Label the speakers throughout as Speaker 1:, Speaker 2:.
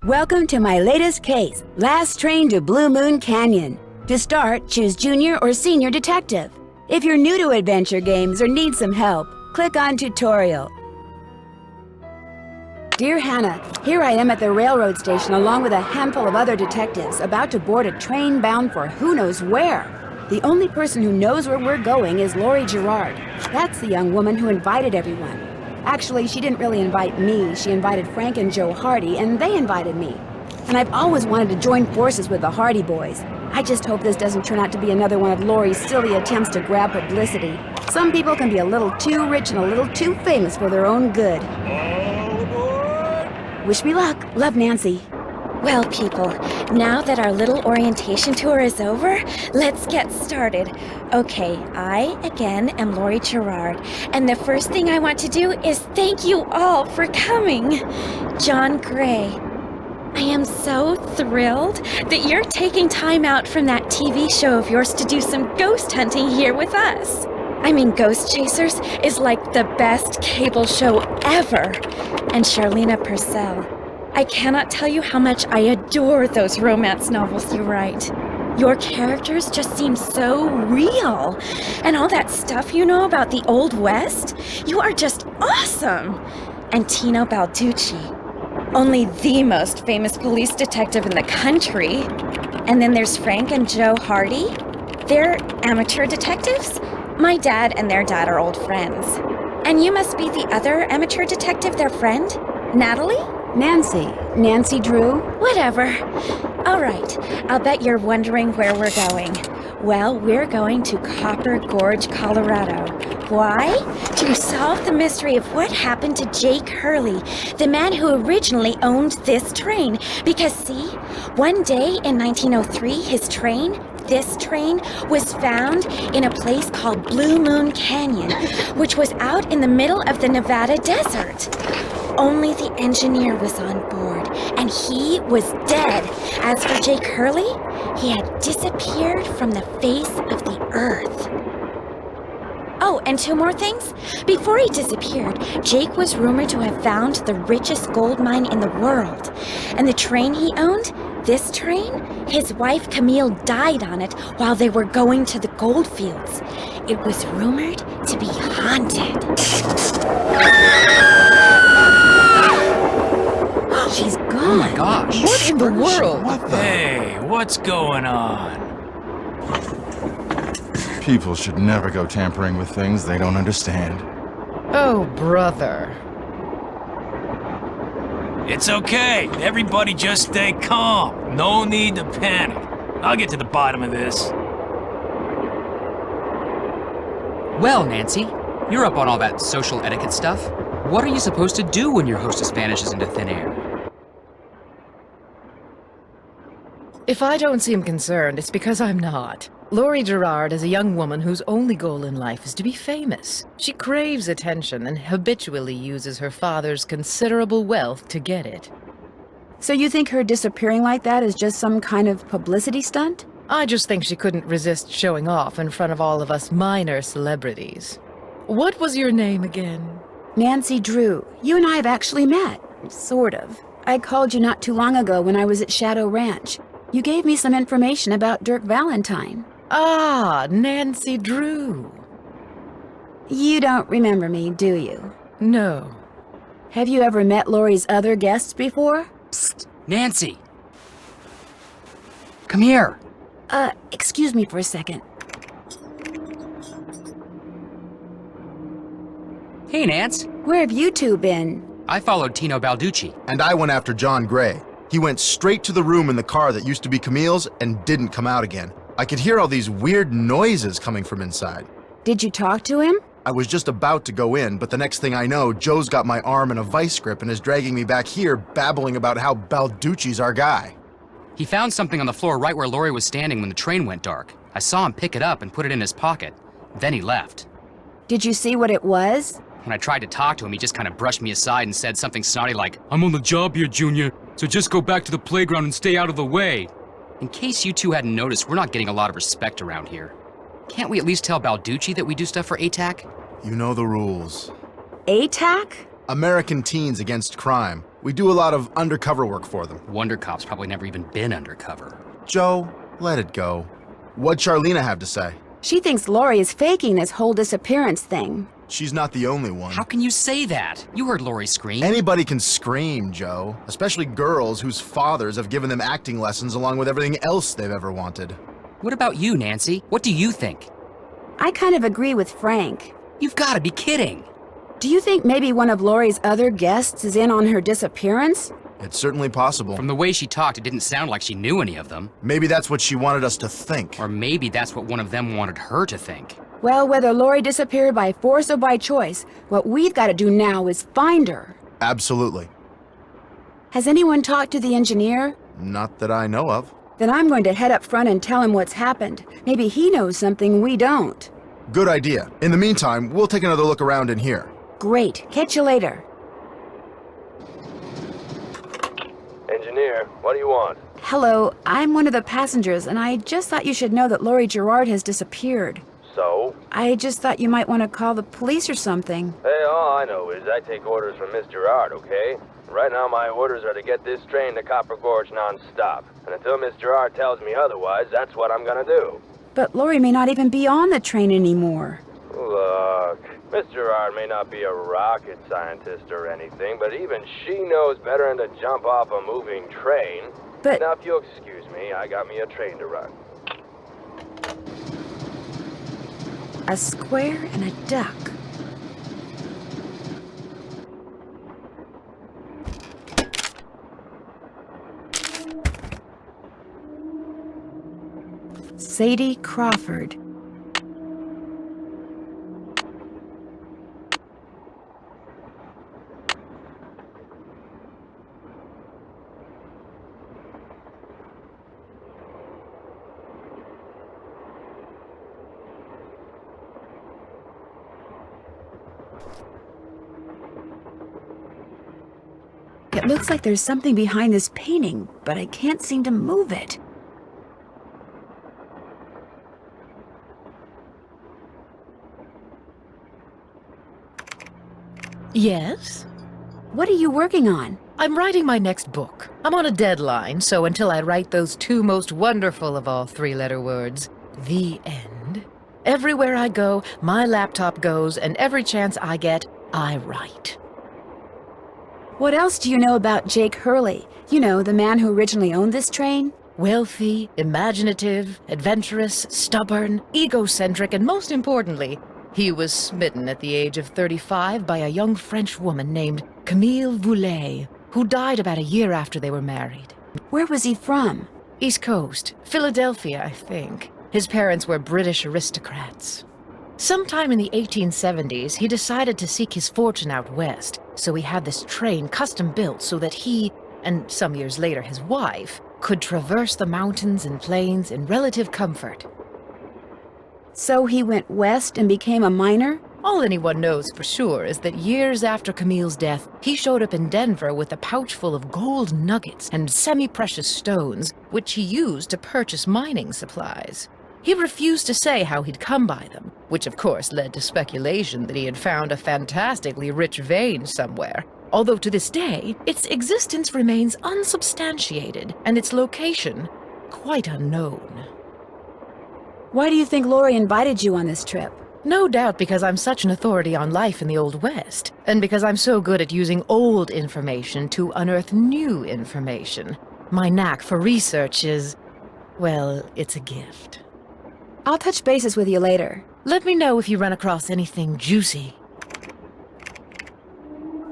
Speaker 1: Welcome to my latest case, Last Train to Blue Moon Canyon. To start, choose Junior or Senior Detective. If you're new to adventure games or need some help, click on Tutorial. Dear Hannah, here I am at the railroad station along with a handful of other detectives about to board a train bound for who knows where. The only person who knows where we're going is Lori Gerard. That's the young woman who invited everyone. Actually, she didn't really invite me. She invited Frank and Joe Hardy, and they invited me. And I've always wanted to join forces with the Hardy Boys. I just hope this doesn't turn out to be another one of Lori's silly attempts to grab publicity. Some people can be a little too rich and a little too famous for their own good. Wish me luck. Love, Nancy.
Speaker 2: Well, people, now that our little orientation tour is over, let's get started. Okay, I, again, am Lori Gerard, and the first thing I want to do is thank you all for coming. John Gray, I am so thrilled that you're taking time out from that TV show of yours to do some ghost hunting here with us. I mean, Ghost Chasers is like the best cable show ever. And Charlena Purcell, I cannot tell you how much I adore those romance novels you write. Your characters just seem so real. And all that stuff you know about the Old West, you are just awesome. And Tino Balducci, only the most famous police detective in the country. And then there's Frank and Joe Hardy. They're amateur detectives. My dad and their dad are old friends. And you must be the other amateur detective, their friend, Natalie?
Speaker 1: Nancy Drew?
Speaker 2: Whatever. All right, I'll bet you're wondering where we're going. Well, we're going to Copper Gorge, Colorado. Why? To solve the mystery of what happened to Jake Hurley, the man who originally owned this train. Because see, one day in 1903, this train was found in a place called Blue Moon Canyon, which was out in the middle of the Nevada desert. Only the engineer was on board, and he was dead. As for Jake Hurley, he had disappeared from the face of the earth. Oh, and two more things. Before he disappeared, Jake was rumored to have found the richest gold mine in the world. And the train he owned, this train, his wife Camille died on it while they were going to the gold fields. It was rumored to be haunted.
Speaker 1: She's gone.
Speaker 3: Oh my gosh.
Speaker 4: What in the world?
Speaker 5: Hey, what's going on?
Speaker 6: People should never go tampering with things they don't understand.
Speaker 4: Oh, brother.
Speaker 5: It's okay. Everybody just stay calm. No need to panic. I'll get to the bottom of this.
Speaker 3: Well, Nancy, you're up on all that social etiquette stuff. What are you supposed to do when your hostess vanishes into thin air?
Speaker 4: If I don't seem concerned, it's because I'm not. Lori Gerard is a young woman whose only goal in life is to be famous. She craves attention and habitually uses her father's considerable wealth to get it.
Speaker 1: So you think her disappearing like that is just some kind of publicity stunt?
Speaker 4: I just think she couldn't resist showing off in front of all of us minor celebrities. What was your name again?
Speaker 1: Nancy Drew. You and I have actually met. Sort of. I called you not too long ago when I was at Shadow Ranch. You gave me some information about Dirk Valentine.
Speaker 4: Ah, Nancy Drew.
Speaker 1: You don't remember me, do you?
Speaker 4: No.
Speaker 1: Have you ever met Lori's other guests before?
Speaker 3: Psst! Nancy! Come here!
Speaker 1: Excuse me for a second.
Speaker 3: Hey, Nance.
Speaker 1: Where have you two been?
Speaker 3: I followed Tino Balducci.
Speaker 7: And I went after John Gray. He went straight to the room in the car that used to be Camille's and didn't come out again. I could hear all these weird noises coming from inside.
Speaker 1: Did you talk to him?
Speaker 7: I was just about to go in, but the next thing I know, Joe's got my arm in a vice grip and is dragging me back here, babbling about how Balducci's our guy.
Speaker 3: He found something on the floor right where Lori was standing when the train went dark. I saw him pick it up and put it in his pocket. Then he left.
Speaker 1: Did you see what it was?
Speaker 3: When I tried to talk to him, he just kind of brushed me aside and said something snotty like, "I'm on the job here, Junior, so just go back to the playground and stay out of the way." In case you two hadn't noticed, we're not getting a lot of respect around here. Can't we at least tell Balducci that we do stuff for ATAC?
Speaker 7: You know the rules.
Speaker 1: ATAC?
Speaker 7: American Teens Against Crime. We do a lot of undercover work for them.
Speaker 3: Wonder Cop's probably never even been undercover.
Speaker 7: Joe, let it go. What'd Charlena have to say?
Speaker 1: She thinks Lori is faking this whole disappearance thing.
Speaker 7: She's not the only one.
Speaker 3: How can you say that? You heard Lori scream.
Speaker 7: Anybody can scream, Joe. Especially girls whose fathers have given them acting lessons along with everything else they've ever wanted.
Speaker 3: What about you, Nancy? What do you think?
Speaker 1: I kind of agree with Frank.
Speaker 3: You've got to be kidding.
Speaker 1: Do you think maybe one of Lori's other guests is in on her disappearance?
Speaker 7: It's certainly possible.
Speaker 3: From the way she talked, it didn't sound like she knew any of them.
Speaker 7: Maybe that's what she wanted us to think.
Speaker 3: Or maybe that's what one of them wanted her to think.
Speaker 1: Well, whether Lori disappeared by force or by choice, what we've got to do now is find her.
Speaker 7: Absolutely.
Speaker 1: Has anyone talked to the engineer?
Speaker 7: Not that I know of.
Speaker 1: Then I'm going to head up front and tell him what's happened. Maybe he knows something we don't.
Speaker 7: Good idea. In the meantime, we'll take another look around in here.
Speaker 1: Great. Catch you later.
Speaker 8: Engineer, what do you want?
Speaker 1: Hello, I'm one of the passengers, and I just thought you should know that Lori Gerard has disappeared.
Speaker 8: So?
Speaker 1: I just thought you might want to call the police or something.
Speaker 8: Hey, all I know is I take orders from Miss Gerard, okay? Right now my orders are to get this train to Copper Gorge non-stop. And until Miss Gerard tells me otherwise, that's what I'm gonna do.
Speaker 1: But Lori may not even be on the train anymore.
Speaker 8: Look, Miss Gerard may not be a rocket scientist or anything, but even she knows better than to jump off a moving train.
Speaker 1: But...
Speaker 8: Now, if you'll excuse me, I got me a train to run.
Speaker 1: A square and a duck. Sadie Crawford. It looks like there's something behind this painting, but I can't seem to move it.
Speaker 4: Yes?
Speaker 1: What are you working on?
Speaker 4: I'm writing my next book. I'm on a deadline, so until I write those two most wonderful of all three-letter words, the end, everywhere I go, my laptop goes, and every chance I get, I write.
Speaker 1: What else do you know about Jake Hurley? You know, the man who originally owned this train?
Speaker 4: Wealthy, imaginative, adventurous, stubborn, egocentric, and most importantly, he was smitten at the age of 35 by a young French woman named Camille Voulet, who died about a year after they were married.
Speaker 1: Where was he from?
Speaker 4: East Coast, Philadelphia, I think. His parents were British aristocrats. Sometime in the 1870s, he decided to seek his fortune out west, so he had this train custom built so that he, and some years later his wife, could traverse the mountains and plains in relative comfort.
Speaker 1: So he went west and became a miner?
Speaker 4: All anyone knows for sure is that years after Camille's death, he showed up in Denver with a pouch full of gold nuggets and semi-precious stones, which he used to purchase mining supplies. He refused to say how he'd come by them, which of course led to speculation that he had found a fantastically rich vein somewhere, although to this day, its existence remains unsubstantiated and its location quite unknown.
Speaker 1: Why do you think Lori invited you on this trip?
Speaker 4: No doubt because I'm such an authority on life in the Old West, and because I'm so good at using old information to unearth new information. My knack for research is, well, it's a gift.
Speaker 1: I'll touch bases with you later.
Speaker 4: Let me know if you run across anything juicy.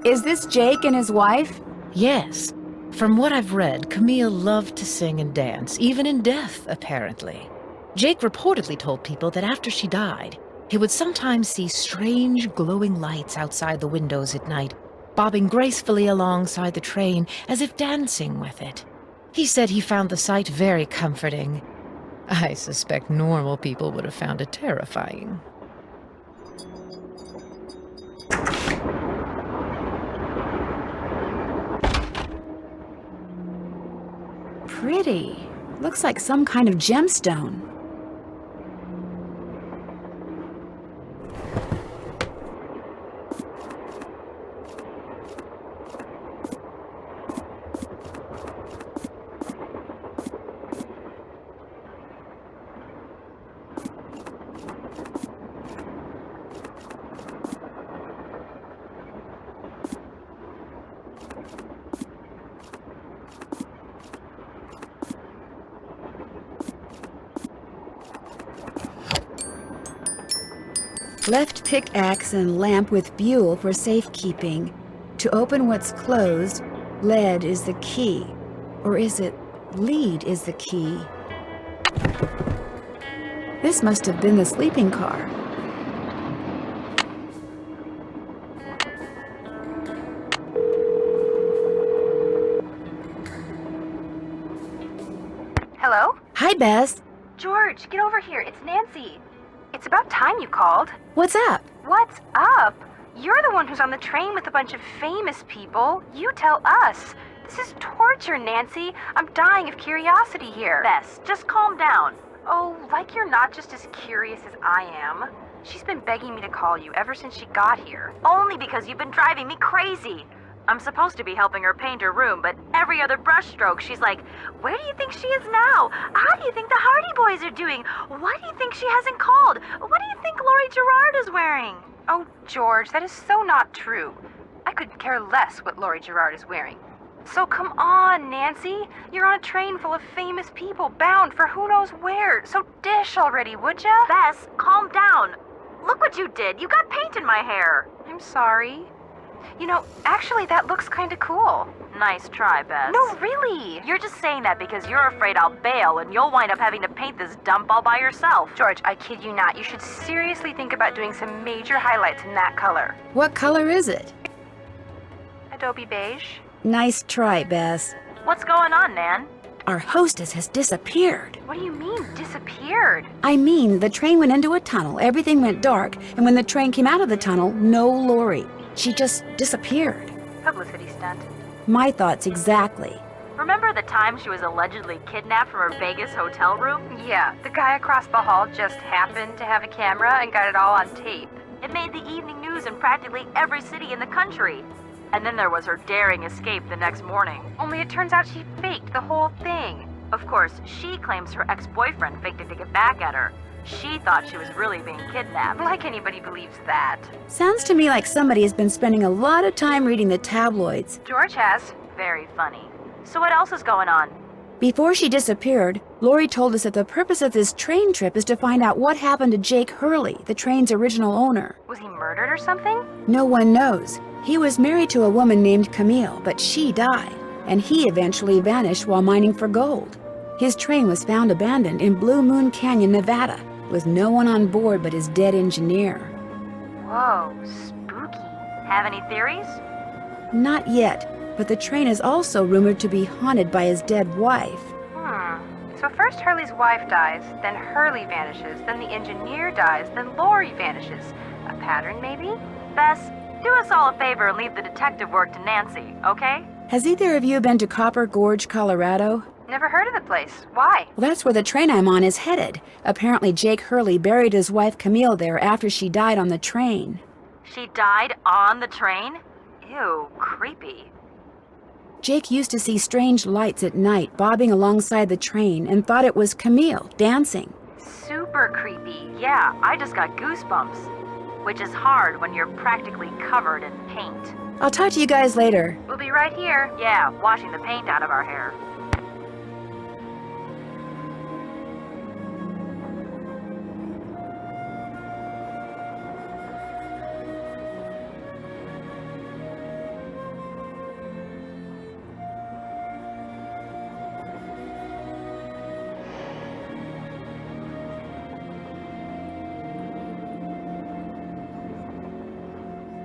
Speaker 1: Is this Jake and his wife?
Speaker 4: Yes. From what I've read, Camille loved to sing and dance, even in death, apparently. Jake reportedly told people that after she died, he would sometimes see strange glowing lights outside the windows at night, bobbing gracefully alongside the train as if dancing with it. He said he found the sight very comforting. I suspect normal people would have found it terrifying.
Speaker 1: Pretty. Looks like some kind of gemstone. Left pickaxe and lamp with buhl for safekeeping. To open what's closed, lead is the key. Or is it lead is the key? This must have been the sleeping car.
Speaker 9: Hello?
Speaker 1: Hi, Bess.
Speaker 9: George, get over here. It's Nancy. It's about time you called.
Speaker 1: What's up?
Speaker 9: What's up? You're the one who's on the train with a bunch of famous people. You tell us. This is torture, Nancy. I'm dying of curiosity here. Bess, just calm down. Oh, like you're not just as curious as I am. She's been begging me to call you ever since she got here. Only because you've been driving me crazy. I'm supposed to be helping her paint her room, but every other brushstroke, she's like, where do you think she is now? How do you think the Hardy Boys are doing? Why do you think she hasn't called? What do you think Laurie Gerard is wearing? Oh, George, that is so not true. I could care less what Laurie Gerard is wearing. So come on, Nancy. You're on a train full of famous people bound for who knows where. So dish already, would ya? Bess, calm down. Look what you did. You got paint in my hair. I'm sorry. You know, actually, that looks kind of cool. Nice try, Bess. No, really. You're just saying that because you're afraid I'll bail and you'll wind up having to paint this dump all by yourself. George, I kid you not. You should seriously think about doing some major highlights in that color.
Speaker 1: What color is it?
Speaker 9: Adobe beige.
Speaker 1: Nice try, Bess.
Speaker 9: What's going on, Nan?
Speaker 1: Our hostess has disappeared.
Speaker 9: What do you mean, disappeared?
Speaker 1: I mean, the train went into a tunnel, everything went dark, and when the train came out of the tunnel, no Laurie. She just disappeared.
Speaker 9: Publicity stunt.
Speaker 1: My thoughts exactly.
Speaker 9: Remember the time she was allegedly kidnapped from her Vegas hotel room? Yeah, the guy across the hall just happened to have a camera and got it all on tape. It made the evening news in practically every city in the country. And then there was her daring escape the next morning. Only it turns out she faked the whole thing. Of course, she claims her ex-boyfriend faked it to get back at her. She thought she was really being kidnapped. Like anybody believes that.
Speaker 1: Sounds to me like somebody has been spending a lot of time reading the tabloids.
Speaker 9: George has. Very funny. So what else is going on?
Speaker 1: Before she disappeared, Laurie told us that the purpose of this train trip is to find out what happened to Jake Hurley, the train's original owner.
Speaker 9: Was he murdered or something?
Speaker 1: No one knows. He was married to a woman named Camille, but she died, and he eventually vanished while mining for gold. His train was found abandoned in Blue Moon Canyon, Nevada, with no one on board but his dead engineer.
Speaker 9: Whoa, spooky. Have any theories?
Speaker 1: Not yet, but the train is also rumored to be haunted by his dead wife.
Speaker 9: So first Hurley's wife dies, then Hurley vanishes, then the engineer dies, then Laurie vanishes. A pattern, maybe? Bess, do us all a favor and leave the detective work to Nancy, okay?
Speaker 1: Has either of you been to Copper Gorge, Colorado?
Speaker 9: Never heard of the place. Why?
Speaker 1: Well, that's where the train I'm on is headed. Apparently Jake Hurley buried his wife Camille there after she died on the train.
Speaker 9: She died on the train? Ew, creepy.
Speaker 1: Jake used to see strange lights at night bobbing alongside the train and thought it was Camille dancing.
Speaker 9: Super creepy. Yeah, I just got goosebumps. Which is hard when you're practically covered in paint.
Speaker 1: I'll talk to you guys later.
Speaker 9: We'll be right here. Yeah, washing the paint out of our hair.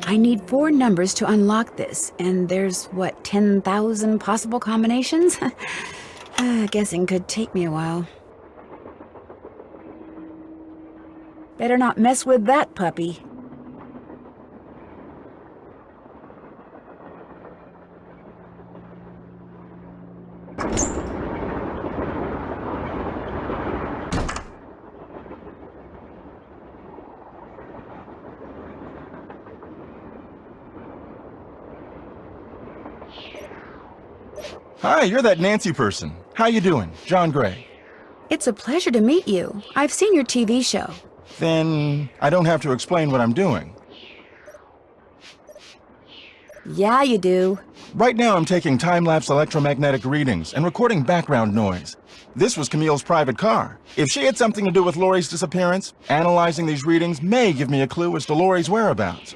Speaker 1: I need 4 numbers to unlock this, and there's, what, 10,000 possible combinations? Guessing could take me a while. Better not mess with that puppy.
Speaker 6: Hi, you're that Nancy person. How you doing? John Gray.
Speaker 1: It's a pleasure to meet you. I've seen your TV show.
Speaker 6: Then I don't have to explain what I'm doing.
Speaker 1: Yeah, you do.
Speaker 6: Right now I'm taking time-lapse electromagnetic readings and recording background noise. This was Camille's private car. If she had something to do with Lori's disappearance, analyzing these readings may give me a clue as to Lori's whereabouts.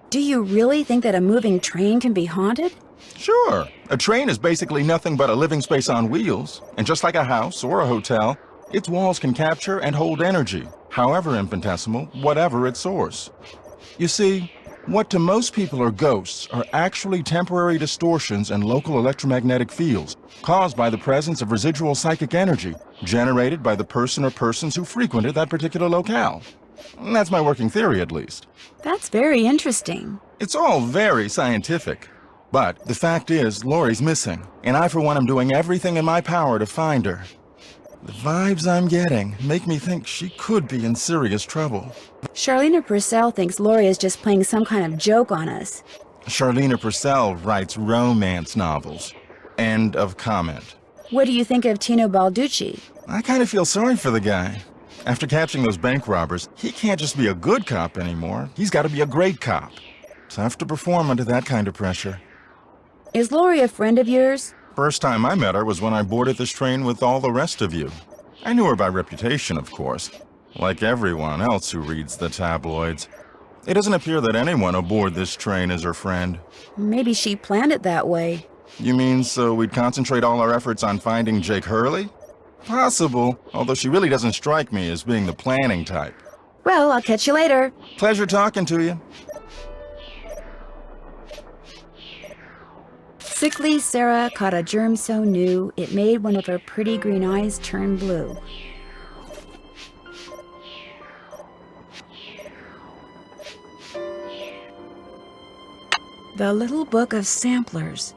Speaker 1: Do you really think that a moving train can be haunted?
Speaker 6: Sure. A train is basically nothing but a living space on wheels. And just like a house or a hotel, its walls can capture and hold energy, however infinitesimal, whatever its source. You see, what to most people are ghosts are actually temporary distortions in local electromagnetic fields caused by the presence of residual psychic energy generated by the person or persons who frequented that particular locale. That's my working theory, at least.
Speaker 1: That's very interesting.
Speaker 6: It's all very scientific. But the fact is, Lori's missing, and I, for one, am doing everything in my power to find her. The vibes I'm getting make me think she could be in serious trouble.
Speaker 1: Charlena Purcell thinks Lori is just playing some kind of joke on us.
Speaker 6: Charlena Purcell writes romance novels. End of comment.
Speaker 1: What do you think of Tino Balducci?
Speaker 6: I kind of feel sorry for the guy. After catching those bank robbers, he can't just be a good cop anymore. He's got to be a great cop. Tough to perform under that kind of pressure.
Speaker 1: Is Lori a friend of yours?
Speaker 6: First time I met her was when I boarded this train with all the rest of you. I knew her by reputation, of course, like everyone else who reads the tabloids. It doesn't appear that anyone aboard this train is her friend.
Speaker 1: Maybe she planned it that way.
Speaker 6: You mean so we'd concentrate all our efforts on finding Jake Hurley? Possible, although she really doesn't strike me as being the planning type.
Speaker 1: Well, I'll catch you later.
Speaker 6: Pleasure talking to you.
Speaker 1: Sickly Sarah caught a germ so new, it made one of her pretty green eyes turn blue. The Little Book of Samplers.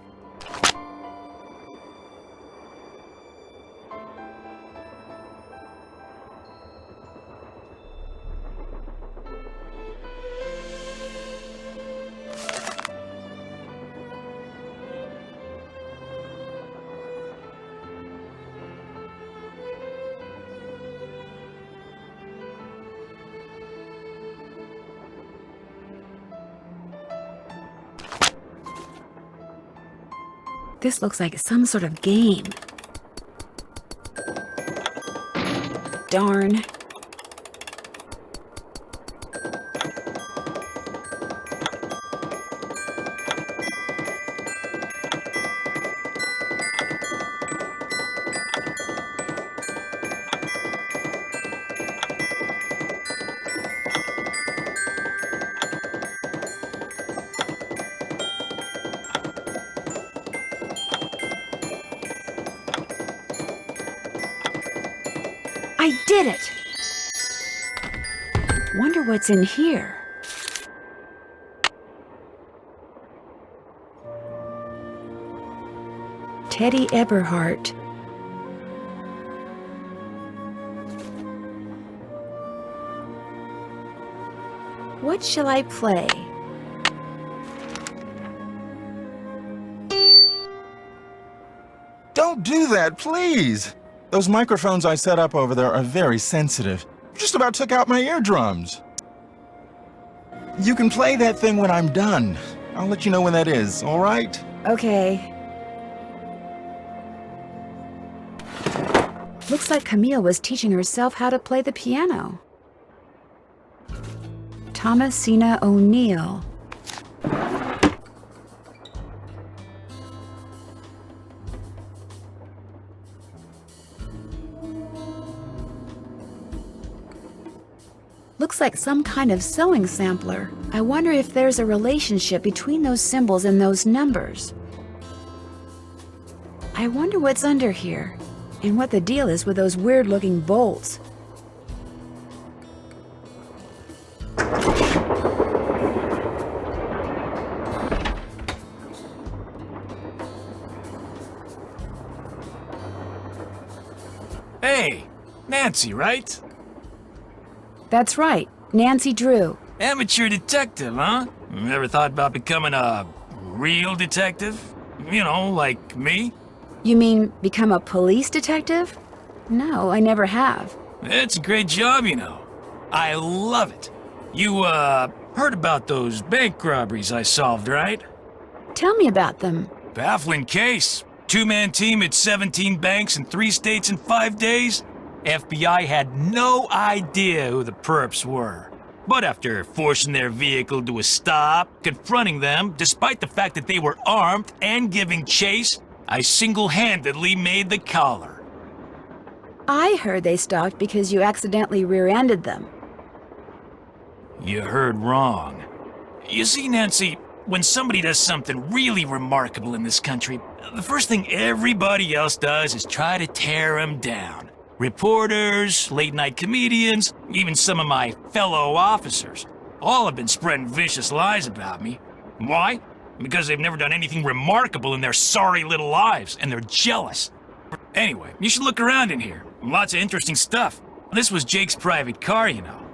Speaker 1: This looks like some sort of game. Darn. I did it! Wonder what's in here. Teddy Eberhardt. What shall I play?
Speaker 6: Don't do that, please! Those microphones I set up over there are very sensitive. Just about took out my eardrums. You can play that thing when I'm done. I'll let you know when that is, all right?
Speaker 1: Okay. Looks like Camille was teaching herself how to play the piano. Thomasina O'Neill. Looks like some kind of sewing sampler. I wonder if there's a relationship between those symbols and those numbers. I wonder what's under here, and what the deal is with those weird-looking bolts.
Speaker 5: Hey, Nancy, right?
Speaker 1: That's right, Nancy Drew.
Speaker 5: Amateur detective, huh? Ever thought about becoming a real detective? You know, like me?
Speaker 1: You mean become a police detective? No, I never have.
Speaker 5: It's a great job, you know. I love it. You, heard about those bank robberies I solved, right?
Speaker 1: Tell me about them.
Speaker 5: Baffling case. Two-man team at 17 banks in 3 states in 5 days? FBI had no idea who the perps were. But after forcing their vehicle to a stop, confronting them, despite the fact that they were armed and giving chase, I single-handedly made the collar.
Speaker 1: I heard they stopped because you accidentally rear-ended them.
Speaker 5: You heard wrong. You see, Nancy, when somebody does something really remarkable in this country, the first thing everybody else does is try to tear them down. Reporters, late-night comedians, even some of my fellow officers. All have been spreading vicious lies about me. Why? Because they've never done anything remarkable in their sorry little lives, and they're jealous. Anyway, you should look around in here. Lots of interesting stuff. This was Jake's private car, you know.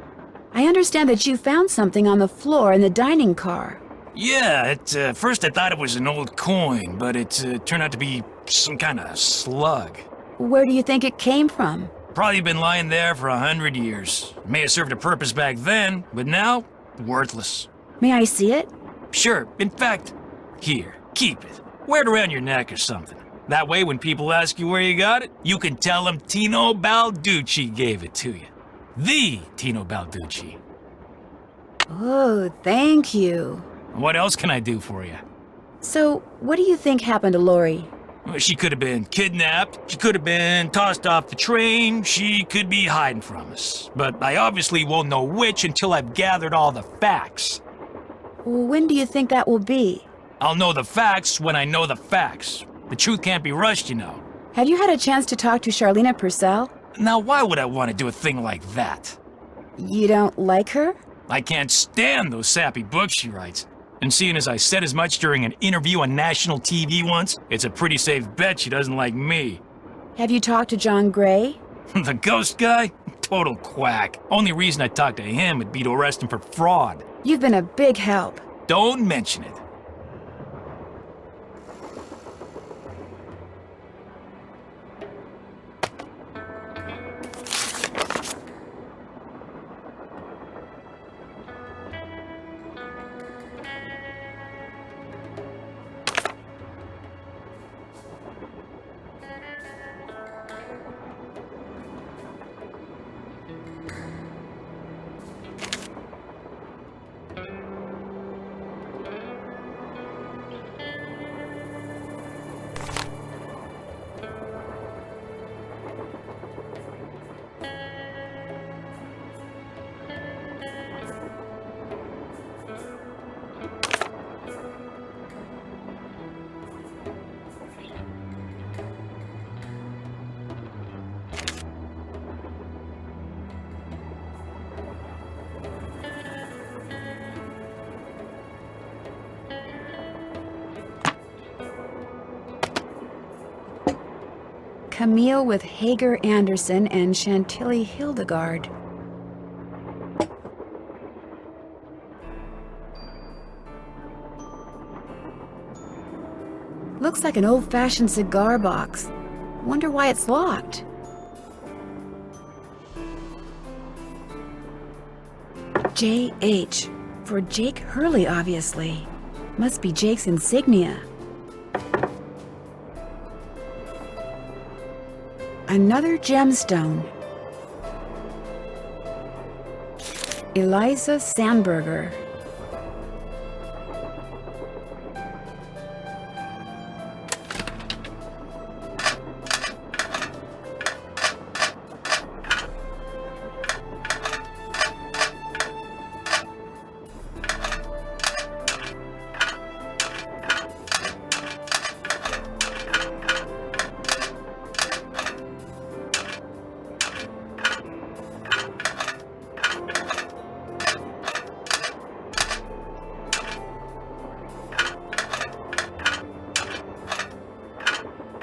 Speaker 1: I understand that you found something on the floor in the dining car.
Speaker 5: Yeah, at first I thought it was an old coin, but it turned out to be some kind of slug.
Speaker 1: Where do you think it came from?
Speaker 5: Probably been lying there for 100 years. May have served a purpose back then, but now, worthless.
Speaker 1: May I see it?
Speaker 5: Sure, in fact, here, keep it. Wear it around your neck or something. That way, when people ask you where you got it, you can tell them Tino Balducci gave it to you. The Tino Balducci.
Speaker 1: Oh, thank you.
Speaker 5: What else can I do for you?
Speaker 1: So, what do you think happened to Lori?
Speaker 5: Well, she could have been kidnapped, she could have been tossed off the train, she could be hiding from us. But I obviously won't know which until I've gathered all the facts.
Speaker 1: When do you think that will be?
Speaker 5: I'll know the facts when I know the facts. The truth can't be rushed, you know.
Speaker 1: Have you had a chance to talk to Charlena Purcell?
Speaker 5: Now, why would I want to do a thing like that?
Speaker 1: You don't like her?
Speaker 5: I can't stand those sappy books she writes. And seeing as I said as much during an interview on national TV once, it's a pretty safe bet she doesn't like me.
Speaker 1: Have you talked to John Gray?
Speaker 5: The ghost guy? Total quack. Only reason I'd talk to him would be to arrest him for fraud.
Speaker 1: You've been a big help.
Speaker 5: Don't mention it.
Speaker 1: Camille with Hager Anderson and Chantilly Hildegard. Looks like an old-fashioned cigar box. Wonder why it's locked. J.H. For Jake Hurley, obviously. Must be Jake's insignia. Another gemstone. Eliza Sandberger.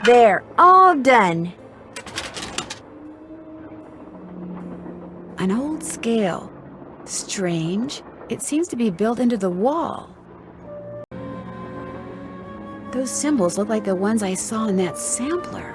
Speaker 1: There, all done. An old scale. Strange. It seems to be built into the wall. Those symbols look like the ones I saw in that sampler.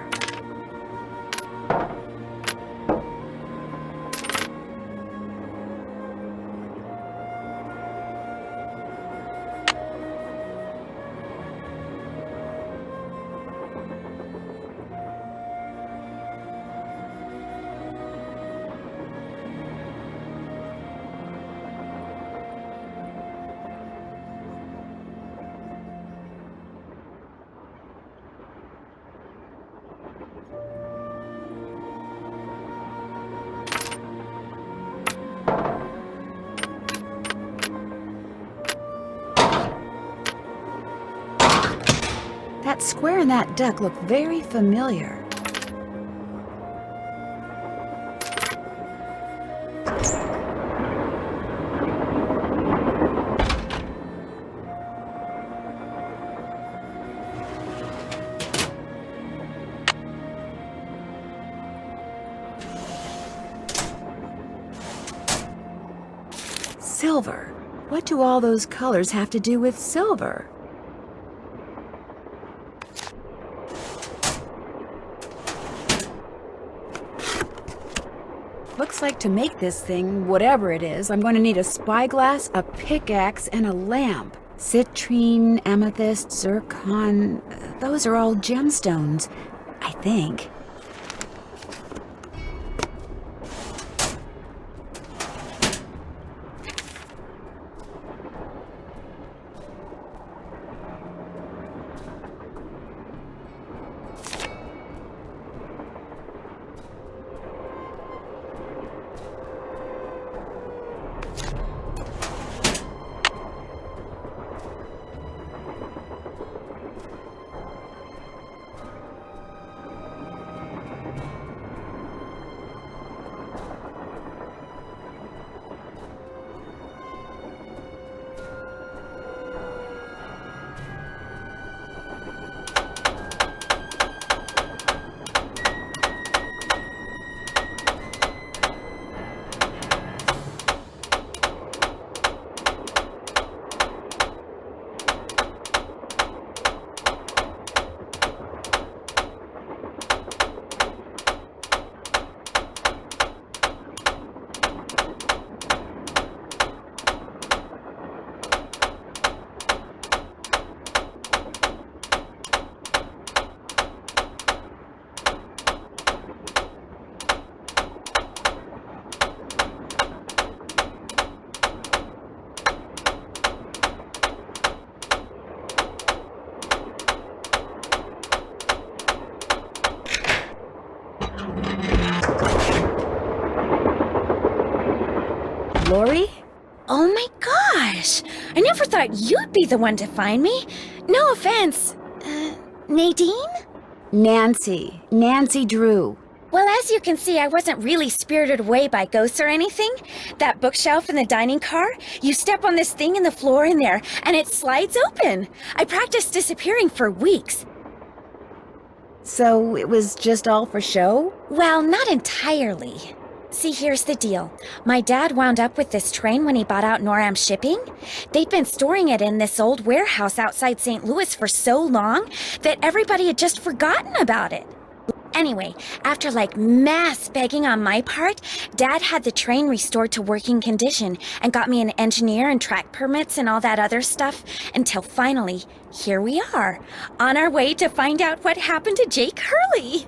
Speaker 1: That square and that duck look very familiar. Silver. What do all those colors have to do with silver? Looks like to make this thing, whatever it is, I'm going to need a spyglass, a pickaxe, and a lamp. Citrine, amethyst, zircon, those are all gemstones, I think. Lori?
Speaker 2: Oh my gosh! I never thought you'd be the one to find me. No offense. Nadine?
Speaker 1: Nancy. Nancy Drew.
Speaker 2: Well, as you can see, I wasn't really spirited away by ghosts or anything. That bookshelf in the dining car, you step on this thing in the floor in there, and it slides open. I practiced disappearing for weeks.
Speaker 1: So it was just all for show?
Speaker 2: Well, not entirely. See, here's the deal. My dad wound up with this train when he bought out Noram Shipping. They'd been storing it in this old warehouse outside St. Louis for so long that everybody had just forgotten about it. Anyway, after mass begging on my part, Dad had the train restored to working condition and got me an engineer and track permits and all that other stuff until finally, here we are, on our way to find out what happened to Jake Hurley.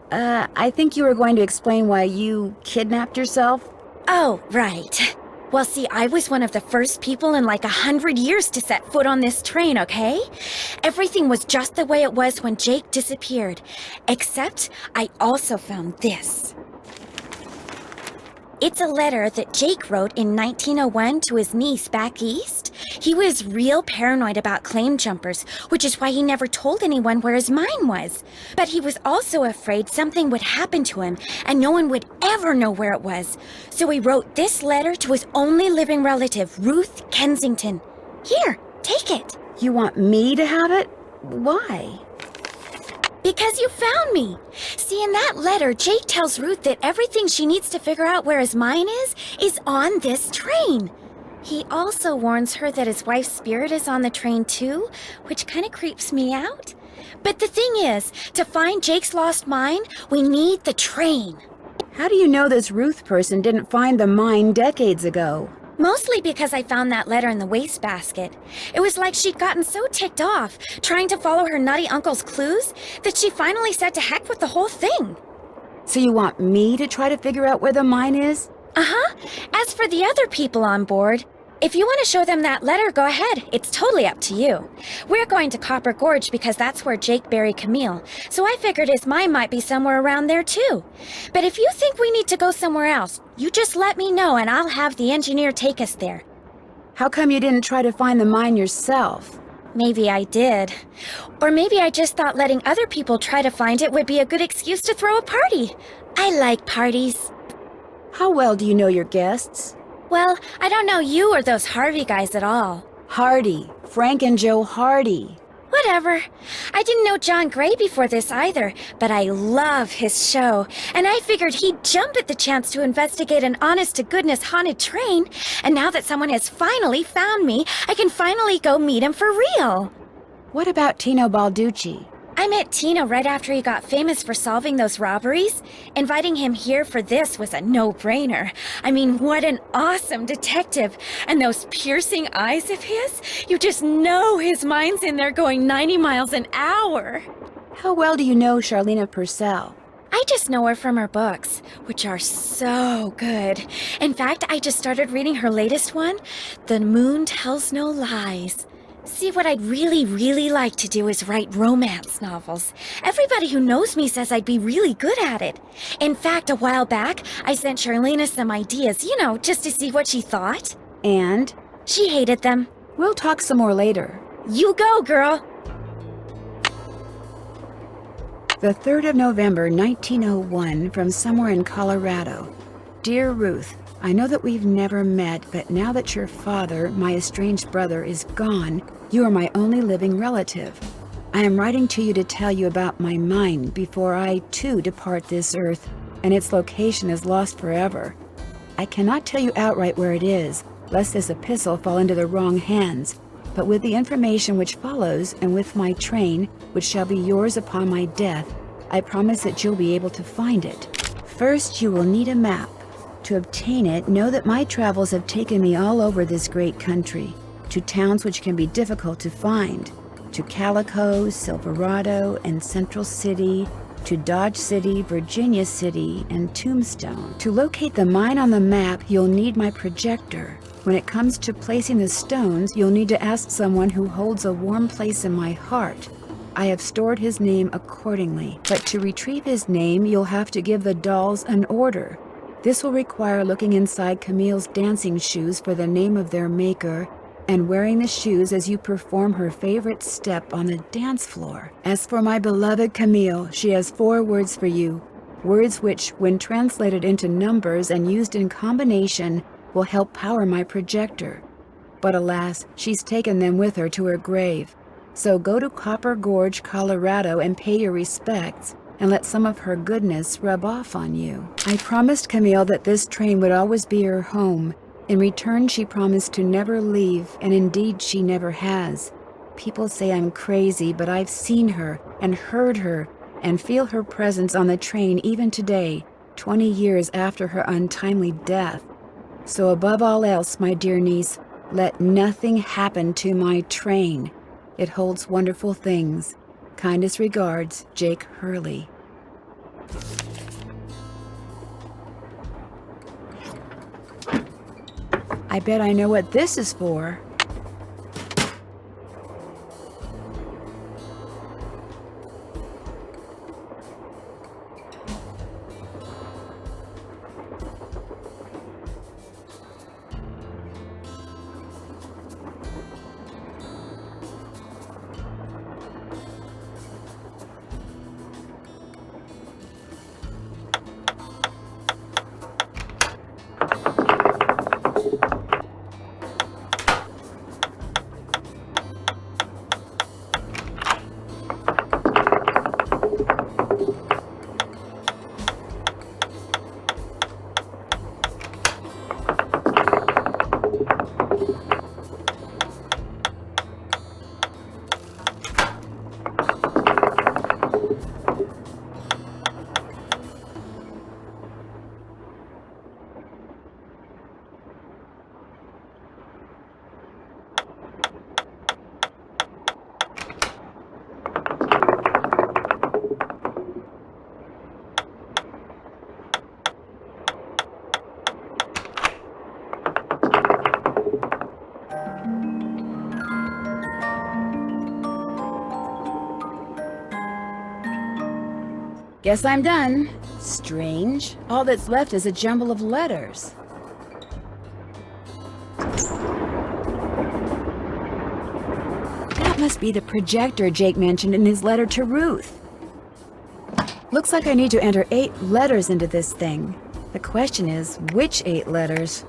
Speaker 1: I think you were going to explain why you kidnapped yourself.
Speaker 2: Oh, right. Well, see, I was one of the first people in 100 years to set foot on this train, okay? Everything was just the way it was when Jake disappeared. Except I also found this. It's a letter that Jake wrote in 1901 to his niece back east. He was real paranoid about claim jumpers, which is why he never told anyone where his mine was. But he was also afraid something would happen to him and no one would ever know where it was. So he wrote this letter to his only living relative, Ruth Kensington. Here, take it.
Speaker 1: You want me to have it? Why?
Speaker 2: Because you found me. See, in that letter, Jake tells Ruth that everything she needs to figure out where his mine is on this train. He also warns her that his wife's spirit is on the train too, which kind of creeps me out. But the thing is, to find Jake's lost mine, we need the train.
Speaker 1: How do you know this Ruth person didn't find the mine decades ago?
Speaker 2: Mostly because I found that letter in the wastebasket. It was like she'd gotten so ticked off, trying to follow her nutty uncle's clues, that she finally said to heck with the whole thing.
Speaker 1: So you want me to try to figure out where the mine is?
Speaker 2: Uh-huh. As for the other people on board, if you want to show them that letter, go ahead. It's totally up to you. We're going to Copper Gorge because that's where Jake buried Camille, so I figured his mine might be somewhere around there too. But if you think we need to go somewhere else, you just let me know and I'll have the engineer take us there.
Speaker 1: How come you didn't try to find the mine yourself?
Speaker 2: Maybe I did. Or maybe I just thought letting other people try to find it would be a good excuse to throw a party. I like parties.
Speaker 1: How well do you know your guests?
Speaker 2: Well, I don't know you or those Harvey guys at all.
Speaker 1: Hardy. Frank and Joe Hardy.
Speaker 2: Whatever. I didn't know John Gray before this either, but I love his show, and I figured he'd jump at the chance to investigate an honest-to-goodness haunted train, and now that someone has finally found me, I can finally go meet him for real.
Speaker 1: What about Tino Balducci?
Speaker 2: I met Tino right after he got famous for solving those robberies. Inviting him here for this was a no-brainer. I mean, what an awesome detective. And those piercing eyes of his, you just know his mind's in there going 90 miles an hour.
Speaker 1: How well do you know Charlena Purcell?
Speaker 2: I just know her from her books, which are so good. In fact, I just started reading her latest one, The Moon Tells No Lies. See, what I'd really like to do is write romance novels. Everybody who knows me says I'd be really good at it. In fact, a while back, I sent Charlena some ideas, you know, just to see what she thought.
Speaker 1: And?
Speaker 2: She hated them.
Speaker 1: We'll talk some more later.
Speaker 2: You go, girl!
Speaker 1: The 3rd of November, 1901, from somewhere in Colorado. Dear Ruth, I know that we've never met, but now that your father, my estranged brother, is gone, you are my only living relative. I am writing to you to tell you about my mind before I, too, depart this earth, and its location is lost forever. I cannot tell you outright where it is, lest this epistle fall into the wrong hands, but with the information which follows, and with my train, which shall be yours upon my death, I promise that you'll be able to find it. First, you will need a map. To obtain it, know that my travels have taken me all over this great country, to towns which can be difficult to find, to Calico, Silverado, and Central City, to Dodge City, Virginia City, and Tombstone. To locate the mine on the map, you'll need my projector. When it comes to placing the stones, you'll need to ask someone who holds a warm place in my heart. I have stored his name accordingly, but to retrieve his name, you'll have to give the dolls an order. This will require looking inside Camille's dancing shoes for the name of their maker, and wearing the shoes as you perform her favorite step on the dance floor. As for my beloved Camille, she has 4 words for you, words which, when translated into numbers and used in combination, will help power my projector. But alas, she's taken them with her to her grave. So go to Copper Gorge, Colorado, and pay your respects, and let some of her goodness rub off on you. I promised Camille that this train would always be her home. In return, she promised to never leave, and indeed she never has. People say I'm crazy, but I've seen her, and heard her, and feel her presence on the train even today, 20 years after her untimely death. So above all else, my dear niece, let nothing happen to my train. It holds wonderful things. Kindest regards, Jake Hurley. I bet I know what this is for. Guess I'm done. Strange. All that's left is a jumble of letters. That That must be the projector Jake mentioned in his letter to Ruth. Looks like I need to enter 8 letters into this thing. The question is, which 8 letters?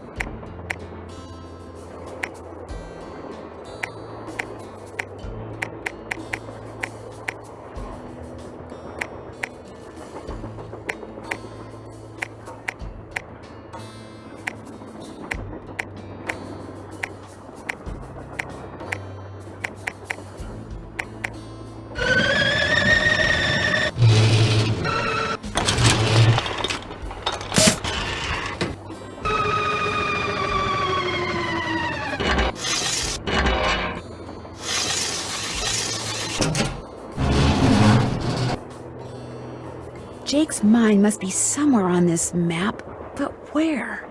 Speaker 1: Jake's mine must be somewhere on this map, but where?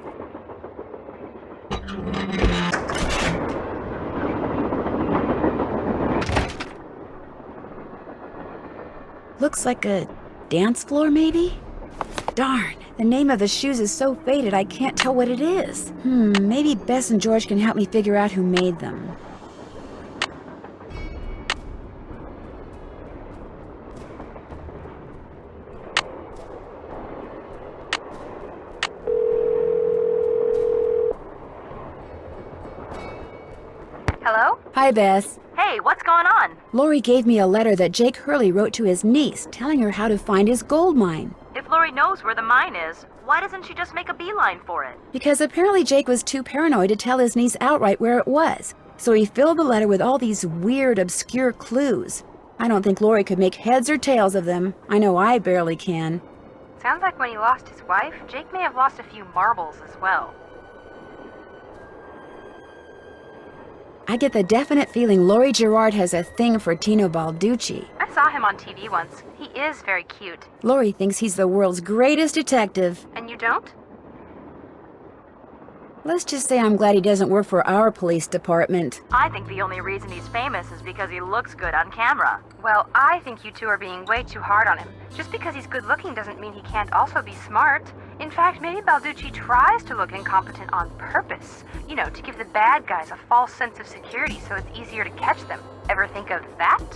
Speaker 1: Looks like a dance floor, maybe? Darn, the name of the shoes is so faded I can't tell what it is. Maybe Bess and George can help me figure out who made them.
Speaker 9: Hello?
Speaker 1: Hi, Bess.
Speaker 9: Hey, what's going on?
Speaker 1: Lori gave me a letter that Jake Hurley wrote to his niece, telling her how to find his gold mine.
Speaker 9: If Lori knows where the mine is, why doesn't she just make a beeline for it?
Speaker 1: Because apparently Jake was too paranoid to tell his niece outright where it was. So he filled the letter with all these weird, obscure clues. I don't think Lori could make heads or tails of them. I know I barely can.
Speaker 9: Sounds like when he lost his wife, Jake may have lost a few marbles as well.
Speaker 1: I get the definite feeling Lori Gerard has a thing for Tino Balducci.
Speaker 9: I saw him on TV once. He is very cute.
Speaker 1: Lori thinks he's the world's greatest detective.
Speaker 9: And you don't?
Speaker 1: Let's just say I'm glad he doesn't work for our police department.
Speaker 9: I think the only reason he's famous is because he looks good on camera. Well, I think you two are being way too hard on him. Just because he's good looking doesn't mean he can't also be smart. In fact, maybe Balducci tries to look incompetent on purpose. You know, to give the bad guys a false sense of security so it's easier to catch them. Ever think of that?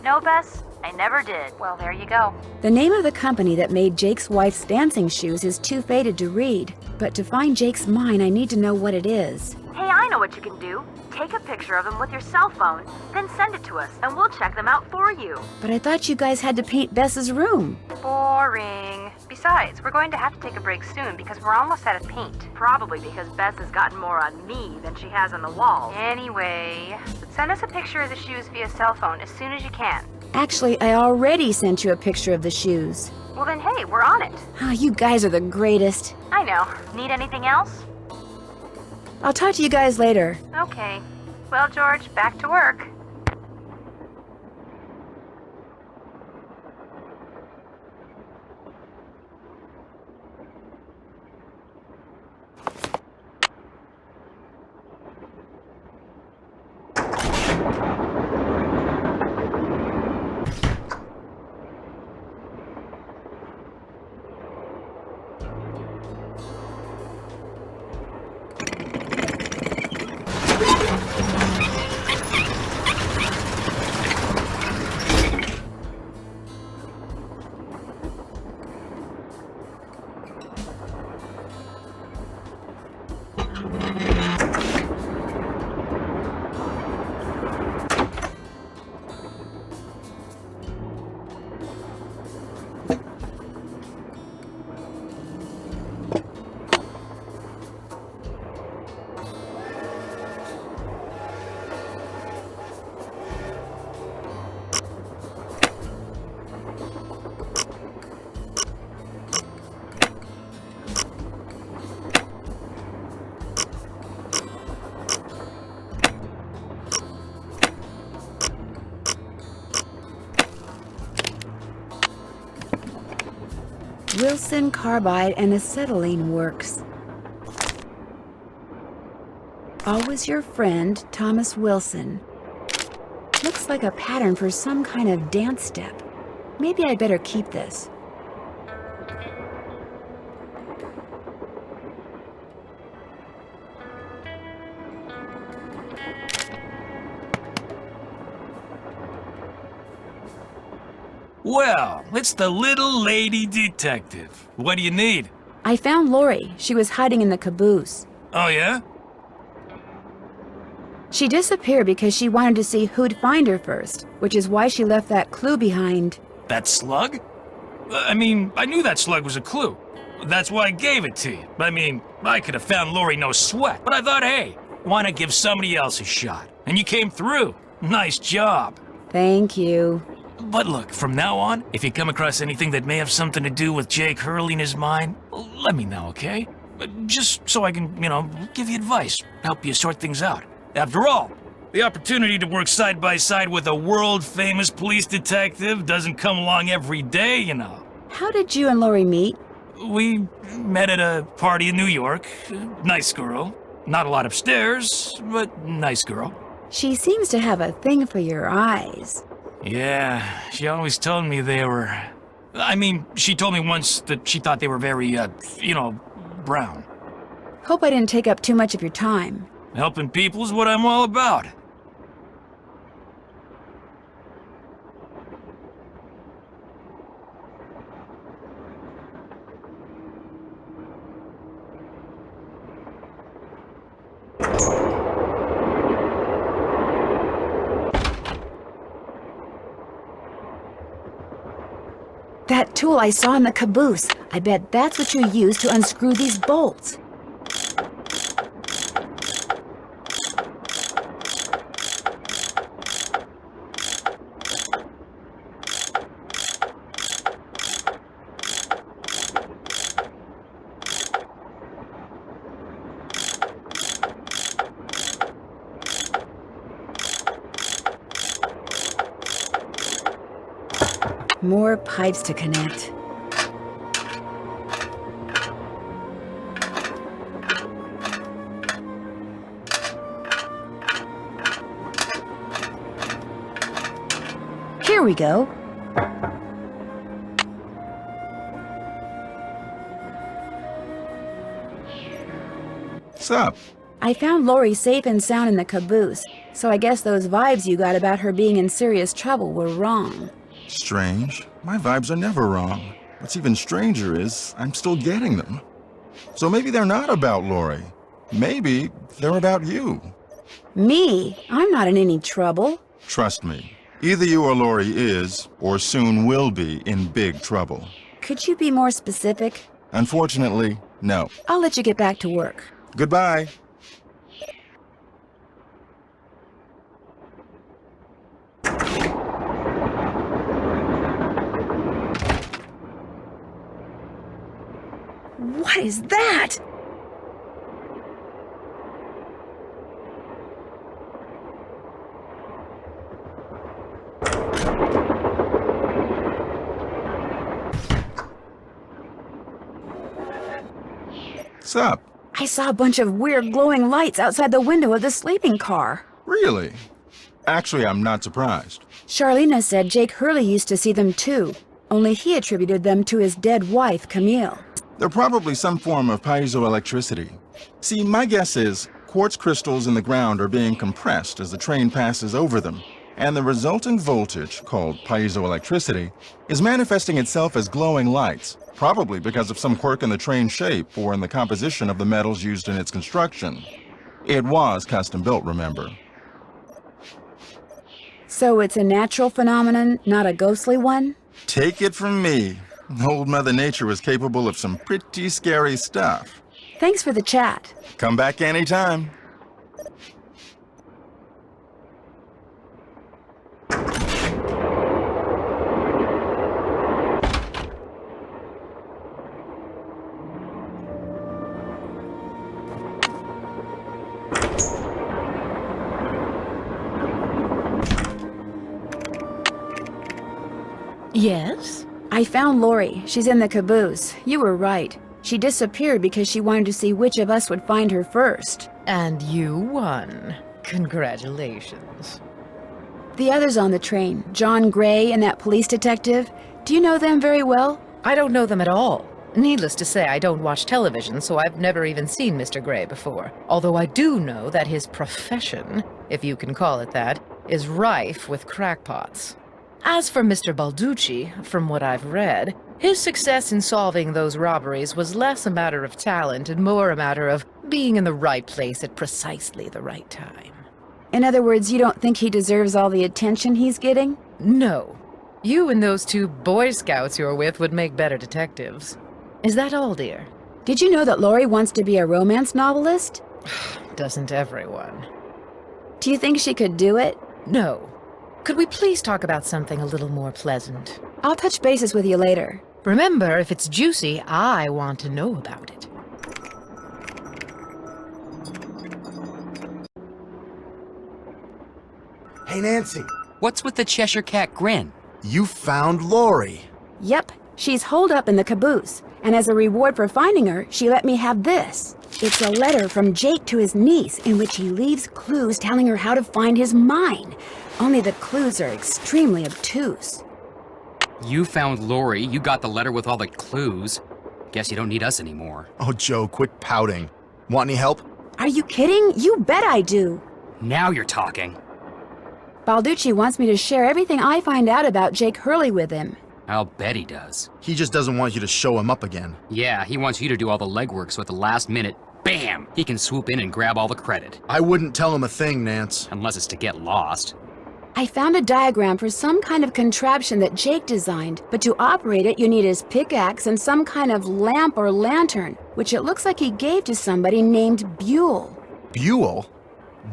Speaker 9: No, Bess? I never did. Well, there you go.
Speaker 1: The name of the company that made Jake's wife's dancing shoes is too faded to read. But to find Jake's mine, I need to know what it is.
Speaker 9: Hey, I know what you can do. Take a picture of them with your cell phone, then send it to us, and we'll check them out for you.
Speaker 1: But I thought you guys had to paint Bess's room.
Speaker 9: Boring. Besides, we're going to have to take a break soon because we're almost out of paint. Probably because Bess has gotten more on me than she has on the walls. Anyway, send us a picture of the shoes via cell phone as soon as you can.
Speaker 1: Actually, I already sent you a picture of the shoes.
Speaker 9: Well then, hey, we're on it.
Speaker 1: Ah, you guys are the greatest.
Speaker 9: I know. Need anything else?
Speaker 1: I'll talk to you guys later.
Speaker 9: Okay. Well, George, back to work.
Speaker 1: Wilson Carbide and Acetylene Works. Always your friend, Thomas Wilson. Looks like a pattern for some kind of dance step. Maybe I'd better keep this.
Speaker 5: Well, it's the little lady detective. What do you need?
Speaker 1: I found Lori. She was hiding in the caboose.
Speaker 5: Oh, yeah?
Speaker 1: She disappeared because she wanted to see who'd find her first, which is why she left that clue behind.
Speaker 5: That slug? I mean, I knew that slug was a clue. That's why I gave it to you. I mean, I could have found Lori no sweat, but I thought, hey, why not give somebody else a shot? And you came through. Nice job.
Speaker 1: Thank you.
Speaker 5: But look, from now on, if you come across anything that may have something to do with Jake Hurley and his mind, let me know, okay? Just so I can, give you advice, help you sort things out. After all, the opportunity to work side by side with a world-famous police detective doesn't come along every day, you know.
Speaker 1: How did you and Lori meet?
Speaker 5: We met at a party in New York. Nice girl. Not a lot upstairs, but nice girl.
Speaker 1: She seems to have a thing for your eyes.
Speaker 5: Yeah, she always told me they were... I mean, she told me once that she thought they were very, brown.
Speaker 1: Hope I didn't take up too much of your time.
Speaker 5: Helping people's what I'm all about.
Speaker 1: That tool I saw in the caboose. I bet that's what you used to unscrew these bolts. More pipes to connect. Here we go.
Speaker 6: Sup?
Speaker 1: I found Lori safe and sound in the caboose, so I guess those vibes you got about her being in serious trouble were wrong.
Speaker 6: Strange. My vibes are never wrong. What's even stranger is I'm still getting them. So maybe they're not about Lori. Maybe they're about you.
Speaker 1: Me? I'm not in any trouble.
Speaker 6: Trust me. Either you or Lori is, or soon will be, in big trouble.
Speaker 1: Could you be more specific?
Speaker 6: Unfortunately, no.
Speaker 1: I'll let you get back to work.
Speaker 6: Goodbye.
Speaker 1: What is that?
Speaker 6: Sup?
Speaker 1: I saw a bunch of weird glowing lights outside the window of the sleeping car.
Speaker 6: Really? Actually, I'm not surprised.
Speaker 1: Charlena said Jake Hurley used to see them too, only he attributed them to his dead wife, Camille.
Speaker 6: They're probably some form of piezoelectricity. See, my guess is quartz crystals in the ground are being compressed as the train passes over them, and the resulting voltage, called piezoelectricity, is manifesting itself as glowing lights, probably because of some quirk in the train's shape or in the composition of the metals used in its construction. It was custom built, remember.
Speaker 1: So it's a natural phenomenon, not a ghostly one?
Speaker 6: Take it from me. Old Mother Nature is capable of some pretty scary stuff.
Speaker 1: Thanks for the chat.
Speaker 6: Come back anytime.
Speaker 4: Yes?
Speaker 1: I found Lori. She's in the caboose. You were right. She disappeared because she wanted to see which of us would find her first.
Speaker 4: And you won. Congratulations.
Speaker 1: The others on the train, John Gray and that police detective, do you know them very well?
Speaker 4: I don't know them at all. Needless to say, I don't watch television, so I've never even seen Mr. Gray before. Although I do know that his profession, if you can call it that, is rife with crackpots. As for Mr. Balducci, from what I've read, his success in solving those robberies was less a matter of talent and more a matter of being in the right place at precisely the right time.
Speaker 1: In other words, you don't think he deserves all the attention he's getting?
Speaker 4: No. You and those two Boy Scouts you're with would make better detectives. Is that all, dear?
Speaker 1: Did you know that Lori wants to be a romance novelist?
Speaker 4: Doesn't everyone?
Speaker 1: Do you think she could do it?
Speaker 4: No. Could we please talk about something a little more pleasant?
Speaker 1: I'll touch bases with you later.
Speaker 4: Remember, if it's juicy, I want to know about it.
Speaker 7: Hey, Nancy,
Speaker 3: What's with the Cheshire Cat grin?
Speaker 7: you found Lori.
Speaker 1: Yep, she's holed up in the caboose, and as a reward for finding her, she let me have this. It's a letter from Jake to his niece in which he leaves clues telling her how to find his mine. Only the clues are extremely obtuse.
Speaker 3: You found Lori, you got the letter with all the clues. Guess you don't need us anymore.
Speaker 7: Oh, Joe, quit pouting. Want any help?
Speaker 1: Are you kidding? You bet I do.
Speaker 3: Now you're talking.
Speaker 1: Balducci wants me to share everything I find out about Jake Hurley with him.
Speaker 3: I'll bet he does.
Speaker 7: He just doesn't want you to show him up again.
Speaker 3: Yeah, he wants you to do all the legwork so at the last minute, bam, he can swoop in and grab all the credit.
Speaker 7: I wouldn't tell him a thing, Nance.
Speaker 3: Unless it's to get lost.
Speaker 1: I found a diagram for some kind of contraption that Jake designed, but to operate it you need his pickaxe and some kind of lamp or lantern, which it looks like he gave to somebody named Buell.
Speaker 7: Buell?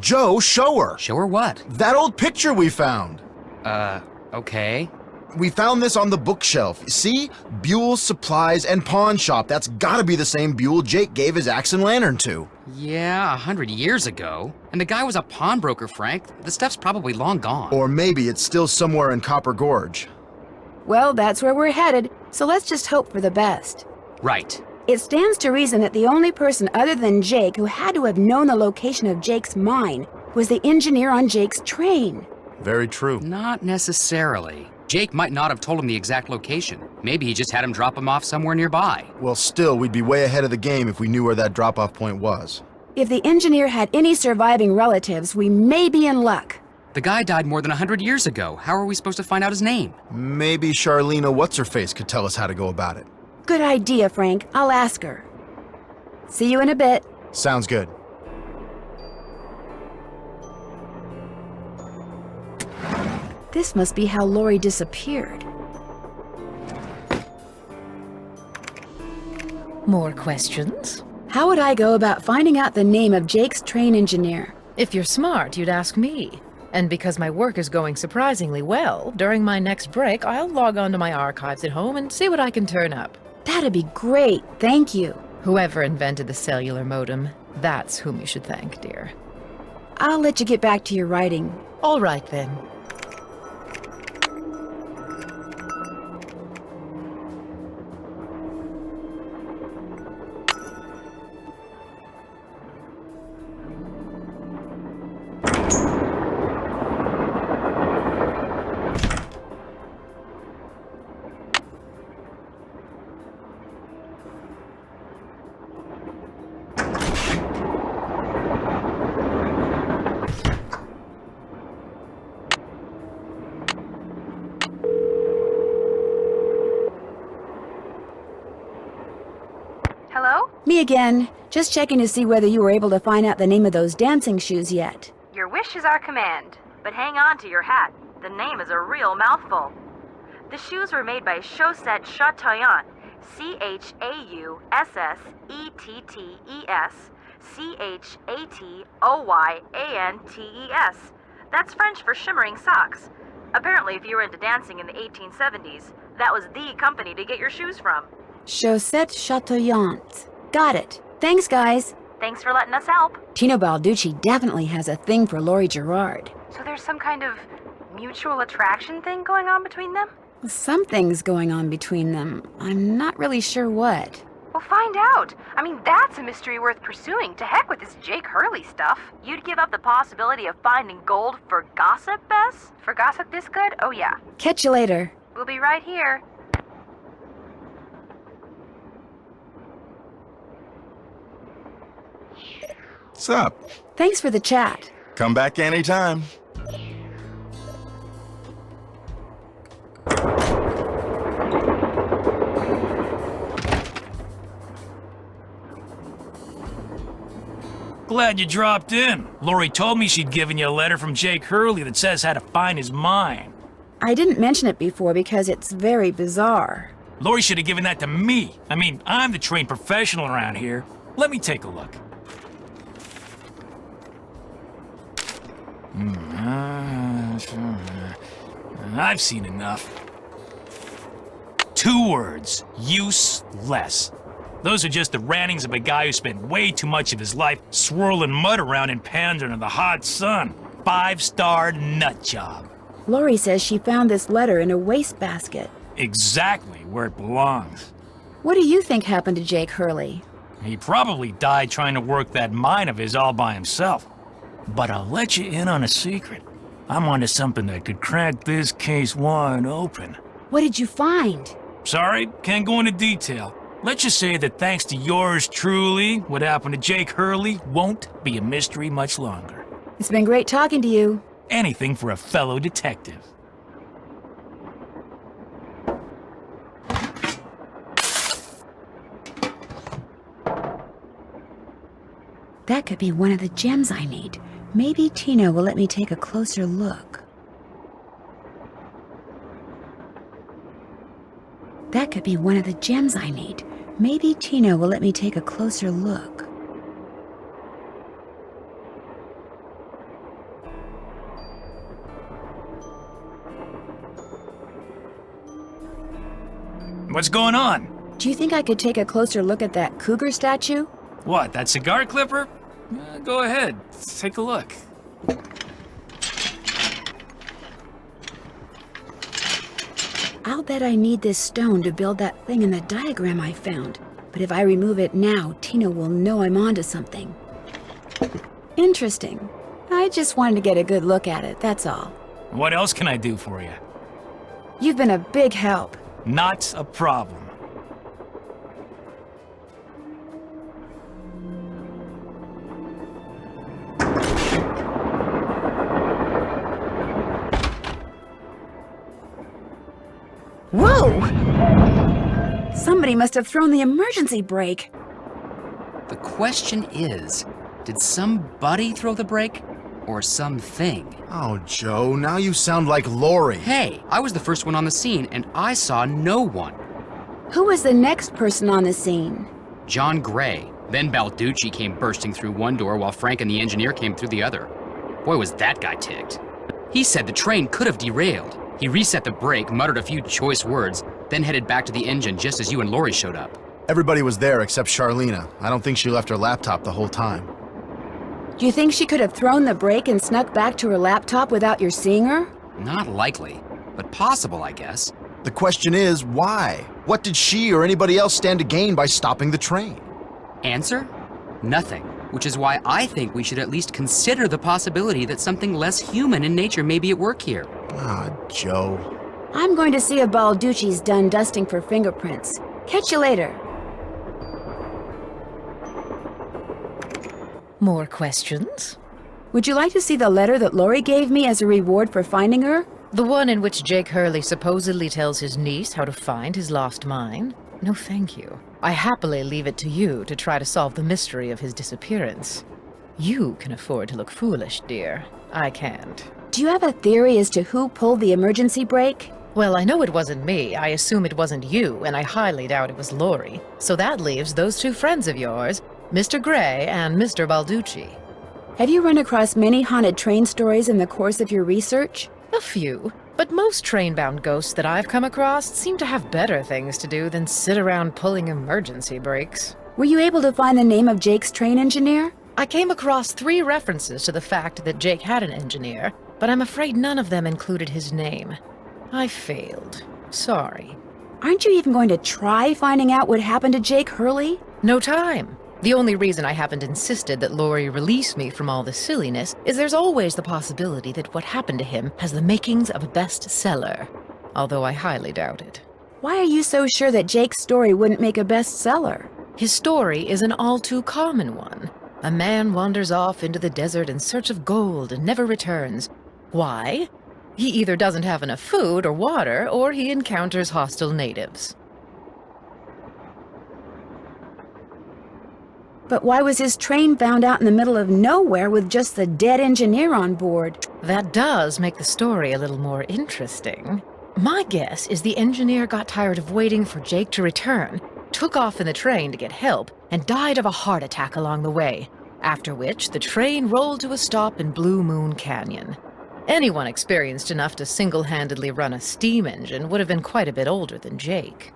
Speaker 7: Joe, show her!
Speaker 3: Show her what?
Speaker 7: That old picture we found!
Speaker 3: Okay.
Speaker 7: We found this on the bookshelf. See? Buell's Supplies and Pawn Shop. That's gotta be the same Buell Jake gave his axe and lantern to.
Speaker 3: Yeah, 100 years ago. And the guy was a pawnbroker, Frank. The stuff's probably long gone.
Speaker 7: Or maybe it's still somewhere in Copper Gorge.
Speaker 1: Well, that's where we're headed, so let's just hope for the best.
Speaker 3: Right.
Speaker 1: It stands to reason that the only person other than Jake who had to have known the location of Jake's mine was the engineer on Jake's train.
Speaker 7: Very true.
Speaker 3: Not necessarily. Jake might not have told him the exact location. Maybe he just had him drop him off somewhere nearby.
Speaker 7: Well, still, we'd be way ahead of the game if we knew where that drop-off point was.
Speaker 1: If the engineer had any surviving relatives, we may be in luck.
Speaker 3: The guy died more than 100 years ago. How are we supposed to find out his name?
Speaker 7: Maybe Charlena What's-Her-Face could tell us how to go about it.
Speaker 1: Good idea, Frank. I'll ask her. See you in a bit.
Speaker 7: Sounds good.
Speaker 1: This must be how Lori disappeared.
Speaker 4: More questions?
Speaker 1: How would I go about finding out the name of Jake's train engineer?
Speaker 4: If you're smart, you'd ask me. And because my work is going surprisingly well, during my next break, I'll log on to my archives at home and see what I can turn up.
Speaker 1: That'd be great, thank you.
Speaker 4: Whoever invented the cellular modem, that's whom you should thank, dear.
Speaker 1: I'll let you get back to your writing.
Speaker 4: All right, then.
Speaker 9: Hello?
Speaker 1: Me again. Just checking to see whether you were able to find out the name of those dancing shoes yet.
Speaker 9: Your wish is our command, but hang on to your hat. The name is a real mouthful. The shoes were made by Chaussette Chateauyantes, Chaussettetes, Chatoyantes. That's French for shimmering socks. Apparently, if you were into dancing in the 1870s, that was the company to get your shoes from.
Speaker 1: Chaussette Chateauyantes. Got it. Thanks, guys.
Speaker 9: Thanks for letting us help.
Speaker 1: Tino Balducci definitely has a thing for Lori Gerard.
Speaker 9: So there's some kind of mutual attraction thing going on between them?
Speaker 1: Something's going on between them. I'm not really sure what.
Speaker 9: Well, find out. I mean, that's a mystery worth pursuing. To heck with this Jake Hurley stuff. You'd give up the possibility of finding gold for gossip, Bess? For gossip this good? Oh, yeah.
Speaker 1: Catch you later.
Speaker 9: We'll be right here.
Speaker 6: Sup?
Speaker 1: Thanks for the chat.
Speaker 6: Come back anytime.
Speaker 5: Glad you dropped in. Lori told me she'd given you a letter from Jake Hurley that says how to find his mine.
Speaker 1: I didn't mention it before because it's very bizarre.
Speaker 5: Lori should have given that to me. I mean, I'm the trained professional around here. Let me take a look. I've seen enough. 2 words. Useless. Those are just the rantings of a guy who spent way too much of his life swirling mud around in pans under the hot sun. 5-star nut job.
Speaker 1: Lori says she found this letter in a wastebasket.
Speaker 5: Exactly where it belongs.
Speaker 1: What do you think happened to Jake Hurley?
Speaker 5: He probably died trying to work that mine of his all by himself. But I'll let you in on a secret. I'm onto something that could crack this case wide open.
Speaker 1: What did you find?
Speaker 5: Sorry, can't go into detail. Let's just say that thanks to yours truly, what happened to Jake Hurley won't be a mystery much longer.
Speaker 1: It's been great talking to you.
Speaker 5: Anything for a fellow detective.
Speaker 1: That could be one of the gems I need. Maybe Tino will let me take a closer look. That could be one of the gems I need. Maybe Tino will let me take a closer look.
Speaker 5: What's going on?
Speaker 1: Do you think I could take a closer look at that cougar statue?
Speaker 5: What, that cigar clipper? Go ahead, take a look.
Speaker 1: I'll bet I need this stone to build that thing in the diagram I found. But if I remove it now, Tino will know I'm onto something. Interesting. I just wanted to get a good look at it, that's all.
Speaker 5: What else can I do for you?
Speaker 1: You've been a big help.
Speaker 5: Not a problem.
Speaker 1: Whoa! Somebody must have thrown the emergency brake.
Speaker 3: The question is, did somebody throw the brake? Or something?
Speaker 7: Oh, Joe, now you sound like Lori.
Speaker 3: Hey, I was the first one on the scene, and I saw no one.
Speaker 1: Who was the next person on the scene?
Speaker 3: John Gray. Then Balducci came bursting through one door while Frank and the engineer came through the other. Boy, was that guy ticked. He said the train could have derailed. He reset the brake, muttered a few choice words, then headed back to the engine just as you and Lori showed up.
Speaker 7: Everybody was there except Charlena. I don't think she left her laptop the whole time.
Speaker 1: Do you think she could have thrown the brake and snuck back to her laptop without your seeing her?
Speaker 3: Not likely, but possible, I guess.
Speaker 7: The question is, why? What did she or anybody else stand to gain by stopping the train?
Speaker 3: Answer? Nothing. Which is why I think we should at least consider the possibility that something less human in nature may be at work here.
Speaker 7: Ah, Joe.
Speaker 1: I'm going to see if Balducci's done dusting for fingerprints. Catch you later.
Speaker 4: More questions?
Speaker 1: Would you like to see the letter that Lori gave me as a reward for finding her?
Speaker 4: The one in which Jake Hurley supposedly tells his niece how to find his lost mine? No, thank you. I happily leave it to you to try to solve the mystery of his disappearance. You can afford to look foolish, dear. I can't.
Speaker 1: Do you have a theory as to who pulled the emergency brake?
Speaker 4: Well, I know it wasn't me. I assume it wasn't you, and I highly doubt it was Lori. So that leaves those 2 friends of yours, Mr. Gray and Mr. Balducci.
Speaker 1: Have you run across many haunted train stories in the course of your research?
Speaker 4: A few, but most train-bound ghosts that I've come across seem to have better things to do than sit around pulling emergency brakes.
Speaker 1: Were you able to find the name of Jake's train engineer?
Speaker 4: I came across 3 references to the fact that Jake had an engineer, but I'm afraid none of them included his name. I failed. Sorry.
Speaker 1: Aren't you even going to try finding out what happened to Jake Hurley?
Speaker 4: No time. The only reason I haven't insisted that Lori release me from all this silliness is there's always the possibility that what happened to him has the makings of a bestseller, although I highly doubt it.
Speaker 1: Why are you so sure that Jake's story wouldn't make a bestseller?
Speaker 4: His story is an all too common one. A man wanders off into the desert in search of gold and never returns. Why? He either doesn't have enough food or water, or he encounters hostile natives.
Speaker 1: But why was his train found out in the middle of nowhere with just the dead engineer on board?
Speaker 4: That does make the story a little more interesting. My guess is the engineer got tired of waiting for Jake to return, took off in the train to get help, and died of a heart attack along the way, after which the train rolled to a stop in Blue Moon Canyon. Anyone experienced enough to single-handedly run a steam engine would have been quite a bit older than Jake.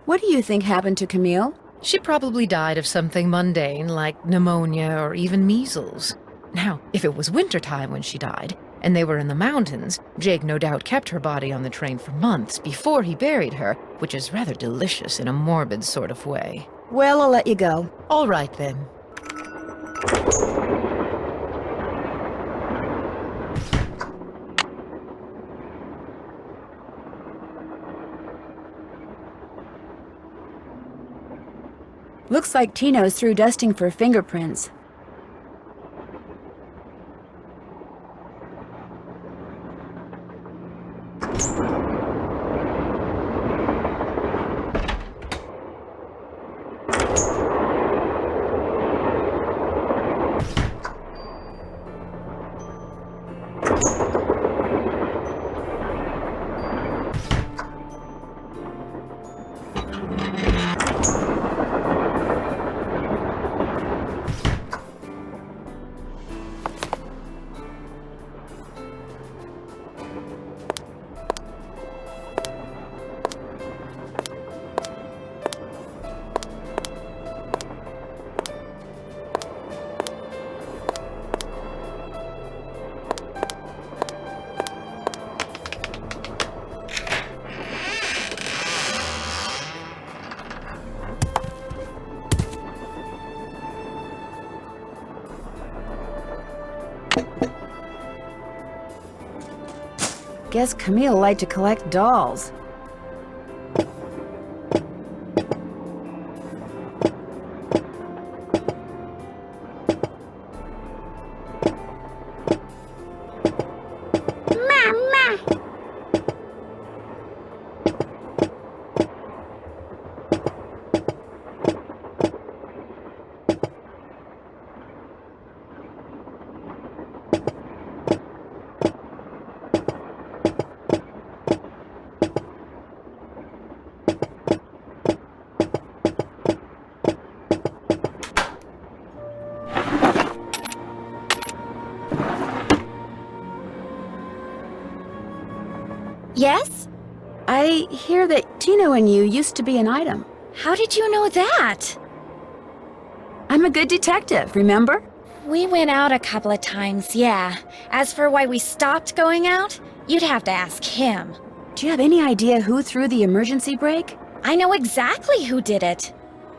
Speaker 1: What do you think happened to Camille?
Speaker 4: She probably died of something mundane like pneumonia or even measles. Now, if it was wintertime when she died, and they were in the mountains, Jake no doubt kept her body on the train for months before he buried her, which is rather delicious in a morbid sort of way.
Speaker 1: Well, I'll let you go.
Speaker 4: All right, then.
Speaker 1: Looks like Tino's through dusting for fingerprints. Guess Camille liked to collect dolls.
Speaker 2: Yes?
Speaker 1: I hear that Tino and you used to be an item.
Speaker 2: How did you know that?
Speaker 1: I'm a good detective, remember?
Speaker 2: We went out a couple of times, yeah. As for why we stopped going out, you'd have to ask him.
Speaker 1: Do you have any idea who threw the emergency brake?
Speaker 2: I know exactly who did it.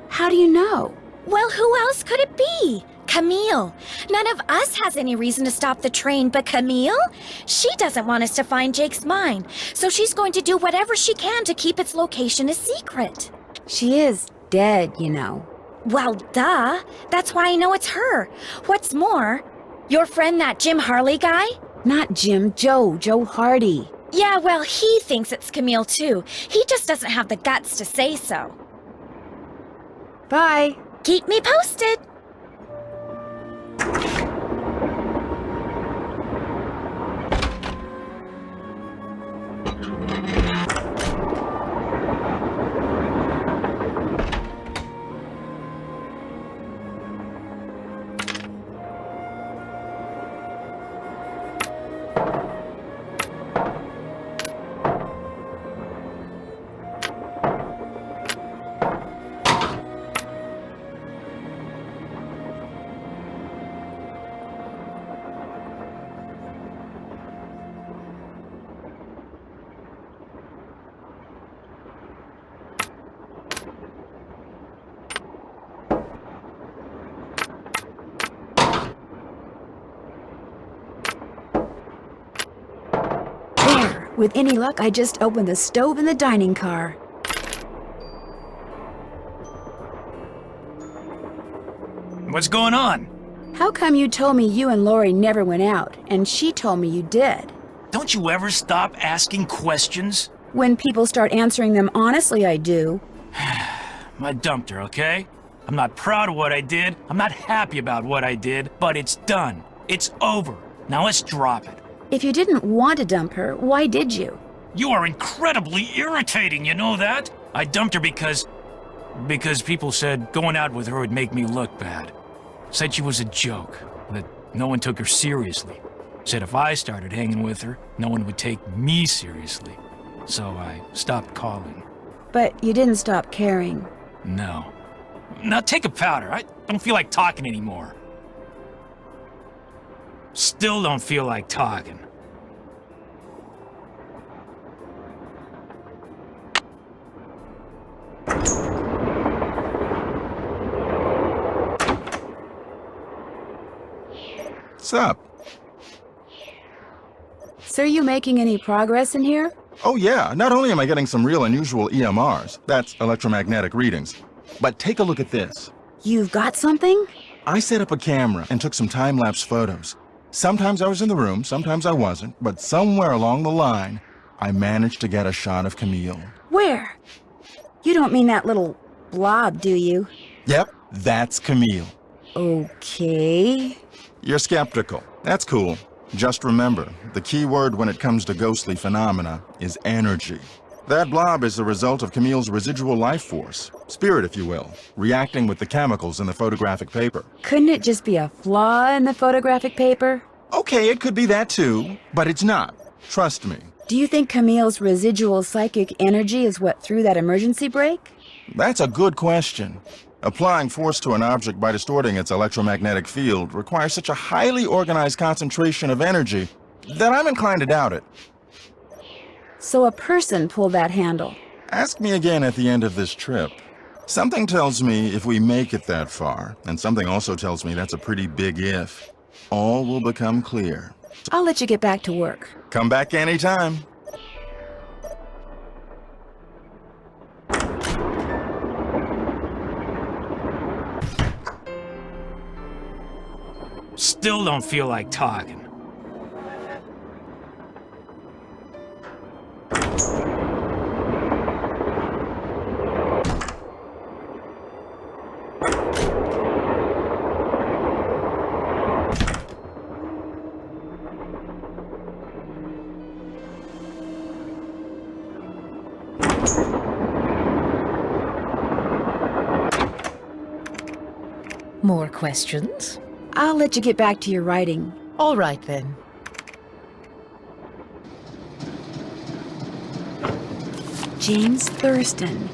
Speaker 1: How do you know?
Speaker 2: Well, who else could it be? Camille. None of us has any reason to stop the train but Camille. She doesn't want us to find Jake's mine, so she's going to do whatever she can to keep its location a secret.
Speaker 1: She is dead, you know.
Speaker 2: Well, duh. That's why I know it's her. What's more, your friend, that Jim Harley guy?
Speaker 1: Not Jim, Joe Hardy.
Speaker 2: Yeah, well, he thinks it's Camille too. He just doesn't have the guts to say so.
Speaker 1: Bye.
Speaker 2: Keep me posted.
Speaker 1: With any luck, I just opened the stove in the dining car.
Speaker 5: What's going on?
Speaker 1: How come you told me you and Lori never went out, and she told me you did?
Speaker 5: Don't you ever stop asking questions?
Speaker 1: When people start answering them honestly, I do.
Speaker 5: I dumped her, okay? I'm not proud of what I did. I'm not happy about what I did, but it's done. It's over. Now let's drop it.
Speaker 1: If you didn't want to dump her, why did you?
Speaker 5: You are incredibly irritating, you know that? I dumped her because people said going out with her would make me look bad. Said she was a joke, that no one took her seriously. Said if I started hanging with her, no one would take me seriously. So I stopped calling.
Speaker 1: But you didn't stop caring.
Speaker 5: No. Now take a powder. I don't feel like talking anymore. Still don't feel like talking.
Speaker 6: What's up?
Speaker 1: So are you making any progress in here?
Speaker 6: Oh yeah, not only am I getting some real unusual EMRs, that's electromagnetic readings, but take a look at this.
Speaker 1: You've got something?
Speaker 6: I set up a camera and took some time-lapse photos. Sometimes I was in the room, sometimes I wasn't, but somewhere along the line, I managed to get a shot of Camille.
Speaker 1: Where? You don't mean that little blob, do you?
Speaker 6: Yep, that's Camille.
Speaker 1: Okay.
Speaker 6: You're skeptical. That's cool. Just remember, the key word when it comes to ghostly phenomena is energy. That blob is the result of Camille's residual life force, spirit if you will, reacting with the chemicals in the photographic paper.
Speaker 1: Couldn't it just be a flaw in the photographic paper?
Speaker 6: Okay, it could be that too, but it's not. Trust me.
Speaker 1: Do you think Camille's residual psychic energy is what threw that emergency brake?
Speaker 6: That's a good question. Applying force to an object by distorting its electromagnetic field requires such a highly organized concentration of energy that I'm inclined to doubt it.
Speaker 1: So a person pulled that handle.
Speaker 6: Ask me again at the end of this trip. Something tells me if we make it that far, and something also tells me that's a pretty big if, all will become clear.
Speaker 1: I'll let you get back to work.
Speaker 6: Come back anytime.
Speaker 5: Still don't feel like talking.
Speaker 4: More questions?
Speaker 1: I'll let you get back to your writing.
Speaker 4: All right, then.
Speaker 1: James Thurston.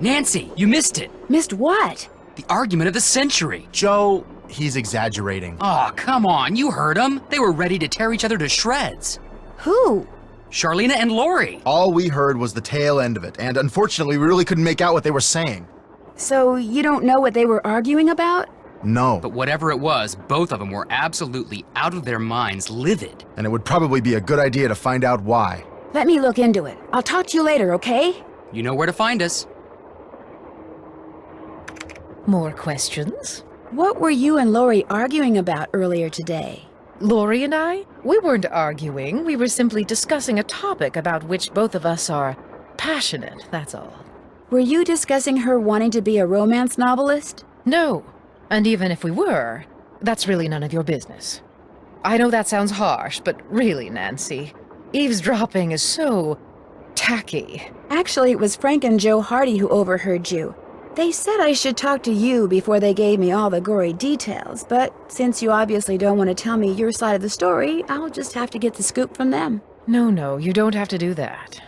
Speaker 3: Nancy, you missed it.
Speaker 1: Missed what?
Speaker 3: The argument of the century.
Speaker 7: Joe, he's exaggerating.
Speaker 3: Aw, come on, you heard them. They were ready to tear each other to shreds.
Speaker 1: Who?
Speaker 3: Charlena and Lori.
Speaker 7: All we heard was the tail end of it, and unfortunately, we really couldn't make out what they were saying.
Speaker 1: So you don't know what they were arguing about?
Speaker 7: No,
Speaker 3: But whatever it was, both of them were absolutely out of their minds, livid.
Speaker 7: and it would probably be a good idea to find out why.
Speaker 1: Let me look into it. I'll talk to you later, okay?
Speaker 3: You know where to find us.
Speaker 4: More questions?
Speaker 1: What were you and Lori arguing about earlier today?
Speaker 4: Lori and I? We weren't arguing. We were simply discussing a topic about which both of us are passionate, that's all.
Speaker 1: Were you discussing her wanting to be a romance novelist?
Speaker 4: No. And even if we were, that's really none of your business. I know that sounds harsh, but really, Nancy, eavesdropping is so tacky.
Speaker 1: Actually, it was Frank and Joe Hardy who overheard you. They said I should talk to you before they gave me all the gory details, but since you obviously don't want to tell me your side of the story, I'll just have to get the scoop from them.
Speaker 4: No, you don't have to do that.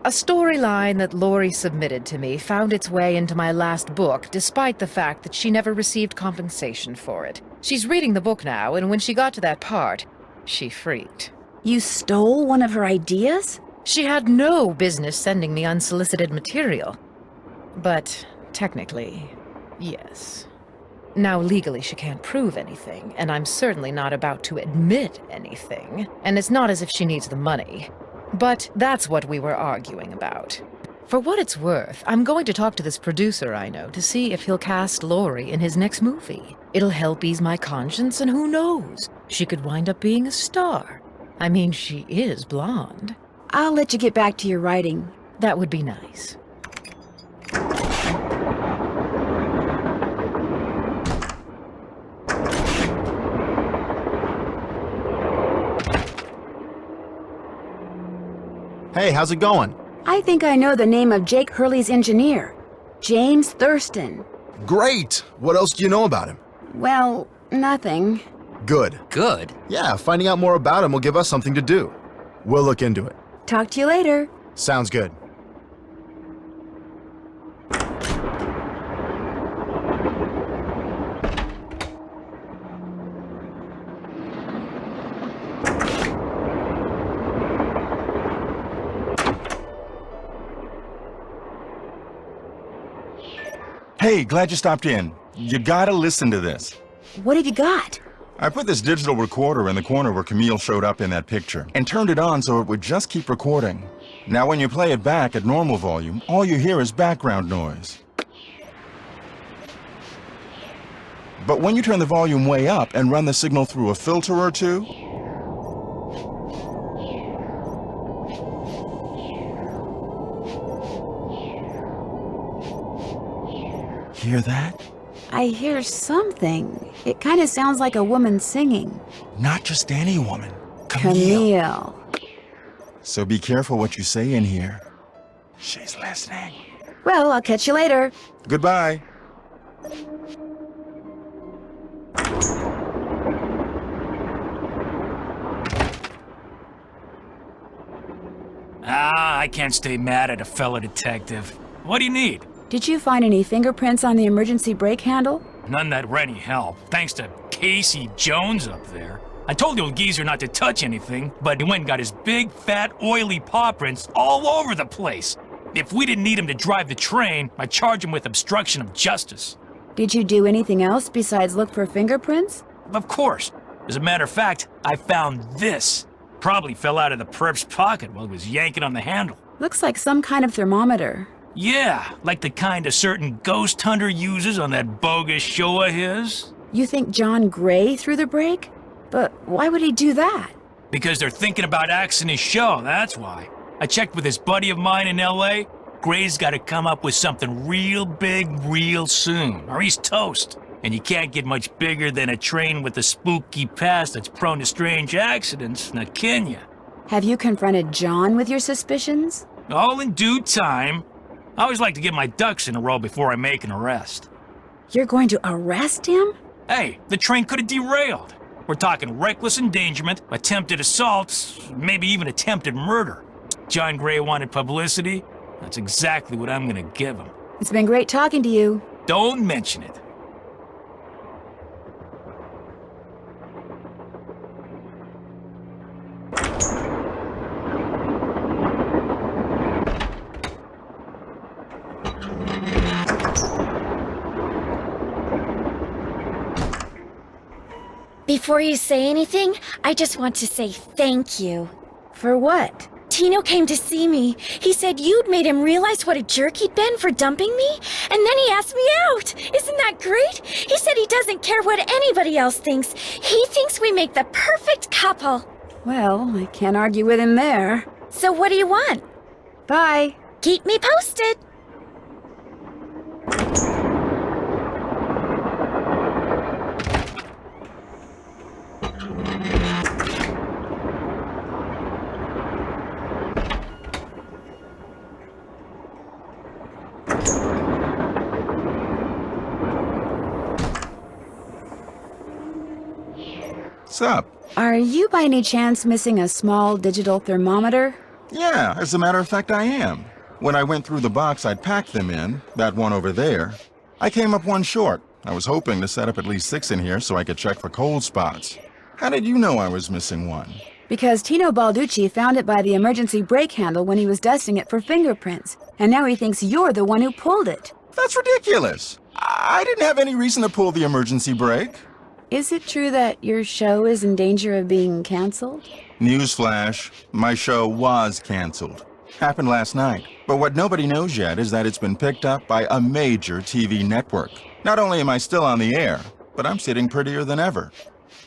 Speaker 4: A storyline that Lori submitted to me found its way into my last book, despite the fact that she never received compensation for it. She's reading the book now, and when she got to that part, she freaked.
Speaker 1: You stole one of her ideas?
Speaker 4: She had no business sending me unsolicited material. But technically, yes. Now, legally, she can't prove anything, and I'm certainly not about to admit anything. And it's not as if she needs the money. But that's what we were arguing about. For what it's worth, I'm going to talk to this producer I know to see if he'll cast Laurie in his next movie. It'll help ease my conscience, and who knows? She could wind up being a star. I mean, she is blonde.
Speaker 1: I'll let you get back to your writing.
Speaker 4: That would be nice.
Speaker 7: Hey, how's it going?
Speaker 1: I think I know the name of Jake Hurley's engineer. James Thurston.
Speaker 7: Great! What else do you know about him?
Speaker 1: Well, nothing.
Speaker 7: Good.
Speaker 3: Good.
Speaker 7: Yeah, finding out more about him will give us something to do. We'll look into it.
Speaker 1: Talk to you later.
Speaker 7: Sounds good.
Speaker 6: Hey, glad you stopped in. You gotta listen to this.
Speaker 1: What have you got?
Speaker 6: I put this digital recorder in the corner where Camille showed up in that picture and turned it on so it would just keep recording. Now when you play it back at normal volume, all you hear is background noise. But when you turn the volume way up and run the signal through a filter or two, hear that?
Speaker 1: I hear something. It kind of sounds like a woman singing.
Speaker 6: Not just any woman. Camille.
Speaker 1: Camille.
Speaker 6: So be careful what you say in here. She's listening.
Speaker 1: Well, I'll catch you later.
Speaker 6: Goodbye.
Speaker 5: I can't stay mad at a fellow detective. What do you need?
Speaker 1: Did you find any fingerprints on the emergency brake handle?
Speaker 5: None that were any help, thanks to Casey Jones up there. I told the old geezer not to touch anything, but he went and got his big, fat, oily paw prints all over the place. If we didn't need him to drive the train, I'd charge him with obstruction of justice.
Speaker 1: Did you do anything else besides look for fingerprints?
Speaker 5: Of course. As a matter of fact, I found this. Probably fell out of the perp's pocket while he was yanking on the handle.
Speaker 1: Looks like some kind of thermometer.
Speaker 5: Yeah, like the kind a certain ghost hunter uses on that bogus show of his.
Speaker 1: You think John Gray threw the brake? But why would he do that?
Speaker 5: Because they're thinking about axing his show, that's why. I checked with this buddy of mine in L.A. Gray's got to come up with something real big real soon, or he's toast. And you can't get much bigger than a train with a spooky past that's prone to strange accidents, now can ya?
Speaker 1: Have you confronted John with your suspicions?
Speaker 5: All in due time. I always like to get my ducks in a row before I make an arrest.
Speaker 1: You're going to arrest him?
Speaker 5: Hey, the train could have derailed. We're talking reckless endangerment, attempted assault, maybe even attempted murder. John Gray wanted publicity. That's exactly what I'm gonna give him.
Speaker 1: It's been great talking to you.
Speaker 5: Don't mention it.
Speaker 2: Before you say anything, I just want to say thank you.
Speaker 1: For what?
Speaker 2: Tino came to see me. He said you'd made him realize what a jerk he'd been for dumping me, and then he asked me out. Isn't that great? He said he doesn't care what anybody else thinks. He thinks we make the perfect couple.
Speaker 1: Well, I can't argue with him there.
Speaker 2: So what do you want?
Speaker 1: Bye.
Speaker 2: Keep me posted.
Speaker 6: What's up?
Speaker 1: Are you by any chance missing a small digital thermometer?
Speaker 6: Yeah, as a matter of fact, I am. When I went through the box I'd packed them in, that one over there, I came up one short. I was hoping to set up at least 6 in here so I could check for cold spots. How did you know I was missing one?
Speaker 1: Because Tino Balducci found it by the emergency brake handle when he was dusting it for fingerprints, and now he thinks you're the one who pulled it.
Speaker 6: That's ridiculous. I didn't have any reason to pull the emergency brake.
Speaker 1: Is it true that your show is in danger of being canceled?
Speaker 6: Newsflash, my show was canceled. Happened last night. But what nobody knows yet is that it's been picked up by a major TV network. Not only am I still on the air, but I'm sitting prettier than ever.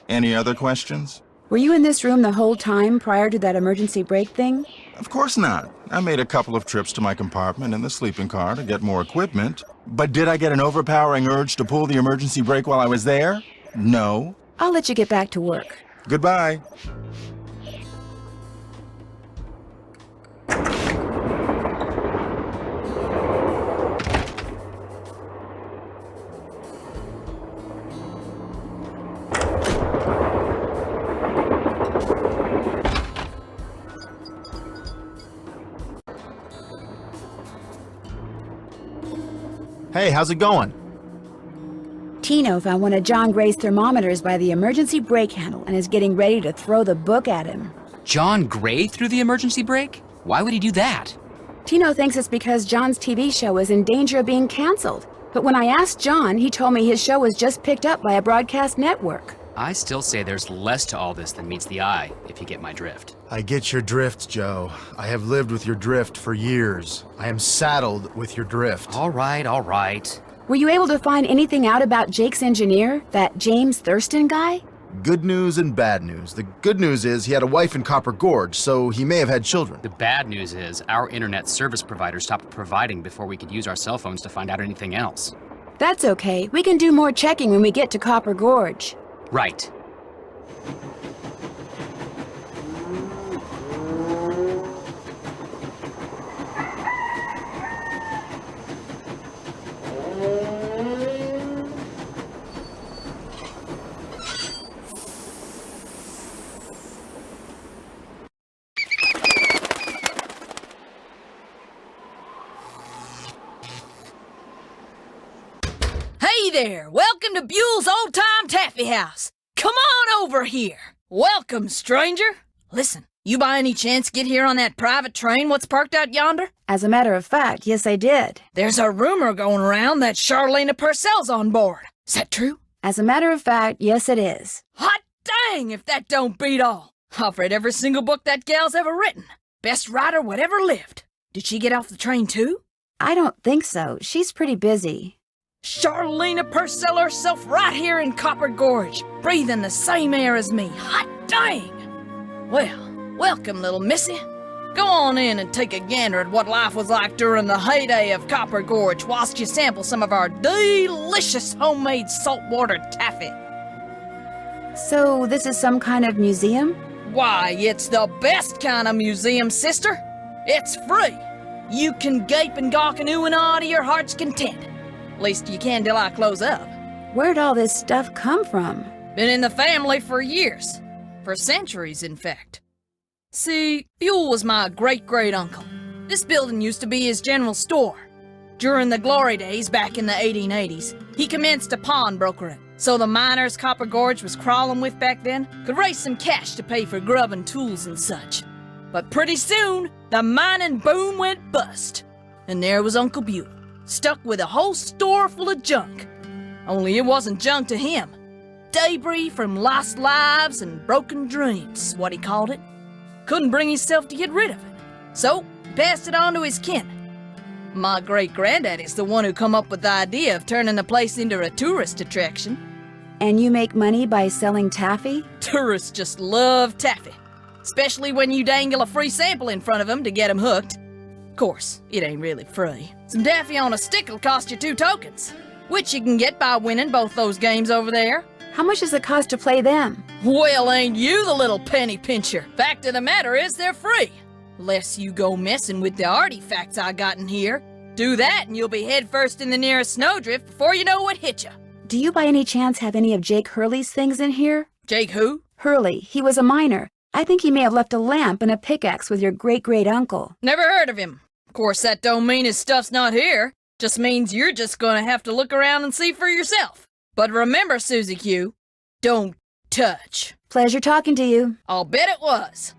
Speaker 6: Any other questions?
Speaker 1: Were you in this room the whole time prior to that emergency brake thing?
Speaker 6: Of course not. I made a couple of trips to my compartment in the sleeping car to get more equipment. But did I get an overpowering urge to pull the emergency brake while I was there? No.
Speaker 1: I'll let you get back to work.
Speaker 6: Goodbye.
Speaker 7: Hey, how's it going?
Speaker 1: Tino found one of John Gray's thermometers by the emergency brake handle and is getting ready to throw the book at him.
Speaker 3: John Gray threw the emergency brake? Why would he do that?
Speaker 1: Tino thinks it's because John's TV show is in danger of being canceled. But when I asked John, he told me his show was just picked up by a broadcast network.
Speaker 3: I still say there's less to all this than meets the eye, if you get my drift.
Speaker 7: I get your drift, Joe. I have lived with your drift for years. I am saddled with your drift.
Speaker 3: All right, all right.
Speaker 1: Were you able to find anything out about Jake's engineer, that James Thurston guy?
Speaker 7: Good news and bad news. The good news is he had a wife in Copper Gorge, so he may have had children.
Speaker 3: The bad news is our internet service provider stopped providing before we could use our cell phones to find out anything else.
Speaker 1: That's okay. We can do more checking when we get to Copper Gorge.
Speaker 3: Right.
Speaker 10: Hey there! Welcome to Buell's Old Time Taffy House. Come on over here. Welcome, stranger. Listen, you by any chance get here on that private train what's parked out yonder?
Speaker 1: As a matter of fact, yes, I did.
Speaker 10: There's a rumor going around that Charlena Purcell's on board. Is that true?
Speaker 1: As a matter of fact, yes, it is.
Speaker 10: Hot dang if that don't beat all. I've read every single book that gal's ever written. Best writer whatever lived. Did she get off the train too?
Speaker 1: I don't think so. She's pretty busy.
Speaker 10: Charlena Purcell herself right here in Copper Gorge, breathing the same air as me. Hot dang! Well, welcome, little missy. Go on in and take a gander at what life was like during the heyday of Copper Gorge whilst you sample some of our delicious homemade saltwater taffy.
Speaker 1: So, this is some kind of museum?
Speaker 10: Why, it's the best kind of museum, sister. It's free. You can gape and gawk and ooh and ah to your heart's content. At least you can till I close up.
Speaker 1: Where'd all this stuff come from?
Speaker 10: Been in the family for years. For centuries, in fact. See, Buell was my great-great-uncle. This building used to be his general store. During the glory days back in the 1880s, he commenced a pawnbrokering, so the miners Copper Gorge was crawling with back then could raise some cash to pay for grub and tools and such. But pretty soon, the mining boom went bust. And there was Uncle Buell, stuck with a whole store full of junk. Only it wasn't junk to him. Debris from lost lives and broken dreams, what he called it. Couldn't bring himself to get rid of it, so he passed it on to his kin. My great-granddaddy's the one who come up with the idea of turning the place into a tourist attraction.
Speaker 1: And you make money by selling taffy?
Speaker 10: Tourists just love taffy, especially when you dangle a free sample in front of them to get them hooked. Of course, it ain't really free. Some taffy on a stick'll cost you 2 tokens, which you can get by winning both those games over there.
Speaker 1: How much does it cost to play them?
Speaker 10: Well, ain't you the little penny pincher? Fact of the matter is they're free. Less you go messing with the artifacts I got in here. Do that and you'll be headfirst in the nearest snowdrift before you know what hit you.
Speaker 1: Do you by any chance have any of Jake Hurley's things in here?
Speaker 10: Jake who?
Speaker 1: Hurley. He was a miner. I think he may have left a lamp and a pickaxe with your great-great-uncle.
Speaker 10: Never heard of him. Of course, that don't mean his stuff's not here. Just means you're just gonna have to look around and see for yourself. But remember, Susie Q, don't touch.
Speaker 1: Pleasure talking to you.
Speaker 10: I'll bet it was.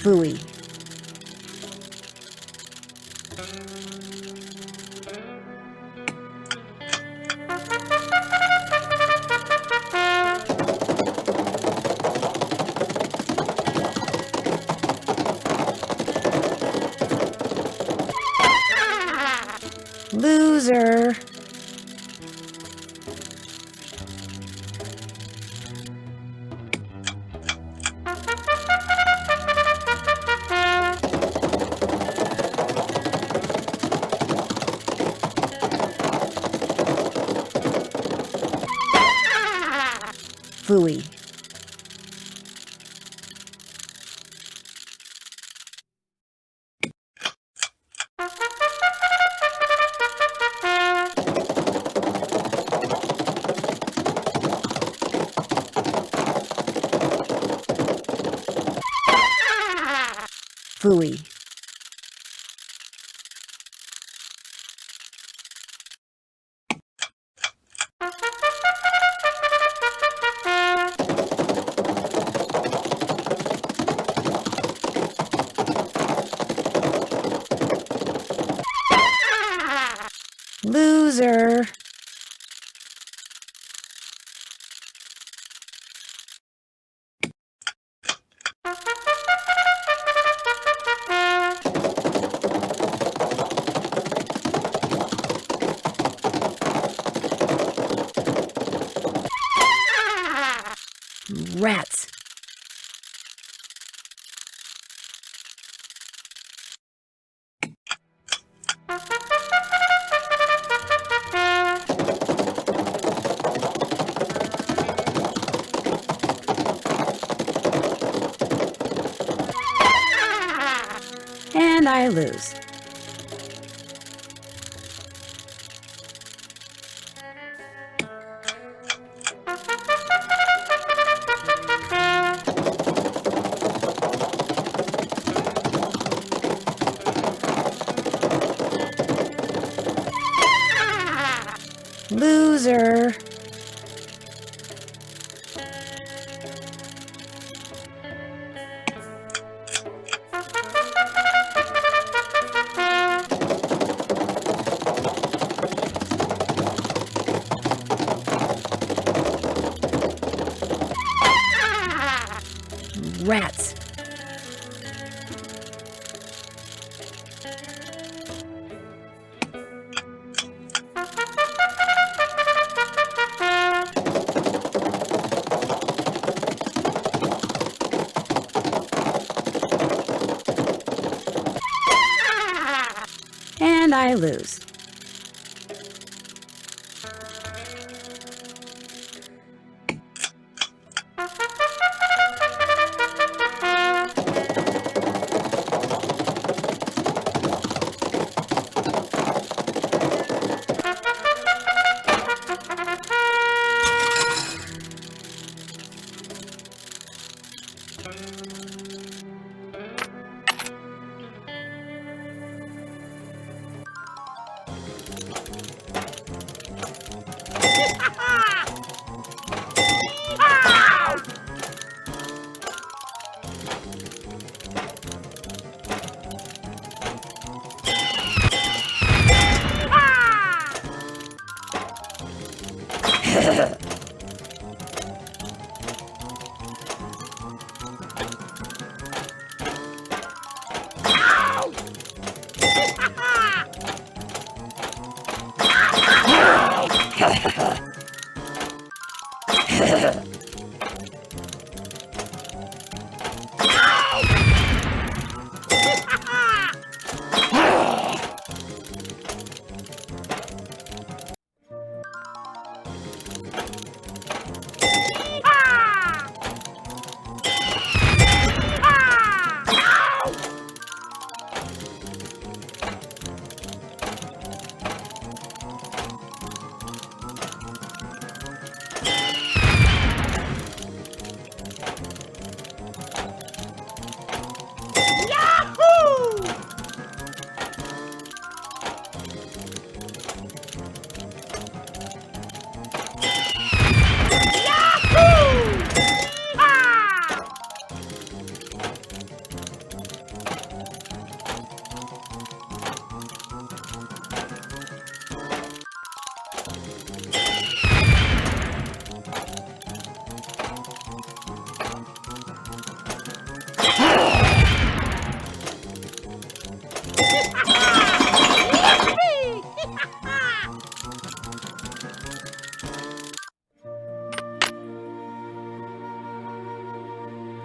Speaker 1: Phooey. Loser. Phooey. Phooey. Loser. Rats. And I lose. Loser. Rats. And I lose.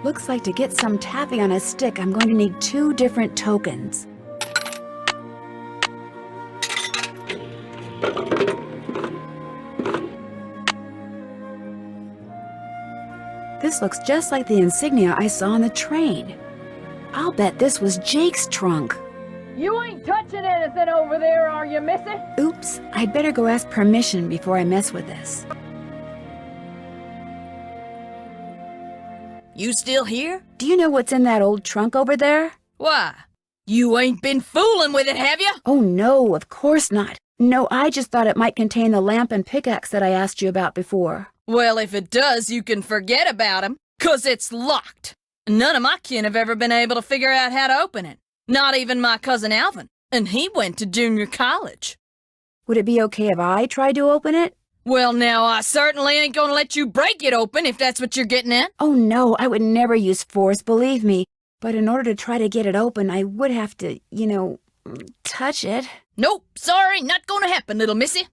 Speaker 1: Looks like to get some taffy on a stick, I'm going to need 2 different tokens. This looks just like the insignia I saw on the train. I'll bet this was Jake's trunk.
Speaker 10: You ain't touching anything over there, are you, missy?
Speaker 1: Oops, I'd better go ask permission before I mess with this.
Speaker 10: You still here?
Speaker 1: Do you know what's in that old trunk over there?
Speaker 10: Why? You ain't been fooling with it, have you?
Speaker 1: Oh no, of course not. No, I just thought it might contain the lamp and pickaxe that I asked you about before.
Speaker 10: Well, if it does, you can forget about him, 'cause it's locked. None of my kin have ever been able to figure out how to open it. Not even my cousin Alvin, and he went to junior college.
Speaker 1: Would it be okay if I tried to open it?
Speaker 10: Well, now, I certainly ain't gonna let you break it open if that's what you're getting at.
Speaker 1: Oh no, I would never use force, believe me. But in order to try to get it open, I would have to, touch it.
Speaker 10: Nope, sorry, not gonna happen, little missy.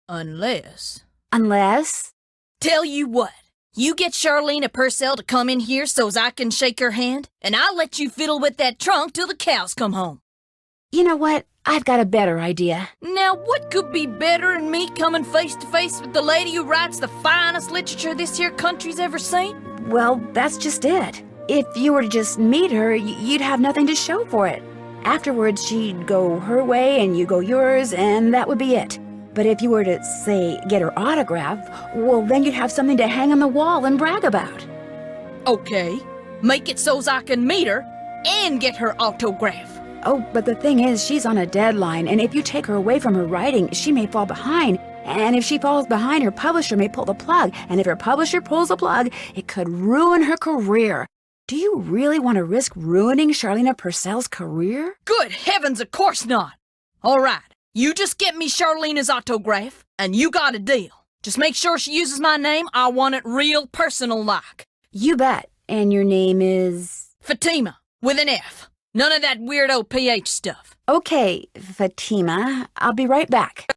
Speaker 10: Unless...
Speaker 1: Unless?
Speaker 10: Tell you what, you get Charlene Purcell to come in here so's I can shake her hand, and I'll let you fiddle with that trunk till the cows come home.
Speaker 1: You know what? I've got a better idea.
Speaker 10: Now, what could be better than me coming face to face with the lady who writes the finest literature this here country's ever seen?
Speaker 1: Well, that's just it. If you were to just meet her, you'd have nothing to show for it. Afterwards, she'd go her way and you go yours, and that would be it. But if you were to, say, get her autograph, well, then you'd have something to hang on the wall and brag about.
Speaker 10: Okay, make it so's I can meet her and get her autograph.
Speaker 1: Oh, but the thing is, she's on a deadline, and if you take her away from her writing, she may fall behind. And if she falls behind, her publisher may pull the plug. And if her publisher pulls the plug, it could ruin her career. Do you really want to risk ruining Charlene Purcell's career?
Speaker 10: Good heavens, of course not. All right, you just get me Charlene's autograph, and you got a deal. Just make sure she uses my name. I want it real personal-like.
Speaker 1: You bet. And your name is?
Speaker 10: Fatima, with an F. None of that weirdo PH stuff.
Speaker 1: Okay, Fatima. I'll be right back.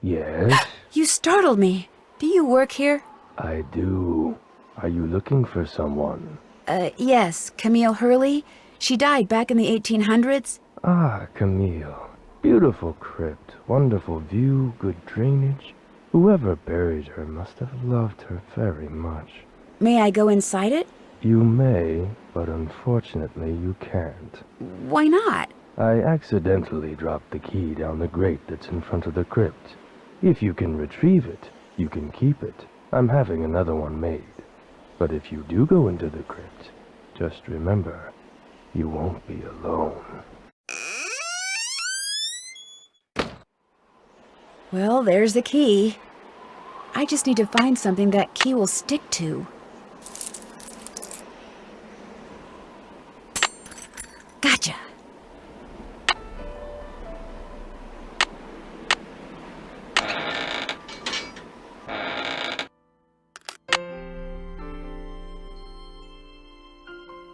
Speaker 11: Yes?
Speaker 1: You startled me. Do you work here?
Speaker 11: I do. Are you looking for someone?
Speaker 1: Yes, Camille Hurley. She died back in the 1800s.
Speaker 11: Ah, Camille. Beautiful crypt, wonderful view, good drainage. Whoever buried her must have loved her very much.
Speaker 1: May I go inside it?
Speaker 11: You may, but unfortunately you can't.
Speaker 1: Why not?
Speaker 11: I accidentally dropped the key down the grate that's in front of the crypt. If you can retrieve it, you can keep it. I'm having another one made. But if you do go into the crypt, just remember, you won't be alone.
Speaker 1: Well, there's the key. I just need to find something that key will stick to. Gotcha.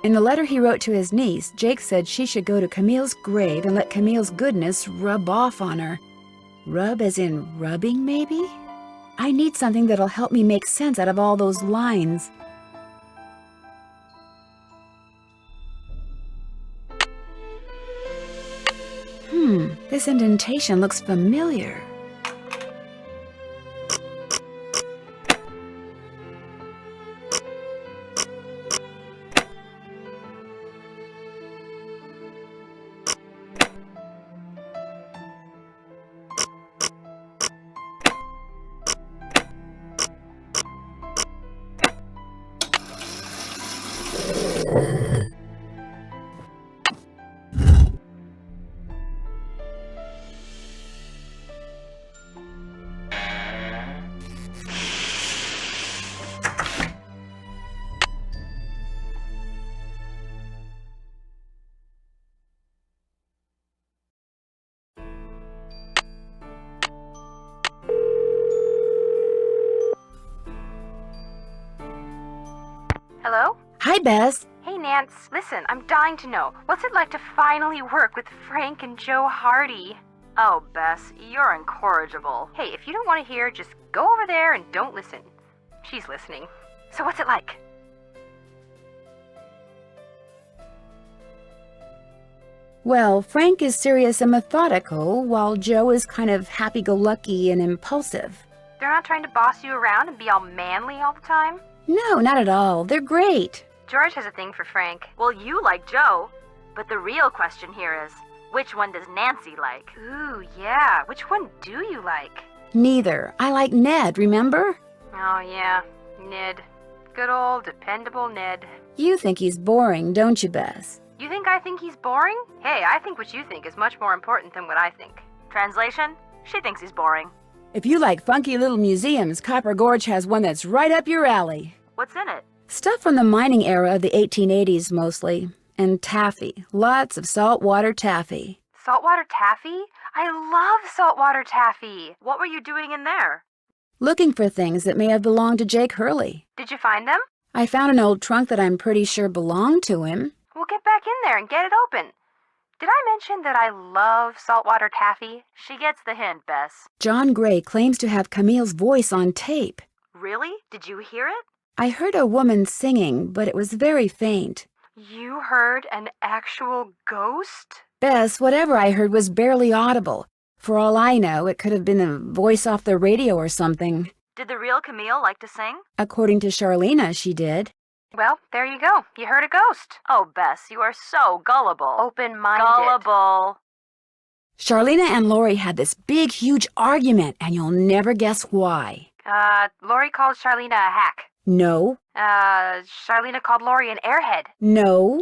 Speaker 1: In the letter he wrote to his niece, Jake said she should go to Camille's grave and let Camille's goodness rub off on her. Rub as in rubbing, maybe? I need something that'll help me make sense out of all those lines. This indentation looks familiar.
Speaker 9: Hello?
Speaker 1: Hi, Bess.
Speaker 9: Hey, Nance, listen, I'm dying to know. What's it like to finally work with Frank and Joe Hardy? Oh, Bess, you're incorrigible. Hey, if you don't want to hear, just go over there and don't listen. She's listening. So what's it like?
Speaker 1: Well, Frank is serious and methodical, while Joe is kind of happy-go-lucky and impulsive.
Speaker 9: They're not trying to boss you around and be all manly all the time?
Speaker 1: No, not at all. They're great.
Speaker 9: George has a thing for Frank. Well, you like Joe. But the real question here is, which one does Nancy like? Ooh, yeah. Which one do you like?
Speaker 1: Neither. I like Ned, remember?
Speaker 9: Oh, yeah. Ned. Good old dependable Ned.
Speaker 1: You think he's boring, don't you, Bess?
Speaker 9: You think I think he's boring? Hey, I think what you think is much more important than what I think. Translation? She thinks he's boring.
Speaker 1: If you like funky little museums, Copper Gorge has one that's right up your alley.
Speaker 9: What's in it?
Speaker 1: Stuff from the mining era of the 1880s, mostly. And taffy. Lots of saltwater taffy.
Speaker 9: Saltwater taffy? I love saltwater taffy. What were you doing in there?
Speaker 1: Looking for things that may have belonged to Jake Hurley.
Speaker 9: Did you find them?
Speaker 1: I found an old trunk that I'm pretty sure belonged to him.
Speaker 9: Well, get back in there and get it open. Did I mention that I love saltwater taffy? She gets the hint, Bess.
Speaker 1: John Gray claims to have Camille's voice on tape.
Speaker 9: Really? Did you hear it?
Speaker 1: I heard a woman singing, but it was very faint.
Speaker 9: You heard an actual ghost?
Speaker 1: Bess, whatever I heard was barely audible. For all I know, it could have been a voice off the radio or something.
Speaker 9: Did the real Camille like to sing?
Speaker 1: According to Charlena, she did.
Speaker 9: Well, there you go. You heard a ghost. Oh, Bess, you are so gullible. Open-minded. Gullible.
Speaker 1: Charlena and Lori had this big, huge argument, and you'll never guess why.
Speaker 9: Lori called Charlena a hack.
Speaker 1: No.
Speaker 9: Charlena called Lori an airhead.
Speaker 1: No.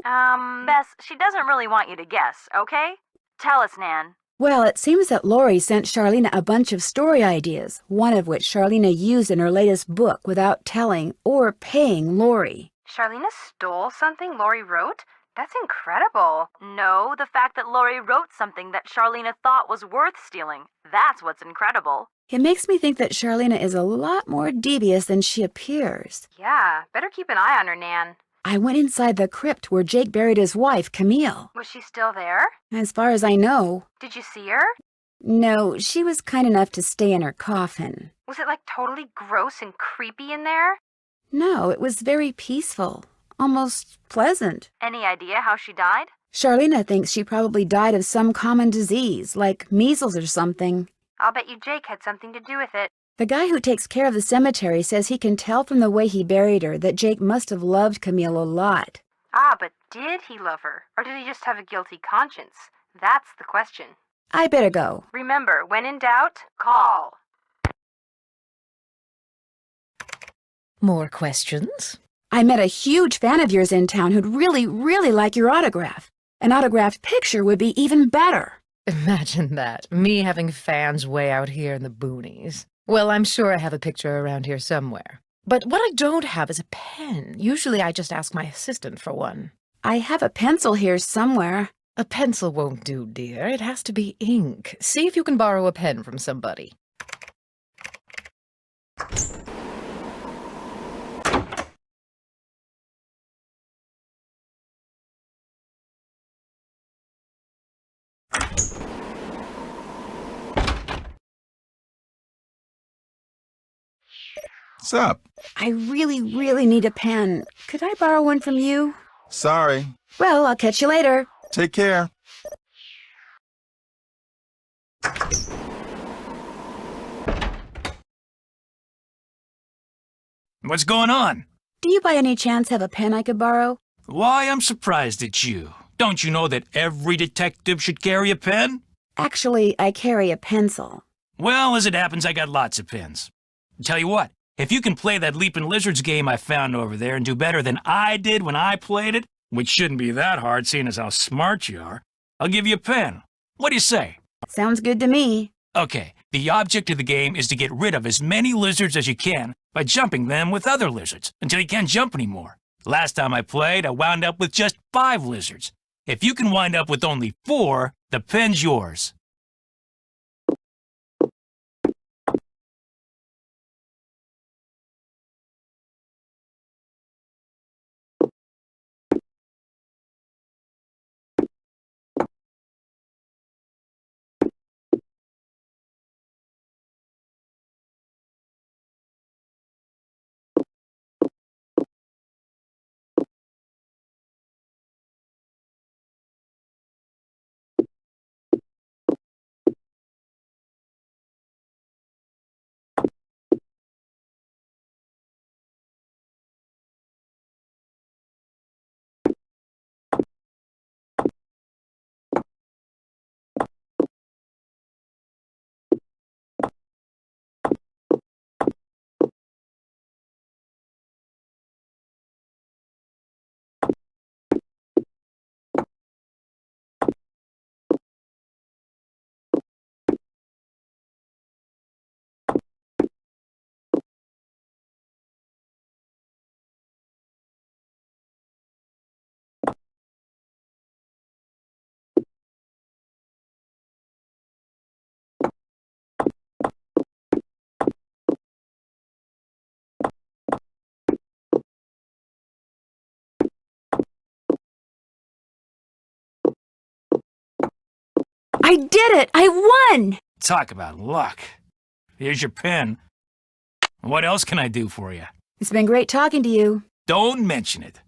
Speaker 9: Bess, she doesn't really want you to guess, okay? Tell us, Nan.
Speaker 1: Well, it seems that Lori sent Charlena a bunch of story ideas, one of which Charlena used in her latest book without telling or paying Lori.
Speaker 9: Charlena stole something Lori wrote? That's incredible. No, the fact that Lori wrote something that Charlena thought was worth stealing. That's what's incredible.
Speaker 1: It makes me think that Charlena is a lot more devious than she appears.
Speaker 9: Yeah, better keep an eye on her, Nan.
Speaker 1: I went inside the crypt where Jake buried his wife, Camille.
Speaker 9: Was she still there?
Speaker 1: As far as I know.
Speaker 9: Did you see her?
Speaker 1: No, she was kind enough to stay in her coffin.
Speaker 9: Was it like totally gross and creepy in there?
Speaker 1: No, it was very peaceful. Almost pleasant.
Speaker 9: Any idea how she died?
Speaker 1: Charlena thinks she probably died of some common disease, like measles or something.
Speaker 9: I'll bet you Jake had something to do with it.
Speaker 1: The guy who takes care of the cemetery says he can tell from the way he buried her that Jake must have loved Camille a lot.
Speaker 9: Ah, but did he love her? Or did he just have a guilty conscience? That's the question.
Speaker 1: I better go.
Speaker 9: Remember, when in doubt, call.
Speaker 4: More questions?
Speaker 1: I met a huge fan of yours in town who'd really, really like your autograph. An autographed picture would be even better.
Speaker 4: Imagine that, me having fans way out here in the boonies. Well, I'm sure I have a picture around here somewhere. But what I don't have is a pen. Usually I just ask my assistant for one.
Speaker 1: I have a pencil here somewhere.
Speaker 4: A pencil won't do, dear. It has to be ink. See if you can borrow a pen from somebody.
Speaker 6: What's up?
Speaker 1: I really, really need a pen. Could I borrow one from you?
Speaker 6: Sorry.
Speaker 1: Well, I'll catch you later.
Speaker 6: Take care.
Speaker 5: What's going on?
Speaker 1: Do you by any chance have a pen I could borrow?
Speaker 5: Why, I'm surprised at you. Don't you know that every detective should carry a pen?
Speaker 1: Actually, I carry a pencil.
Speaker 5: Well, as it happens, I got lots of pens. Tell you what, if you can play that Leaping Lizards game I found over there and do better than I did when I played it, which shouldn't be that hard seeing as how smart you are, I'll give you a pen. What do you say?
Speaker 1: Sounds good to me.
Speaker 5: Okay, the object of the game is to get rid of as many lizards as you can by jumping them with other lizards until you can't jump anymore. Last time I played, I wound up with just 5 lizards. If you can wind up with only 4, the pen's yours.
Speaker 1: I did it! I won!
Speaker 5: Talk about luck. Here's your pen. What else can I do for you?
Speaker 1: It's been great talking to you.
Speaker 5: Don't mention it.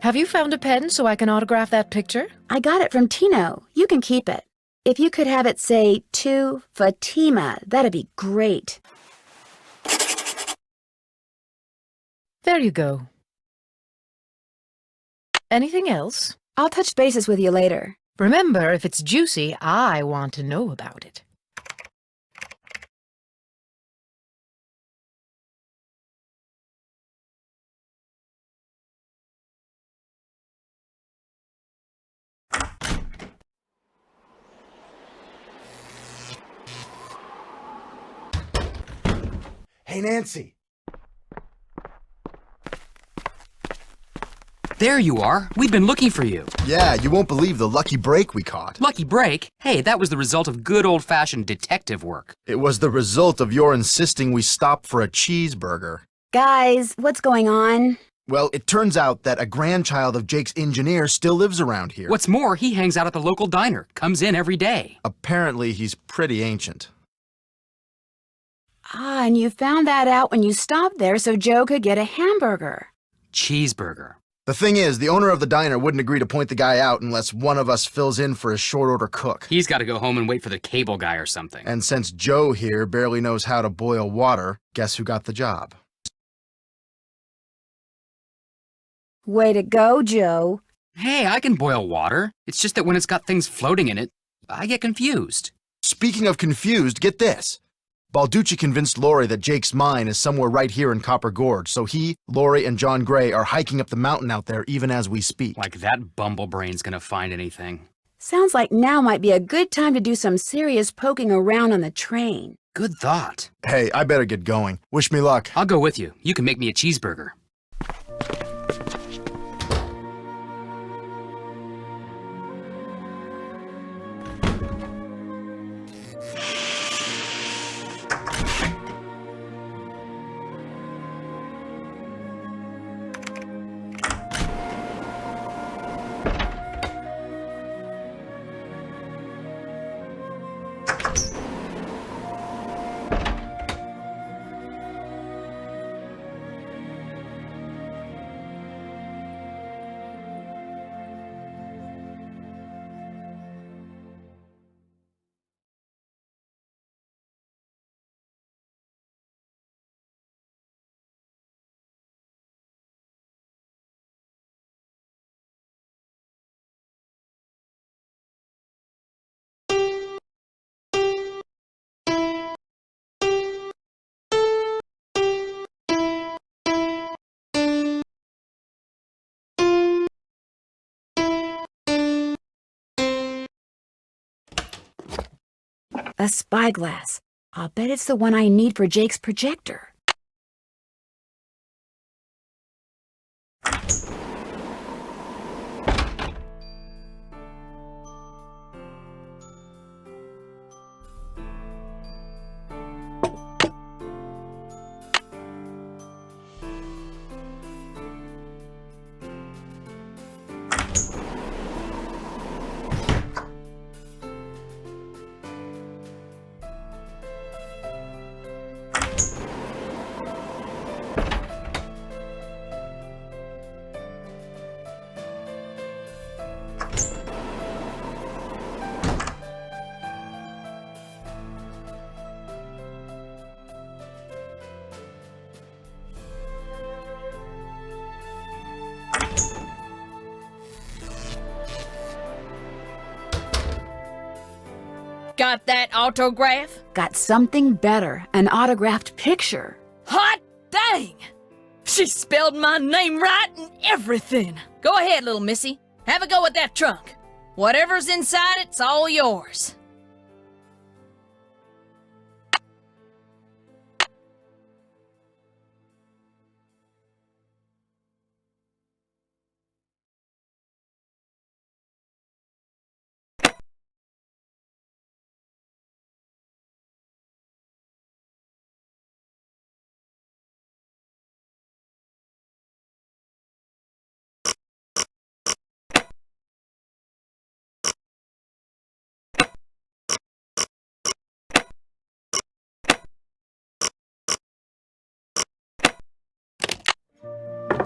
Speaker 4: Have you found a pen so I can autograph that picture?
Speaker 1: I got it from Tino. You can keep it. If you could have it say, to Fatima, that'd be great.
Speaker 4: There you go. Anything else?
Speaker 1: I'll touch bases with you later.
Speaker 4: Remember, if it's juicy, I want to know about it.
Speaker 7: Hey, Nancy.
Speaker 3: There you are. We've been looking for you.
Speaker 7: Yeah, you won't believe the lucky break we caught.
Speaker 3: Lucky break? Hey, that was the result of good old-fashioned detective work.
Speaker 7: It was the result of your insisting we stop for a cheeseburger.
Speaker 1: Guys, what's going on?
Speaker 7: Well, it turns out that a grandchild of Jake's engineer still lives around here.
Speaker 3: What's more, he hangs out at the local diner, comes in every day.
Speaker 7: Apparently, he's pretty ancient.
Speaker 1: Ah, and you found that out when you stopped there so Joe could get a hamburger.
Speaker 3: Cheeseburger.
Speaker 7: The thing is, the owner of the diner wouldn't agree to point the guy out unless one of us fills in for his short-order cook.
Speaker 3: He's got to go home and wait for the cable guy or something.
Speaker 7: And since Joe here barely knows how to boil water, guess who got the job?
Speaker 1: Way to go, Joe.
Speaker 3: Hey, I can boil water. It's just that when it's got things floating in it, I get confused.
Speaker 7: Speaking of confused, get this. Balducci convinced Lori that Jake's mine is somewhere right here in Copper Gorge, so he, Lori, and John Gray are hiking up the mountain out there even as we speak.
Speaker 3: Like that bumblebrain's gonna find anything.
Speaker 1: Sounds like now might be a good time to do some serious poking around on the train.
Speaker 3: Good thought.
Speaker 7: Hey, I better get going. Wish me luck.
Speaker 3: I'll go with you. You can make me a cheeseburger.
Speaker 1: A spyglass. I'll bet it's the one I need for Jake's projector.
Speaker 10: Got that autograph?
Speaker 1: Got something better, an autographed picture.
Speaker 10: Hot dang! She spelled my name right and everything. Go ahead, little missy. Have a go at that trunk. Whatever's inside, it's all yours.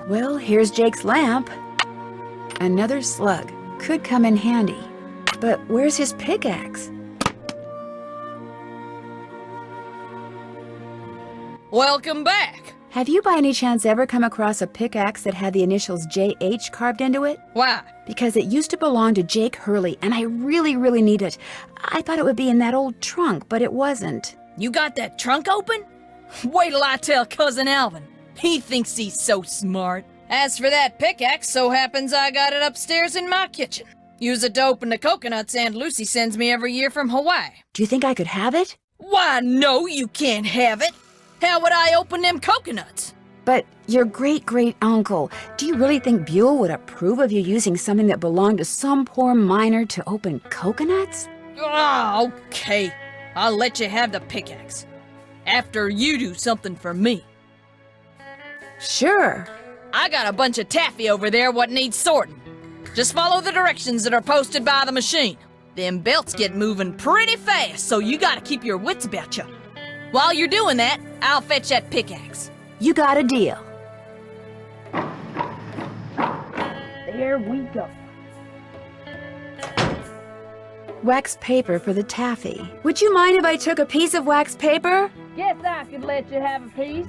Speaker 1: Well, here's Jake's lamp. Another slug. Could come in handy. But where's his pickaxe?
Speaker 10: Welcome back.
Speaker 1: Have you by any chance ever come across a pickaxe that had the initials JH carved into it?
Speaker 10: Why?
Speaker 1: Because it used to belong to Jake Hurley, and I really need it. I thought it would be in that old trunk, but it wasn't.
Speaker 10: You got that trunk open? Wait till I tell Cousin Alvin. He thinks he's so smart. As for that pickaxe, so happens I got it upstairs in my kitchen. Use it to open the coconuts Aunt Lucy sends me every year from Hawaii.
Speaker 1: Do you think I could have it?
Speaker 10: Why, no, you can't have it. How would I open them coconuts?
Speaker 1: But your great-great-uncle, do you really think Buell would approve of you using something that belonged to some poor miner to open coconuts?
Speaker 10: Oh, okay. I'll let you have the pickaxe. After you do something for me.
Speaker 1: Sure.
Speaker 10: I got a bunch of taffy over there what needs sorting. Just follow the directions that are posted by the machine. Them belts get moving pretty fast, so you gotta keep your wits about you. While you're doing that, I'll fetch that pickaxe.
Speaker 1: You got a deal. There we go. Wax paper for the taffy. Would you mind if I took a piece of wax paper?
Speaker 10: Guess I could let you have a piece.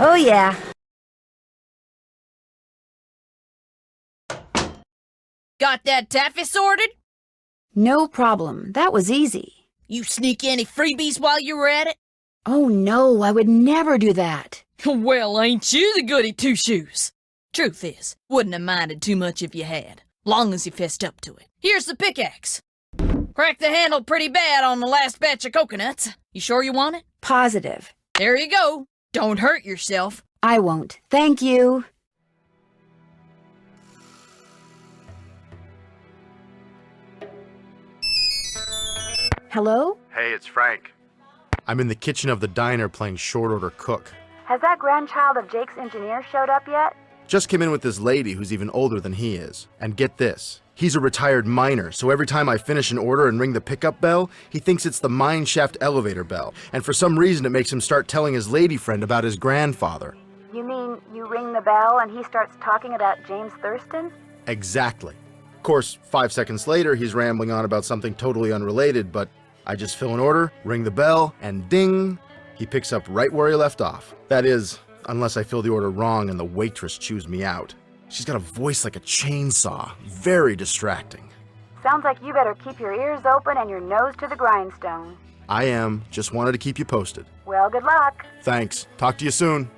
Speaker 1: Oh, yeah.
Speaker 10: Got that taffy sorted?
Speaker 1: No problem. That was easy.
Speaker 10: You sneak any freebies while you were at it?
Speaker 1: Oh, no, I would never do that.
Speaker 10: Well, ain't you the goody two-shoes? Truth is, wouldn't have minded too much if you had, long as you fessed up to it. Here's the pickaxe. Cracked the handle pretty bad on the last batch of coconuts. You sure you want it?
Speaker 1: Positive.
Speaker 10: There you go. Don't hurt yourself.
Speaker 1: I won't. Thank you. Hello?
Speaker 7: Hey, it's Frank. I'm in the kitchen of the diner playing short order cook.
Speaker 1: Has that grandchild of Jake's engineer showed up yet?
Speaker 7: Just came in with this lady who's even older than he is. And get this, he's a retired miner, so every time I finish an order and ring the pickup bell, he thinks it's the mine shaft elevator bell. And for some reason it makes him start telling his lady friend about his grandfather.
Speaker 1: You mean you ring the bell and he starts talking about James Thurston?
Speaker 7: Exactly. Of course, 5 seconds later, he's rambling on about something totally unrelated, but I just fill an order, ring the bell, and ding, he picks up right where he left off. That is, unless I fill the order wrong and the waitress chews me out. She's got a voice like a chainsaw. Very distracting.
Speaker 1: Sounds like you better keep your ears open and your nose to the grindstone.
Speaker 7: I am. Just wanted to keep you posted.
Speaker 1: Well, good luck.
Speaker 7: Thanks. Talk to you soon.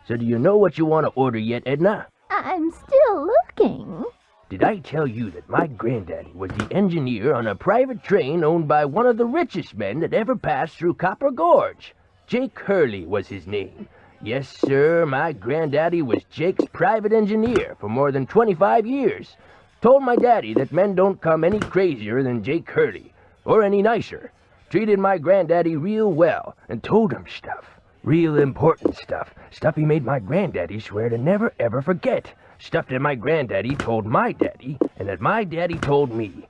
Speaker 12: So do you know what you want to order yet, Edna?
Speaker 13: I'm still looking.
Speaker 12: Did I tell you that my granddaddy was the engineer on a private train owned by one of the richest men that ever passed through Copper Gorge? Jake Hurley was his name. Yes, sir, my granddaddy was Jake's private engineer for more than 25 years. Told my daddy that men don't come any crazier than Jake Hurley, or any nicer. Treated my granddaddy real well, and told him stuff. Real important stuff. Stuff he made my granddaddy swear to never ever forget. Stuff that my granddaddy told my daddy, and that my daddy told me.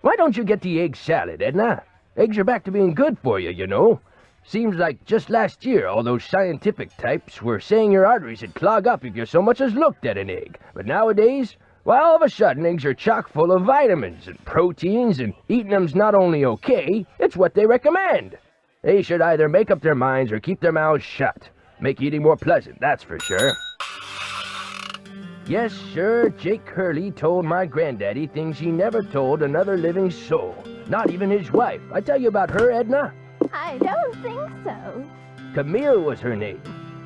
Speaker 12: Why don't you get the egg salad, Edna? Eggs are back to being good for you, you know. Seems like just last year all those scientific types were saying your arteries would clog up if you so much as looked at an egg. But nowadays, well, all of a sudden eggs are chock full of vitamins and proteins, and eating them's not only okay, it's what they recommend. They should either make up their minds or keep their mouths shut. Make eating more pleasant, that's for sure. Yes, sir, Jake Hurley told my granddaddy things he never told another living soul. Not even his wife. I tell you about her, Edna?
Speaker 13: I don't think so.
Speaker 12: Camille was her name.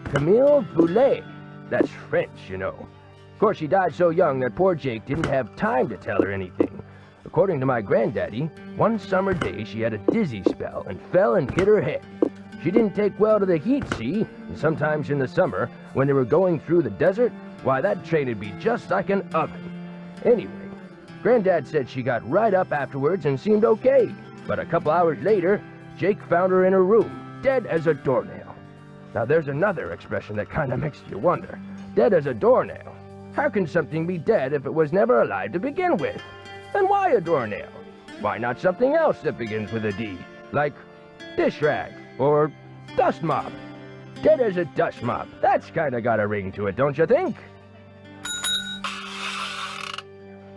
Speaker 12: Camille Boulet. That's French, you know. Of course, she died so young that poor Jake didn't have time to tell her anything. According to my granddaddy, one summer day she had a dizzy spell and fell and hit her head. She didn't take well to the heat, see? And sometimes in the summer, when they were going through the desert, why, that train would be just like an oven. Anyway, Granddad said she got right up afterwards and seemed okay. But a couple hours later, Jake found her in her room, dead as a doornail. Now there's another expression that kind of makes you wonder. Dead as a doornail. How can something be dead if it was never alive to begin with? And why a doornail? Why not something else that begins with a D? Like dish rag or dust mop. Dead as a dust mop. That's kind of got a ring to it, don't you think?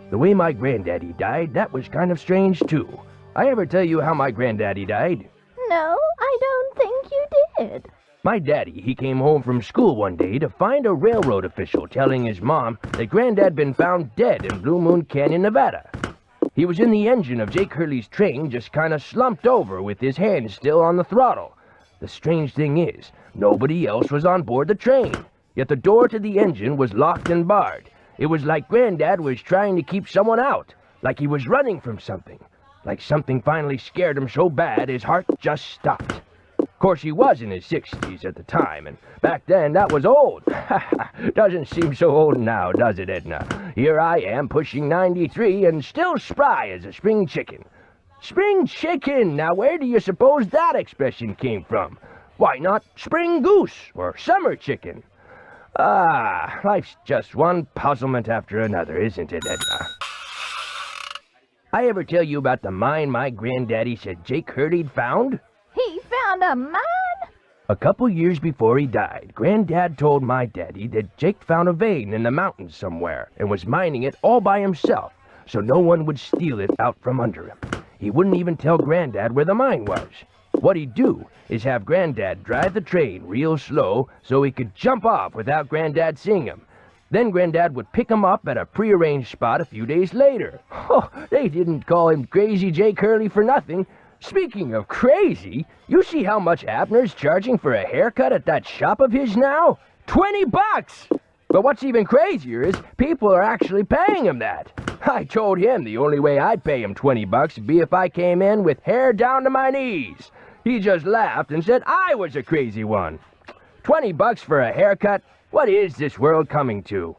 Speaker 12: The way my granddaddy died, that was kind of strange too. I ever tell you how my granddaddy died?
Speaker 13: No, I don't think you did.
Speaker 12: My daddy, he came home from school one day to find a railroad official telling his mom that Granddad been found dead in Blue Moon Canyon, Nevada. He was in the engine of Jake Hurley's train, just kind of slumped over with his hands still on the throttle. The strange thing is, nobody else was on board the train, yet the door to the engine was locked and barred. It was like Granddad was trying to keep someone out, like he was running from something, like something finally scared him so bad his heart just stopped. Of course, he was in his 60s at the time, and back then that was old. Doesn't seem so old now, does it, Edna? Here I am, pushing 93, and still spry as a spring chicken. Spring chicken! Now where do you suppose that expression came from? Why not spring goose or summer chicken? Ah, life's just one puzzlement after another, isn't it, Edna? I ever tell you about the mine my granddaddy said Jake Hurley'd found?
Speaker 13: He found a mine?
Speaker 12: A couple years before he died, Granddad told my daddy that Jake found a vein in the mountains somewhere and was mining it all by himself, so no one would steal it out from under him. He wouldn't even tell Granddad where the mine was. What he'd do is have Granddad drive the train real slow so he could jump off without Granddad seeing him. Then Granddad would pick him up at a prearranged spot a few days later. Oh, they didn't call him Crazy Jake Hurley for nothing. Speaking of crazy, you see how much Abner's charging for a haircut at that shop of his now? $20! But what's even crazier is people are actually paying him that. I told him the only way I'd pay him $20 would be if I came in with hair down to my knees. He just laughed and said I was a crazy one. $20 for a haircut? What is this world coming to?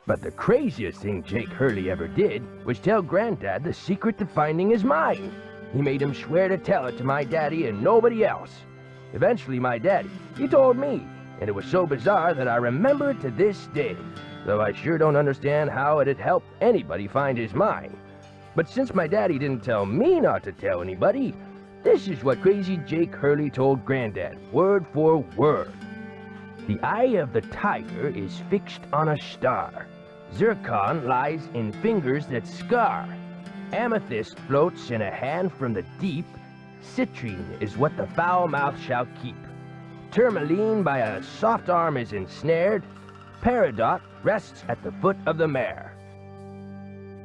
Speaker 12: But the craziest thing Jake Hurley ever did was tell Granddad the secret to finding his mine. He made him swear to tell it to my daddy and nobody else. Eventually my daddy, he told me, and it was so bizarre that I remember it to this day, though I sure don't understand how it'd help anybody find his mine. But since my daddy didn't tell me not to tell anybody, this is what Crazy Jake Hurley told Granddad, word for word. The eye of the tiger is fixed on a star. Zircon lies in fingers that scar. Amethyst floats in a hand from the deep. Citrine is what the foul mouth shall keep. Tourmaline by a soft arm is ensnared. Peridot rests at the foot of the mare.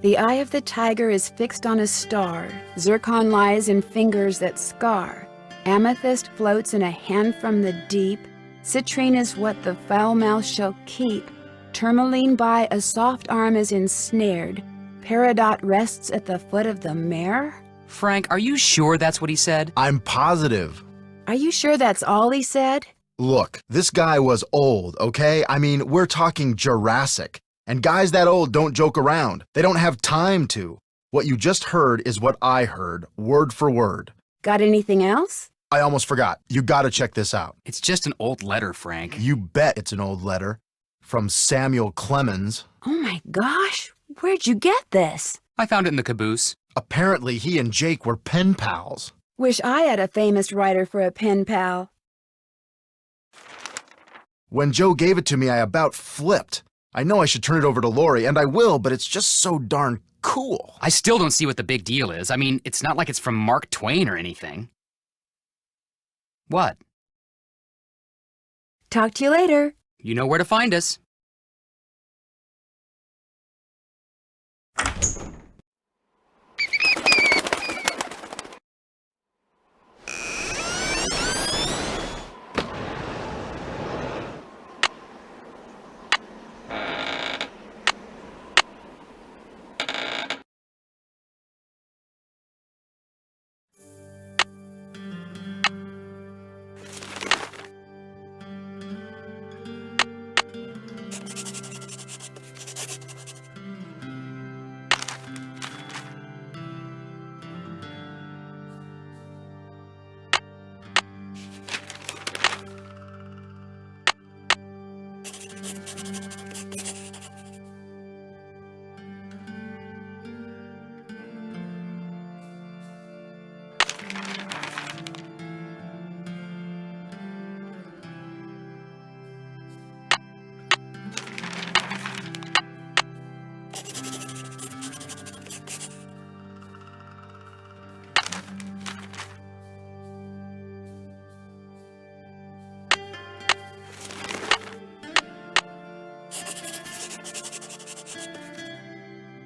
Speaker 1: The eye of the tiger is fixed on a star. Zircon lies in fingers that scar. Amethyst floats in a hand from the deep. Citrine is what the foul mouth shall keep. Tourmaline by a soft arm is ensnared. Peridot rests at the foot of the mare?
Speaker 3: Frank, are you sure that's what he said?
Speaker 7: I'm positive.
Speaker 1: Are you sure that's all he said?
Speaker 7: Look, this guy was old, okay? I mean, we're talking Jurassic. And guys that old don't joke around. They don't have time to. What you just heard is what I heard, word for word.
Speaker 1: Got anything else?
Speaker 7: I almost forgot. You gotta check this out.
Speaker 3: It's just an old letter, Frank.
Speaker 7: You bet it's an old letter. From Samuel Clemens.
Speaker 1: Oh my gosh, where'd you get this?
Speaker 3: I found it in the caboose.
Speaker 7: Apparently he and Jake were pen pals.
Speaker 1: Wish I had a famous writer for a pen pal.
Speaker 7: When Joe gave it to me, I about flipped. I know I should turn it over to Lori, and I will, but it's just so darn cool.
Speaker 3: I still don't see what the big deal is. I mean, it's not like it's from Mark Twain or anything. What?
Speaker 1: Talk to you later.
Speaker 3: You know where to find us.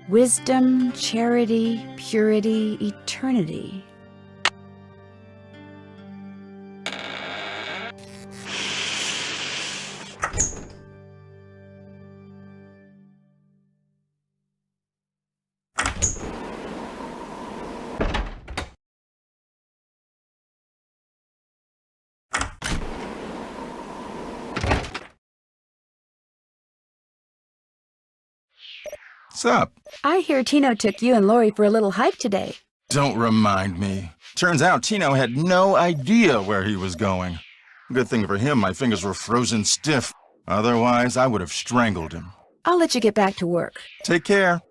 Speaker 1: Wisdom, charity, purity, eternity.
Speaker 6: What's up?
Speaker 1: I hear Tino took you and Lori for a little hike today.
Speaker 6: Don't remind me. Turns out Tino had no idea where he was going. Good thing for him, my fingers were frozen stiff. Otherwise, I would have strangled him.
Speaker 1: I'll let you get back to work.
Speaker 6: Take care.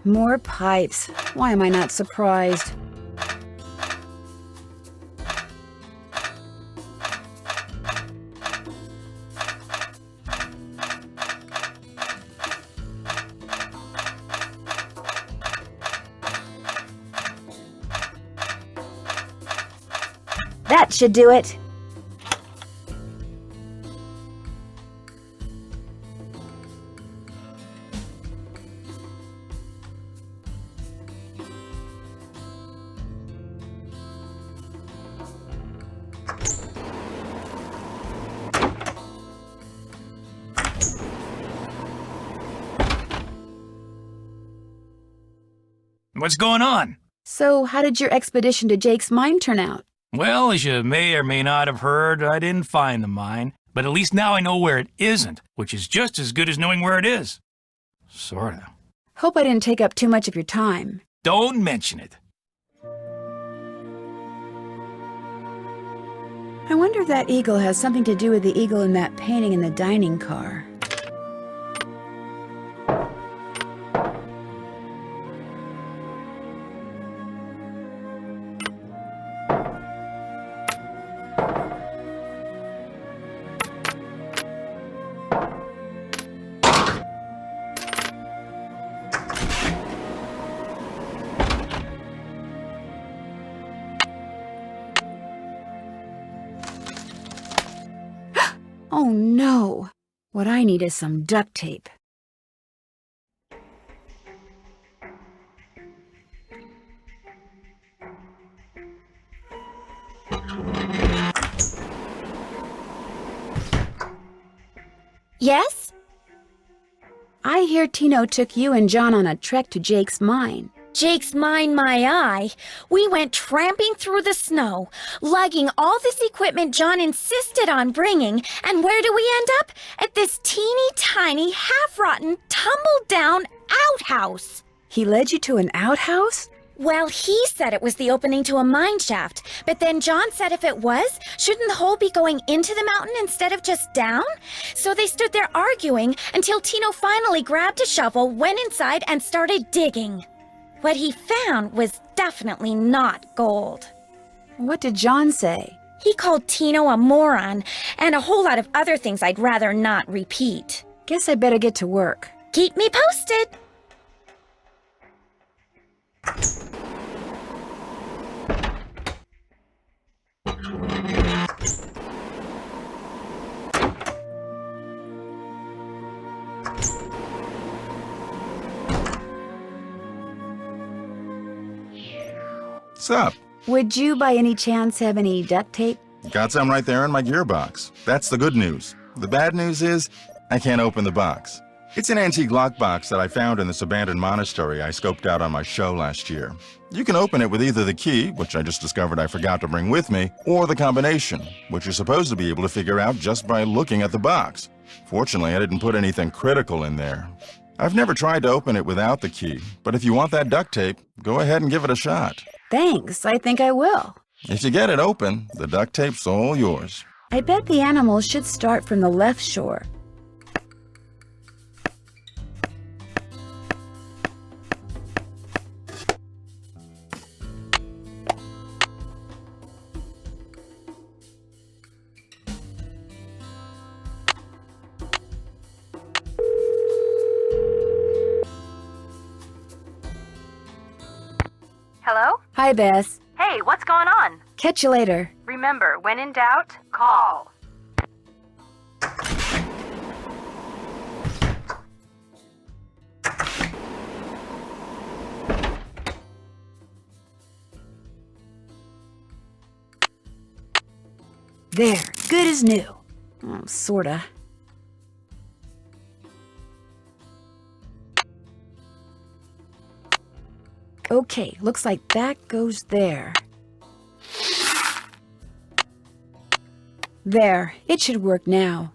Speaker 1: More pipes. Why am I not surprised? That should do it.
Speaker 5: What's going on?
Speaker 1: So, how did your expedition to Jake's mine turn out?
Speaker 5: Well, as you may or may not have heard, I didn't find the mine, but at least now I know where it isn't, which is just as good as knowing where it is. Sorta.
Speaker 1: Hope I didn't take up too much of your time.
Speaker 5: Don't mention it.
Speaker 1: I wonder if that eagle has something to do with the eagle in that painting in the dining car. Oh no! What I need is some duct tape.
Speaker 2: Yes?
Speaker 1: I hear Tino took you and John on a trek to Jake's mine.
Speaker 2: Jake's mine, my eye. We went tramping through the snow, lugging all this equipment John insisted on bringing, and where do we end up? At this teeny tiny, half-rotten, tumble-down outhouse.
Speaker 1: He led you to an outhouse?
Speaker 2: Well, he said it was the opening to a mine shaft, but then John said if it was, shouldn't the hole be going into the mountain instead of just down? So they stood there arguing until Tino finally grabbed a shovel, went inside, and started digging. What he found was definitely not gold.
Speaker 1: What did John say?
Speaker 2: He called Tino a moron, and a whole lot of other things I'd rather not repeat.
Speaker 1: Guess I better get to work.
Speaker 2: Keep me posted.
Speaker 6: Sup?
Speaker 1: Would you by any chance have any duct tape?
Speaker 6: Got some right there in my gearbox. That's the good news. The bad news is, I can't open the box. It's an antique lockbox that I found in this abandoned monastery I scoped out on my show last year. You can open it with either the key, which I just discovered I forgot to bring with me, or the combination, which you're supposed to be able to figure out just by looking at the box. Fortunately, I didn't put anything critical in there. I've never tried to open it without the key, but if you want that duct tape, go ahead and give it a shot.
Speaker 1: Thanks, I think I will.
Speaker 6: If you get it open, the duct tape's all yours.
Speaker 1: I bet the animals should start from the left shore.
Speaker 9: Hello?
Speaker 1: Hi, Bess.
Speaker 9: Hey, what's going on?
Speaker 1: Catch you later.
Speaker 9: Remember, when in doubt, call.
Speaker 1: There, good as new. Oh, sorta. Okay, looks like that goes there. There, it should work now.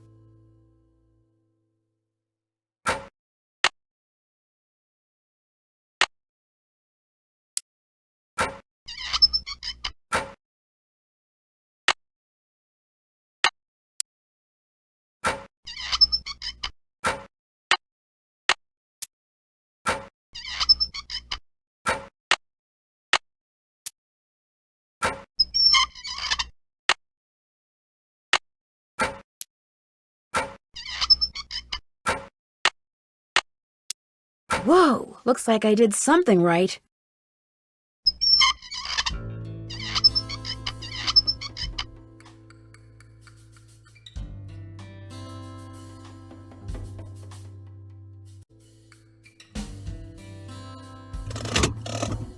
Speaker 1: Whoa, looks like I did something right.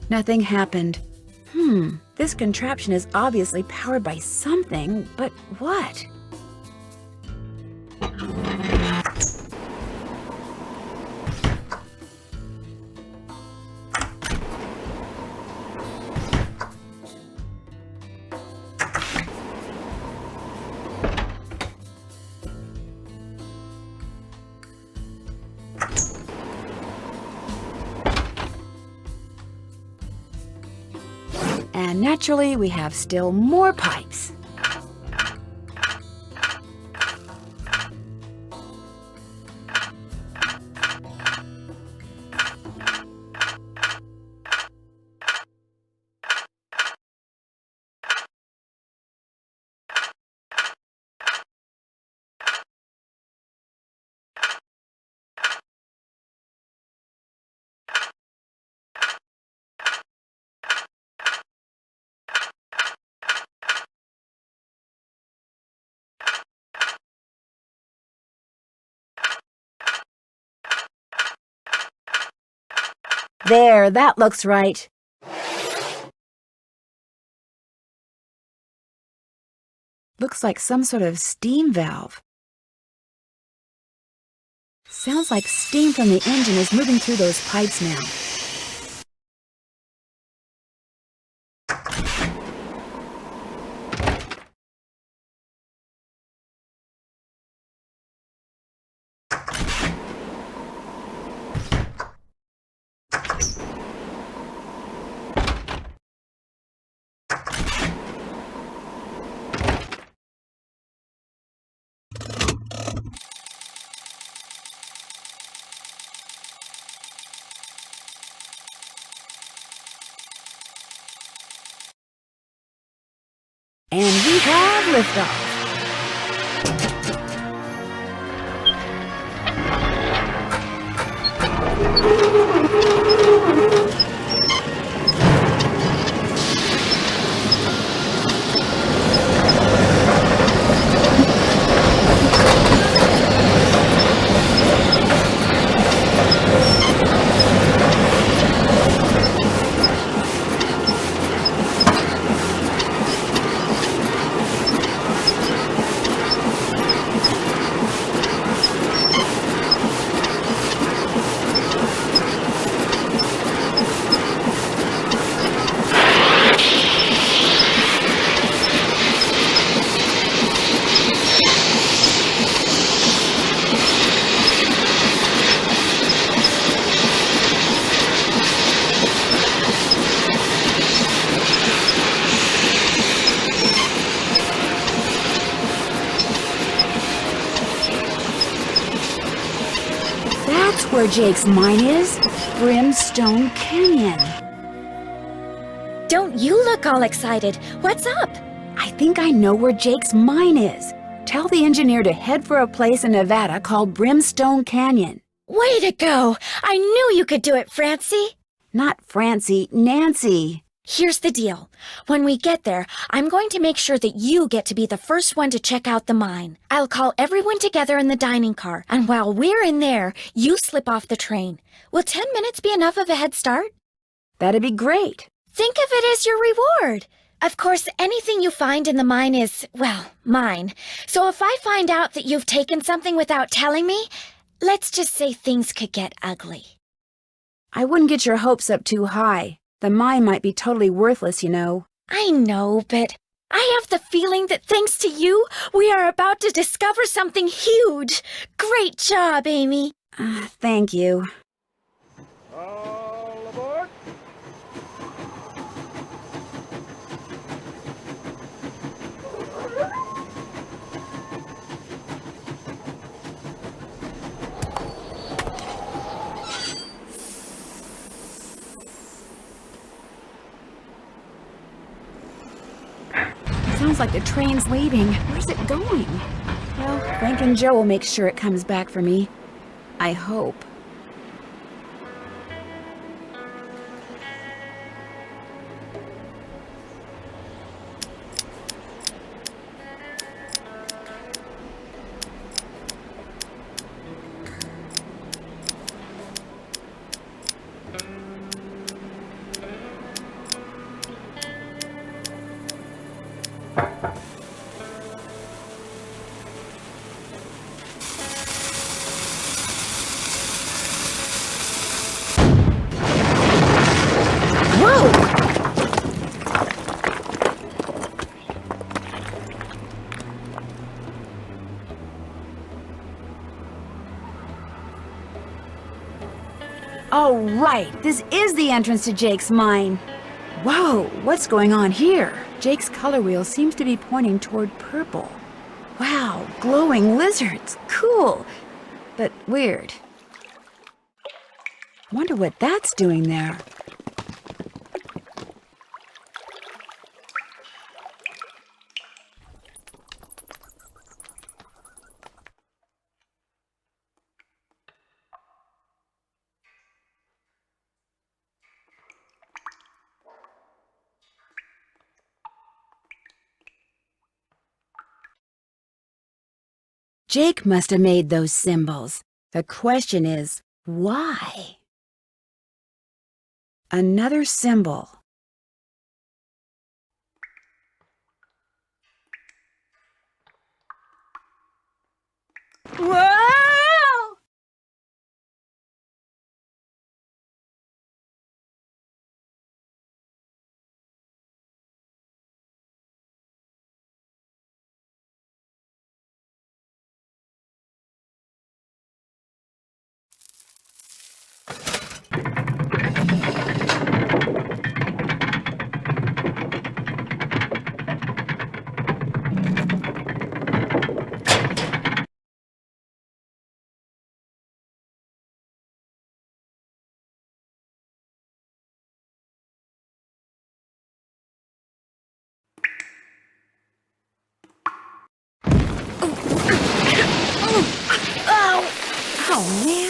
Speaker 1: Nothing happened. This contraption is obviously powered by something, but what? And naturally, we have still more pipes. There, that looks right. Looks like some sort of steam valve. Sounds like steam from the engine is moving through those pipes now. And we have liftoff. That's where Jake's mine is. Brimstone Canyon.
Speaker 2: Don't you look all excited. What's up?
Speaker 1: I think I know where Jake's mine is. Tell the engineer to head for a place in Nevada called Brimstone Canyon.
Speaker 2: Way to go! I knew you could do it, Francie.
Speaker 1: Not Francie, Nancy.
Speaker 2: Here's the deal. When we get there, I'm going to make sure that you get to be the first one to check out the mine. I'll call everyone together in the dining car, and while we're in there, you slip off the train. Will 10 minutes be enough of a head start?
Speaker 1: That'd be great.
Speaker 2: Think of it as your reward. Of course, anything you find in the mine is, well, mine. So if I find out that you've taken something without telling me, let's just say things could get ugly.
Speaker 1: I wouldn't get your hopes up too high. The mine might be totally worthless, you know.
Speaker 2: I know, but I have the feeling that thanks to you, we are about to discover something huge. Great job, Amy.
Speaker 1: Thank you.
Speaker 14: All aboard.
Speaker 1: Sounds like the train's leaving. Where's it going? Well, Frank and Joe will make sure it comes back for me. I hope. All right, this is the entrance to Jake's mine. Whoa, what's going on here? Jake's color wheel seems to be pointing toward purple. Wow, glowing lizards. Cool, but weird. Wonder what that's doing there. Jake must have made those symbols. The question is, why? Another symbol. Whoa! Oh, man.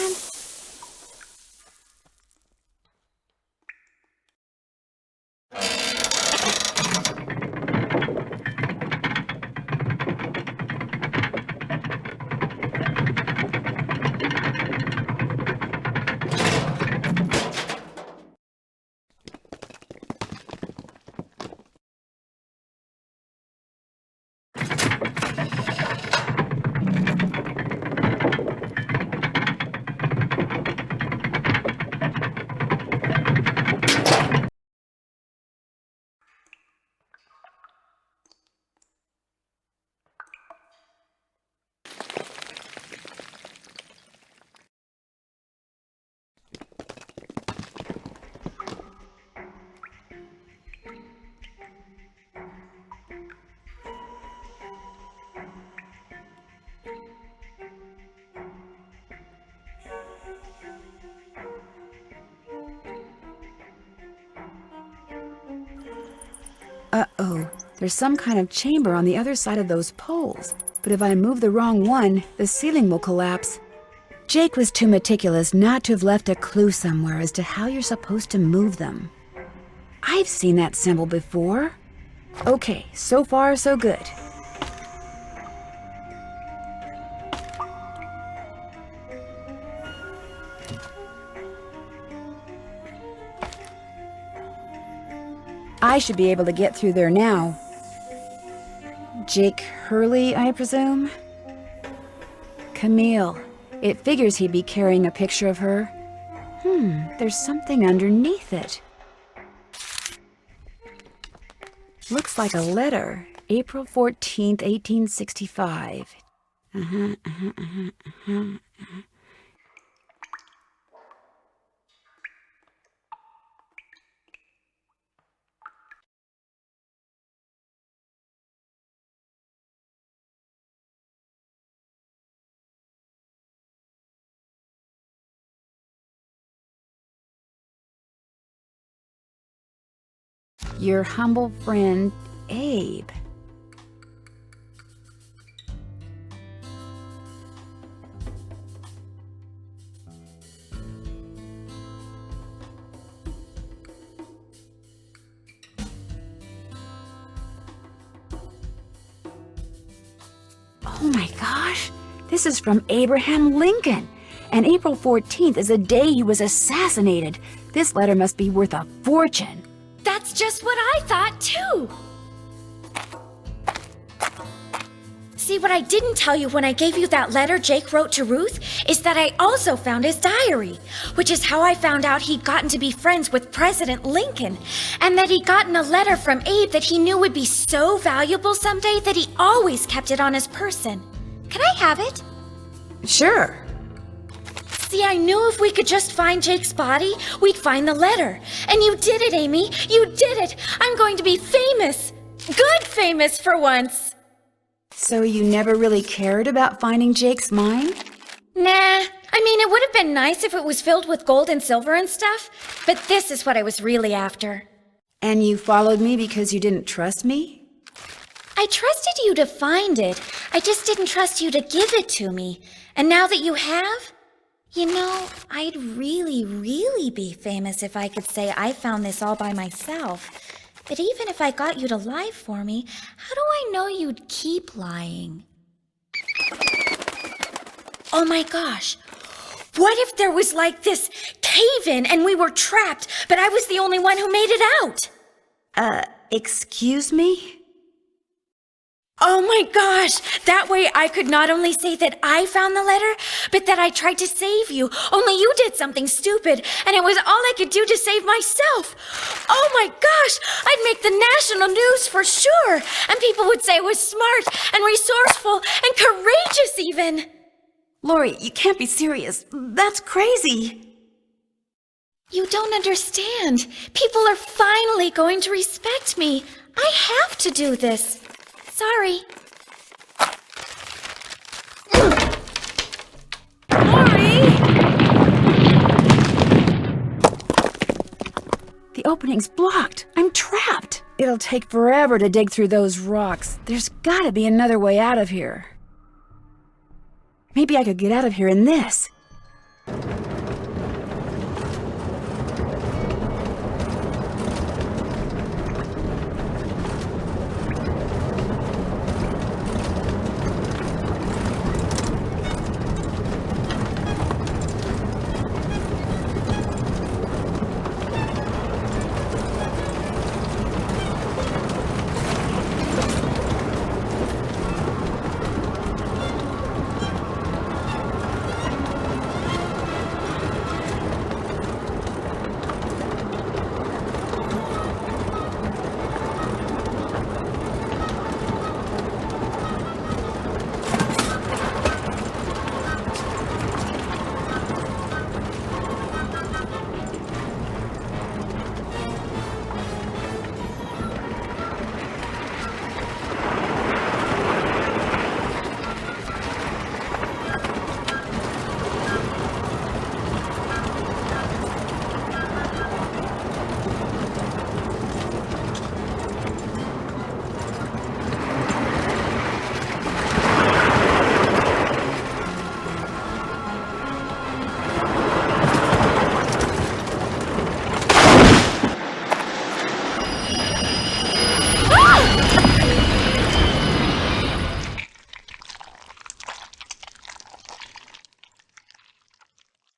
Speaker 1: Uh-oh, there's some kind of chamber on the other side of those poles. But if I move the wrong one, the ceiling will collapse. Jake was too meticulous not to have left a clue somewhere as to how you're supposed to move them. I've seen that symbol before. Okay, so far so good. I should be able to get through there now. Jake Hurley, I presume? Camille. It figures he'd be carrying a picture of her. There's something underneath it. Looks like a letter. April 14th, 1865. Your humble friend, Abe. Oh my gosh, this is from Abraham Lincoln. And April 14th is the day he was assassinated. This letter must be worth a fortune.
Speaker 2: That's just what I thought, too. See, what I didn't tell you when I gave you that letter Jake wrote to Ruth is that I also found his diary, which is how I found out he'd gotten to be friends with President Lincoln, and that he'd gotten a letter from Abe that he knew would be so valuable someday that he always kept it on his person. Can I have it?
Speaker 1: Sure.
Speaker 2: See, I knew if we could just find Jake's body, we'd find the letter. And you did it, Amy. You did it. I'm going to be famous. Good famous for once.
Speaker 1: So you never really cared about finding Jake's mine?
Speaker 2: Nah. I mean, it would have been nice if it was filled with gold and silver and stuff, but this is what I was really after.
Speaker 1: And you followed me because you didn't trust me?
Speaker 2: I trusted you to find it. I just didn't trust you to give it to me. And now that you have, you know, I'd really, really be famous if I could say I found this all by myself. But even if I got you to lie for me, how do I know you'd keep lying? Oh my gosh. What if there was like this cave-in and we were trapped, but I was the only one who made it out?
Speaker 1: Excuse me?
Speaker 2: Oh my gosh! That way I could not only say that I found the letter, but that I tried to save you. Only you did something stupid, and it was all I could do to save myself. Oh my gosh! I'd make the national news for sure, and people would say I was smart and resourceful and courageous even.
Speaker 1: Lori, you can't be serious. That's crazy.
Speaker 2: You don't understand. People are finally going to respect me. I have to do this. Sorry.
Speaker 1: Lori! The opening's blocked. I'm trapped. It'll take forever to dig through those rocks. There's gotta be another way out of here. Maybe I could get out of here in this.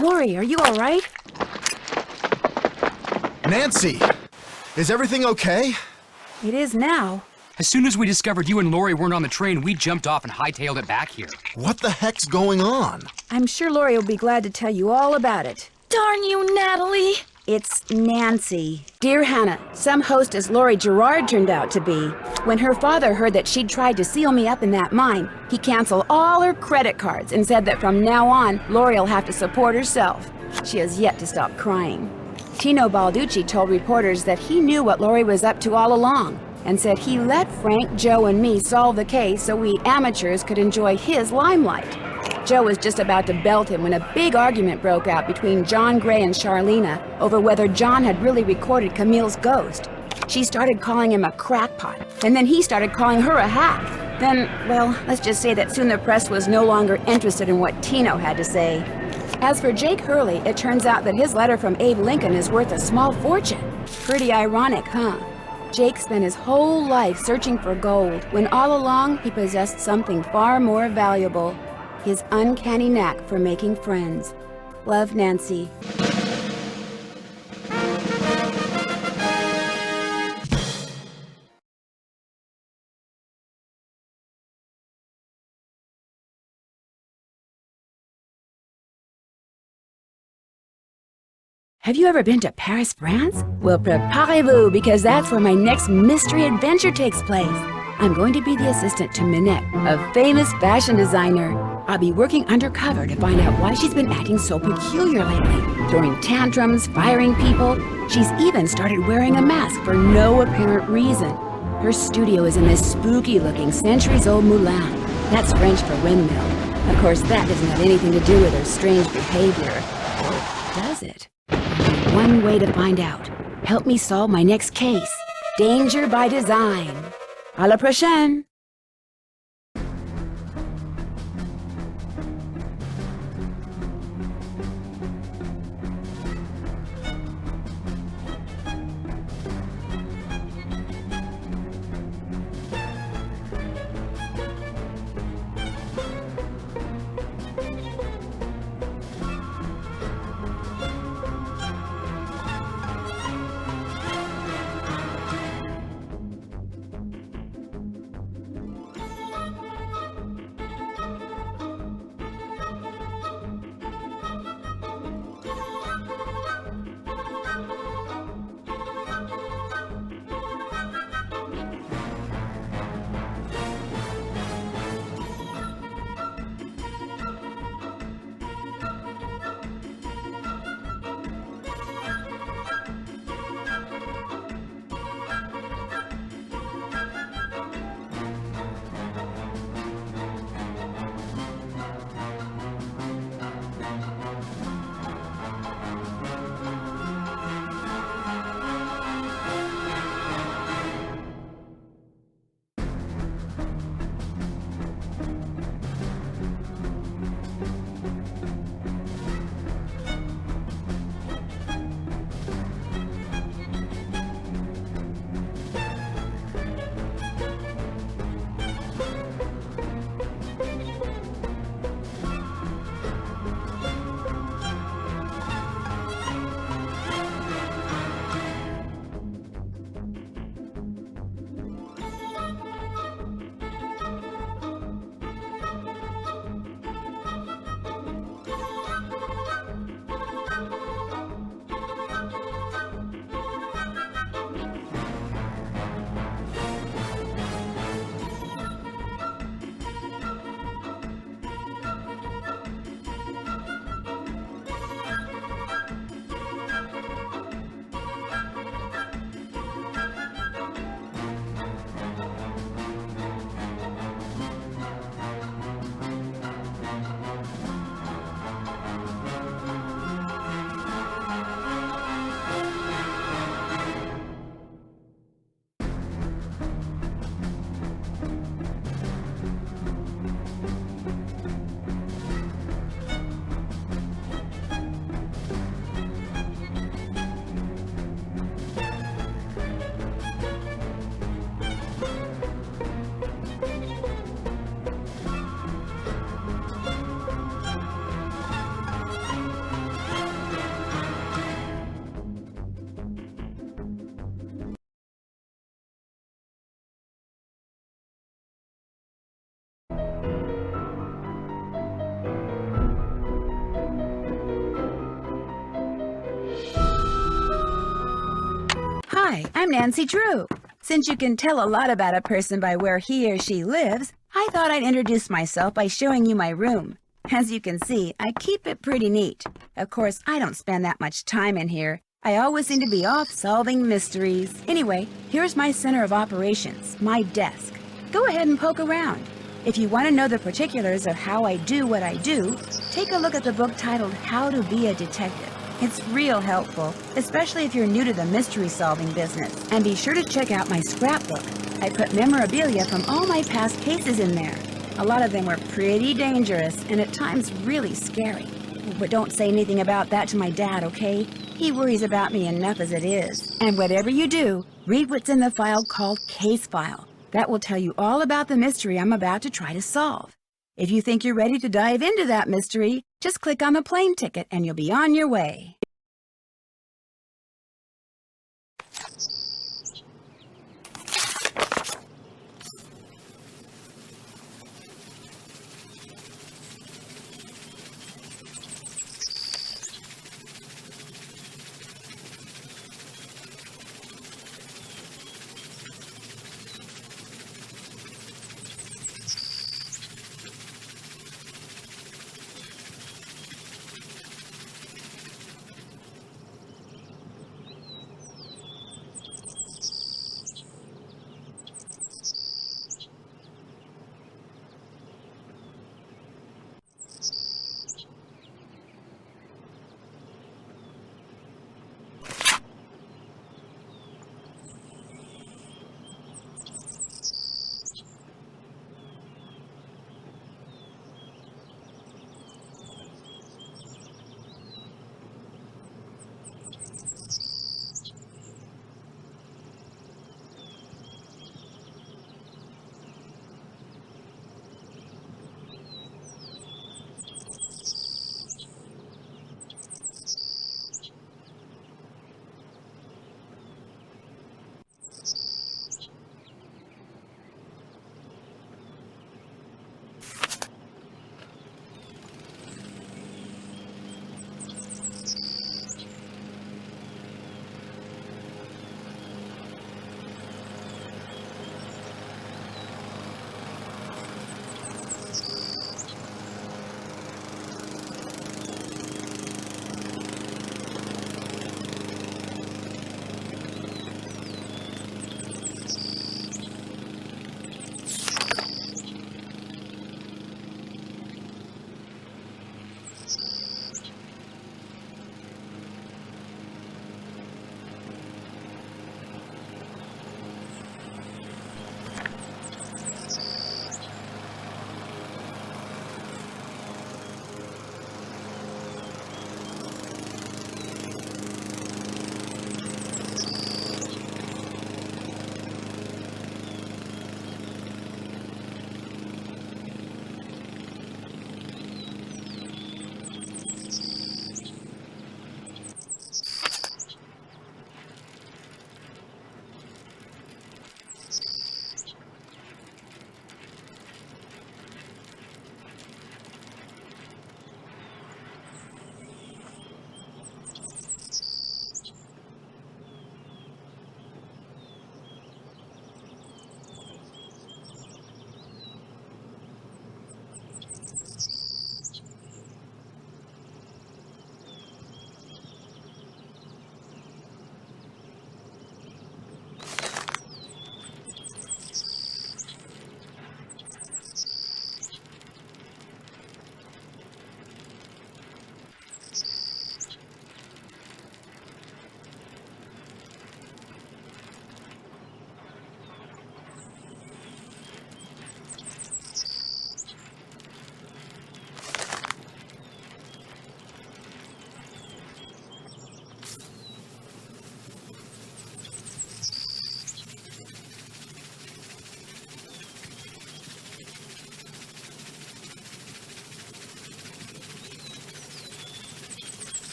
Speaker 1: Lori, are you all right?
Speaker 7: Nancy! Is everything okay?
Speaker 1: It is now.
Speaker 3: As soon as we discovered you and Lori weren't on the train, we jumped off and hightailed it back here.
Speaker 7: What the heck's going on?
Speaker 1: I'm sure Lori will be glad to tell you all about it.
Speaker 2: Darn you, Natalie!
Speaker 1: It's Nancy. Dear Hannah, some hostess Lori Gerard turned out to be. When her father heard that she'd tried to seal me up in that mine, he canceled all her credit cards and said that from now on, Lori'll have to support herself. She has yet to stop crying. Tino Balducci told reporters that he knew what Lori was up to all along, and said he let Frank, Joe, and me solve the case so we amateurs could enjoy his limelight. Joe was just about to belt him when a big argument broke out between John Gray and Charlena over whether John had really recorded Camille's ghost. She started calling him a crackpot, and then he started calling her a hack. Then, well, let's just say that soon the press was no longer interested in what Tino had to say. As for Jake Hurley, it turns out that his letter from Abe Lincoln is worth a small fortune. Pretty ironic, huh? Jake spent his whole life searching for gold, when all along he possessed something far more valuable. His uncanny knack for making friends. Love, Nancy. Have you ever been to Paris, France? Well, préparez-vous, because that's where my next mystery adventure takes place. I'm going to be the assistant to Minette, a famous fashion designer. I'll be working undercover to find out why she's been acting so peculiar lately, throwing tantrums, firing people. She's even started wearing a mask for no apparent reason. Her studio is in this spooky-looking centuries-old moulin. That's French for windmill. Of course, that doesn't have anything to do with her strange behavior. Or does it? Only one way to find out. Help me solve my next case. Danger by design. À la prochaine! Hi, I'm Nancy Drew. Since you can tell a lot about a person by where he or she lives, I thought I'd introduce myself by showing you my room. As you can see, I keep it pretty neat. Of course, I don't spend that much time in here. I always seem to be off solving mysteries. Anyway, here's my center of operations, my desk. Go ahead and poke around. If you want to know the particulars of how I do what I do, take a look at the book titled How to Be a Detective. It's real helpful, especially if you're new to the mystery-solving business. And be sure to check out my scrapbook. I put memorabilia from all my past cases in there. A lot of them were pretty dangerous and at times really scary. But don't say anything about that to my dad, okay? He worries about me enough as it is. And whatever you do, read what's in the file called Case File. That will tell you all about the mystery I'm about to try to solve. If you think you're ready to dive into that mystery, just click on the plane ticket and you'll be on your way.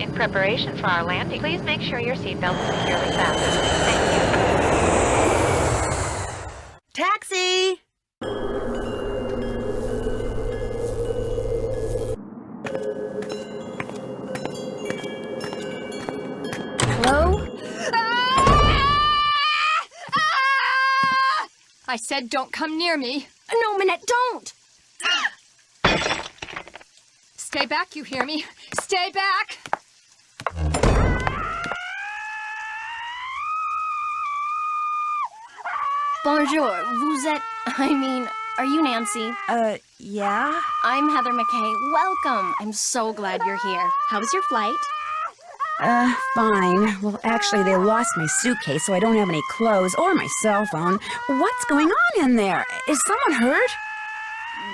Speaker 14: In preparation for our landing, please make sure your seatbelt is securely fastened. Thank you.
Speaker 1: Taxi! Hello?
Speaker 15: I said don't come near me.
Speaker 9: No, Minette, don't!
Speaker 15: Stay back, you hear me? Stay back!
Speaker 16: Bonjour, vous êtes... are you Nancy?
Speaker 1: Yeah?
Speaker 16: I'm Heather McKay. Welcome. I'm so glad you're here. How was your flight?
Speaker 1: Fine. Well, actually, they lost my suitcase, so I don't have any clothes or my cell phone. What's going on in there? Is someone hurt?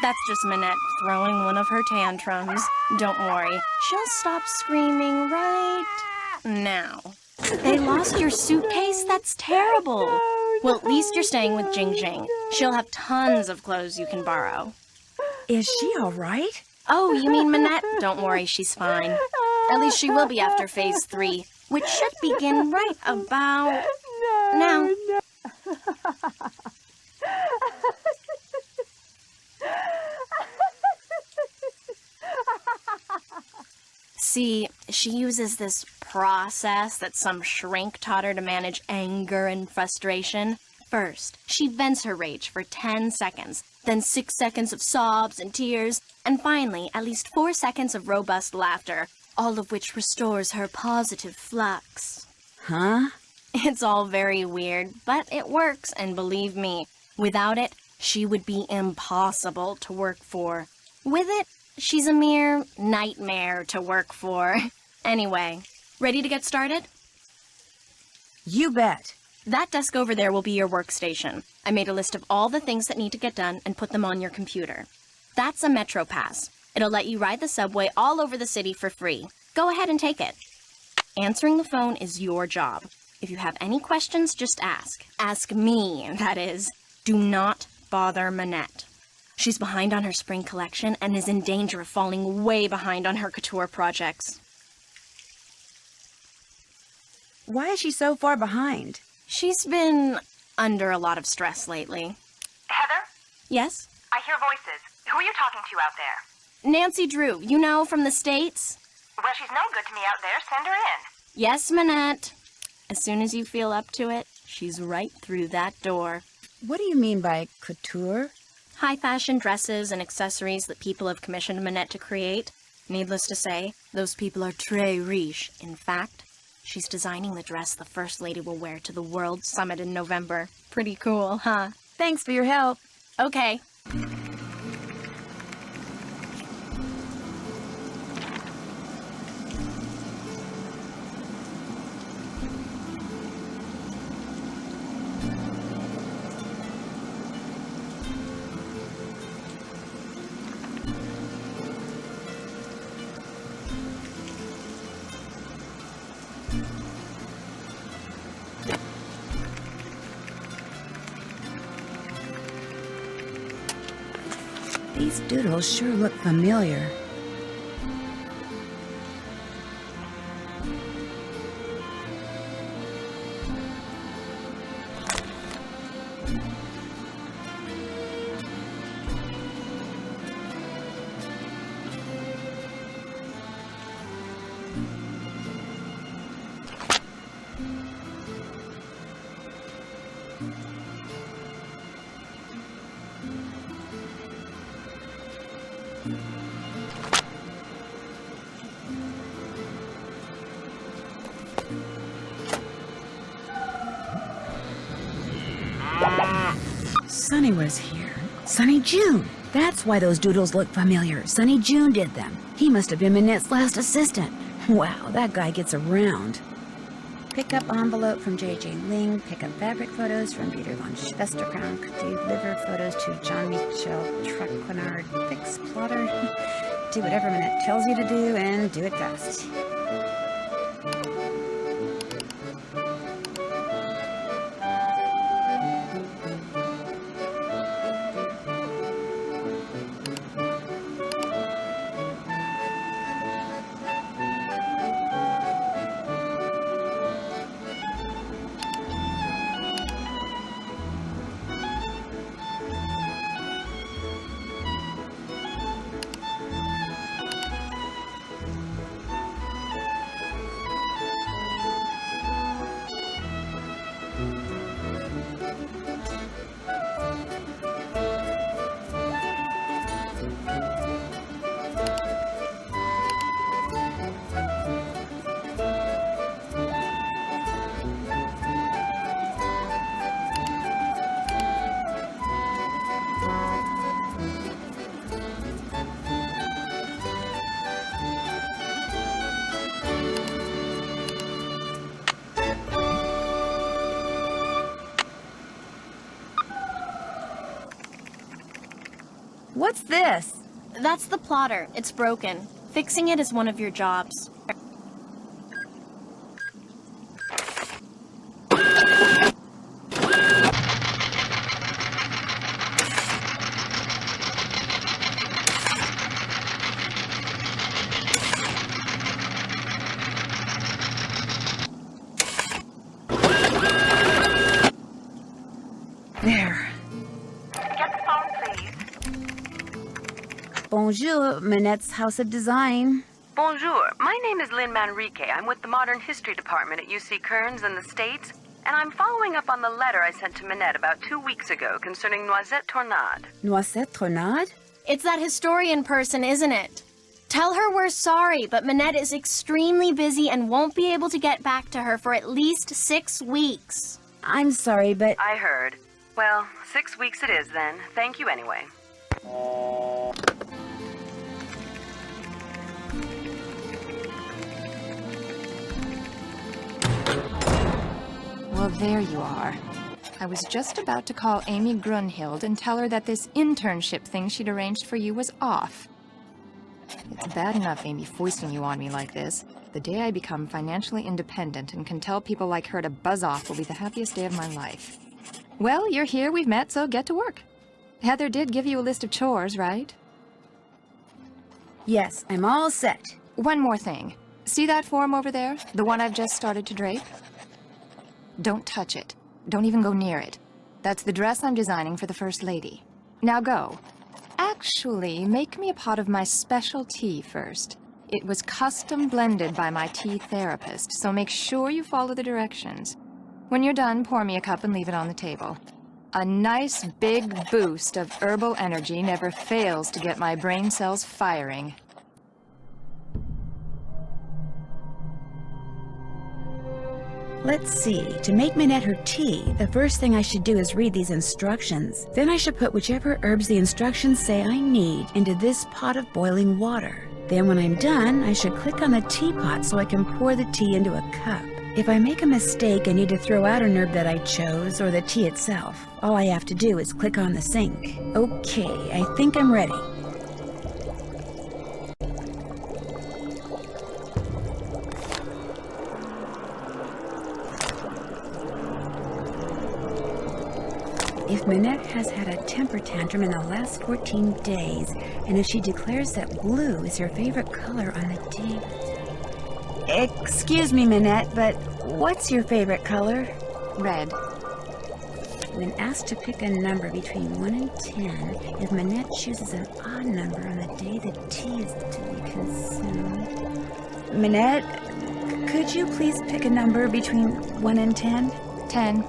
Speaker 16: That's just Minette throwing one of her tantrums. Don't worry. She'll stop screaming right now. They lost your suitcase? That's terrible. Well, at least you're staying with Jing Jing. She'll have tons of clothes you can borrow.
Speaker 1: Is she all right?
Speaker 16: Oh, you mean Minette? Don't worry, she's fine. At least she will be after Phase 3, which should begin right about now. See, she uses this process that some shrink taught her to manage anger and frustration. First, she vents her rage for 10 seconds, then 6 seconds of sobs and tears, and finally, at least 4 seconds of robust laughter, all of which restores her positive flux.
Speaker 1: Huh?
Speaker 16: It's all very weird, but it works, and believe me, without it, she would be impossible to work for. With it, she's a mere nightmare to work for. Anyway, ready to get started?
Speaker 1: You bet.
Speaker 16: That desk over there will be your workstation. I made a list of all the things that need to get done and put them on your computer. That's a Metro Pass. It'll let you ride the subway all over the city for free. Go ahead and take it. Answering the phone is your job. If you have any questions, just ask. Ask me, that is. Do not bother Minette. She's behind on her spring collection and is in danger of falling way behind on her couture projects.
Speaker 1: Why is she so far behind?
Speaker 16: She's been under a lot of stress lately.
Speaker 9: Heather?
Speaker 16: Yes?
Speaker 9: I hear voices. Who are you talking to out there?
Speaker 16: Nancy Drew, you know, from the States?
Speaker 9: Well, she's no good to me out there. Send her in.
Speaker 16: Yes, Minette. As soon as you feel up to it, she's right through that door.
Speaker 1: What do you mean by couture?
Speaker 16: High fashion dresses and accessories that people have commissioned Minette to create. Needless to say, those people are très riche. In fact, she's designing the dress the First Lady will wear to the World Summit in November. Pretty cool, huh?
Speaker 1: Thanks for your help.
Speaker 16: Okay.
Speaker 1: These doodles sure look familiar. Sunny was here. Sunny June. That's why those doodles look familiar. Sunny June did them. He must have been Minette's last assistant. Wow, that guy gets around. Pick up envelope from J.J. Ling. Pick up fabric photos from Peter von Schwesterkrank. Deliver photos to John Michel Traquenard. Fix plotter. Do whatever Minette tells you to do and do it fast. What's this?
Speaker 16: That's the plotter. It's broken. Fixing it is one of your jobs.
Speaker 1: There.
Speaker 9: Get the phone, please.
Speaker 1: Bonjour, Manette's House of Design.
Speaker 17: Bonjour. My name is Lynn Manrique. I'm with the Modern History Department at UC Kearns in the States, and I'm following up on the letter I sent to Manette about 2 weeks ago concerning Noisette Tornade.
Speaker 1: Noisette Tornade?
Speaker 16: It's that historian person, isn't it? Tell her we're sorry, but Manette is extremely busy and won't be able to get back to her for at least 6 weeks.
Speaker 1: I'm sorry, but...
Speaker 17: I heard. Well, 6 weeks it is then. Thank you anyway.
Speaker 15: Well, there you are. I was just about to call Amy Grunhild and tell her that this internship thing she'd arranged for you was off. It's bad enough Amy foisting you on me like this. The day I become financially independent and can tell people like her to buzz off will be the happiest day of my life. Well, you're here, we've met, so get to work. Heather did give you a list of chores, right?
Speaker 1: Yes, I'm all set.
Speaker 15: One more thing. See that form over there? The one I've just started to drape? Don't touch it. Don't even go near it. That's the dress I'm designing for the First Lady. Now go. Actually, make me a pot of my special tea first. It was custom blended by my tea therapist, so make sure you follow the directions. When you're done, pour me a cup and leave it on the table. A nice big boost of herbal energy never fails to get my brain cells firing.
Speaker 1: Let's see. To make Manette her tea, the first thing I should do is read these instructions. Then I should put whichever herbs the instructions say I need into this pot of boiling water. Then when I'm done, I should click on the teapot so I can pour the tea into a cup. If I make a mistake and need to throw out an herb that I chose, or the tea itself, all I have to do is click on the sink. Okay, I think I'm ready. If Manette has had a temper tantrum in the last 14 days, and if she declares that blue is her favorite color on the day... Excuse me, Manette, but what's your favorite color?
Speaker 15: Red.
Speaker 1: When asked to pick a number between 1 and 10, if Manette chooses an odd number on the day the tea is to be consumed... Manette, could you please pick a number between 1 and 10?
Speaker 15: 10.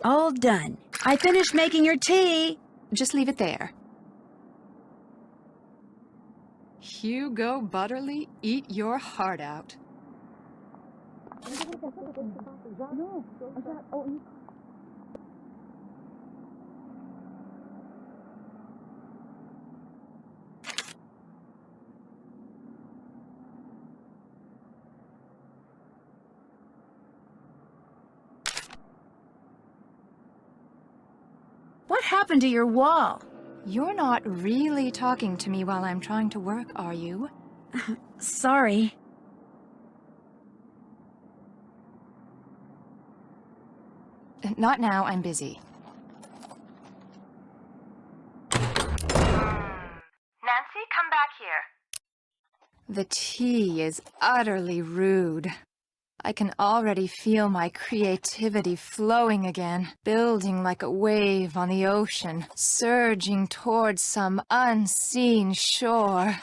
Speaker 1: All done. I finished making your tea.
Speaker 15: Just leave it there. Hugo Butterly, eat your heart out.
Speaker 1: What happened to your wall?
Speaker 15: You're not really talking to me while I'm trying to work, are you?
Speaker 1: Sorry.
Speaker 15: Not now, I'm busy.
Speaker 9: Nancy, come back here.
Speaker 15: The tea is utterly rude. I can already feel my creativity flowing again, building like a wave on the ocean, surging towards some unseen shore.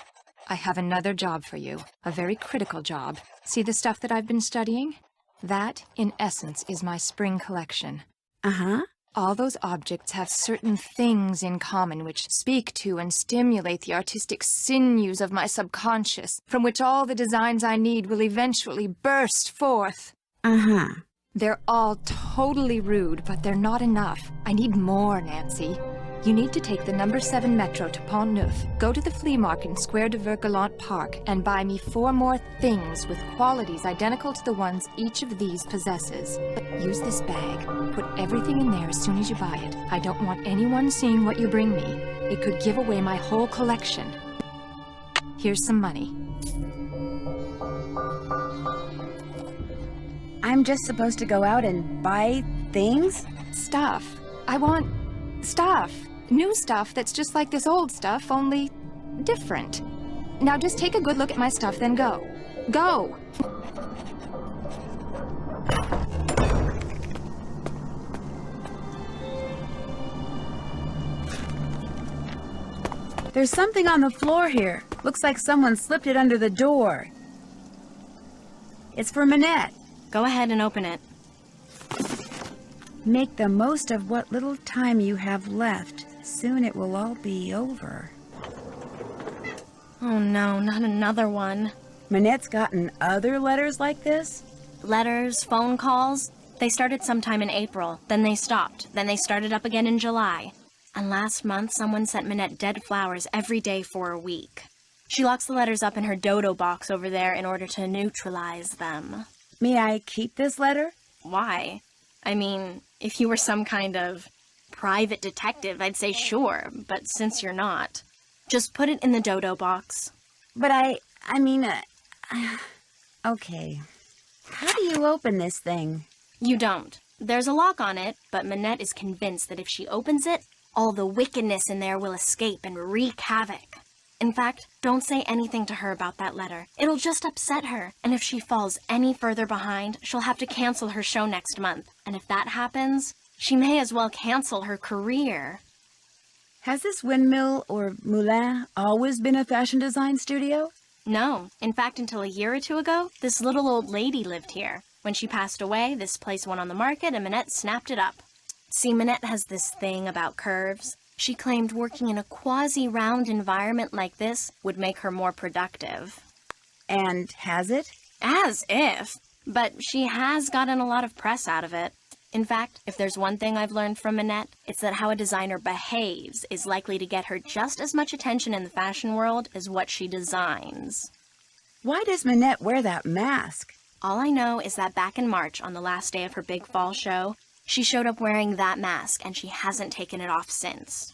Speaker 15: I have another job for you, a very critical job. See the stuff that I've been studying? That, in essence, is my spring collection.
Speaker 1: Uh-huh.
Speaker 15: All those objects have certain things in common which speak to and stimulate the artistic sinews of my subconscious, from which all the designs I need will eventually burst forth.
Speaker 1: Uh-huh.
Speaker 15: They're all totally rude, but they're not enough. I need more, Nancy. You need to take the number 7 Metro to Pont Neuf, go to the flea market in Square de Vergalant Park, and buy me 4 more things with qualities identical to the ones each of these possesses. Use this bag. Put everything in there as soon as you buy it. I don't want anyone seeing what you bring me. It could give away my whole collection. Here's some money.
Speaker 1: I'm just supposed to go out and buy things?
Speaker 15: Stuff. I want stuff. New stuff that's just like this old stuff, only different. Now just take a good look at my stuff, then go. Go!
Speaker 1: There's something on the floor here. Looks like someone slipped it under the door. It's for Minette.
Speaker 16: Go ahead and open it.
Speaker 1: Make the most of what little time you have left. Soon it will all be over.
Speaker 16: Oh no, not another one.
Speaker 1: Minette's gotten other letters like this?
Speaker 16: Letters, phone calls. They started sometime in April, then they stopped, then they started up again in July. And last month, someone sent Minette dead flowers every day for a week. She locks the letters up in her dodo box over there in order to neutralize them.
Speaker 1: May I keep this letter?
Speaker 16: Why? I mean, if you were some kind of private detective, I'd say sure, but since you're not, just put it in the dodo box.
Speaker 1: But I mean, okay. How do you open this thing?
Speaker 16: You don't. There's a lock on it, but Minette is convinced that if she opens it, all the wickedness in there will escape and wreak havoc. In fact, don't say anything to her about that letter. It'll just upset her, and if she falls any further behind, she'll have to cancel her show next month. And if that happens, she may as well cancel her career.
Speaker 1: Has this windmill or moulin always been a fashion design studio?
Speaker 16: No. In fact, until a year or two ago, this little old lady lived here. When she passed away, this place went on the market and Minette snapped it up. See, Minette has this thing about curves. She claimed working in a quasi-round environment like this would make her more productive.
Speaker 1: And has it?
Speaker 16: As if. But she has gotten a lot of press out of it. In fact, if there's one thing I've learned from Minette, it's that how a designer behaves is likely to get her just as much attention in the fashion world as what she designs.
Speaker 1: Why does Minette wear that mask?
Speaker 16: All I know is that back in March, on the last day of her big fall show, she showed up wearing that mask, and she hasn't taken it off since.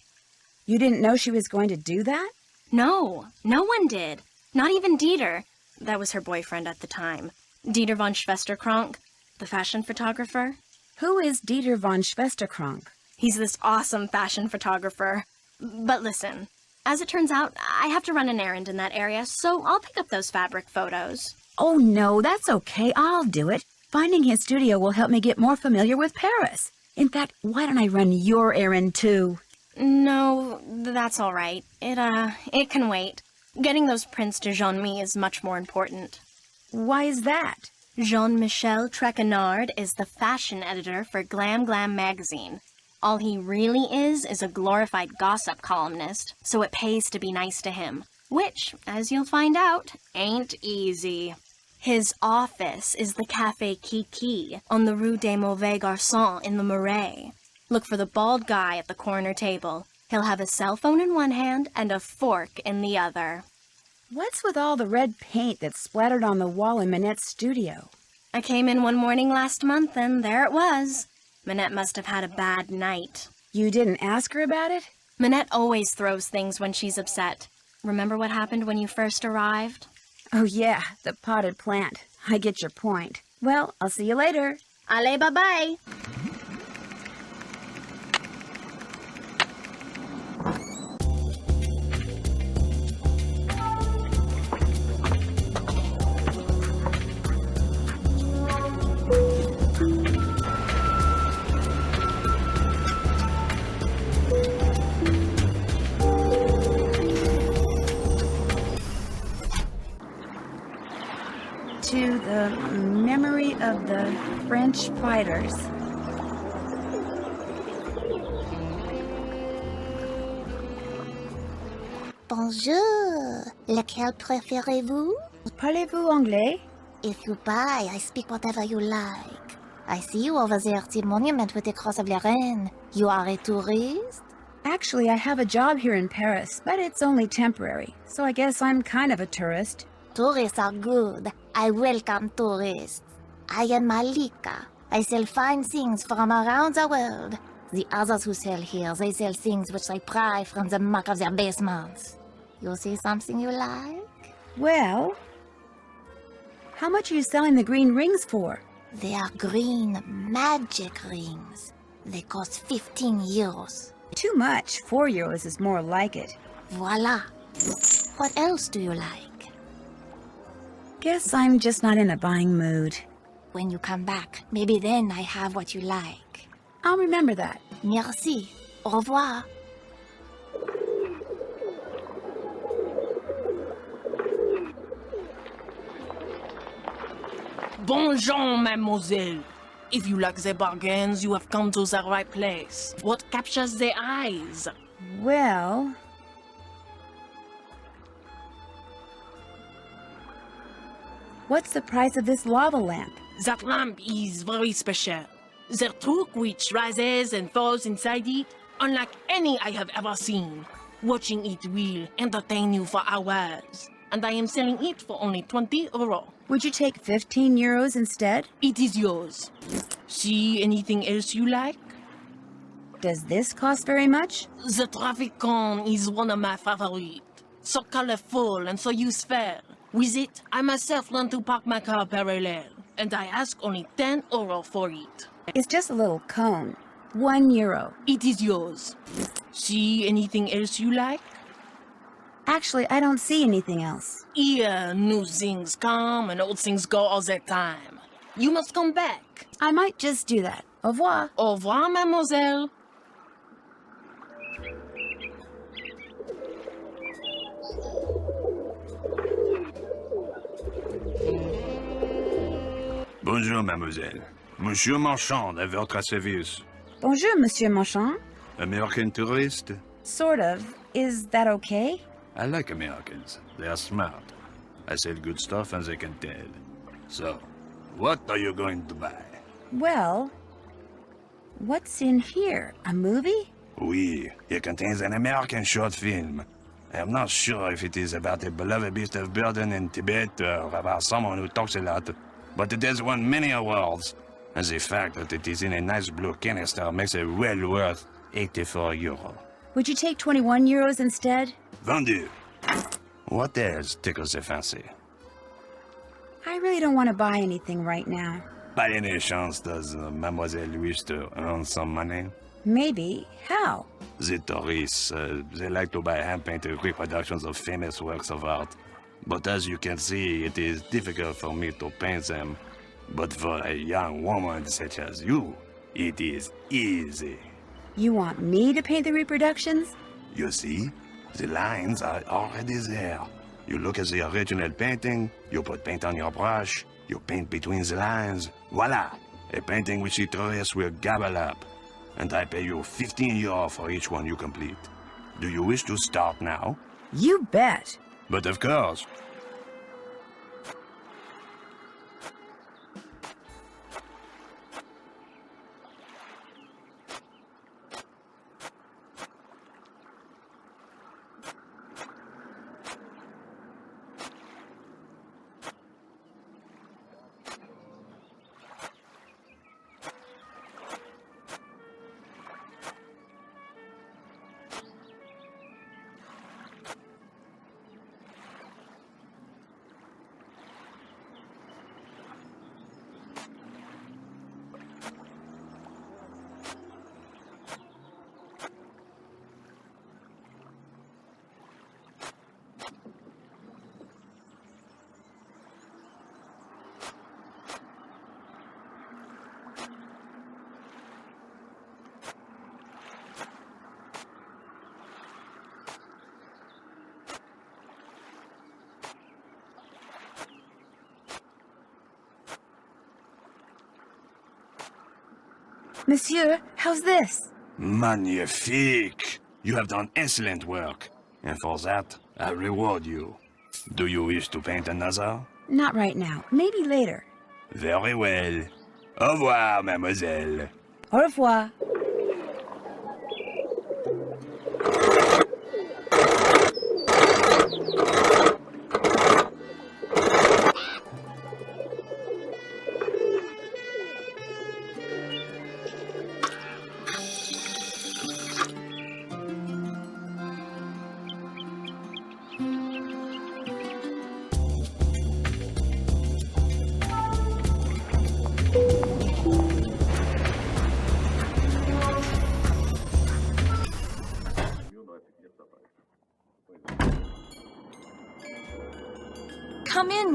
Speaker 1: You didn't know she was going to do that?
Speaker 16: No, no one did. Not even Dieter. That was her boyfriend at the time. Dieter von Schwesterkrank, the fashion photographer.
Speaker 1: Who is Dieter von Schwesterkrank?
Speaker 16: He's this awesome fashion photographer. But listen, as it turns out, I have to run an errand in that area, so I'll pick up those fabric photos.
Speaker 1: Oh no, that's okay. I'll do it. Finding his studio will help me get more familiar with Paris. In fact, why don't I run your errand too?
Speaker 16: No, that's all right. It can wait. Getting those prints to Jean-Mi is much more important.
Speaker 1: Why is that?
Speaker 16: Jean-Michel Trequenard is the fashion editor for Glam Glam magazine. All he really is a glorified gossip columnist, so it pays to be nice to him. Which, as you'll find out, ain't easy. His office is the Café Kiki on the Rue des Mauvais Garçons in the Marais. Look for the bald guy at the corner table. He'll have a cell phone in one hand and a fork in the other.
Speaker 1: What's with all the red paint that's splattered on the wall in Minette's studio?
Speaker 16: I came in one morning last month and there it was. Minette must have had a bad night.
Speaker 1: You didn't ask her about it?
Speaker 16: Minette always throws things when she's upset. Remember what happened when you first arrived?
Speaker 1: Oh yeah, the potted plant. I get your point. Well, I'll see you later.
Speaker 16: Allez, bye-bye.
Speaker 1: To the memory of the French fighters.
Speaker 13: Bonjour. Lequel préférez-vous?
Speaker 1: Parlez-vous anglais?
Speaker 13: If you buy, I speak whatever you like. I see you over there at the monument with the Cross of Lorraine. You are a tourist?
Speaker 1: Actually, I have a job here in Paris, but it's only temporary, so I guess I'm kind of a tourist.
Speaker 13: Tourists are good. I welcome tourists. I am Malika. I sell fine things from around the world. The others who sell here, they sell things which they pry from the muck of their basements. You see something you like?
Speaker 1: Well, how much are you selling the green rings for?
Speaker 13: They are green magic rings. They cost 15 euros.
Speaker 1: Too much. 4 euros is more like it.
Speaker 13: Voila. What else do you like?
Speaker 1: Guess I'm just not in a buying mood.
Speaker 13: When you come back, maybe then I have what you like.
Speaker 1: I'll remember that.
Speaker 13: Merci. Au revoir.
Speaker 18: Bonjour, mademoiselle. If you like the bargains, you have come to the right place. What captures the eyes?
Speaker 1: Well... What's the price of this lava lamp?
Speaker 18: That lamp is very special. The truck which rises and falls inside it, unlike any I have ever seen. Watching it will entertain you for hours. And I am selling it for only 20 euros.
Speaker 1: Would you take 15 euros instead?
Speaker 18: It is yours. See anything else you like?
Speaker 1: Does this cost very much?
Speaker 18: The traffic cone is one of my favorites. So colorful and so useful. With it, I myself learned to park my car parallel, and I ask only 10 euros for it.
Speaker 1: It's just a little cone. 1 euro.
Speaker 18: It is yours. See anything else you like?
Speaker 1: Actually, I don't see anything else.
Speaker 18: Here, new things come and old things go all the time. You must come back.
Speaker 1: I might just do that. Au revoir.
Speaker 18: Au revoir, mademoiselle.
Speaker 19: Bonjour, mademoiselle. Monsieur Marchand, à votre service.
Speaker 1: Bonjour, Monsieur Marchand.
Speaker 19: American tourist?
Speaker 1: Sort of. Is that okay?
Speaker 19: I like Americans. They are smart. I sell good stuff and they can tell. So, what are you going to buy?
Speaker 1: Well, what's in here? A movie?
Speaker 19: Oui, it contains an American short film. I am not sure if it is about a beloved beast of burden in Tibet or about someone who talks a lot, but it has won many awards. And the fact that it is in a nice blue canister makes it well worth 84 euros.
Speaker 1: Would you take 21 euros instead?
Speaker 19: Vendu. What else tickles the fancy?
Speaker 1: I really don't want to buy anything right now.
Speaker 19: By any chance, does Mademoiselle wish to earn some money?
Speaker 1: Maybe. How?
Speaker 19: The tourists, they like to buy hand-painted reproductions of famous works of art. But as you can see, it is difficult for me to paint them. But for a young woman such as you, it is easy.
Speaker 1: You want me to paint the reproductions?
Speaker 19: You see, the lines are already there. You look at the original painting, you put paint on your brush, you paint between the lines. Voila! A painting which the tourists will gobble up. And I pay you 15 euro for each one you complete. Do you wish to start now?
Speaker 1: You bet.
Speaker 19: But of course.
Speaker 1: Monsieur, how's this?
Speaker 19: Magnifique! You have done excellent work. And for that, I reward you. Do you wish to paint another?
Speaker 1: Not right now. Maybe later.
Speaker 19: Very well. Au revoir, mademoiselle.
Speaker 1: Au revoir.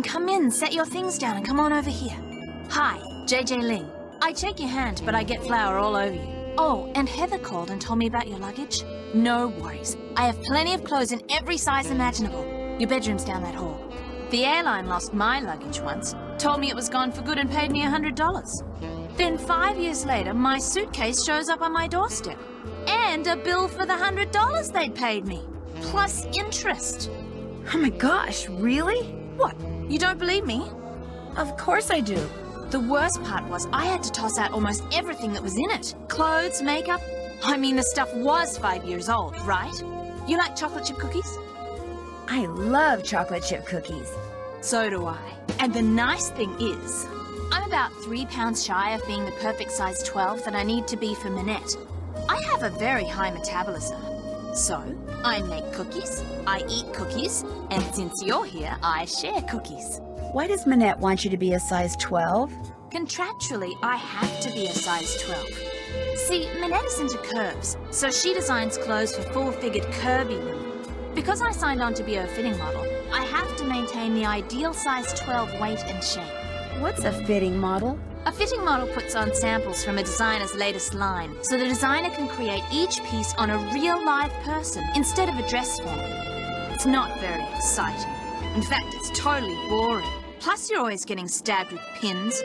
Speaker 9: Come in, set your things down and come on over here. Hi, JJ Ling. I shake your hand, but I get flour all over you. Oh, and Heather called and told me about your luggage. No worries. I have plenty of clothes in every size imaginable. Your bedroom's down that hall. The airline lost my luggage once, told me it was gone for good and paid me $100. Then 5 years later, my suitcase shows up on my doorstep. And a bill for the $100 they'd paid me. Plus interest.
Speaker 1: Oh my gosh, really?
Speaker 9: What? You don't believe me?
Speaker 1: Of course I do.
Speaker 9: The worst part was I had to toss out almost everything that was in it. Clothes, makeup. I mean, the stuff was 5 years old, right? You like chocolate chip cookies?
Speaker 1: I love chocolate chip cookies.
Speaker 9: So do I. And the nice thing is, I'm about 3 pounds shy of being the perfect size 12 that I need to be for Minette. I have a very high metabolism. So, I make cookies, I eat cookies, and since you're here, I share cookies.
Speaker 1: Why does Minette want you to be a size 12?
Speaker 9: Contractually, I have to be a size 12. See, Minette is into curves, so she designs clothes for full-figured curvy women. Because I signed on to be a fitting model, I have to maintain the ideal size 12 weight and shape.
Speaker 1: What's a fitting model?
Speaker 9: A fitting model puts on samples from a designer's latest line, so the designer can create each piece on a real live person instead of a dress form. It's not very exciting. In fact, it's totally boring. Plus, you're always getting stabbed with pins.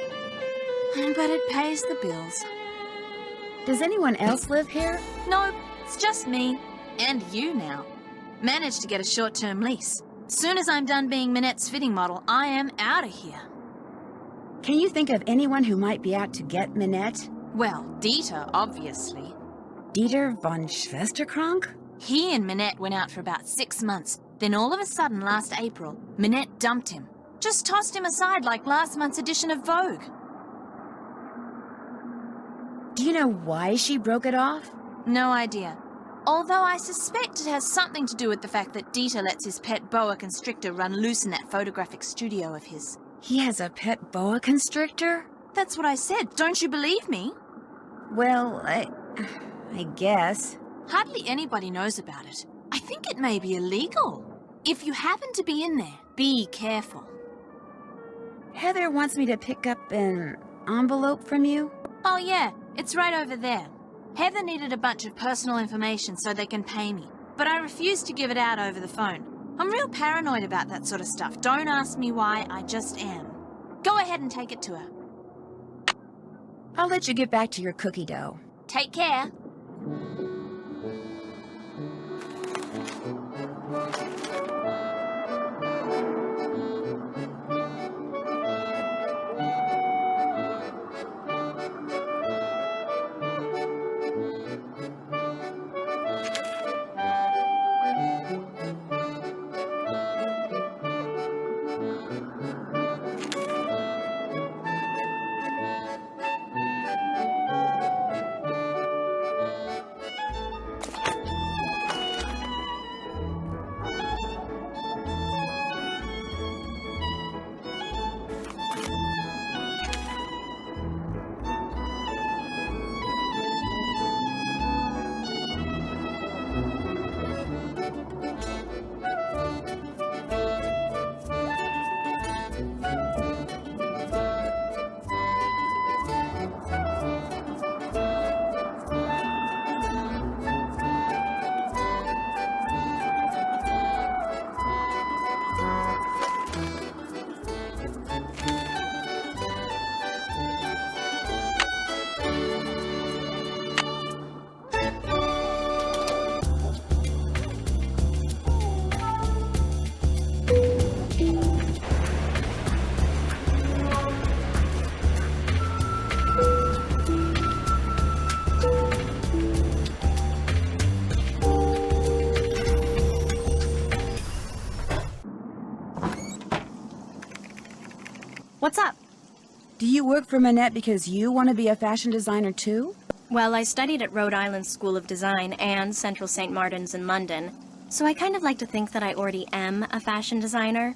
Speaker 9: But it pays the bills.
Speaker 1: Does anyone else live here?
Speaker 9: No, it's just me. And you now. Managed to get a short-term lease. Soon as I'm done being Minette's fitting model, I am out of here.
Speaker 1: Can you think of anyone who might be out to get Minette?
Speaker 9: Well, Dieter, obviously.
Speaker 1: Dieter von Schwesterkrank?
Speaker 9: He and Minette went out for about 6 months. Then all of a sudden, last April, Minette dumped him. Just tossed him aside like last month's edition of Vogue.
Speaker 1: Do you know why she broke it off?
Speaker 9: No idea. Although I suspect it has something to do with the fact that Dieter lets his pet boa constrictor run loose in that photographic studio of his.
Speaker 1: He has a pet boa constrictor?
Speaker 9: That's what I said. Don't you believe me?
Speaker 1: Well, I guess.
Speaker 9: Hardly anybody knows about it. I think it may be illegal. If you happen to be in there, be careful.
Speaker 1: Heather wants me to pick up an envelope from you.
Speaker 9: Oh yeah, it's right over there. Heather needed a bunch of personal information so they can pay me, but I refused to give it out over the phone.
Speaker 20: I'm real paranoid about that sort of stuff. Don't ask me why, I just am. Go ahead and take it to her.
Speaker 1: I'll let you get back to your cookie dough.
Speaker 20: Take care.
Speaker 16: What's up?
Speaker 1: Do you work for Manette because you want to be a fashion designer too?
Speaker 16: Well, I studied at Rhode Island School of Design and Central St. Martin's in London, so I kind of like to think that I already am a fashion designer.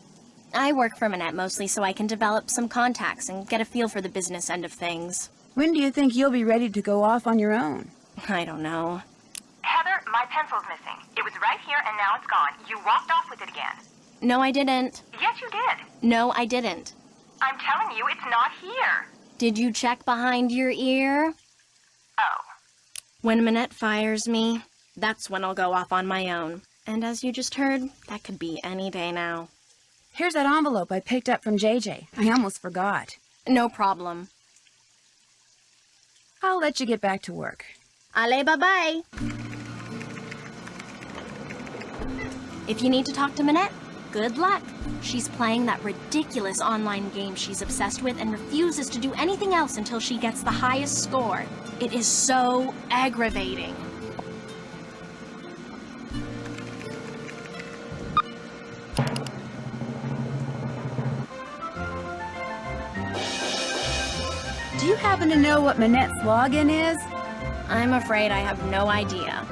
Speaker 16: I work for Manette mostly so I can develop some contacts and get a feel for the business end of things.
Speaker 1: When do you think you'll be ready to go off on your own?
Speaker 16: I don't know.
Speaker 9: Heather, my pencil's missing. It was right here and now it's gone. You walked off with it again.
Speaker 16: No, I didn't.
Speaker 9: Yes, you did.
Speaker 16: No, I didn't.
Speaker 9: I'm telling you, it's not here.
Speaker 16: Did you check behind your ear?
Speaker 9: Oh.
Speaker 16: When Manette fires me, that's when I'll go off on my own. And as you just heard, that could be any day now.
Speaker 1: Here's that envelope I picked up from JJ. I almost forgot.
Speaker 16: No problem.
Speaker 1: I'll let you get back to work.
Speaker 16: Allez, bye-bye. If you need to talk to Manette, good luck. She's playing that ridiculous online game she's obsessed with and refuses to do anything else until she gets the highest score. It is so aggravating.
Speaker 1: Do you happen to know what Manette's login is?
Speaker 16: I'm afraid I have no idea.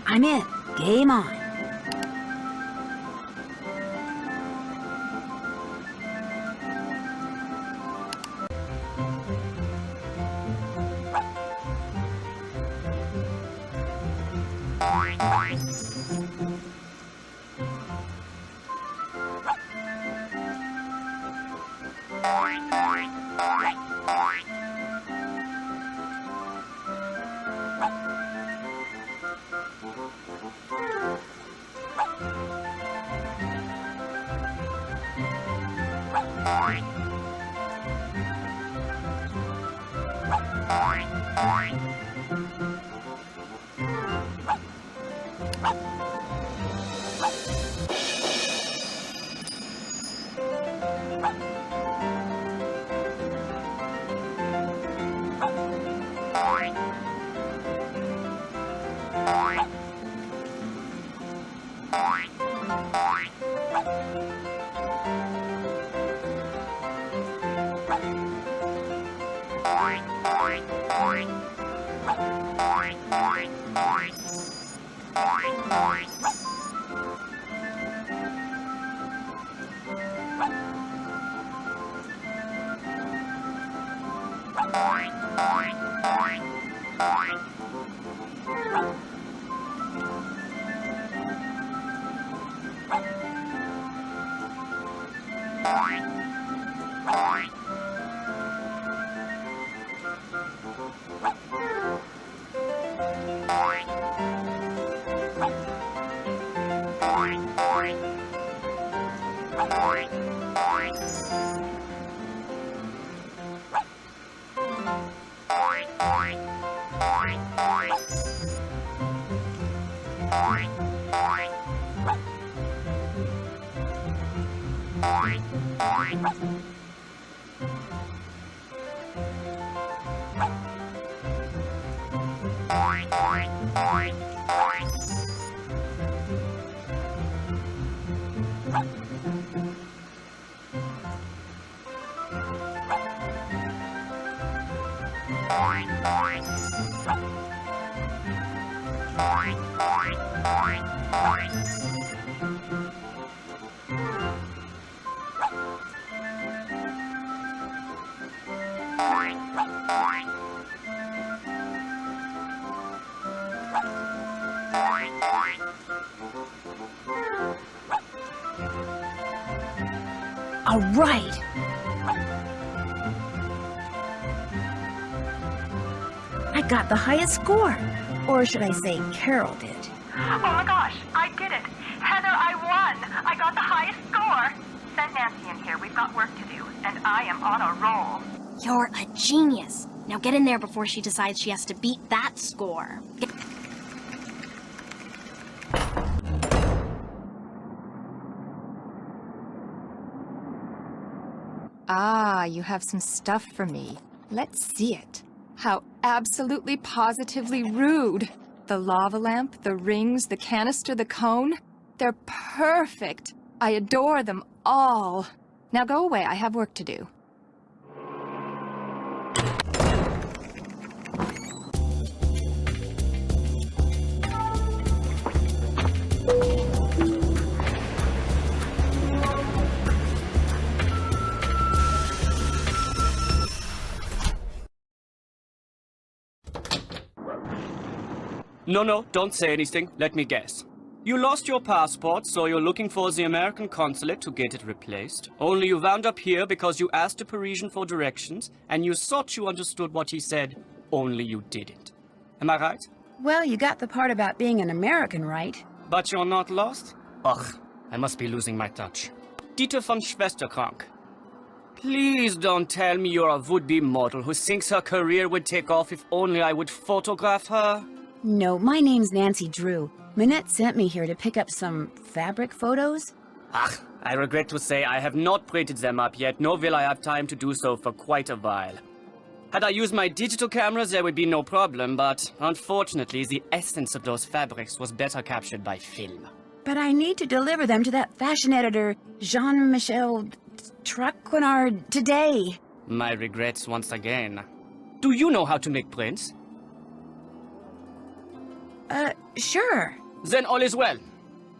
Speaker 1: I'm in. Game on. All right. I got the highest score. Or should I say Carol did.
Speaker 9: Oh my gosh, I did it. Heather, I won. I got the highest score. Send Nancy in here. We've got work to do, and I am on a roll.
Speaker 16: You're a genius. Now get in there before she decides she has to beat that score.
Speaker 15: Ah, you have some stuff for me. Let's see it. How absolutely positively rude. The lava lamp, the rings, the canister, the cone. They're perfect. I adore them all. Now go away, I have work to do.
Speaker 21: No, don't say anything. Let me guess. You lost your passport, so you're looking for the American consulate to get it replaced. Only you wound up here because you asked a Parisian for directions, and you thought you understood what he said, only you didn't. Am I right?
Speaker 1: Well, you got the part about being an American right.
Speaker 21: But you're not lost? Ugh, I must be losing my touch. Dieter von Schwesterkrank. Please don't tell me you're a would-be model who thinks her career would take off if only I would photograph her.
Speaker 1: No, my name's Nancy Drew. Minette sent me here to pick up some fabric photos.
Speaker 21: Ach, I regret to say I have not printed them up yet, nor will I have time to do so for quite a while. Had I used my digital cameras, there would be no problem, but unfortunately, the essence of those fabrics was better captured by film.
Speaker 1: But I need to deliver them to that fashion editor, Jean-Michel Traquenard, today.
Speaker 21: My regrets once again. Do you know how to make prints?
Speaker 1: Sure.
Speaker 21: Then all is well.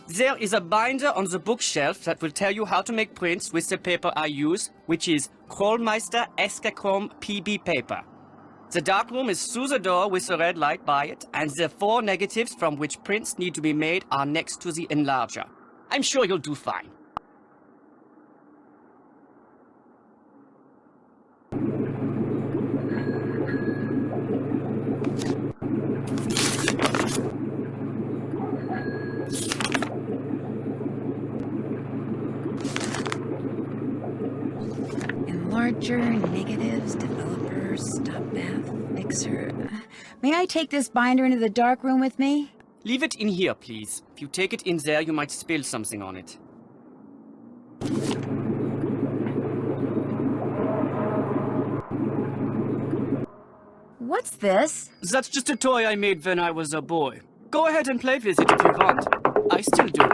Speaker 21: There is a binder on the bookshelf that will tell you how to make prints with the paper I use, which is Krollmeister Eskachrome PB paper. The darkroom is through the door with a red light by it, and the 4 negatives from which prints need to be made are next to the enlarger. I'm sure you'll do fine.
Speaker 1: Enlarger, negatives, developer, stop bath, mixer. May I take this binder into the dark room with me?
Speaker 21: Leave it in here, please. If you take it in there, you might spill something on it.
Speaker 1: What's this?
Speaker 21: That's just a toy I made when I was a boy. Go ahead and play with it if you want. I still do.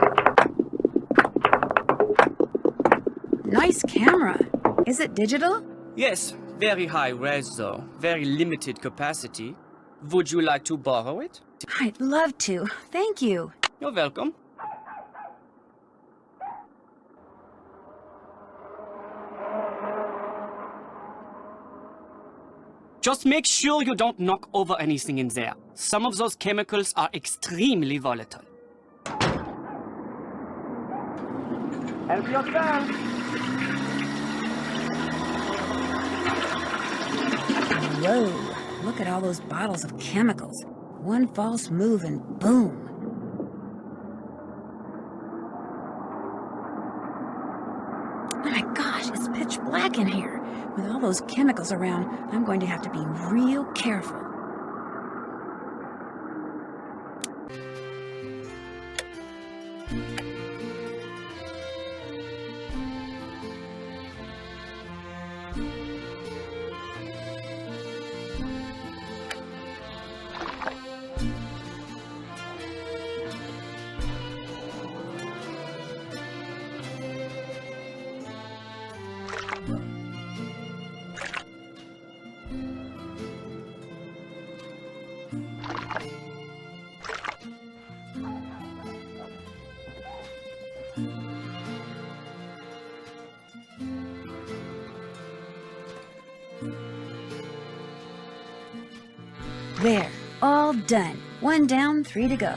Speaker 1: Nice camera. Is it digital?
Speaker 21: Yes, very high res though. Very limited capacity. Would you like to borrow it?
Speaker 1: I'd love to. Thank you.
Speaker 21: You're welcome. Just make sure you don't knock over anything in there. Some of those chemicals are extremely volatile. Help yourself!
Speaker 1: Whoa, look at all those bottles of chemicals. One false move and boom. Oh my gosh, it's pitch black in here. With all those chemicals around, I'm going to have to be real careful. There, all done. 1 down, 3 to go.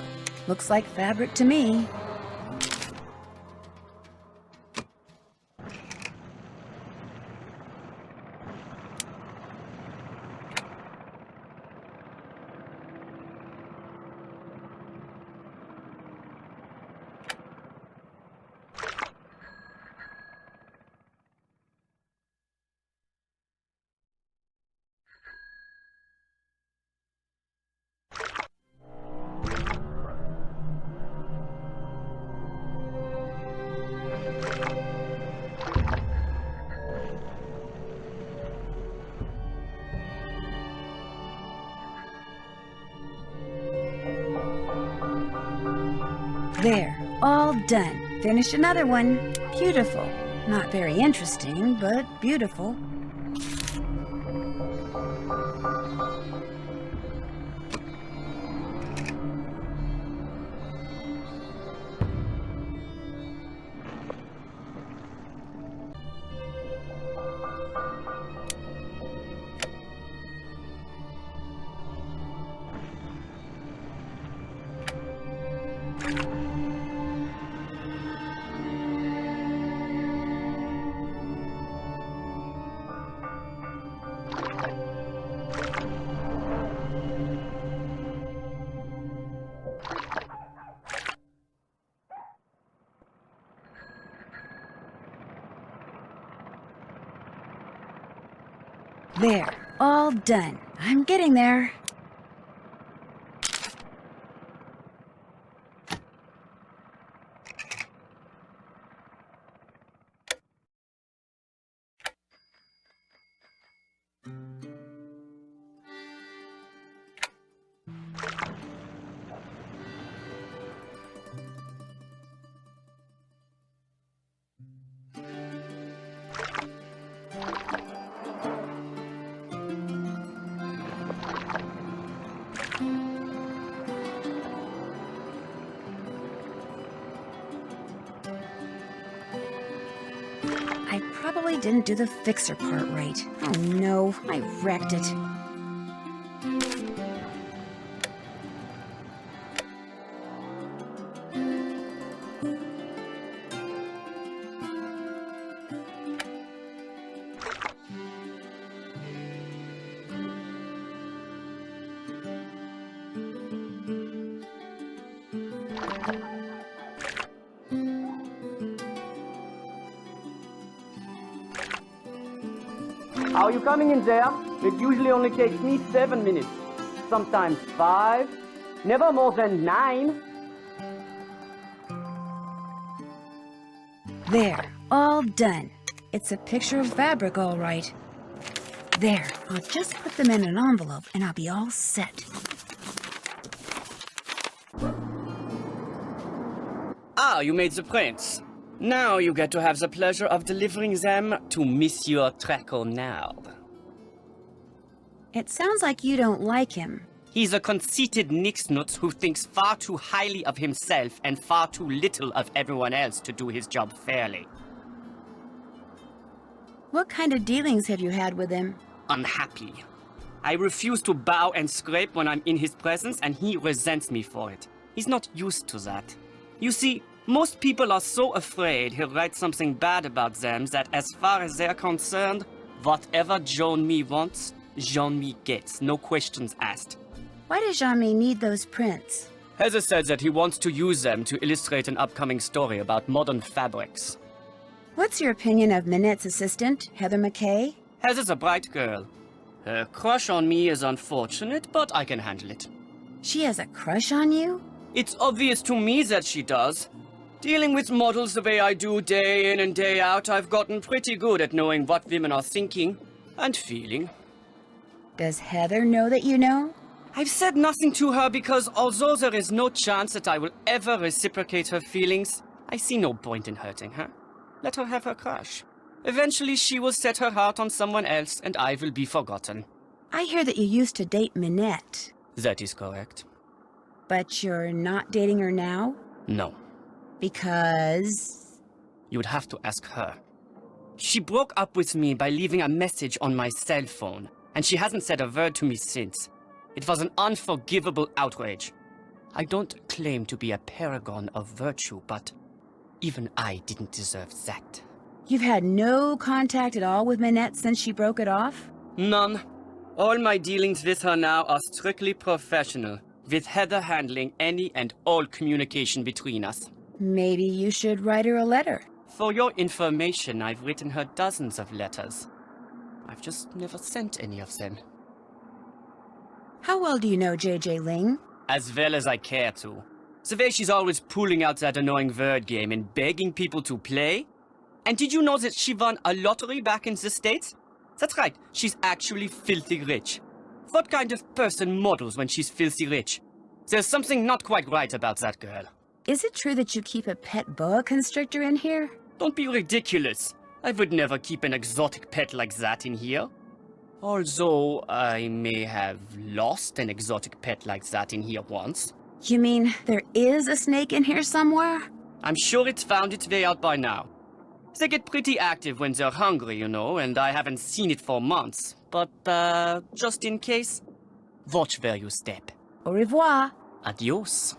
Speaker 1: Looks like fabric to me. There, all done. Finished another one. Beautiful. Not very interesting, but beautiful. There, all done. I'm getting there. I probably didn't do the fixer part right. Oh no, I wrecked it.
Speaker 21: How are you coming in there? It usually only takes me 7 minutes. Sometimes 5. Never more than 9.
Speaker 1: There, all done. It's a picture of fabric, all right. There, I'll just put them in an envelope and I'll be all set.
Speaker 21: Ah, you made the prints. Now you get to have the pleasure of delivering them to Monsieur Traquenard.
Speaker 1: It sounds like you don't like him.
Speaker 21: He's a conceited nixnut who thinks far too highly of himself and far too little of everyone else to do his job fairly.
Speaker 1: What kind of dealings have you had with him?
Speaker 21: Unhappy. I refuse to bow and scrape when I'm in his presence, and he resents me for it. He's not used to that. You see, most people are so afraid he'll write something bad about them that as far as they're concerned, whatever Jean-Mi wants, Jean-Mi gets, no questions asked.
Speaker 1: Why does Jean-Mi need those prints?
Speaker 21: Heather said that he wants to use them to illustrate an upcoming story about modern fabrics.
Speaker 1: What's your opinion of Minette's assistant, Heather McKay?
Speaker 21: Heather's a bright girl. Her crush on me is unfortunate, but I can handle it.
Speaker 1: She has a crush on you?
Speaker 21: It's obvious to me that she does. Dealing with models the way I do day in and day out, I've gotten pretty good at knowing what women are thinking and feeling.
Speaker 1: Does Heather know that you know?
Speaker 21: I've said nothing to her because although there is no chance that I will ever reciprocate her feelings, I see no point in hurting her. Let her have her crush. Eventually she will set her heart on someone else and I will be forgotten.
Speaker 1: I hear that you used to date Minette.
Speaker 21: That is correct.
Speaker 1: But you're not dating her now?
Speaker 21: No.
Speaker 1: Because...
Speaker 21: You would have to ask her. She broke up with me by leaving a message on my cell phone, and she hasn't said a word to me since. It was an unforgivable outrage. I don't claim to be a paragon of virtue, but even I didn't deserve that.
Speaker 1: You've had no contact at all with Minette since she broke it off?
Speaker 21: None. All my dealings with her now are strictly professional, with Heather handling any and all communication between us.
Speaker 1: Maybe you should write her a letter.
Speaker 21: For your information, I've written her dozens of letters. I've just never sent any of them.
Speaker 1: How well do you know J.J. Ling?
Speaker 21: As well as I care to. The way she's always pulling out that annoying word game and begging people to play. And did you know that she won a lottery back in the States? That's right, she's actually filthy rich. What kind of person models when she's filthy rich? There's something not quite right about that girl.
Speaker 1: Is it true that you keep a pet boa constrictor in here?
Speaker 21: Don't be ridiculous. I would never keep an exotic pet like that in here. Although I may have lost an exotic pet like that in here once.
Speaker 1: You mean there is a snake in here somewhere?
Speaker 21: I'm sure it's found its way out by now. They get pretty active when they're hungry, you know, and I haven't seen it for months. But, just in case, watch where you step.
Speaker 1: Au revoir.
Speaker 21: Adios.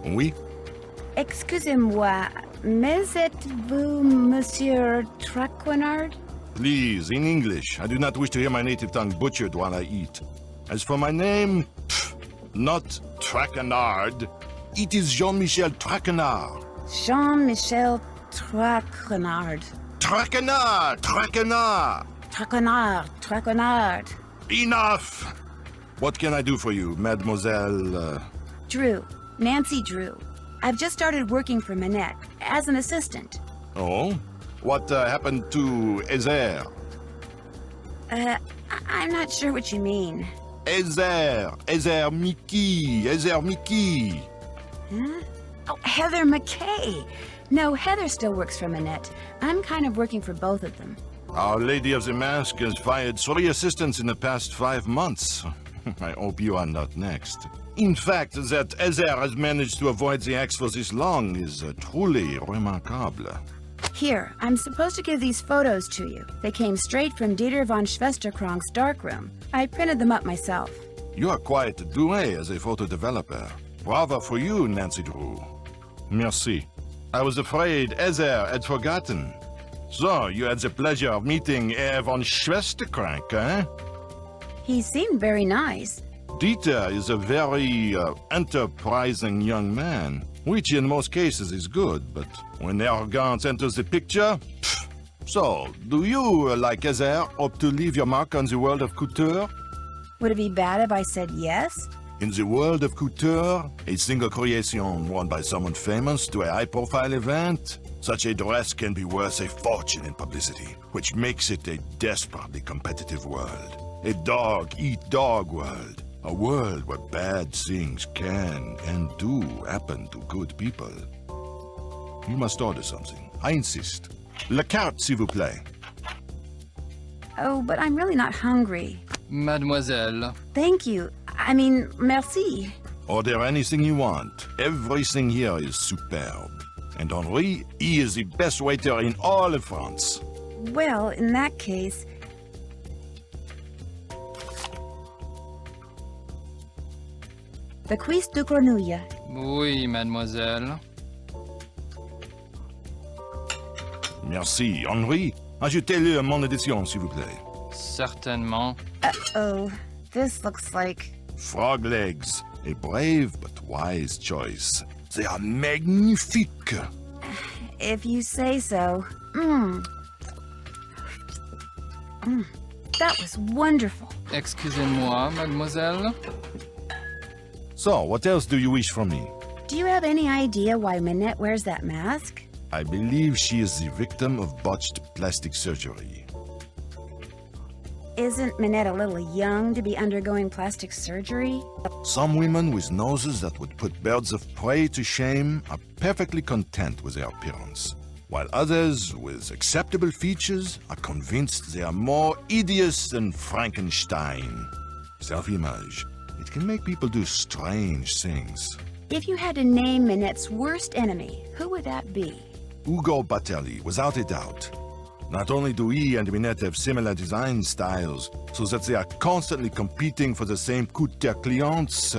Speaker 6: Oui?
Speaker 1: Excusez-moi, mais êtes-vous Monsieur Traquenard?
Speaker 6: Please, in English. I do not wish to hear my native tongue butchered while I eat. As for my name, not Traquenard. It is Jean-Michel Traquenard.
Speaker 1: Jean-Michel Traquenard.
Speaker 6: Traquenard! Traquenard!
Speaker 1: Traquenard, Traquenard.
Speaker 6: Enough! What can I do for you, Mademoiselle...
Speaker 1: Drew. Nancy Drew. I've just started working for Minette, as an assistant.
Speaker 6: Oh? What happened to Ezer?
Speaker 1: I'm not sure what you mean.
Speaker 6: Ezer Mickey!
Speaker 1: Huh? Oh, Heather McKay! No, Heather still works for Minette. I'm kind of working for both of them.
Speaker 6: Our Lady of the Mask has fired 3 assistants in the past 5 months. I hope you are not next. In fact, that Ezer has managed to avoid the axe for this long is truly remarkable.
Speaker 1: Here, I'm supposed to give these photos to you. They came straight from Dieter von Schwesterkrank's darkroom. I printed them up myself.
Speaker 6: You are quite doué as a photo developer. Bravo for you, Nancy Drew. Merci. I was afraid Ezer had forgotten. So, you had the pleasure of meeting Herr von Schwesterkrank, eh?
Speaker 1: He seemed very nice.
Speaker 6: Dieter is a very enterprising young man, which in most cases is good, but when arrogance enters the picture... Pff. So, do you, like Ezer, hope to leave your mark on the world of couture?
Speaker 1: Would it be bad if I said yes?
Speaker 6: In the world of couture, a single creation worn by someone famous to a high-profile event, such a dress can be worth a fortune in publicity, which makes it a desperately competitive world. A dog-eat-dog world. A world where bad things can and do happen to good people. You must order something. I insist. La carte, s'il vous plaît.
Speaker 1: Oh, but I'm really not hungry.
Speaker 3: Mademoiselle.
Speaker 1: Thank you. I mean, merci.
Speaker 6: Order anything you want. Everything here is superb. And Henri, he is the best waiter in all of France.
Speaker 1: Well, in that case... The Cuisse de Grenouille.
Speaker 8: Oui, mademoiselle.
Speaker 19: Merci. Henri, ajoutez-le à mon édition, s'il vous plaît.
Speaker 8: Certainement.
Speaker 1: Uh-oh. This looks like...
Speaker 19: Frog legs. A brave but wise choice. They are magnifique.
Speaker 1: If you say so. That was wonderful.
Speaker 8: Excusez-moi, mademoiselle.
Speaker 19: So, what else do you wish from me?
Speaker 1: Do you have any idea why Minette wears that mask?
Speaker 19: I believe she is the victim of botched plastic surgery.
Speaker 1: Isn't Minette a little young to be undergoing plastic surgery?
Speaker 19: Some women with noses that would put birds of prey to shame are perfectly content with their appearance, while others with acceptable features are convinced they are more hideous than Frankenstein. Self-image. It can make people do strange things.
Speaker 1: If you had to name Minette's worst enemy, who would that be?
Speaker 19: Ugo Batelli, without a doubt. Not only do he and Minette have similar design styles, so that they are constantly competing for the same coup de clients,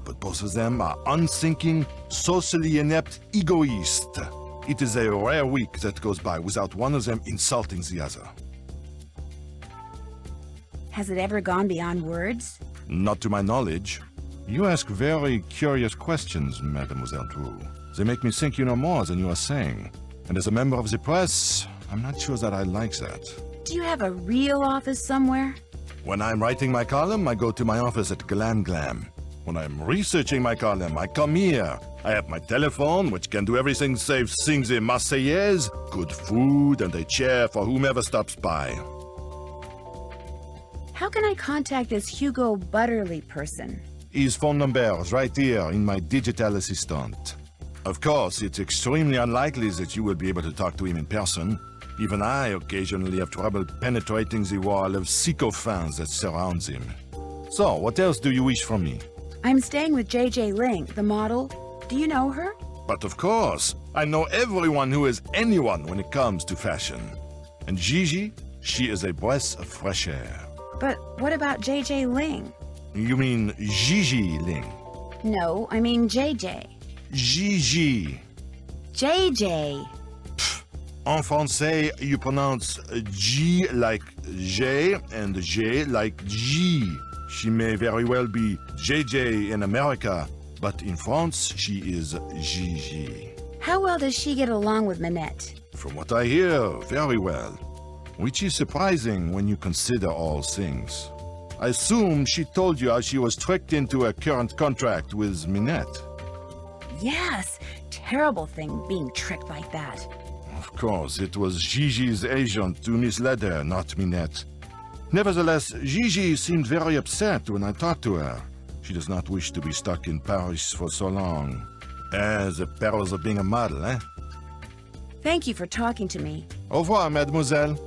Speaker 19: but both of them are unthinking, socially inept egoists. It is a rare week that goes by without one of them insulting the other.
Speaker 1: Has it ever gone beyond words?
Speaker 19: Not to my knowledge. You ask very curious questions, Mademoiselle Drew. They make me think you know more than you are saying. And as a member of the press, I'm not sure that I like that.
Speaker 1: Do you have a real office somewhere?
Speaker 19: When I'm writing my column, I go to my office at Glam Glam. When I'm researching my column, I come here. I have my telephone, which can do everything save sing the Marseillaise, good food, and a chair for whomever stops by.
Speaker 1: How can I contact this Hugo Butterly person?
Speaker 19: His phone number is right here in my digital assistant. Of course, it's extremely unlikely that you will be able to talk to him in person. Even I occasionally have trouble penetrating the wall of sycophants that surrounds him. So, what else do you wish from me?
Speaker 1: I'm staying with JJ Ling, the model. Do you know her?
Speaker 19: But of course, I know everyone who is anyone when it comes to fashion. And Gigi, she is a breath of fresh air.
Speaker 1: But what about JJ Ling?
Speaker 19: You mean Gigi Ling?
Speaker 1: No, I mean JJ.
Speaker 19: Gigi.
Speaker 1: JJ.
Speaker 19: En français, you pronounce G like J and J like G. She may very well be JJ in America, but in France, she is Gigi.
Speaker 1: How well does she get along with Minette?
Speaker 19: From what I hear, very well. Which is surprising when you consider all things. I assume she told you how she was tricked into a current contract with Minette.
Speaker 1: Yes, terrible thing being tricked like that.
Speaker 19: Of course, it was Gigi's agent who misled her, not Minette. Nevertheless, Gigi seemed very upset when I talked to her. She does not wish to be stuck in Paris for so long. The perils of being a model, eh?
Speaker 1: Thank you for talking to me.
Speaker 19: Au revoir, mademoiselle.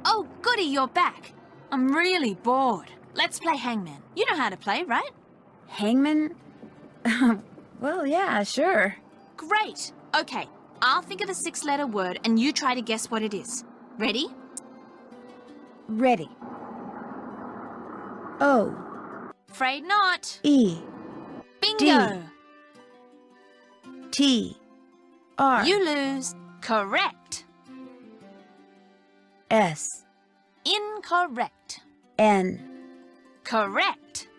Speaker 20: Oh, goody, you're back. I'm really bored. Let's play Hangman. You know how to play, right?
Speaker 1: Hangman? Well, yeah, sure.
Speaker 20: Great. Okay, I'll think of a 6-letter word and you try to guess what it is. Ready?
Speaker 1: Ready. O.
Speaker 20: Afraid not.
Speaker 1: E.
Speaker 20: Bingo.
Speaker 1: T. R.
Speaker 20: You lose. Correct.
Speaker 1: S.
Speaker 20: Incorrect.
Speaker 1: N.
Speaker 20: Correct.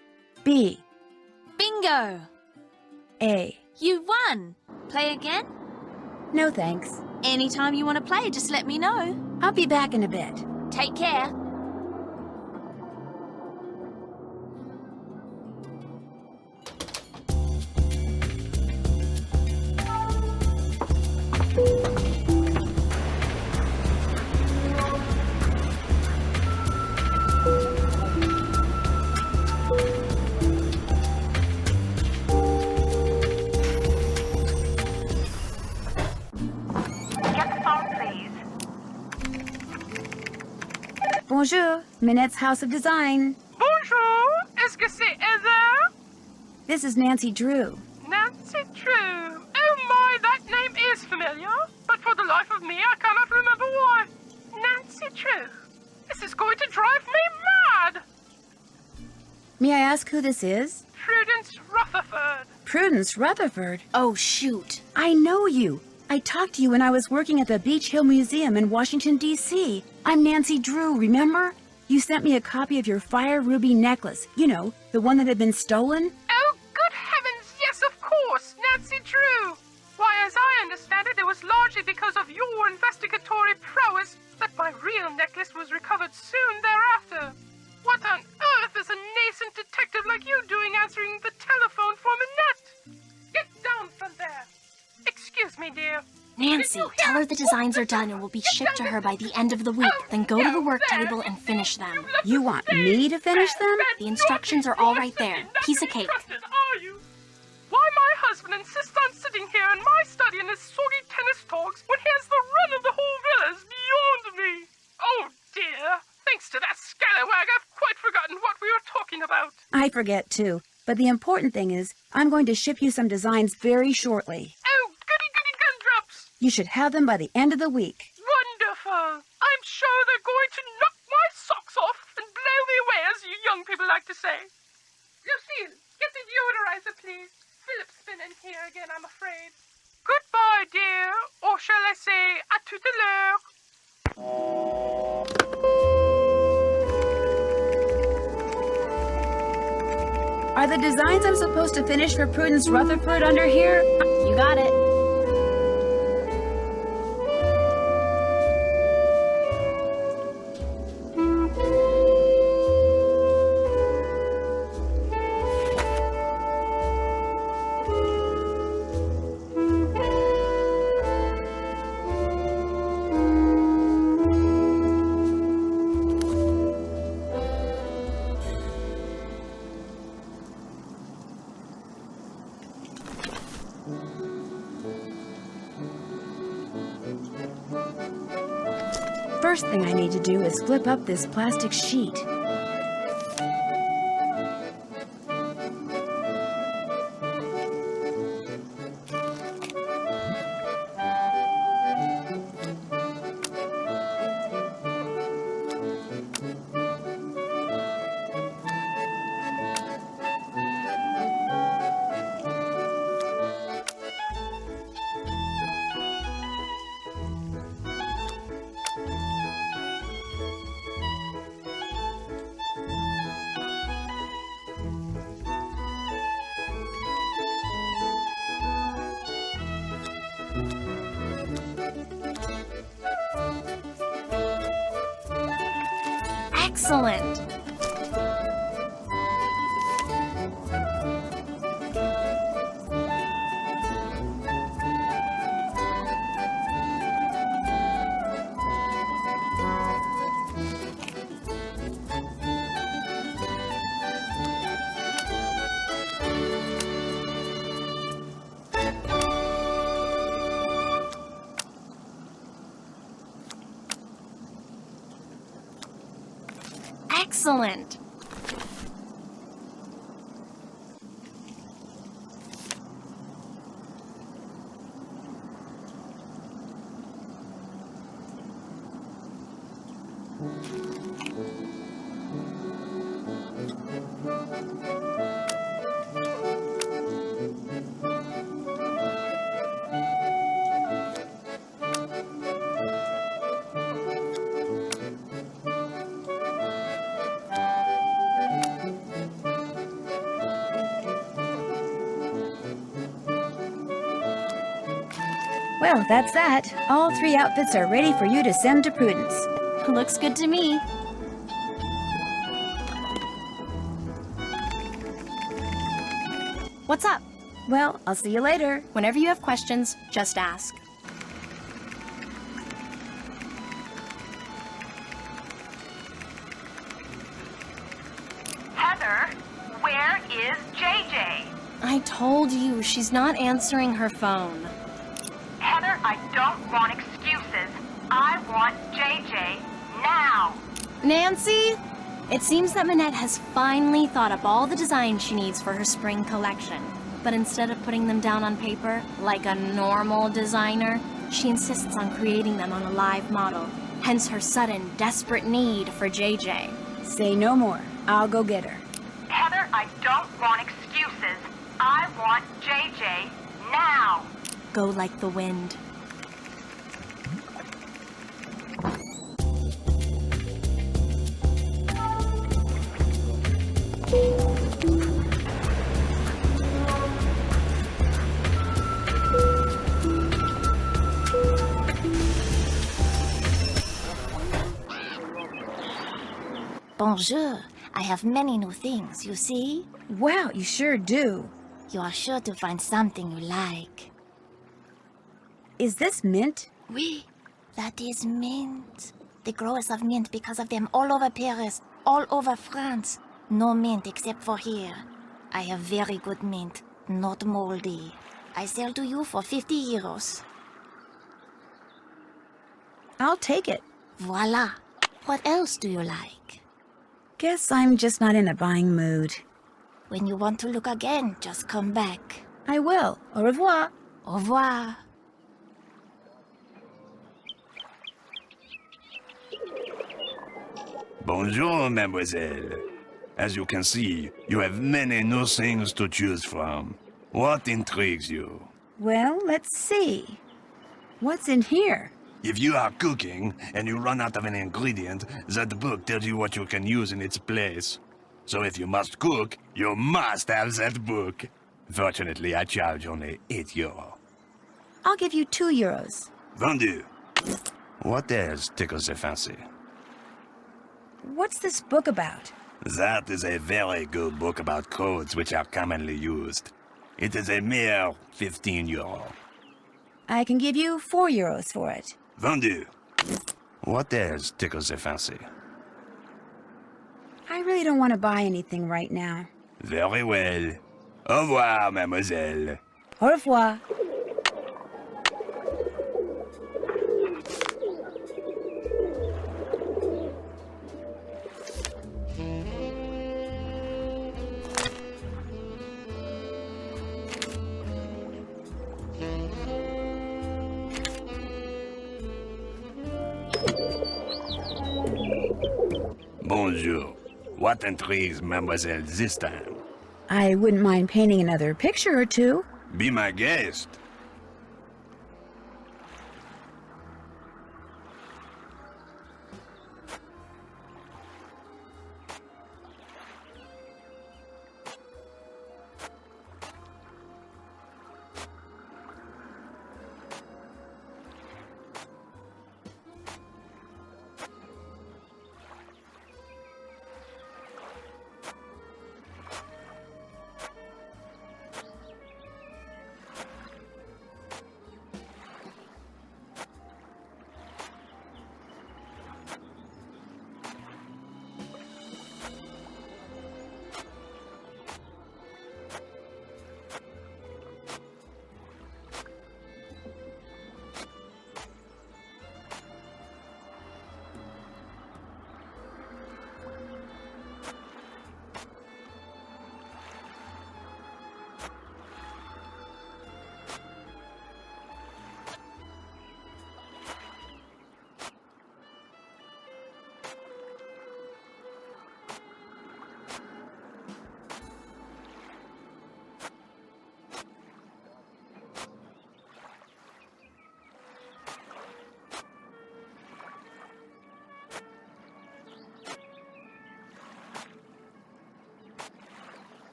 Speaker 1: B.
Speaker 20: Bingo.
Speaker 1: A.
Speaker 20: You won. Play again?
Speaker 1: No thanks.
Speaker 20: Anytime you want to play, just let me know.
Speaker 1: I'll be back in a bit.
Speaker 20: Take care.
Speaker 9: Get the phone, please.
Speaker 1: bonjour. Minette's House of Design.
Speaker 11: Bonjour. Est-ce que c'est Heather?
Speaker 1: This is Nancy Drew.
Speaker 11: Nancy Drew. Oh my, that name is familiar. But for the life of me, I cannot remember why. Nancy Drew. This is going to drive me mad.
Speaker 1: May I ask who this is?
Speaker 11: Prudence Rutherford.
Speaker 1: Prudence Rutherford.
Speaker 16: Oh, shoot.
Speaker 1: I know you. I talked to you when I was working at the Beach Hill Museum in Washington, D.C. I'm Nancy Drew, remember? You sent me a copy of your fire ruby necklace. You know, the one that had been stolen.
Speaker 11: Oh, good heavens, yes, of course, Nancy Drew. Why, as I understand it, it was largely because of your investigatory prowess that my real necklace was recovered soon thereafter. What on earth is a nascent detective like you doing answering the telephone for Minette? Get down from there. Excuse me, dear.
Speaker 16: Nancy, tell her the designs are done and will be shipped to her by the end of the week. Then go to the work table and finish them.
Speaker 1: You want me to finish them?
Speaker 16: The instructions are all right there. Piece of cake.
Speaker 11: Are you? Why my husband insists on sitting here in my study in his soggy tennis talks when he has the run of the whole villa is beyond me. Oh, dear. Thanks to that scallywag, I've quite forgotten what we were talking about.
Speaker 1: I forget, too. But the important thing is, I'm going to ship you some designs very shortly.
Speaker 11: Oh, goody gumdrops.
Speaker 1: You should have them by the end of the week.
Speaker 11: Wonderful. I'm sure they're going to knock my socks off and blow me away, as you young people like to say. Lucille, get the deodorizer, please. Philip's been in here again, I'm afraid. Goodbye, dear. Or shall I say, à tout à l'heure.
Speaker 1: Are the designs I'm supposed to finish for Prudence Rutherford under here?
Speaker 16: You got it.
Speaker 1: First thing I need to do is flip up this plastic sheet.
Speaker 16: Excellent. Excellent.
Speaker 1: Well, that's that. All 3 outfits are ready for you to send to Prudence.
Speaker 16: Looks good to me. What's up?
Speaker 1: Well, I'll see you later.
Speaker 16: Whenever you have questions, just ask.
Speaker 9: Heather, where is JJ?
Speaker 16: I told you, she's not answering her phone.
Speaker 9: Heather, I don't want excuses. I want JJ now.
Speaker 16: Nancy? It seems that Minette has finally thought up all the designs she needs for her spring collection. But instead of putting them down on paper, like a normal designer, she insists on creating them on a live model. Hence her sudden, desperate need for JJ.
Speaker 1: Say no more. I'll go get her.
Speaker 9: Heather, I don't want excuses. I want JJ now.
Speaker 16: Go like the wind.
Speaker 13: Bonjour. I have many new things, you see?
Speaker 1: Wow, you sure do.
Speaker 13: You are sure to find something you like.
Speaker 1: Is this mint?
Speaker 13: Oui, that is mint. They grow us of mint because of them all over Paris, all over France. No mint except for here. I have very good mint, not moldy. I sell to you for 50 euros.
Speaker 1: I'll take it.
Speaker 13: Voila. What else do you like?
Speaker 1: Guess I'm just not in a buying mood.
Speaker 13: When you want to look again, just come back.
Speaker 1: I will. Au revoir.
Speaker 13: Au revoir.
Speaker 19: Bonjour, mademoiselle. As you can see, you have many new things to choose from. What intrigues you?
Speaker 1: Well, let's see. What's in here?
Speaker 19: If you are cooking and you run out of an ingredient, that book tells you what you can use in its place. So if you must cook, you must have that book. Fortunately, I charge only 8 euro.
Speaker 1: I'll give you 2 euros.
Speaker 19: Vendu. What else tickles the fancy?
Speaker 1: What's this book about?
Speaker 19: That is a very good book about codes which are commonly used. It is a mere 15 euro.
Speaker 1: I can give you 4 euros for it.
Speaker 19: Vendu. What else tickles the fancy?
Speaker 1: I really don't want to buy anything right now.
Speaker 19: Very well. Au revoir, mademoiselle.
Speaker 1: Au revoir.
Speaker 19: Bonjour. What intrigues mademoiselle this time?
Speaker 1: I wouldn't mind painting another picture or two.
Speaker 19: Be my guest.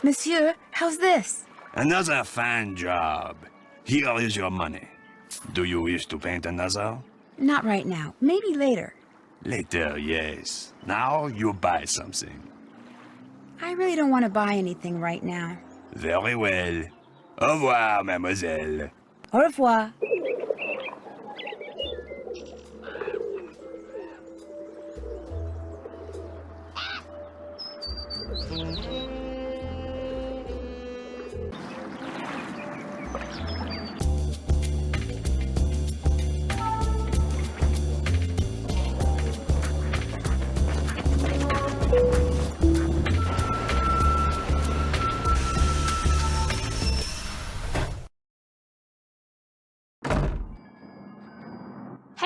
Speaker 1: Monsieur, how's this?
Speaker 19: Another fine job. Here is your money. Do you wish to paint another?
Speaker 1: Not right now. Maybe later.
Speaker 19: Later, yes. Now you buy something.
Speaker 1: I really don't want to buy anything right now.
Speaker 19: Very well. Au revoir, mademoiselle.
Speaker 1: Au revoir.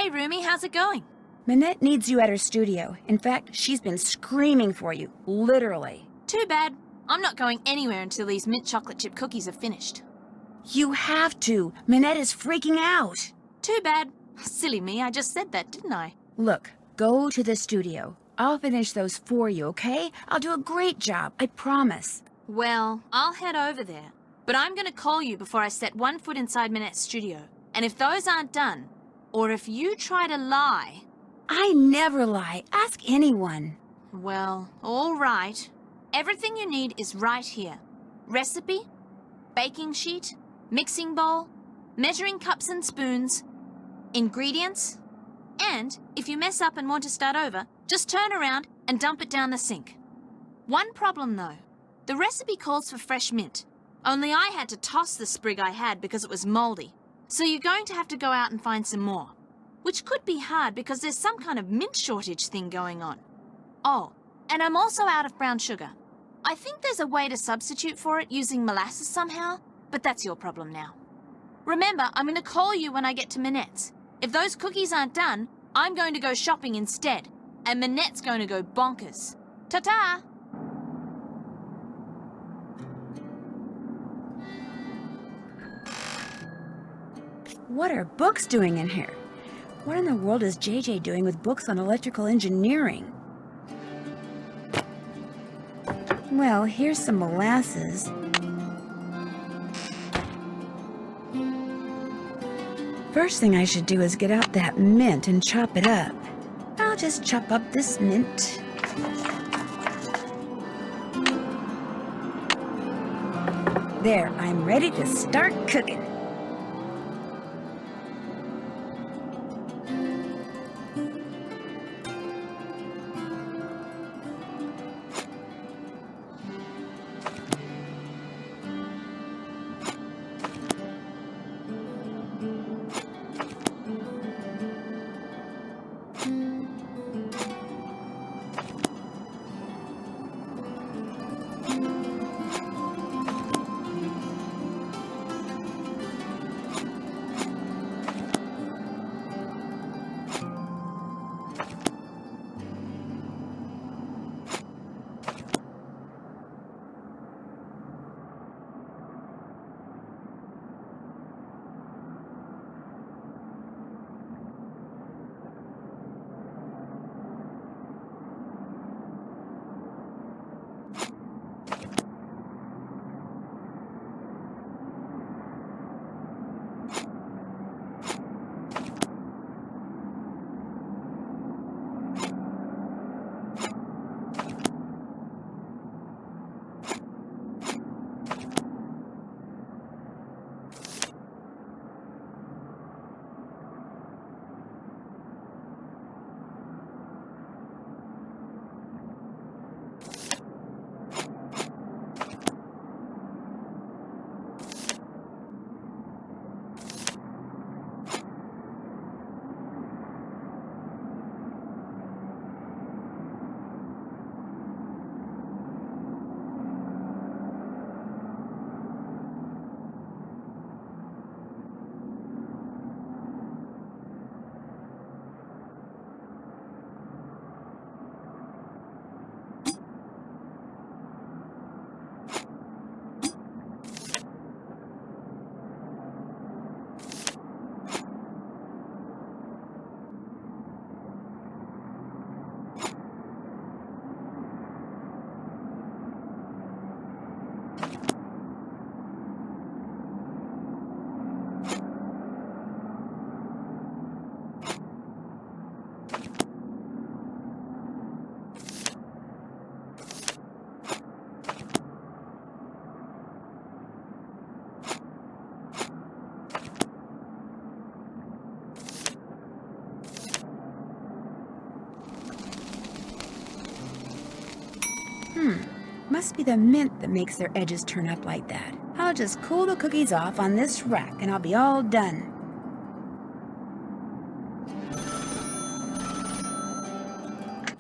Speaker 20: Hey, Rumi, how's it going?
Speaker 1: Minette needs you at her studio. In fact, she's been screaming for you, literally.
Speaker 20: Too bad. I'm not going anywhere until these mint chocolate chip cookies are finished.
Speaker 1: You have to. Minette is freaking out.
Speaker 20: Too bad. Silly me, I just said that, didn't I?
Speaker 1: Look, go to the studio. I'll finish those for you, okay? I'll do a great job, I promise.
Speaker 20: Well, I'll head over there. But I'm gonna call you before I set one foot inside Minette's studio. And if those aren't done, or if you try to lie...
Speaker 1: I never lie. Ask anyone.
Speaker 20: Well, all right. Everything you need is right here. Recipe, baking sheet, mixing bowl, measuring cups and spoons, ingredients, and if you mess up and want to start over, just turn around and dump it down the sink. One problem though. The recipe calls for fresh mint. Only I had to toss the sprig I had because it was moldy. So you're going to have to go out and find some more. Which could be hard because there's some kind of mint shortage thing going on. Oh, and I'm also out of brown sugar. I think there's a way to substitute for it using molasses somehow, but that's your problem now. Remember, I'm going to call you when I get to Minette's. If those cookies aren't done, I'm going to go shopping instead, and Minette's going to go bonkers. Ta-ta!
Speaker 1: What are books doing in here? What in the world is JJ doing with books on electrical engineering? Well, here's some molasses. First thing I should do is get out that mint and chop it up. I'll just chop up this mint. There, I'm ready to start cooking. Must be the mint that makes their edges turn up like that. I'll just cool the cookies off on this rack and I'll be all done.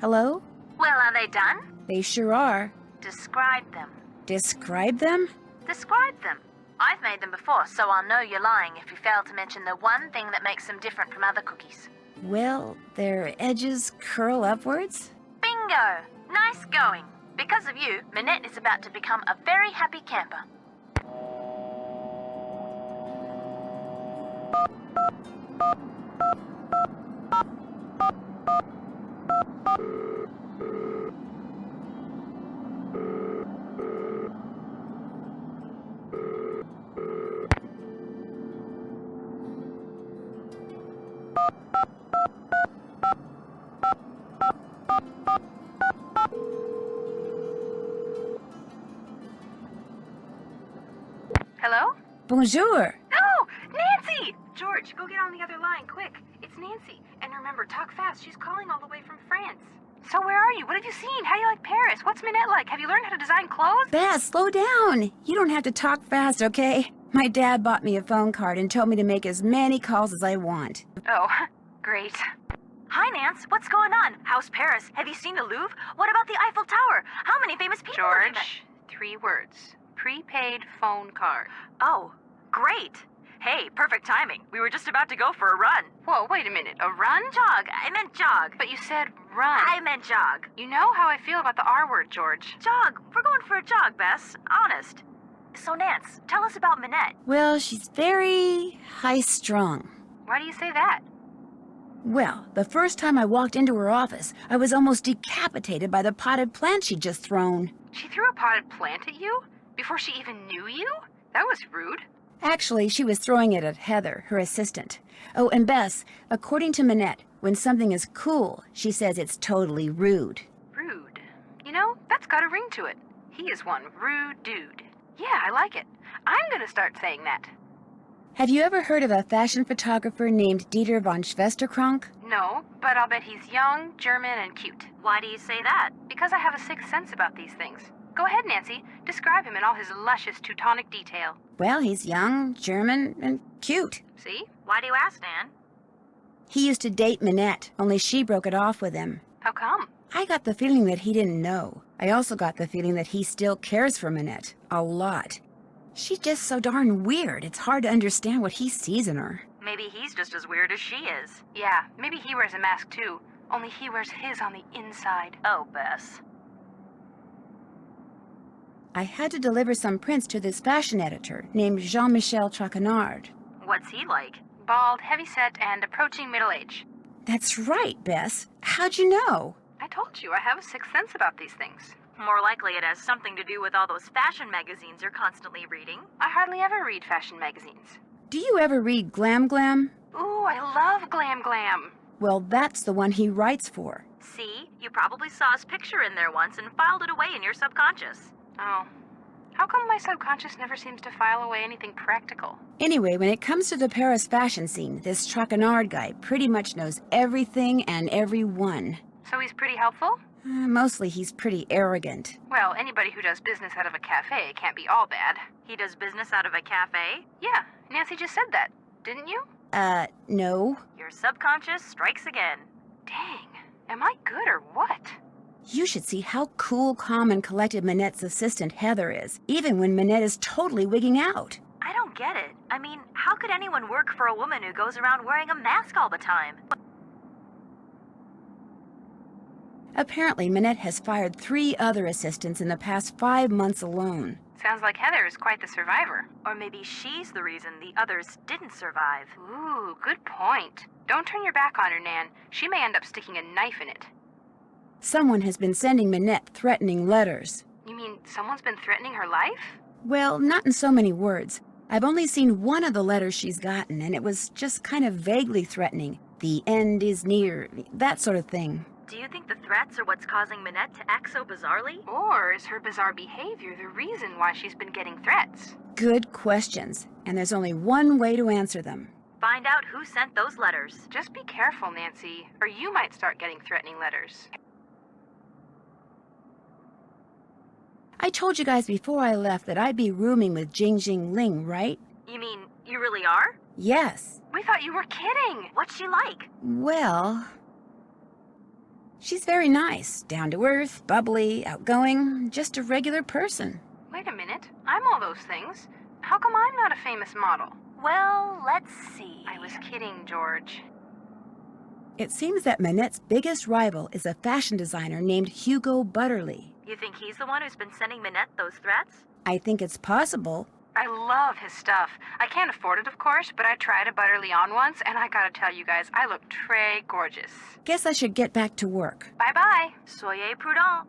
Speaker 1: Hello?
Speaker 9: Well, are they done?
Speaker 1: They sure are.
Speaker 9: Describe them.
Speaker 1: Describe them?
Speaker 9: Describe them. I've made them before, so I'll know you're lying if you fail to mention the one thing that makes them different from other cookies.
Speaker 1: Well, their edges curl upwards?
Speaker 9: Bingo! Nice going. Because of you, Minette is about to become a very happy camper. Hello?
Speaker 1: Bonjour!
Speaker 9: Oh, Nancy! George, go get on the other line, quick. It's Nancy. And remember, talk fast. She's calling all the way from France. So where are you? What have you seen? How do you like Paris? What's Minette like? Have you learned how to design clothes?
Speaker 1: Bess, slow down. You don't have to talk fast, okay? My dad bought me a phone card and told me to make as many calls as I want.
Speaker 9: Oh, great. Hi, Nance. What's going on? How's Paris? Have you seen the Louvre? What about the Eiffel Tower? How many famous people have you met?
Speaker 17: George, 3 words. Prepaid phone card.
Speaker 9: Oh, great. Hey, perfect timing. We were just about to go for a run.
Speaker 17: Whoa, wait a minute. A run?
Speaker 9: Jog. I meant jog.
Speaker 17: But you said run.
Speaker 9: I meant jog.
Speaker 17: You know how I feel about the R word, George.
Speaker 9: Jog. We're going for a jog, Bess. Honest. So, Nance, tell us about Minette.
Speaker 1: Well, she's very high-strung.
Speaker 17: Why do you say that?
Speaker 1: Well, the first time I walked into her office, I was almost decapitated by the potted plant she'd just thrown.
Speaker 17: She threw a potted plant at you? Before she even knew you? That was rude.
Speaker 1: Actually, she was throwing it at Heather, her assistant. Oh, and Bess, according to Minette, when something is cool, she says it's totally rude.
Speaker 17: Rude. You know, that's got a ring to it. He is one rude dude. Yeah, I like it. I'm gonna start saying that.
Speaker 1: Have you ever heard of a fashion photographer named Dieter von Schwesterkrank?
Speaker 17: No, but I'll bet he's young, German, and cute.
Speaker 9: Why do you say that?
Speaker 17: Because I have a sixth sense about these things. Go ahead, Nancy. Describe him in all his luscious Teutonic detail.
Speaker 1: Well, he's young, German, and cute.
Speaker 17: See?
Speaker 9: Why do you ask, Nan?
Speaker 1: He used to date Minette, only she broke it off with him.
Speaker 17: How come?
Speaker 1: I got the feeling that he didn't know. I also got the feeling that he still cares for Minette. A lot. She's just so darn weird, it's hard to understand what he sees in her.
Speaker 9: Maybe he's just as weird as she is.
Speaker 17: Yeah, maybe he wears a mask too. Only he wears his on the inside.
Speaker 9: Oh, Bess.
Speaker 1: I had to deliver some prints to this fashion editor named Jean-Michel Traquenard.
Speaker 9: What's he like?
Speaker 17: Bald, heavy-set, and approaching middle age.
Speaker 1: That's right, Bess. How'd you know?
Speaker 17: I told you, I have a sixth sense about these things.
Speaker 9: More likely it has something to do with all those fashion magazines you're constantly reading.
Speaker 17: I hardly ever read fashion magazines.
Speaker 1: Do you ever read Glam Glam?
Speaker 17: Ooh, I love Glam Glam.
Speaker 1: Well, that's the one he writes for.
Speaker 9: See? You probably saw his picture in there once and filed it away in your subconscious.
Speaker 17: Oh. How come my subconscious never seems to file away anything practical?
Speaker 1: Anyway, when it comes to the Paris fashion scene, this Traquenard guy pretty much knows everything and everyone.
Speaker 17: So he's pretty helpful?
Speaker 1: Mostly he's pretty arrogant.
Speaker 17: Well, anybody who does business out of a cafe can't be all bad.
Speaker 9: He does business out of a cafe?
Speaker 17: Yeah, Nancy just said that, didn't you?
Speaker 1: No.
Speaker 9: Your subconscious strikes again.
Speaker 17: Dang, am I good or what?
Speaker 1: You should see how cool, calm, and collected Minette's assistant Heather is, even when Minette is totally wigging out.
Speaker 9: I don't get it. I mean, how could anyone work for a woman who goes around wearing a mask all the time?
Speaker 1: Apparently, Minette has fired 3 other assistants in the past 5 months alone.
Speaker 17: Sounds like Heather is quite the survivor.
Speaker 9: Or maybe she's the reason the others didn't survive.
Speaker 17: Ooh, good point. Don't turn your back on her, Nan. She may end up sticking a knife in it.
Speaker 1: Someone has been sending Minette threatening letters.
Speaker 17: You mean someone's been threatening her life?
Speaker 1: Well, not in so many words. I've only seen one of the letters she's gotten, and it was just kind of vaguely threatening. The end is near, that sort of thing.
Speaker 9: Do you think the threats are what's causing Minette to act so bizarrely?
Speaker 17: Or is her bizarre behavior the reason why she's been getting threats?
Speaker 1: Good questions, and there's only one way to answer them.
Speaker 9: Find out who sent those letters.
Speaker 17: Just be careful, Nancy, or you might start getting threatening letters.
Speaker 1: I told you guys before I left that I'd be rooming with Jing Jing Ling, right?
Speaker 9: You mean you really are?
Speaker 1: Yes.
Speaker 9: We thought you were kidding. What's she like?
Speaker 1: Well, she's very nice, down to earth, bubbly, outgoing, just a regular person.
Speaker 9: Wait a minute. I'm all those things. How come I'm not a famous model? Well, let's see. I was kidding, George.
Speaker 1: It seems that Manette's biggest rival is a fashion designer named Hugo Butterly.
Speaker 9: You think he's the one who's been sending Minette those threats?
Speaker 1: I think it's possible.
Speaker 9: I love his stuff. I can't afford it, of course, but I tried a Butterly on once, and I gotta tell you guys, I look très gorgeous.
Speaker 1: Guess I should get back to work.
Speaker 9: Bye-bye. Soyez prudent.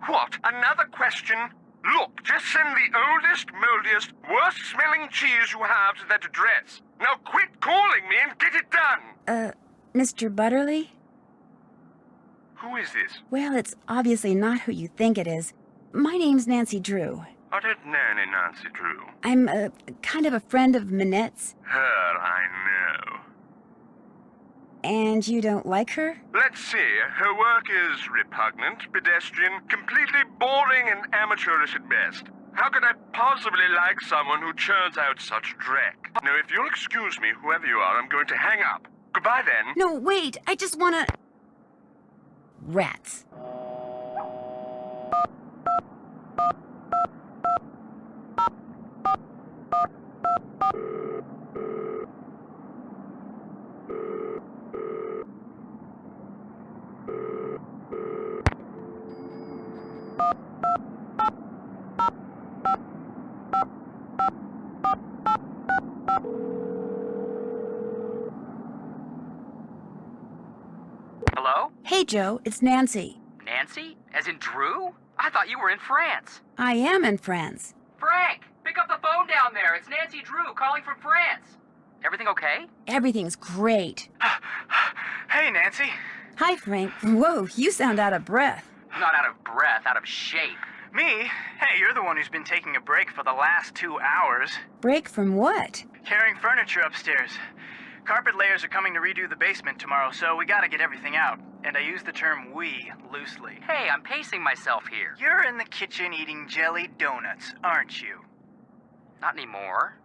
Speaker 4: What? Another question? Look, just send the oldest, moldiest, worst-smelling cheese you have to that address. Now quit calling me and get it done!
Speaker 1: Mr. Butterly?
Speaker 4: Who is this?
Speaker 1: Well, it's obviously not who you think it is. My name's Nancy Drew.
Speaker 4: I don't know any Nancy Drew.
Speaker 1: I'm kind of a friend of Minette's.
Speaker 4: Her I know.
Speaker 1: And you don't like her?
Speaker 4: Let's see, her work is repugnant, pedestrian, completely boring and amateurish at best. How could I possibly like someone who churns out such dreck? Now, if you'll excuse me, whoever you are, I'm going to hang up. Goodbye then.
Speaker 1: No, wait, I just wanna... Rats.
Speaker 3: Hello?
Speaker 1: Hey, Joe, it's Nancy.
Speaker 3: Nancy? As in Drew? I thought you were in France.
Speaker 1: I am in France.
Speaker 3: Frank, pick up the phone down there. It's Nancy Drew calling from France. Everything okay?
Speaker 1: Everything's great.
Speaker 22: Hey, Nancy.
Speaker 1: Hi, Frank. Whoa, you sound out of breath.
Speaker 3: Not out of breath, out of shape.
Speaker 22: Me? Hey, you're the one who's been taking a break for the last 2 hours.
Speaker 1: Break from what?
Speaker 22: Carrying furniture upstairs. Carpet layers are coming to redo the basement tomorrow, so we gotta get everything out. And I use the term we loosely.
Speaker 3: Hey, I'm pacing myself here.
Speaker 22: You're in the kitchen eating jelly donuts, aren't you?
Speaker 3: Not anymore.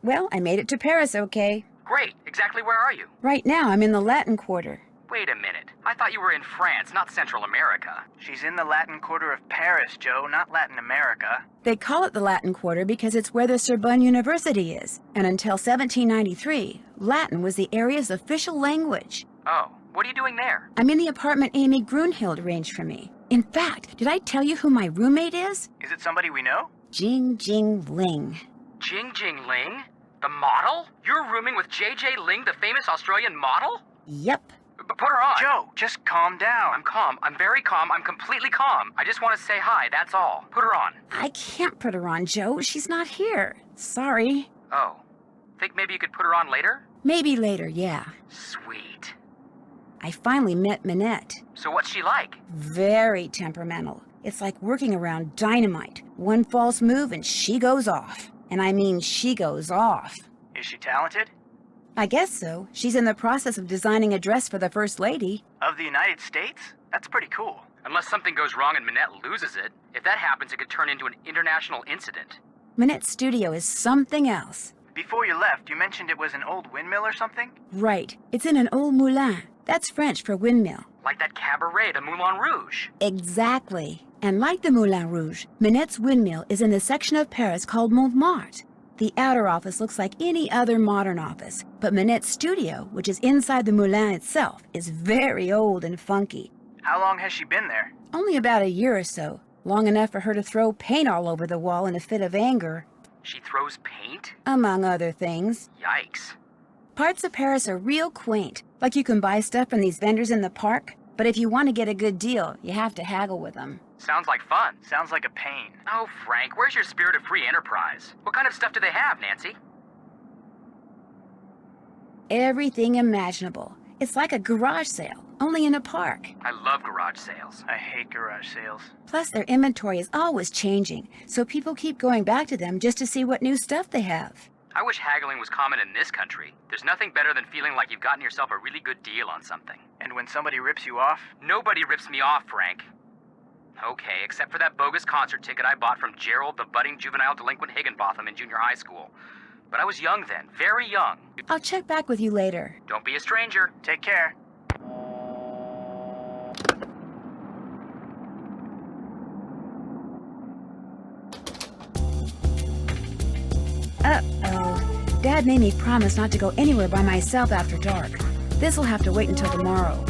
Speaker 1: Well, I made it to Paris okay.
Speaker 3: Great. Exactly where are you?
Speaker 1: Right now, I'm in the Latin Quarter.
Speaker 3: Wait a minute. I thought you were in France, not Central America.
Speaker 22: She's in the Latin Quarter of Paris, Joe, not Latin America.
Speaker 1: They call it the Latin Quarter because it's where the Sorbonne University is. And until 1793, Latin was the area's official language.
Speaker 3: Oh, what are you doing there?
Speaker 1: I'm in the apartment Amy Grunhild arranged for me. In fact, did I tell you who my roommate is?
Speaker 22: Is it somebody we know?
Speaker 1: Jing Jing Ling.
Speaker 3: Jing Jing Ling? The model? You're rooming with J.J. Ling, the famous Australian model?
Speaker 1: Yep.
Speaker 3: But put her on.
Speaker 22: Joe, just calm down.
Speaker 3: I'm calm. I'm very calm. I'm completely calm. I just want to say hi, that's all. Put her on.
Speaker 1: I can't put her on, Joe. She's not here. Sorry.
Speaker 3: Oh. Think maybe you could put her on later?
Speaker 1: Maybe later, yeah.
Speaker 3: Sweet.
Speaker 1: I finally met Minette.
Speaker 3: So what's she like?
Speaker 1: Very temperamental. It's like working around dynamite. One false move and she goes off. And I mean she goes off.
Speaker 22: Is she talented?
Speaker 1: I guess so. She's in the process of designing a dress for the First Lady.
Speaker 22: Of the United States? That's pretty cool.
Speaker 3: Unless something goes wrong and Minette loses it. If that happens, it could turn into an international incident.
Speaker 1: Minette's studio is something else.
Speaker 22: Before you left, you mentioned it was an old windmill or something?
Speaker 1: Right. It's in an old moulin. That's French for windmill.
Speaker 3: Like that cabaret, the Moulin Rouge.
Speaker 1: Exactly. And like the Moulin Rouge, Minette's windmill is in the section of Paris called Montmartre. The outer office looks like any other modern office, but Minette's studio, which is inside the moulin itself, is very old and funky.
Speaker 22: How long has she been there?
Speaker 1: Only about a year or so. Long enough for her to throw paint all over the wall in a fit of anger.
Speaker 3: She throws paint?
Speaker 1: Among other things.
Speaker 3: Yikes.
Speaker 1: Parts of Paris are real quaint, like you can buy stuff from these vendors in the park, but if you want to get a good deal, you have to haggle with them.
Speaker 3: Sounds like fun.
Speaker 22: Sounds like a pain.
Speaker 3: Oh, Frank, where's your spirit of free enterprise? What kind of stuff do they have, Nancy?
Speaker 1: Everything imaginable. It's like a garage sale, only in a park.
Speaker 3: I love garage sales.
Speaker 22: I hate garage sales.
Speaker 1: Plus, their inventory is always changing, so people keep going back to them just to see what new stuff they have.
Speaker 3: I wish haggling was common in this country. There's nothing better than feeling like you've gotten yourself a really good deal on something.
Speaker 22: And when somebody rips you off?
Speaker 3: Nobody rips me off, Frank. Okay, except for that bogus concert ticket I bought from Gerald, the budding juvenile delinquent Higginbotham in junior high school. But I was young then, very young.
Speaker 1: I'll check back with you later.
Speaker 3: Don't be a stranger.
Speaker 22: Take care.
Speaker 1: Uh-oh. Dad made me promise not to go anywhere by myself after dark. This'll have to wait until tomorrow.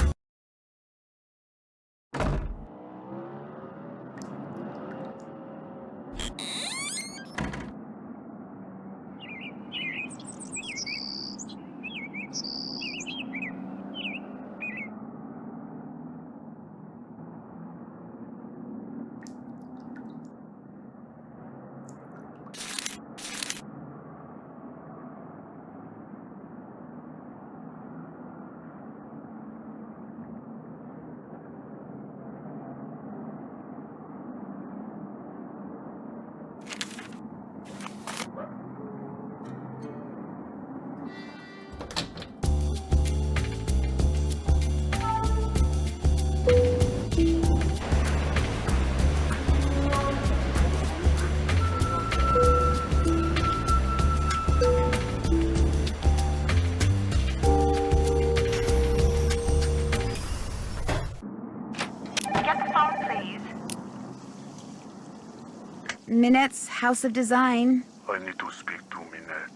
Speaker 1: Minette's House of Design.
Speaker 4: I need to speak to Minette.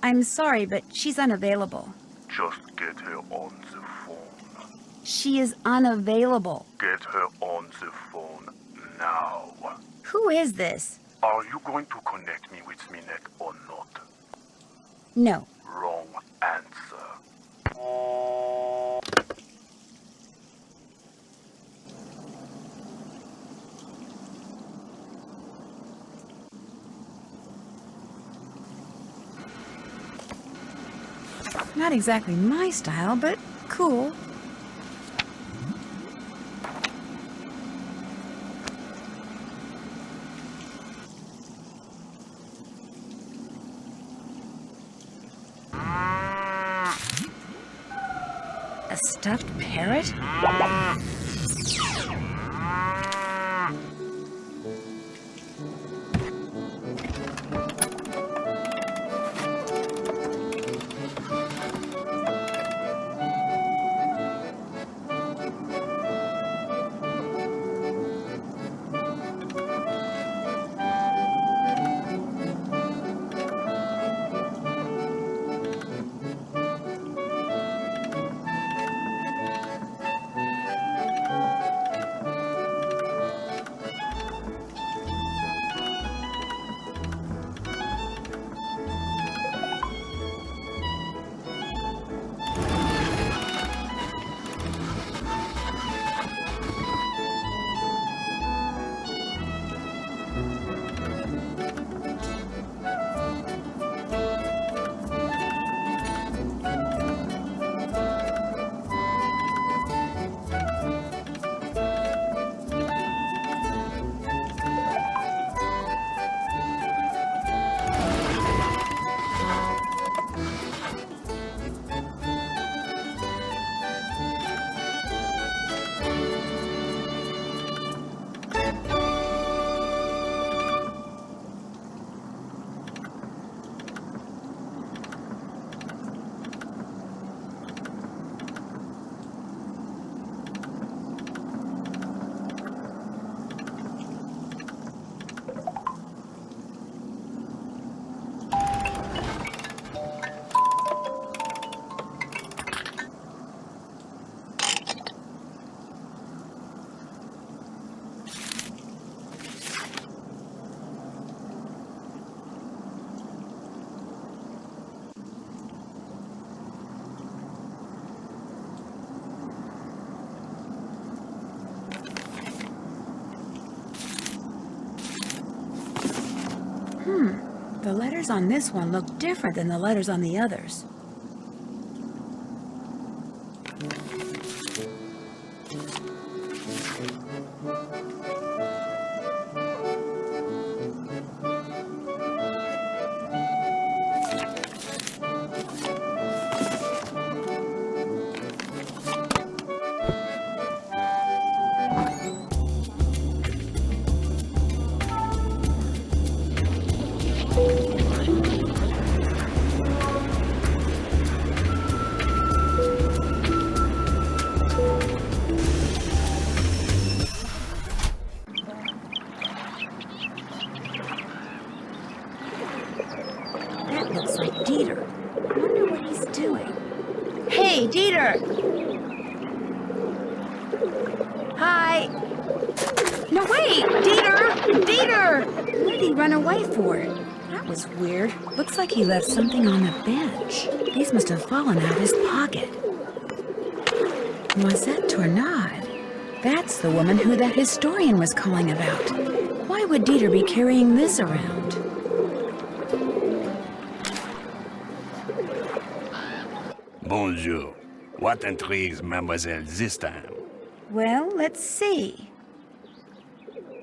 Speaker 1: I'm sorry, but she's unavailable.
Speaker 4: Just get her on the phone.
Speaker 1: She is unavailable.
Speaker 4: Get her on the phone now.
Speaker 1: Who is this?
Speaker 4: Are you going to connect me with Minette or not?
Speaker 1: No.
Speaker 4: Wrong answer.
Speaker 1: Not exactly my style, but cool. A stuffed parrot? The letters on this one look different than the letters on the others. That looks like Dieter. I wonder what he's doing. Hey, Dieter! Hi! No, wait! Dieter! Dieter! What did he run away for? That was weird. Looks like he left something on the bench. These must have fallen out of his pocket. Noisette Tornade. That's the woman who that historian was calling about. Why would Dieter be carrying this around?
Speaker 19: Bonjour. What intrigues mademoiselle this time?
Speaker 1: Well, let's see.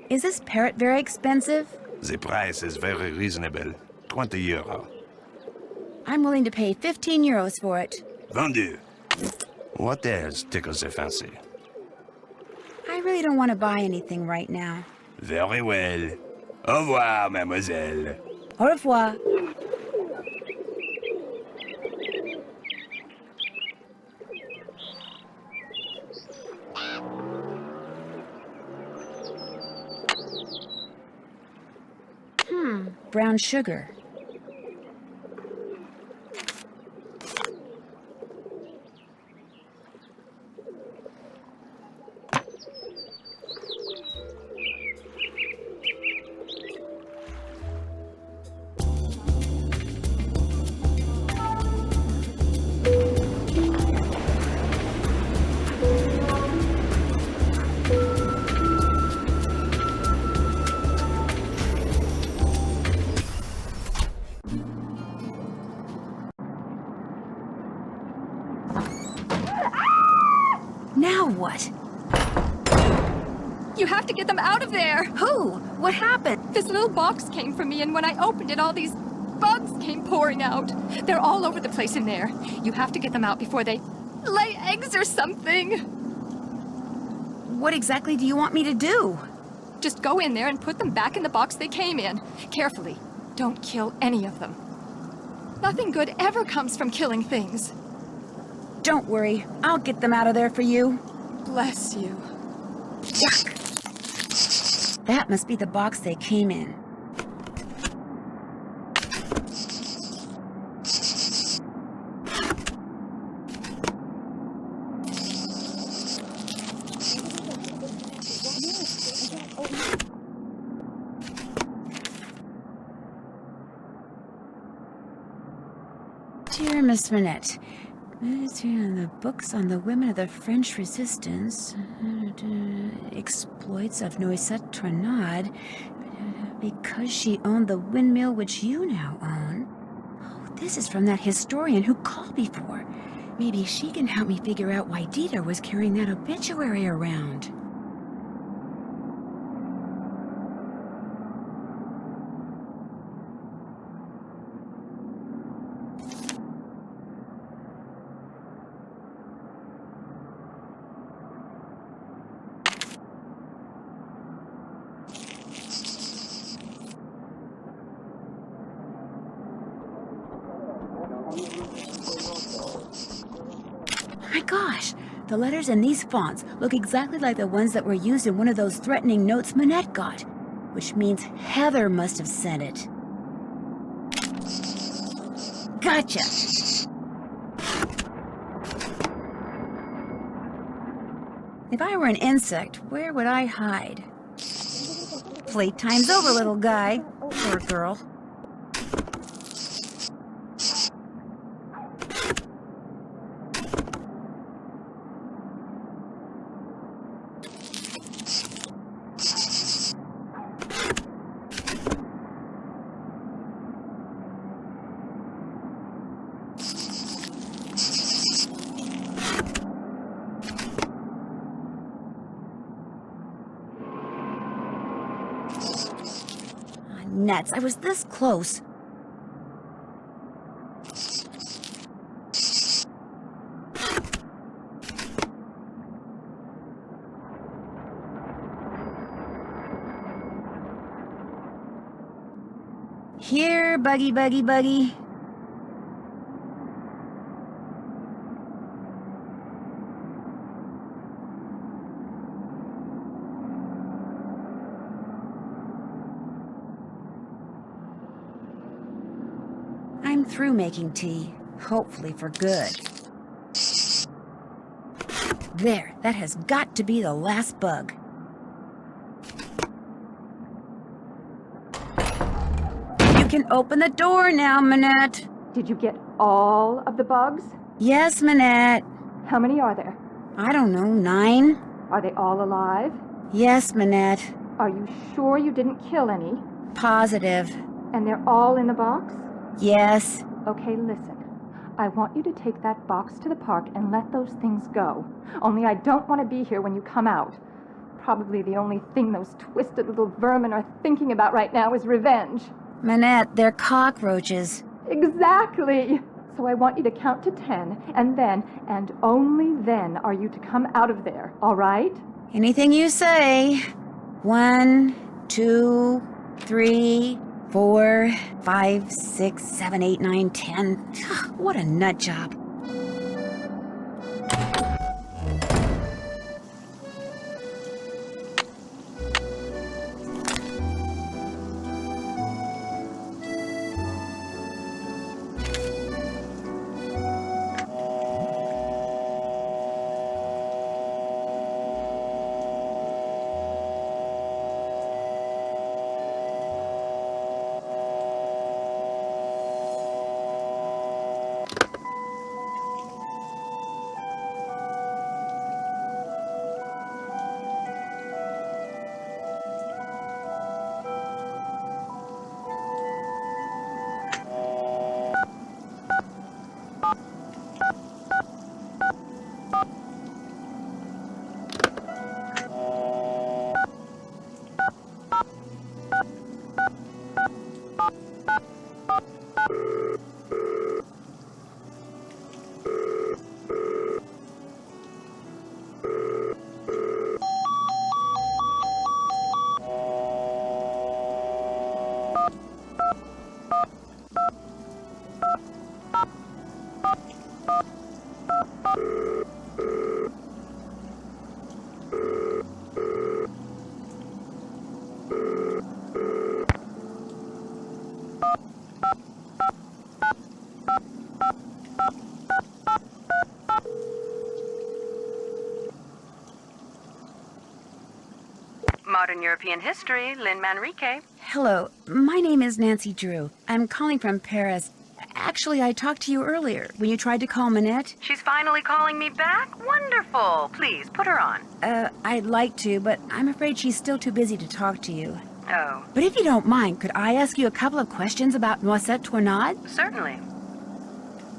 Speaker 1: Is this parrot very expensive?
Speaker 19: The price is very reasonable. 20 euro.
Speaker 1: I'm willing to pay 15 euros for it.
Speaker 19: Vendu. What else tickles the fancy?
Speaker 1: I really don't want to buy anything right now.
Speaker 19: Very well. Au revoir, mademoiselle.
Speaker 1: Au revoir. Brown sugar. Now what?
Speaker 15: You have to get them out of there!
Speaker 1: Who? What happened?
Speaker 15: This little box came from me, and when I opened it, all these bugs came pouring out. They're all over the place in there. You have to get them out before they lay eggs or something.
Speaker 1: What exactly do you want me to do?
Speaker 15: Just go in there and put them back in the box they came in. Carefully. Don't kill any of them. Nothing good ever comes from killing things.
Speaker 1: Don't worry. I'll get them out of there for you.
Speaker 15: Bless you.
Speaker 1: Yuck! That must be the box they came in. Dear Miss Manette, the books on the women of the French resistance, exploits of Noisette Tornade, because she owned the windmill which you now own. Oh, this is from that historian who called before. Maybe she can help me figure out why Dieter was carrying that obituary around. Oh my gosh! The letters in these fonts look exactly like the ones that were used in one of those threatening notes Manette got, which means Heather must have sent it. Gotcha! If I were an insect, where would I hide? Playtime's over, little guy. Or girl. nuts. I was this close. Here, Buggy, Buggy, Buggy. I'm through making tea, hopefully for good. There, that has got to be the last bug. You can open the door now, Manette.
Speaker 10: Did you get all of the bugs?
Speaker 1: Yes, Manette.
Speaker 10: How many are there?
Speaker 1: I don't know, 9?
Speaker 10: Are they all alive?
Speaker 1: Yes, Manette.
Speaker 10: Are you sure you didn't kill any?
Speaker 1: Positive.
Speaker 10: And they're all in the box?
Speaker 1: Yes.
Speaker 10: Okay, listen. I want you to take that box to the park and let those things go. Only I don't want to be here when you come out. Probably the only thing those twisted little vermin are thinking about right now is revenge.
Speaker 1: Manette, they're cockroaches.
Speaker 10: Exactly! So I want you to count to 10, and then, and only then, are you to come out of there, all right?
Speaker 1: Anything you say. 1, 2, 3, 4, 5, 6, 7, 8, 9, 10. What a nut job.
Speaker 17: Modern European History, Lynn Manrique.
Speaker 1: Hello, my name is Nancy Drew. I'm calling from Paris. Actually, I talked to you earlier when you tried to call Manette.
Speaker 17: She's finally calling me back? Wonderful. Please, put her on.
Speaker 1: I'd like to, but I'm afraid she's still too busy to talk to you.
Speaker 17: Oh.
Speaker 1: But if you don't mind, could I ask you a couple of questions about Noisette Tournade?
Speaker 17: Certainly.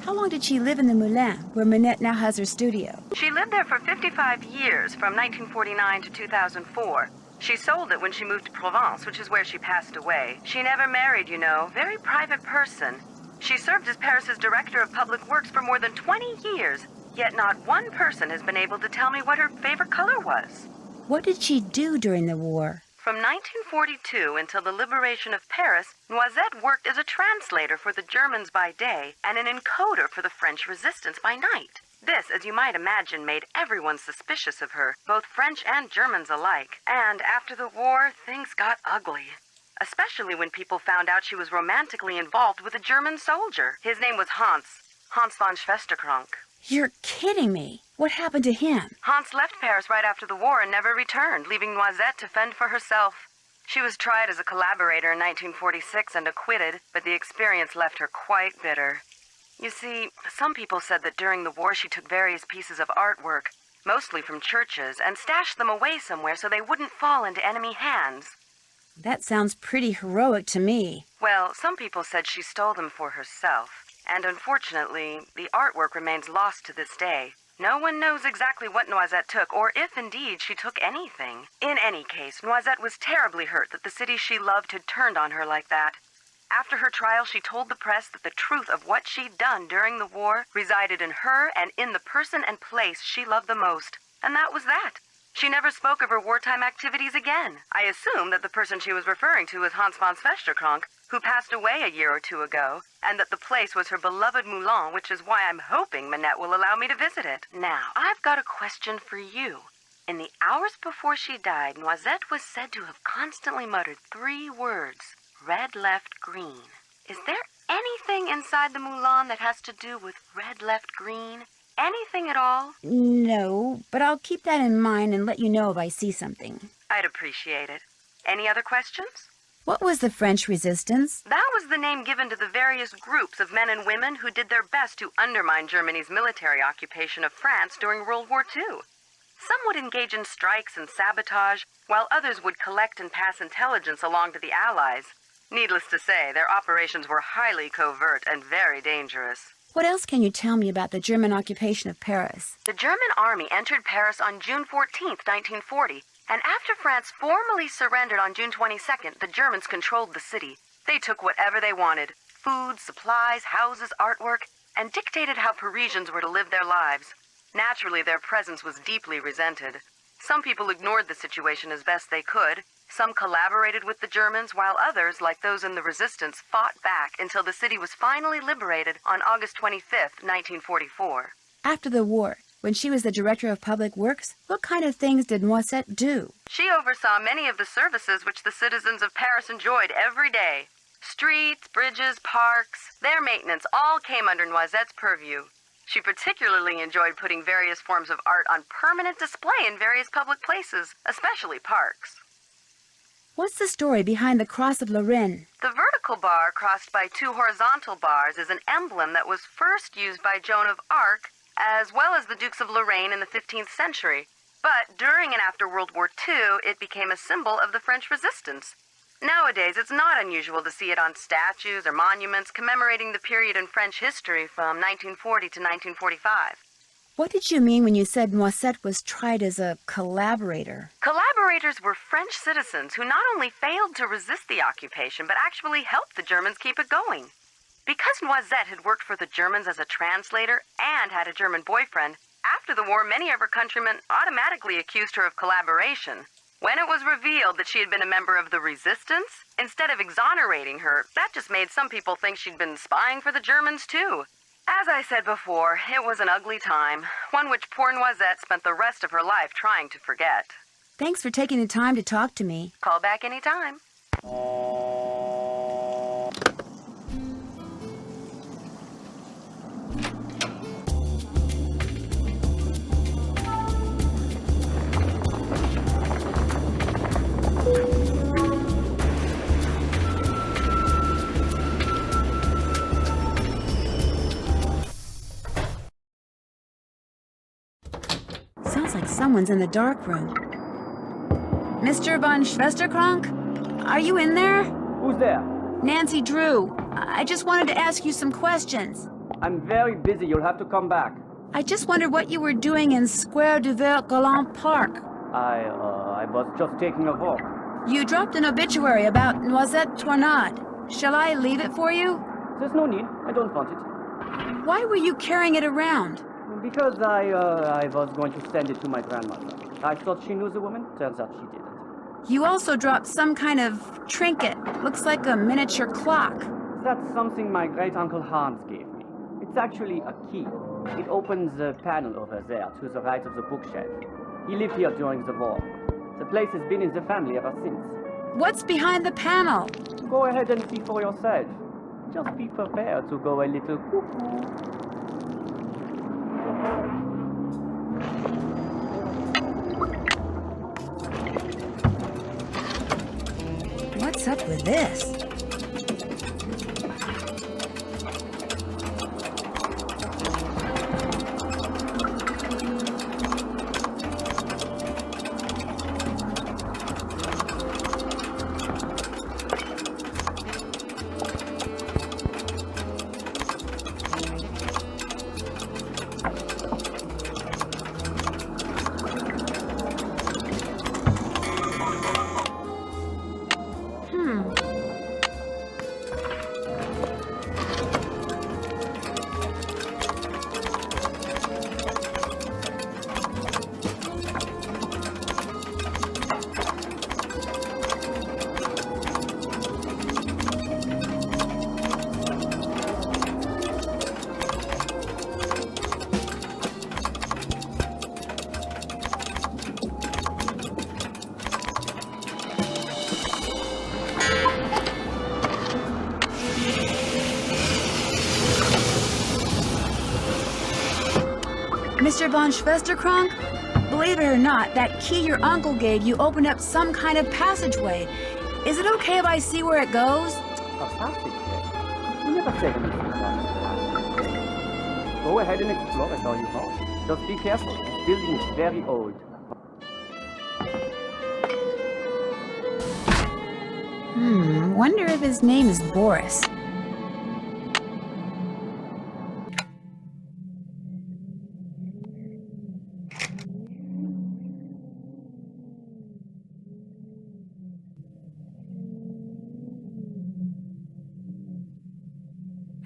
Speaker 1: How long did she live in the Moulin, where Manette now has her studio?
Speaker 17: She lived there for 55 years, from 1949 to 2004. She sold it when she moved to Provence, which is where she passed away. She never married, you know. Very private person. She served as Paris's Director of Public Works for more than 20 years, yet not one person has been able to tell me what her favorite color was.
Speaker 1: What did she do during the war?
Speaker 17: From 1942 until the liberation of Paris, Noisette worked as a translator for the Germans by day and an encoder for the French resistance by night. This, as you might imagine, made everyone suspicious of her, both French and Germans alike. And after the war, things got ugly. Especially when people found out she was romantically involved with a German soldier. His name was Hans von Schwesterkrank.
Speaker 1: You're kidding me. What happened to him?
Speaker 17: Hans left Paris right after the war and never returned, leaving Noisette to fend for herself. She was tried as a collaborator in 1946 and acquitted, but the experience left her quite bitter. You see, some people said that during the war she took various pieces of artwork, mostly from churches, and stashed them away somewhere so they wouldn't fall into enemy hands.
Speaker 1: That sounds pretty heroic to me.
Speaker 17: Well, some people said she stole them for herself, and unfortunately, the artwork remains lost to this day. No one knows exactly what Noisette took, or if indeed she took anything. In any case, Noisette was terribly hurt that the city she loved had turned on her like that. After her trial, she told the press that the truth of what she'd done during the war resided in her and in the person and place she loved the most. And that was that. She never spoke of her wartime activities again. I assume that the person she was referring to was Hans von Svesterkrank, who passed away a year or two ago, and that the place was her beloved Moulin, which is why I'm hoping Manette will allow me to visit it. Now, I've got a question for you. In the hours before she died, Noisette was said to have constantly muttered 3 words. Red, left, green. Is there anything inside the Moulin that has to do with red, left, green? Anything at all?
Speaker 1: No, but I'll keep that in mind and let you know if I see something.
Speaker 17: I'd appreciate it. Any other questions?
Speaker 1: What was the French resistance?
Speaker 17: That was the name given to the various groups of men and women who did their best to undermine Germany's military occupation of France during World War II. Some would engage in strikes and sabotage, while others would collect and pass intelligence along to the Allies. Needless to say, their operations were highly covert and very dangerous.
Speaker 1: What else can you tell me about the German occupation of Paris?
Speaker 17: The German army entered Paris on June 14th, 1940, and after France formally surrendered on June 22nd, the Germans controlled the city. They took whatever they wanted, food, supplies, houses, artwork, and dictated how Parisians were to live their lives. Naturally, their presence was deeply resented. Some people ignored the situation as best they could. Some collaborated with the Germans, while others, like those in the resistance, fought back until the city was finally liberated on August 25th, 1944.
Speaker 1: After the war, when she was the director of public works, what kind of things did Noisette do?
Speaker 17: She oversaw many of the services which the citizens of Paris enjoyed every day. Streets, bridges, parks, their maintenance all came under Noisette's purview. She particularly enjoyed putting various forms of art on permanent display in various public places, especially parks.
Speaker 1: What's the story behind the Cross of Lorraine?
Speaker 17: The vertical bar crossed by 2 horizontal bars is an emblem that was first used by Joan of Arc, as well as the Dukes of Lorraine in the 15th century. But during and after World War II, it became a symbol of the French resistance. Nowadays, it's not unusual to see it on statues or monuments commemorating the period in French history from 1940 to 1945.
Speaker 1: What did you mean when you said Noisette was tried as a collaborator?
Speaker 17: Collaborators were French citizens who not only failed to resist the occupation, but actually helped the Germans keep it going. Because Noisette had worked for the Germans as a translator and had a German boyfriend, after the war, many of her countrymen automatically accused her of collaboration. When it was revealed that she had been a member of the resistance, instead of exonerating her, that just made some people think she'd been spying for the Germans too. As I said before, it was an ugly time, one which poor Noisette spent the rest of her life trying to forget.
Speaker 1: Thanks for taking the time to talk to me.
Speaker 17: Call back anytime.
Speaker 1: Sounds like someone's in the dark room. Mr. von Schwesterkrank? Are you in there?
Speaker 5: Who's there?
Speaker 1: Nancy Drew. I just wanted to ask you some questions.
Speaker 5: I'm very busy. You'll have to come back.
Speaker 1: I just wondered what you were doing in Square du Vert Galant Park.
Speaker 5: I was just taking a walk.
Speaker 1: You dropped an obituary about Noisette Tournade. Shall I leave it for you?
Speaker 5: There's no need. I don't want it.
Speaker 1: Why were you carrying it around?
Speaker 5: Because I was going to send it to my grandmother. I thought she knew the woman. Turns out she didn't.
Speaker 1: You also dropped some kind of trinket. Looks like a miniature clock.
Speaker 5: That's something my great-uncle Hans gave me. It's actually a key. It opens the panel over there to the right of the bookshelf. He lived here during the war. The place has been in the family ever since.
Speaker 1: What's behind the panel?
Speaker 5: Go ahead and see for yourself. Just be prepared to go a little cuckoo.
Speaker 1: What's up with this? Mr. von Schwesterkrank? Believe it or not, that key your uncle gave you opened up some kind of passageway. Is it okay if I see where it goes?
Speaker 5: A passageway? You never said anything about a passageway. Go ahead and explore it all you want. Just be careful. This building is very old.
Speaker 1: Wonder if his name is Boris.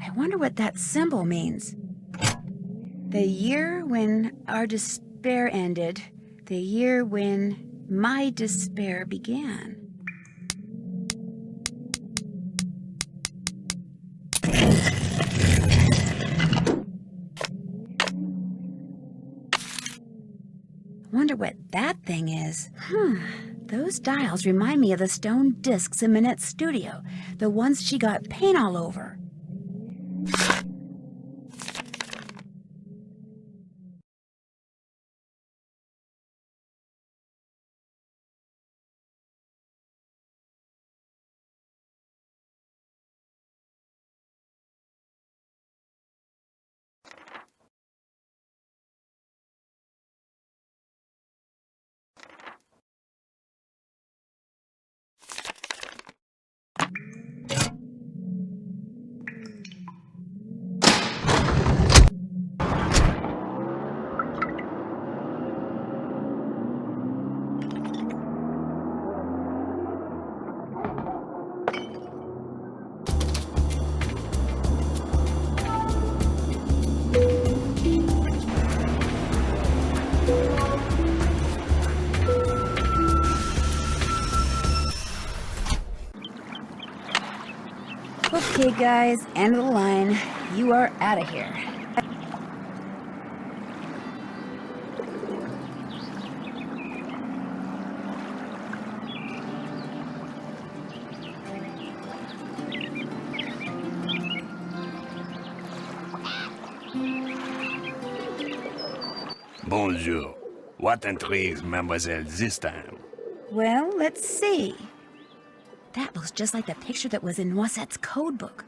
Speaker 1: I wonder what that symbol means. The year when our despair ended, the year when my despair began. Wonder what that thing is. Those dials remind me of the stone discs in Minette's studio, the ones she got paint all over. Okay, guys, end of the line. You are out of here.
Speaker 19: Bonjour. What intrigues Mademoiselle this time?
Speaker 1: Well, let's see. That looks just like the picture that was in Noisette's codebook.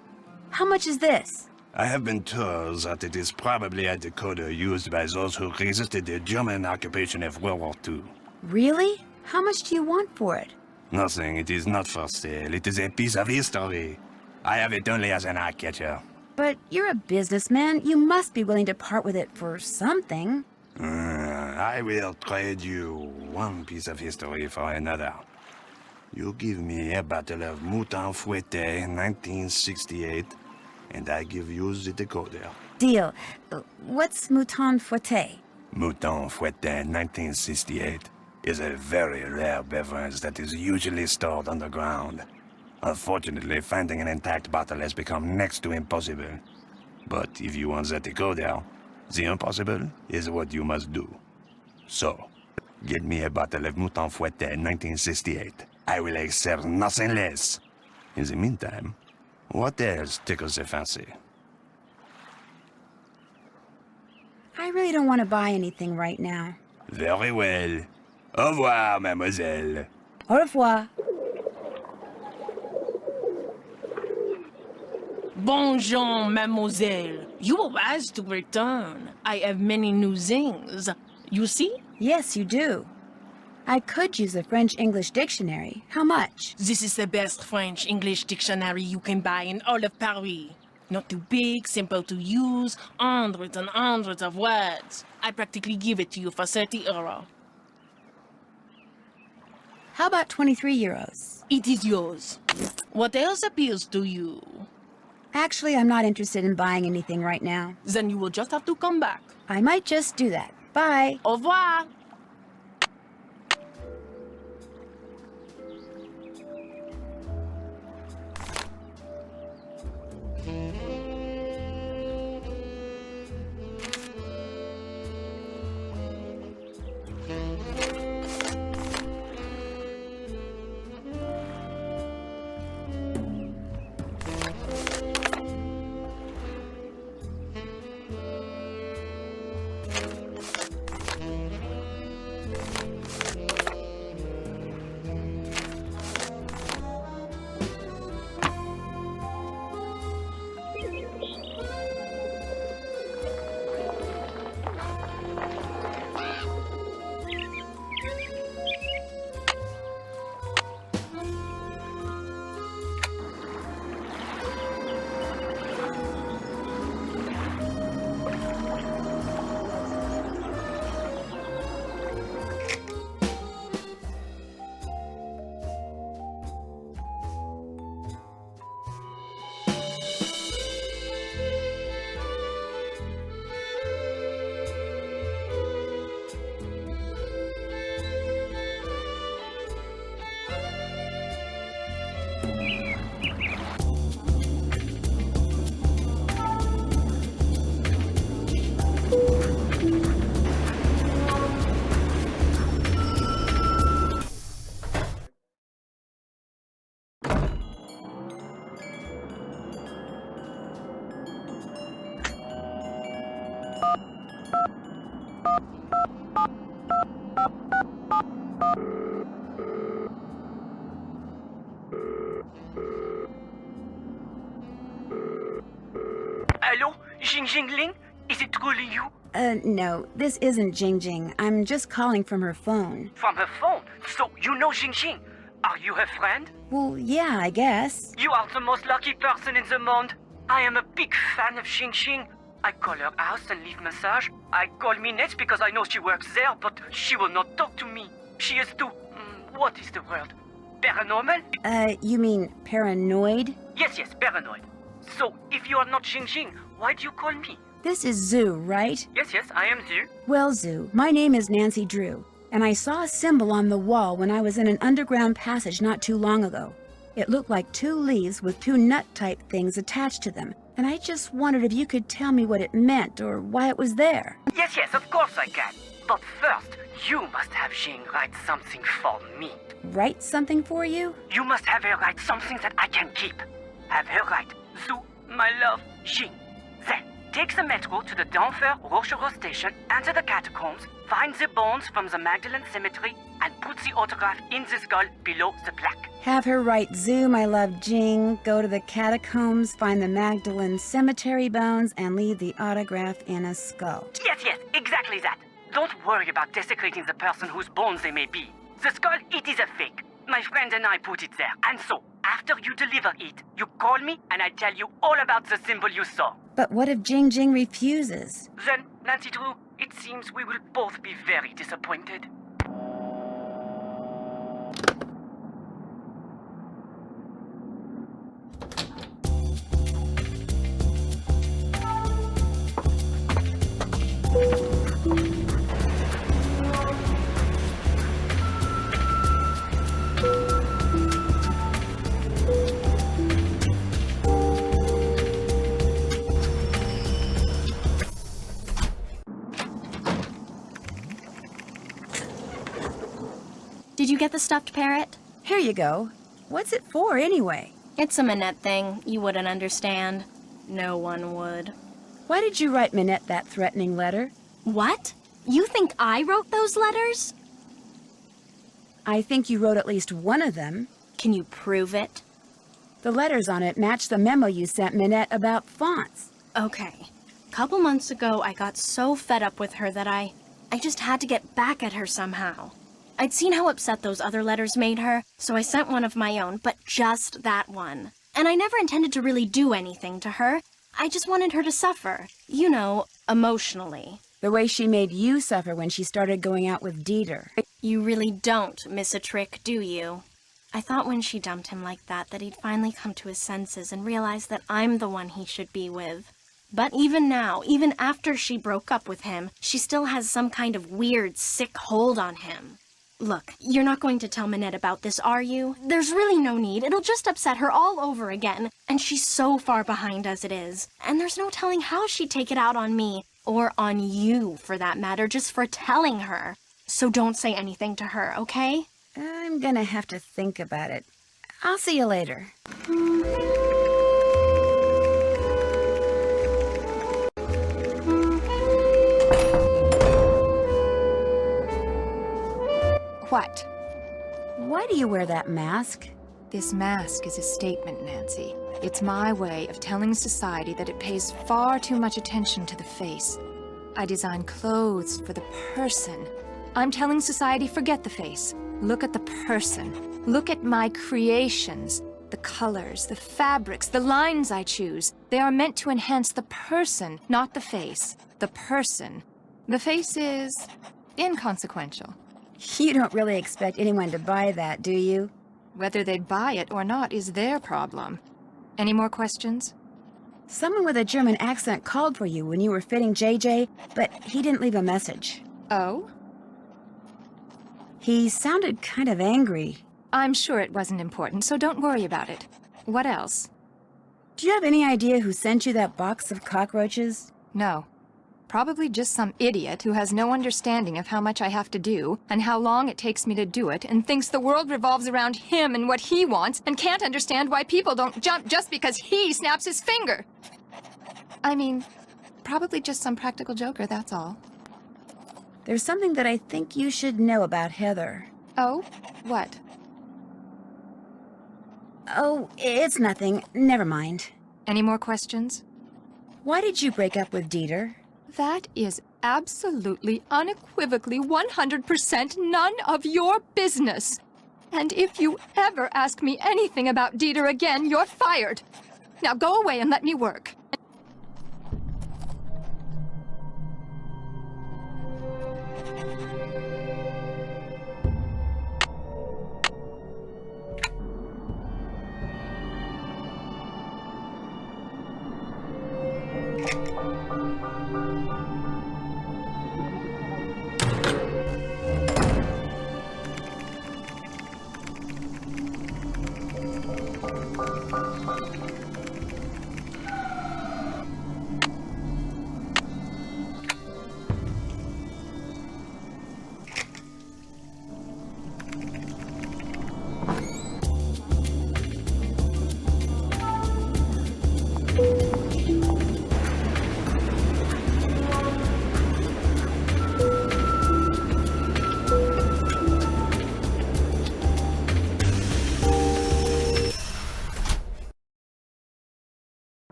Speaker 1: How much is this?
Speaker 19: I have been told that it is probably a decoder used by those who resisted the German occupation of World War II.
Speaker 1: Really? How much do you want for it?
Speaker 19: Nothing. It is not for sale. It is a piece of history. I have it only as an eye-catcher.
Speaker 1: But you're a businessman. You must be willing to part with it for something.
Speaker 19: I will trade you one piece of history for another. You give me a bottle of Mouton Fouetté 1968, and I give you the decoder.
Speaker 1: Deal. What's Mouton Fouetté?
Speaker 19: Mouton Fouetté 1968 is a very rare beverage that is usually stored underground. Unfortunately, finding an intact bottle has become next to impossible. But if you want the decoder, the impossible is what you must do. So, get me a bottle of Mouton Fouetté 1968. I will accept nothing less. In the meantime, what else tickles your fancy?
Speaker 1: I really don't want to buy anything right now.
Speaker 19: Very well. Au revoir, mademoiselle.
Speaker 1: Au revoir.
Speaker 18: Bonjour, mademoiselle. You are wise to return. I have many new things. You see?
Speaker 1: Yes, you do. I could use a French-English dictionary. How much?
Speaker 18: This is the best French-English dictionary you can buy in all of Paris. Not too big, simple to use, hundreds and hundreds of words. I practically give it to you for 30 €.
Speaker 1: How about 23 euros?
Speaker 18: It is yours. What else appeals to you?
Speaker 1: Actually, I'm not interested in buying anything right now.
Speaker 18: Then you will just have to come back.
Speaker 1: I might just do that. Bye.
Speaker 18: Au revoir.
Speaker 7: Hello, Jing Jingling? Is it truly you?
Speaker 1: No, this isn't Jing Jing. I'm just calling from her phone.
Speaker 7: From her phone? So you know Jing Jing? Are you her friend?
Speaker 1: Well, yeah, I guess.
Speaker 7: You are the most lucky person in the monde. I am a big fan of Jing Jing. I call her house and leave massage. I call Minette because I know she works there, but she will not talk to me. She is too... what is the word? Paranormal?
Speaker 1: You mean paranoid?
Speaker 7: Yes, paranoid. So, if you are not Jing Jing, why do you call me?
Speaker 1: This is Zoo, right?
Speaker 7: Yes, I am Zoo.
Speaker 1: Well, Zoo, my name is Nancy Drew, and I saw a symbol on the wall when I was in an underground passage not too long ago. It looked like 2 leaves with 2 nut-type things attached to them, and I just wondered if you could tell me what it meant or why it was there.
Speaker 7: Yes, of course I can. But first, you must have Jing write something for me.
Speaker 1: Write something for you?
Speaker 7: You must have her write something that I can keep. Have her write, Zoo, my love, Jing. Then, take the metro to the Denfert Rochereau station, enter the catacombs, find the bones from the Magdalen Cemetery, and put the autograph in the skull below the plaque.
Speaker 1: Have her write Zoo, my love, Jing, go to the catacombs, find the Magdalen Cemetery bones, and leave the autograph in a skull.
Speaker 7: Yes, exactly that. Don't worry about desecrating the person whose bones they may be. The skull, it is a fake. My friend and I put it there. And so, after you deliver it, you call me and I tell you all about the symbol you saw.
Speaker 1: But what if Jing Jing refuses?
Speaker 7: Then, Nancy Drew, it seems we will both be very disappointed.
Speaker 16: Did you get the stuffed parrot?
Speaker 1: Here you go. What's it for, anyway?
Speaker 16: It's a Minette thing. You wouldn't understand. No one would.
Speaker 1: Why did you write Minette that threatening letter?
Speaker 16: What? You think I wrote those letters?
Speaker 1: I think you wrote at least one of them.
Speaker 16: Can you prove it?
Speaker 1: The letters on it match the memo you sent Minette about fonts.
Speaker 16: Okay. A couple months ago, I got so fed up with her that I just had to get back at her somehow. I'd seen how upset those other letters made her, so I sent one of my own, but just that one. And I never intended to really do anything to her. I just wanted her to suffer. You know, emotionally.
Speaker 1: The way she made you suffer when she started going out with Dieter.
Speaker 16: You really don't miss a trick, do you? I thought when she dumped him like that he'd finally come to his senses and realize that I'm the one he should be with. But even now, even after she broke up with him, she still has some kind of weird, sick hold on him. Look, you're not going to tell Minette about this, are you? There's really no need. It'll just upset her all over again. And she's so far behind as it is. And there's no telling how she'd take it out on me. Or on you, for that matter, just for telling her. So don't say anything to her, okay?
Speaker 1: I'm gonna have to think about it. I'll see you later.
Speaker 15: What?
Speaker 1: Why do you wear that mask?
Speaker 15: This mask is a statement, Nancy. It's my way of telling society that it pays far too much attention to the face. I design clothes for the person. I'm telling society, forget the face. Look at the person. Look at my creations. The colors, the fabrics, the lines I choose. They are meant to enhance the person, not the face. The person. The face is inconsequential.
Speaker 1: You don't really expect anyone to buy that, do you?
Speaker 15: Whether they'd buy it or not is their problem. Any more questions?
Speaker 1: Someone with a German accent called for you when you were fitting JJ, but he didn't leave a message.
Speaker 15: Oh?
Speaker 1: He sounded kind of angry.
Speaker 15: I'm sure it wasn't important, so don't worry about it. What else?
Speaker 1: Do you have any idea who sent you that box of cockroaches?
Speaker 15: No. Probably just some idiot who has no understanding of how much I have to do, and how long it takes me to do it, and thinks the world revolves around him and what he wants, and can't understand why people don't jump just because he snaps his finger. I mean, probably just some practical joker, that's all.
Speaker 1: There's something that I think you should know about Heather.
Speaker 15: Oh? What?
Speaker 1: Oh, it's nothing. Never mind.
Speaker 15: Any more questions?
Speaker 1: Why did you break up with Dieter?
Speaker 15: That is absolutely, unequivocally, 100% none of your business. And if you ever ask me anything about Dieter again, you're fired. Now go away and let me work.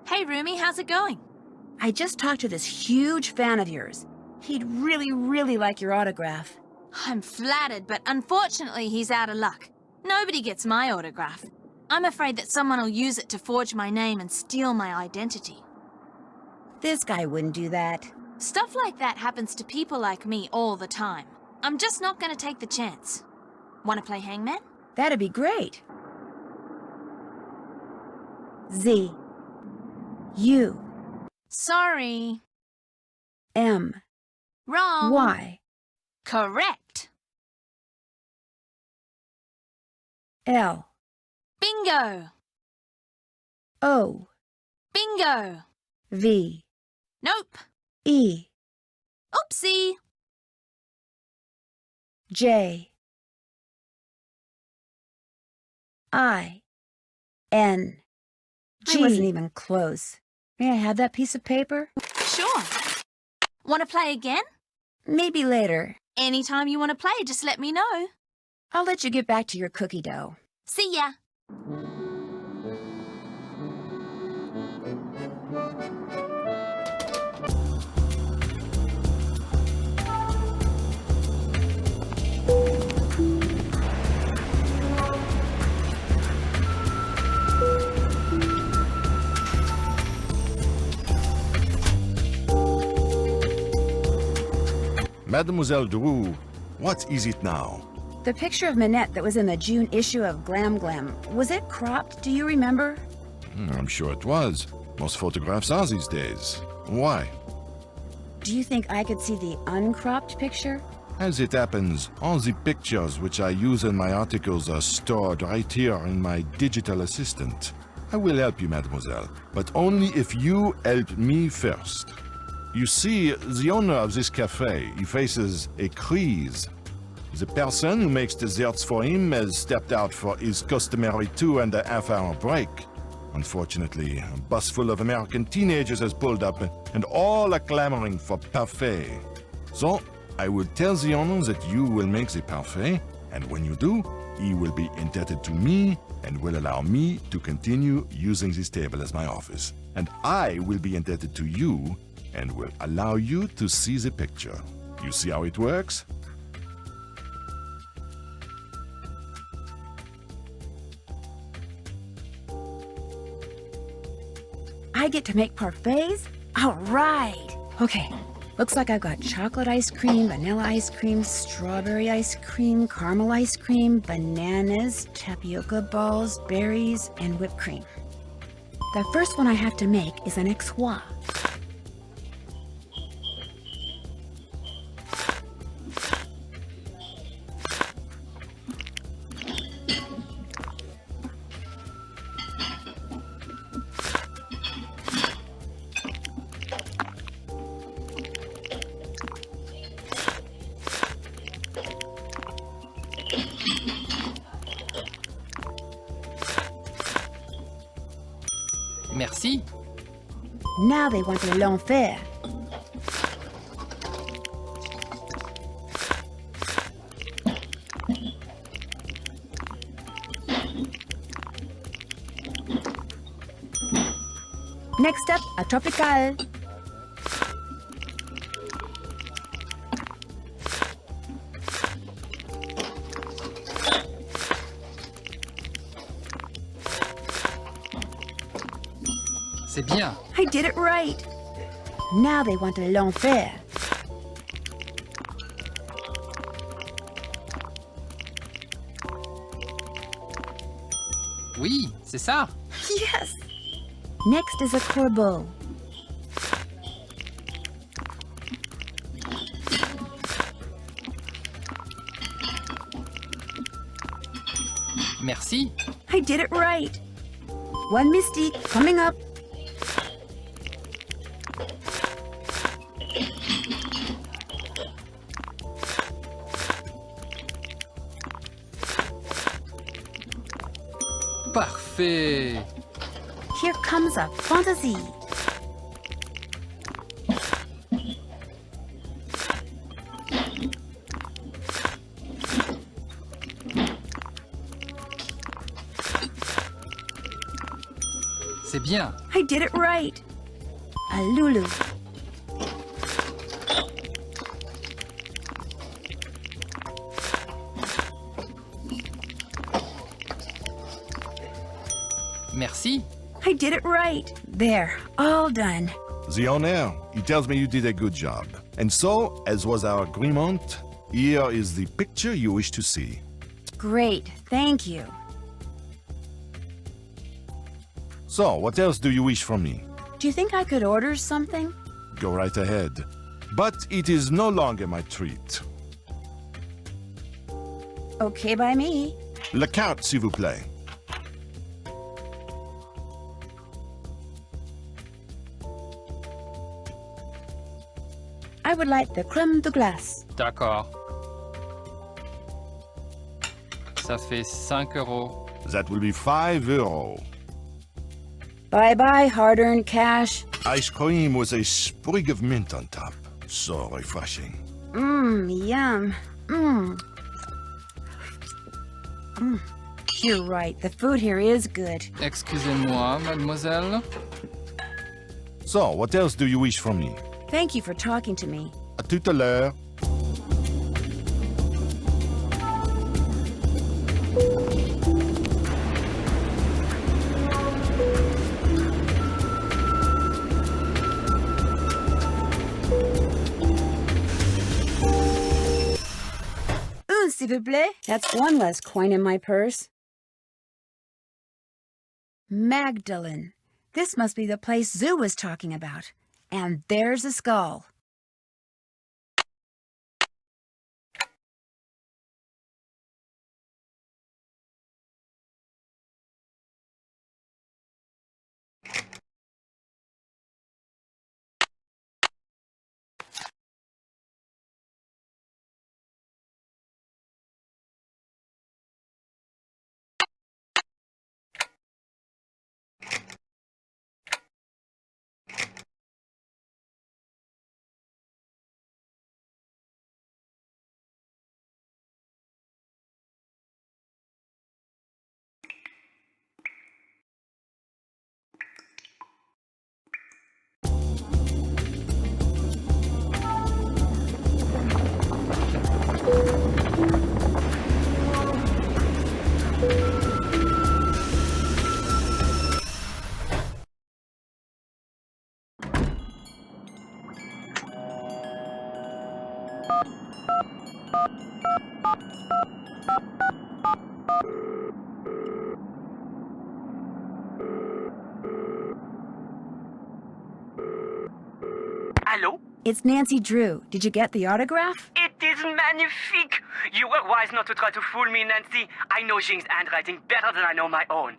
Speaker 20: Hey, Rumi, how's it going?
Speaker 1: I just talked to this huge fan of yours. He'd really, really like your autograph.
Speaker 20: I'm flattered, but unfortunately he's out of luck. Nobody gets my autograph. I'm afraid that someone will use it to forge my name and steal my identity.
Speaker 1: This guy wouldn't do that.
Speaker 20: Stuff like that happens to people like me all the time. I'm just not gonna take the chance. Wanna play hangman?
Speaker 1: That'd be great. Z. U.
Speaker 20: Sorry.
Speaker 1: M.
Speaker 20: Wrong.
Speaker 1: Y.
Speaker 20: Correct.
Speaker 1: L.
Speaker 20: Bingo.
Speaker 1: O.
Speaker 20: Bingo.
Speaker 1: V.
Speaker 20: Nope.
Speaker 1: E.
Speaker 20: Oopsie.
Speaker 1: J. I. N. G. I wasn't even close. May I have that piece of paper?
Speaker 20: Sure. Want to play again?
Speaker 1: Maybe later.
Speaker 20: Anytime you want to play, just let me know.
Speaker 1: I'll let you get back to your cookie dough.
Speaker 20: See ya.
Speaker 2: Mademoiselle Drew, what is it now?
Speaker 1: The picture of Minette that was in the June issue of Glam Glam, was it cropped? Do you remember?
Speaker 2: I'm sure it was. Most photographs are these days. Why?
Speaker 1: Do you think I could see the uncropped picture?
Speaker 2: As it happens, all the pictures which I use in my articles are stored right here in my digital assistant. I will help you, mademoiselle, but only if you help me first. You see, the owner of this cafe, he faces a crise. The person who makes desserts for him has stepped out for his customary 2.5-hour break. Unfortunately, a bus full of American teenagers has pulled up and all are clamoring for parfait. So, I will tell the owner that you will make the parfait, and when you do, he will be indebted to me and will allow me to continue using this table as my office. And I will be indebted to you and will allow you to see the picture. You see how it works?
Speaker 1: I get to make parfaits? All right. Okay, looks like I've got chocolate ice cream, vanilla ice cream, strawberry ice cream, caramel ice cream, bananas, tapioca balls, berries, and whipped cream. The first one I have to make is an X-Wa.
Speaker 8: Merci.
Speaker 1: Now they want the l'enfer. Next up, a tropical.
Speaker 8: C'est bien.
Speaker 1: I did it right. Now they want a l'enfer.
Speaker 8: Oui, c'est ça.
Speaker 1: Yes! Next is a corbeau.
Speaker 8: Merci.
Speaker 1: I did it right. One mystique coming up.
Speaker 8: Parfait.
Speaker 1: Here comes a fantasy.
Speaker 8: C'est bien.
Speaker 1: I did it right. A Lulu.
Speaker 8: Merci.
Speaker 1: I did it right. There, all done.
Speaker 2: The owner, he tells me you did a good job. And so, as was our agreement, here is the picture you wish to see.
Speaker 1: Great, thank you.
Speaker 2: So, what else do you wish from me?
Speaker 1: Do you think I could order something?
Speaker 2: Go right ahead. But it is no longer my treat.
Speaker 1: Okay by me.
Speaker 2: Le carte, s'il vous plaît.
Speaker 1: I would like the crème de glace.
Speaker 8: D'accord. Ça fait 5 euros.
Speaker 2: That will be 5 euros.
Speaker 1: Bye-bye, hard-earned cash.
Speaker 2: Ice cream with a sprig of mint on top. So refreshing.
Speaker 1: Yum. You're right, the food here is good.
Speaker 8: Excusez-moi, mademoiselle.
Speaker 2: So, what else do you wish from me?
Speaker 1: Thank you for talking to me.
Speaker 2: À tout à l'heure.
Speaker 1: S'il vous plaît. That's one less coin in my purse. Magdalene. This must be the place Zoo was talking about. And there's a skull.
Speaker 7: Hello?
Speaker 1: It's Nancy Drew. Did you get the autograph?
Speaker 7: It is magnifique! You were wise not to try to fool me, Nancy. I know Jing's handwriting better than I know my own.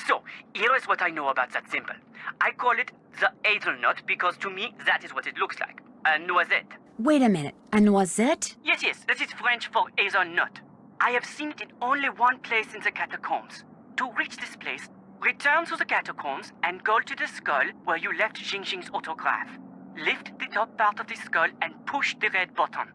Speaker 7: So, here is what I know about that symbol. I call it the hazelnut because to me that is what it looks like. A noisette.
Speaker 1: Wait a minute. A noisette?
Speaker 7: Yes, that is French for hazelnut. I have seen it in only one place in the catacombs. To reach this place, return to the catacombs and go to the skull where you left Jing's autograph. Lift the top part of the skull and push the red button.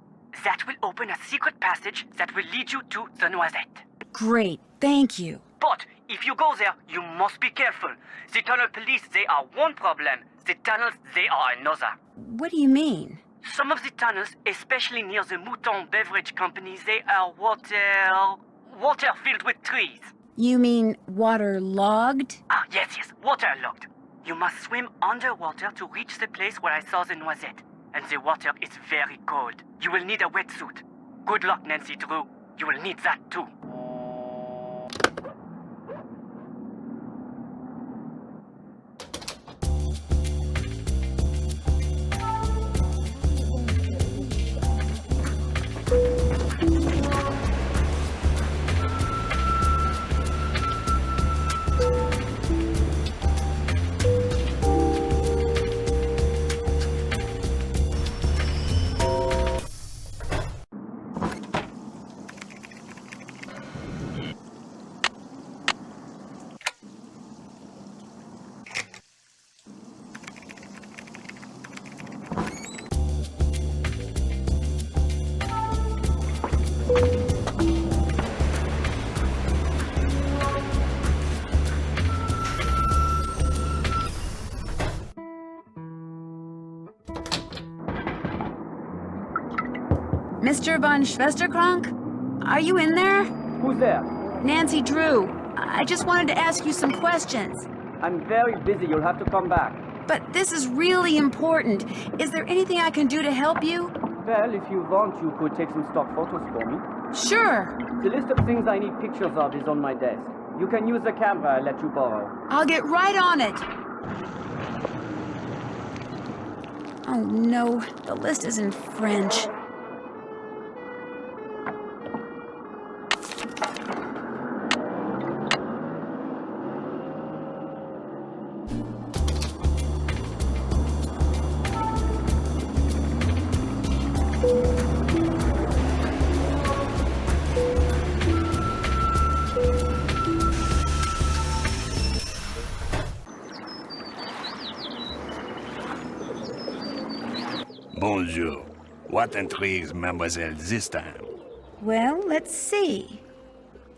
Speaker 7: That will open a secret passage that will lead you to the noisette.
Speaker 1: Great, thank you.
Speaker 7: But If you go there, you must be careful. The tunnel police, they are one problem. The tunnels, they are another.
Speaker 1: What do you mean?
Speaker 7: Some of the tunnels, especially near the Mouton Beverage Company, they are water filled with trees.
Speaker 1: You mean waterlogged?
Speaker 7: Ah, yes, waterlogged. You must swim underwater to reach the place where I saw the Noisette. And the water is very cold. You will need a wetsuit. Good luck, Nancy Drew. You will need that too.
Speaker 1: Mr. von Schwesterkrank? Are you in there?
Speaker 5: Who's there?
Speaker 1: Nancy Drew. I just wanted to ask you some questions.
Speaker 5: I'm very busy. You'll have to come back.
Speaker 1: But this is really important. Is there anything I can do to help you?
Speaker 5: Well, if you want, you could take some stock photos for me.
Speaker 1: Sure.
Speaker 5: The list of things I need pictures of is on my desk. You can use the camera I let you borrow.
Speaker 1: I'll get right on it. Oh no, the list is in French.
Speaker 19: Bonjour. What intrigues Mademoiselle this time?
Speaker 1: Well, let's see.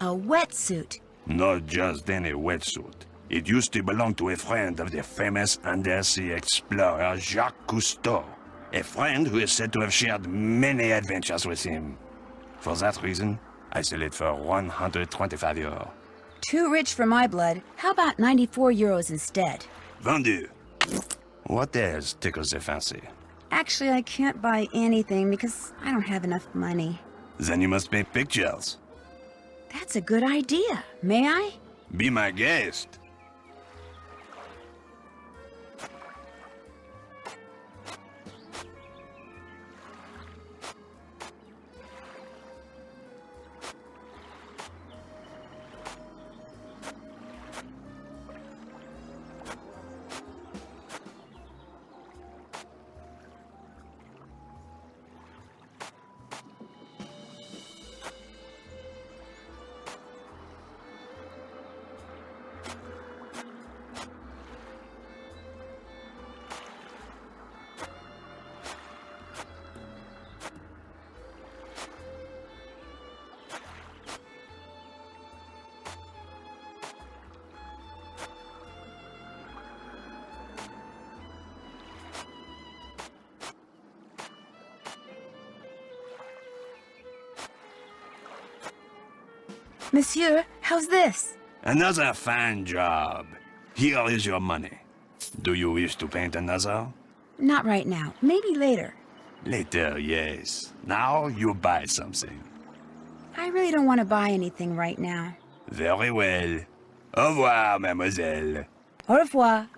Speaker 1: A wetsuit.
Speaker 19: Not just any wetsuit. It used to belong to a friend of the famous undersea explorer Jacques Cousteau. A friend who is said to have shared many adventures with him. For that reason, I sell it for 125 euros.
Speaker 1: Too rich for my blood. How about 94 euros instead?
Speaker 19: Vendu. What else tickles the fancy?
Speaker 1: Actually, I can't buy anything because I don't have enough money.
Speaker 19: Then you must paint pictures.
Speaker 1: That's a good idea. May I?
Speaker 19: Be my guest.
Speaker 1: Monsieur, how's this?
Speaker 19: Another fine job. Here is your money. Do you wish to paint another?
Speaker 1: Not right now. Maybe later.
Speaker 19: Later, yes. Now you buy something.
Speaker 1: I really don't want to buy anything right now.
Speaker 19: Very well. Au revoir, mademoiselle.
Speaker 1: Au revoir.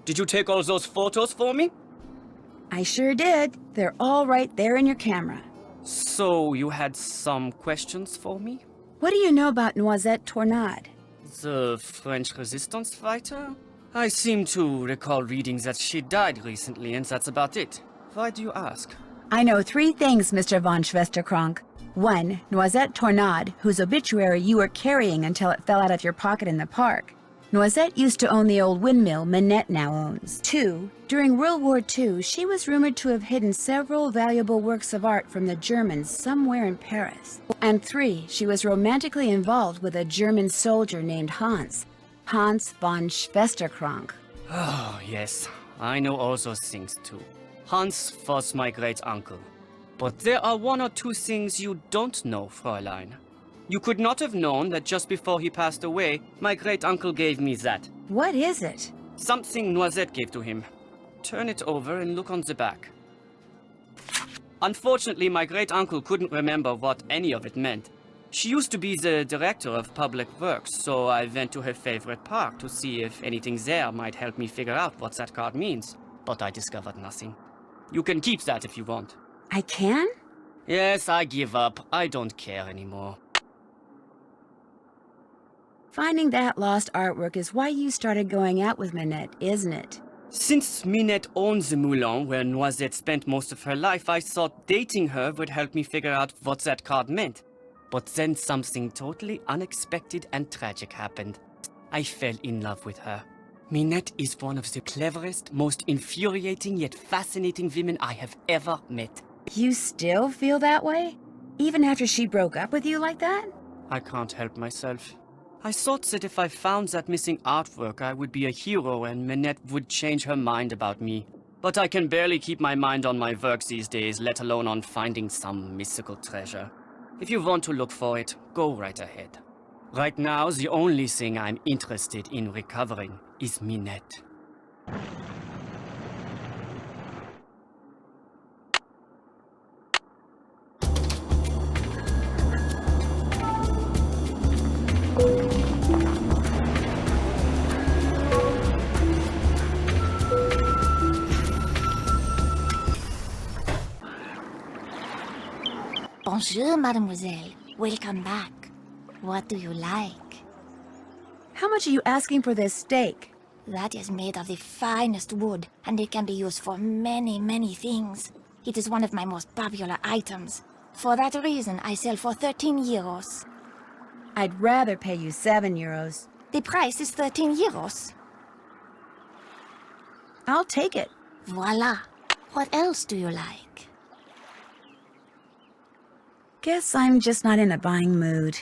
Speaker 21: Did you take all those photos for me?
Speaker 1: I sure did. They're all right there in your camera.
Speaker 21: So, you had some questions for me?
Speaker 1: What do you know about Noisette Tornade?
Speaker 21: The French resistance fighter? I seem to recall reading that she died recently, and that's about it. Why do you ask?
Speaker 1: I know 3 things, Mr. von Schwesterkrank. 1, Noisette Tornade, whose obituary you were carrying until it fell out of your pocket in the park. Noisette used to own the old windmill Minette now owns. 2, during World War II, she was rumored to have hidden several valuable works of art from the Germans somewhere in Paris. And 3, she was romantically involved with a German soldier named Hans von Schwesterkrank.
Speaker 21: Oh, yes. I know all those things too. Hans was my great-uncle. But there are 1 or 2 things you don't know, Fräulein. You could not have known that just before he passed away, my great-uncle gave me that.
Speaker 1: What is it?
Speaker 21: Something Noisette gave to him. Turn it over and look on the back. Unfortunately, my great-uncle couldn't remember what any of it meant. She used to be the director of public works, so I went to her favorite park to see if anything there might help me figure out what that card means. But I discovered nothing. You can keep that if you want.
Speaker 1: I can?
Speaker 21: Yes, I give up. I don't care anymore.
Speaker 1: Finding that lost artwork is why you started going out with Minette, isn't it?
Speaker 21: Since Minette owns the Moulin where Noisette spent most of her life, I thought dating her would help me figure out what that card meant. But then something totally unexpected and tragic happened. I fell in love with her. Minette is one of the cleverest, most infuriating yet fascinating women I have ever met.
Speaker 1: You still feel that way? Even after she broke up with you like that?
Speaker 21: I can't help myself. I thought that if I found that missing artwork, I would be a hero and Minette would change her mind about me. But I can barely keep my mind on my work these days, let alone on finding some mystical treasure. If you want to look for it, go right ahead. Right now, the only thing I'm interested in recovering is Minette.
Speaker 13: Bonjour, mademoiselle. Welcome back. What do you like?
Speaker 1: How much are you asking for this steak?
Speaker 13: That is made of the finest wood, and it can be used for many, many things. It is one of my most popular items. For that reason, I sell for 13 euros.
Speaker 1: I'd rather pay you 7 euros.
Speaker 13: The price is 13 euros.
Speaker 1: I'll take it.
Speaker 13: Voila. What else do you like?
Speaker 1: Guess I'm just not in a buying mood.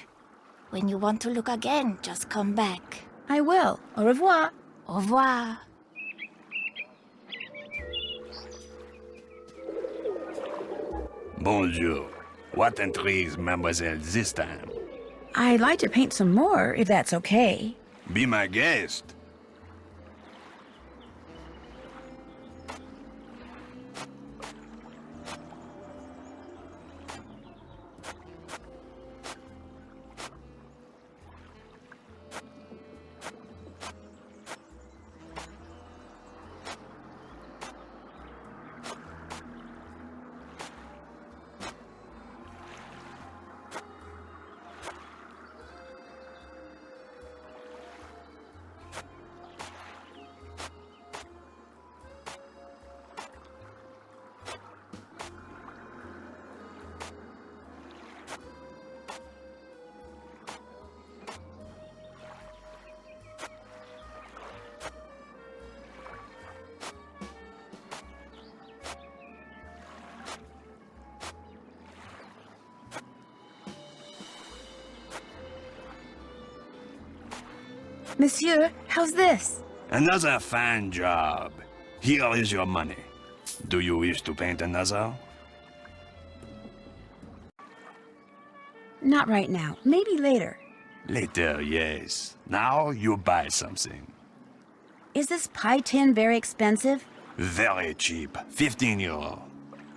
Speaker 13: When you want to look again, just come back.
Speaker 1: I will. Au revoir.
Speaker 13: Au revoir.
Speaker 19: Bonjour. What intrigues mademoiselle this time?
Speaker 1: I'd like to paint some more, if that's okay.
Speaker 19: Be my guest.
Speaker 1: Monsieur, how's this?
Speaker 19: Another fine job. Here is your money. Do you wish to paint another?
Speaker 1: Not right now. Maybe later.
Speaker 19: Later, yes. Now you buy something.
Speaker 1: Is this pie tin very expensive?
Speaker 19: Very cheap. 15 euro.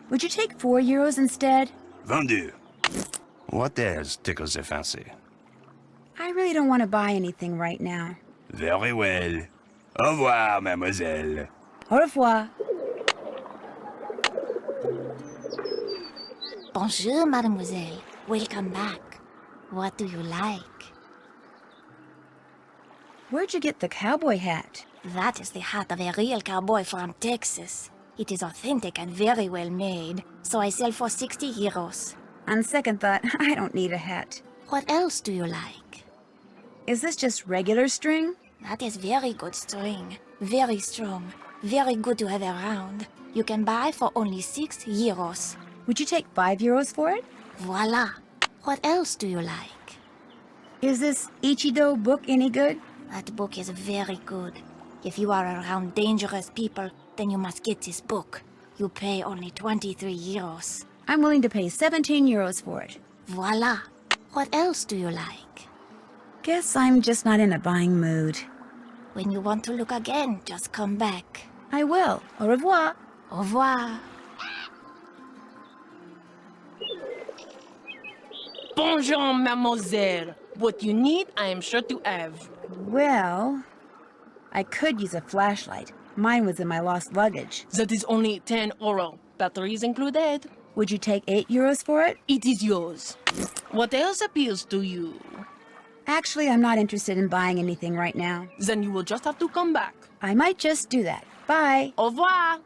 Speaker 1: Would you take 4 euros instead?
Speaker 19: Vendu. What else tickles the fancy?
Speaker 1: I really don't want to buy anything right now.
Speaker 19: Very well. Au revoir, mademoiselle.
Speaker 1: Au revoir.
Speaker 13: Bonjour, mademoiselle. Welcome back. What do you like?
Speaker 1: Where'd you get the cowboy hat?
Speaker 13: That is the hat of a real cowboy from Texas. It is authentic and very well made, so I sell for 60 euros.
Speaker 1: On second thought, I don't need a hat.
Speaker 13: What else do you like?
Speaker 1: Is this just regular string?
Speaker 13: That is very good string. Very strong. Very good to have around. You can buy for only 6 euros.
Speaker 1: Would you take 5 euros for it?
Speaker 13: Voila. What else do you like?
Speaker 1: Is this Ichido book any good?
Speaker 13: That book is very good. If you are around dangerous people, then you must get this book. You pay only 23 euros.
Speaker 1: I'm willing to pay 17 euros for it.
Speaker 13: Voila. What else do you like?
Speaker 1: Guess I'm just not in a buying mood.
Speaker 13: When you want to look again, just come back.
Speaker 1: I will. Au revoir.
Speaker 13: Au revoir.
Speaker 18: Bonjour, mademoiselle. What you need, I am sure to have.
Speaker 1: Well, I could use a flashlight. Mine was in my lost luggage.
Speaker 18: That is only 10 euro. Batteries included.
Speaker 1: Would you take 8 euros for it?
Speaker 18: It is yours. What else appeals to you?
Speaker 1: Actually, I'm not interested in buying anything right now.
Speaker 18: Then you will just have to come back.
Speaker 1: I might just do that. Bye.
Speaker 18: Au revoir.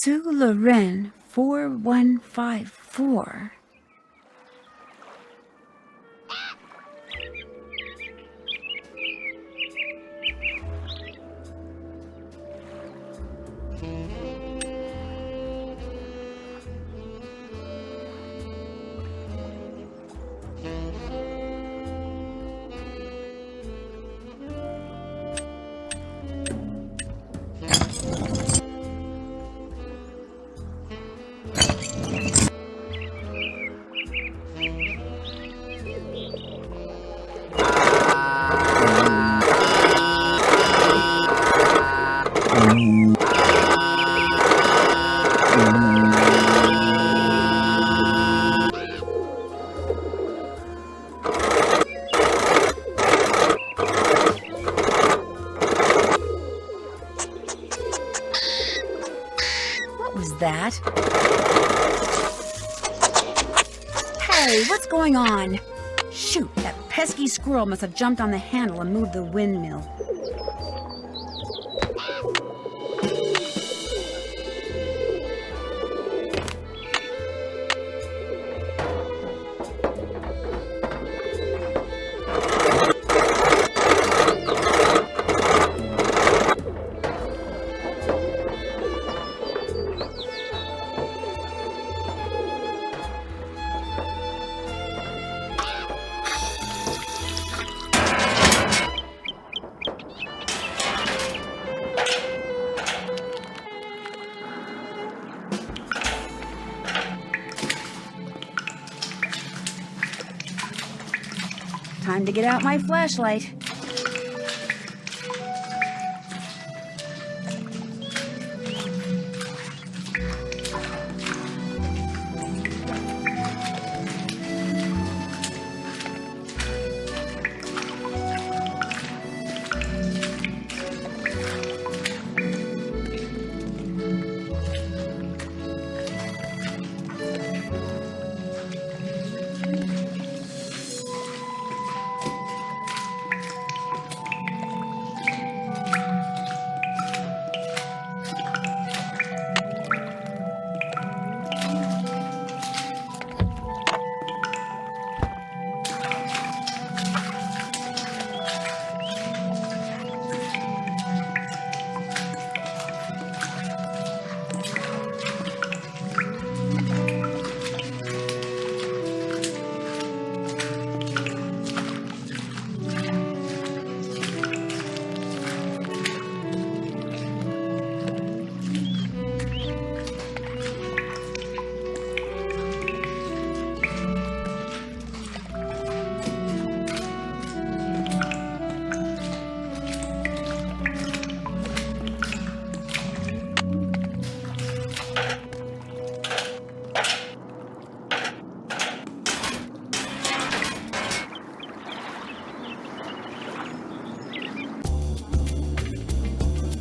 Speaker 1: Sue Loren 4154. Hey, what's going on? Shoot, that pesky squirrel must have jumped on the handle and moved the windmill. Time to get out my flashlight.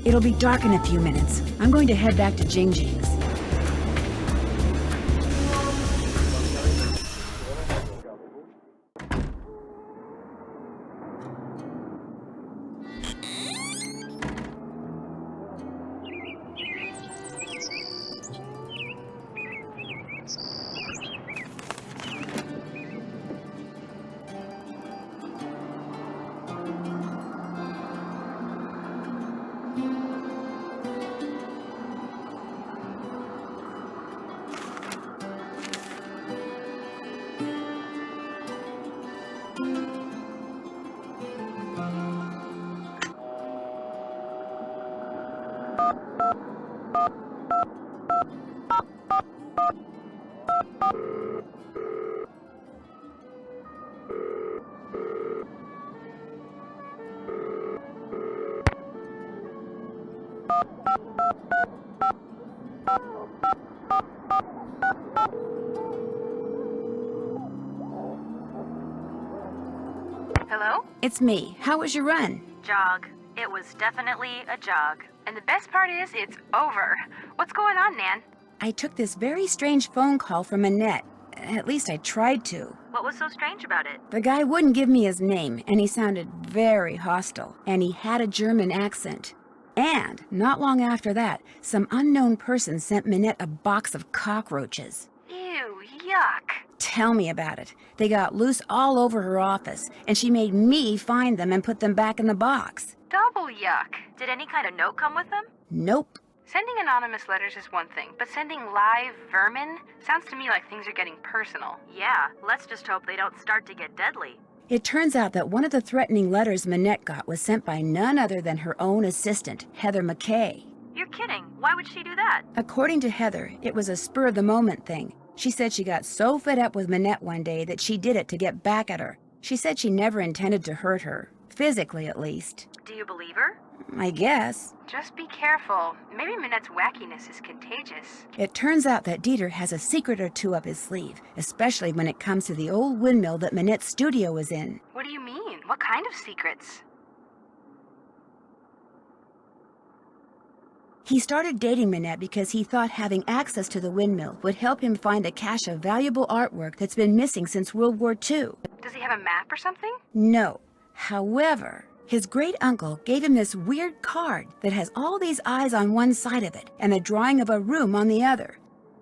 Speaker 1: It'll be dark in a few minutes. I'm going to head back to Jingjing's.
Speaker 9: Hello?
Speaker 1: It's me. How was your run?
Speaker 9: Jog. It was definitely a jog. And the best part is, it's over. What's going on, Nan?
Speaker 1: I took this very strange phone call from Annette. At least I tried to.
Speaker 9: What was so strange about it?
Speaker 1: The guy wouldn't give me his name, and he sounded very hostile, and he had a German accent. And, not long after that, some unknown person sent Minette a box of cockroaches.
Speaker 9: Ew, yuck.
Speaker 1: Tell me about it. They got loose all over her office, and she made me find them and put them back in the box.
Speaker 9: Double yuck. Did any kind of note come with them?
Speaker 1: Nope.
Speaker 9: Sending anonymous letters is one thing, but sending live vermin sounds to me like things are getting personal. Yeah, let's just hope they don't start to get deadly.
Speaker 1: It turns out that one of the threatening letters Minette got was sent by none other than her own assistant, Heather McKay.
Speaker 9: You're kidding. Why would she do that?
Speaker 1: According to Heather, it was a spur-of-the-moment thing. She said she got so fed up with Minette one day that she did it to get back at her. She said she never intended to hurt her, physically at least.
Speaker 9: Do you believe her?
Speaker 1: I guess.
Speaker 9: Just be careful. Maybe Minette's wackiness is contagious.
Speaker 1: It turns out that Dieter has a secret or two up his sleeve, especially when it comes to the old windmill that Minette's studio is in.
Speaker 9: What do you mean? What kind of secrets?
Speaker 1: He started dating Minette because he thought having access to the windmill would help him find a cache of valuable artwork that's been missing since World War II.
Speaker 9: Does he have a map or something?
Speaker 1: No. However, his great-uncle gave him this weird card that has all these eyes on one side of it and a drawing of a room on the other.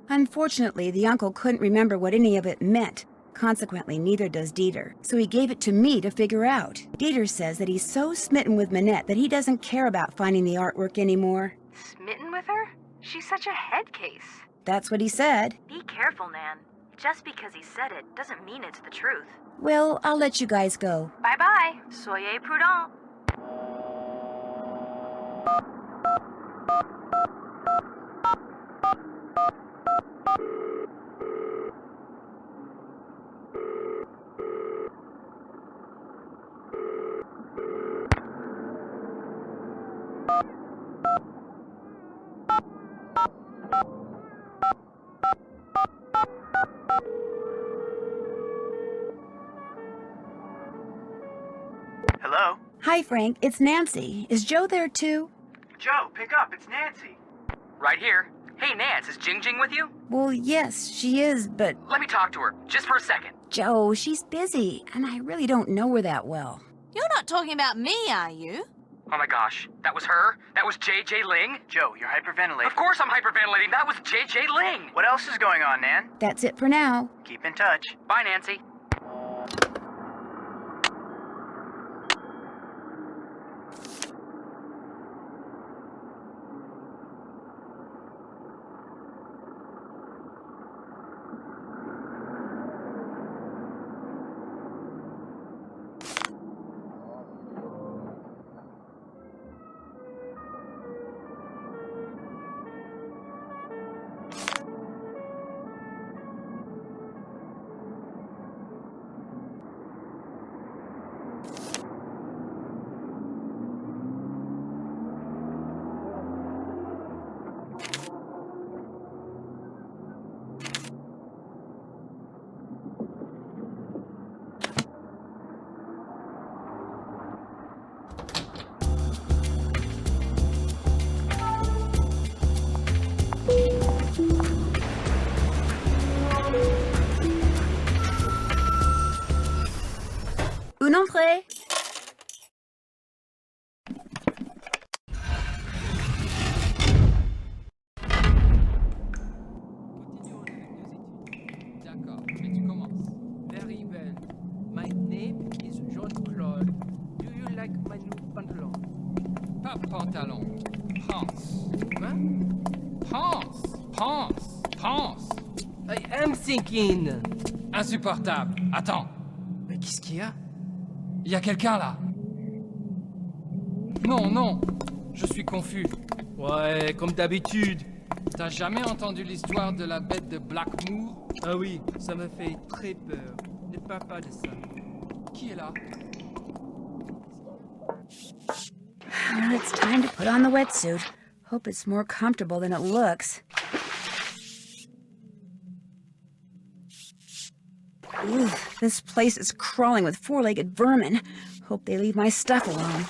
Speaker 1: Unfortunately, the uncle couldn't remember what any of it meant. Consequently, neither does Dieter, so he gave it to me to figure out. Dieter says that he's so smitten with Minette that he doesn't care about finding the artwork anymore.
Speaker 9: Smitten with her? She's such a head case.
Speaker 1: That's what he said.
Speaker 9: Be careful, Nan. Just because he said it doesn't mean it's the truth.
Speaker 1: Well, I'll let you guys go.
Speaker 9: Bye-bye. Soyez prudent.
Speaker 22: Hello?
Speaker 1: Hi, Frank. It's Nancy. Is Joe there, too?
Speaker 22: Joe, pick up. It's Nancy.
Speaker 3: Right here. Hey, Nance, is Jing Jing with you?
Speaker 1: Well, yes, she is, but...
Speaker 3: Let me talk to her, just for a second.
Speaker 1: Joe, she's busy, and I really don't know her that well.
Speaker 20: You're not talking about me, are you?
Speaker 3: Oh my gosh, that was her? That was JJ Ling?
Speaker 22: Joe, you're hyperventilating.
Speaker 3: Of course I'm hyperventilating. That was JJ Ling.
Speaker 22: What else is going on, Nan?
Speaker 1: That's it for now.
Speaker 22: Keep in touch.
Speaker 3: Bye, Nancy.
Speaker 1: Une entrée.
Speaker 8: D'accord, mais tu commences.
Speaker 12: Very well. My name is Jean-Claude. Do you like my new pantalon?
Speaker 8: Pas pantalon. Pense.
Speaker 12: Quoi?
Speaker 8: Pense. Pense. Pense.
Speaker 12: I am thinking.
Speaker 8: Insupportable. Attends.
Speaker 12: Mais qu'est-ce qu'il y a?
Speaker 8: Il y a quelqu'un là. Non, non. Je suis confus.
Speaker 12: Ouais, comme d'habitude.
Speaker 8: T'as jamais entendu l'histoire de la bête de Blackmoor?
Speaker 12: Ah oui, ça me fait très peur. Ne parle pas de ça.
Speaker 8: Qui est là?
Speaker 1: Well, it's time to put on the wetsuit. Hope it's more comfortable than it looks. Ooh, this place is crawling with four-legged vermin. Hope they leave my stuff alone.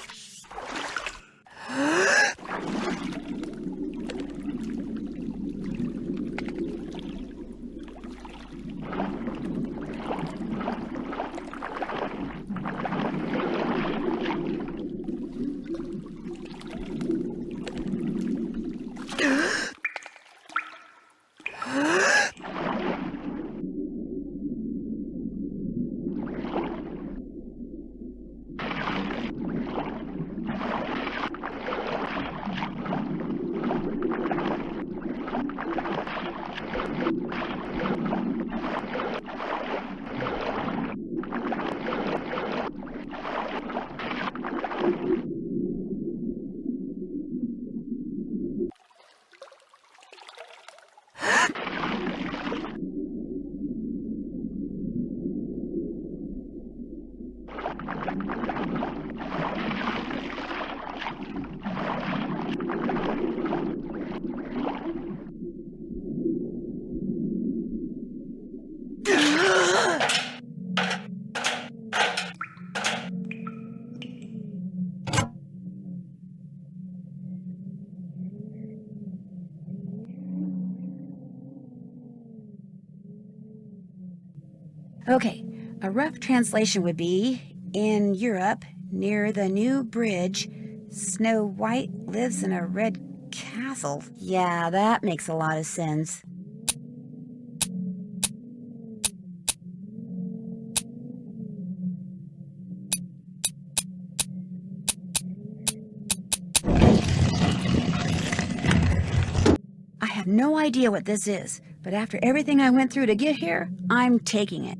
Speaker 1: Okay, a rough translation would be, in Europe, near the new bridge, Snow White lives in a red castle. Yeah, that makes a lot of sense. I have no idea what this is, but after everything I went through to get here, I'm taking it.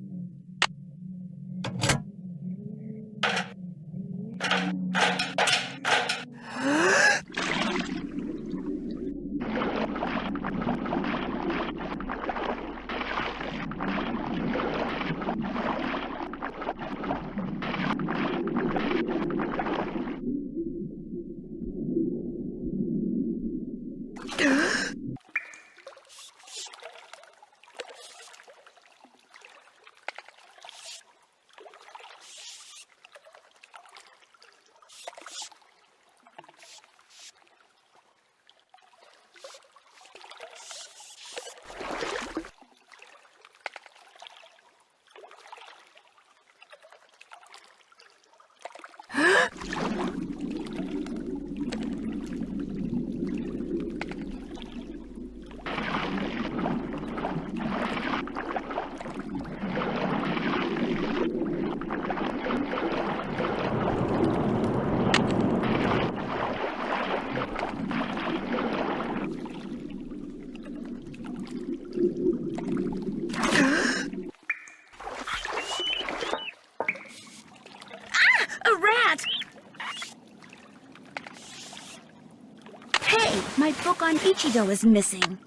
Speaker 1: My book on Ichido is missing.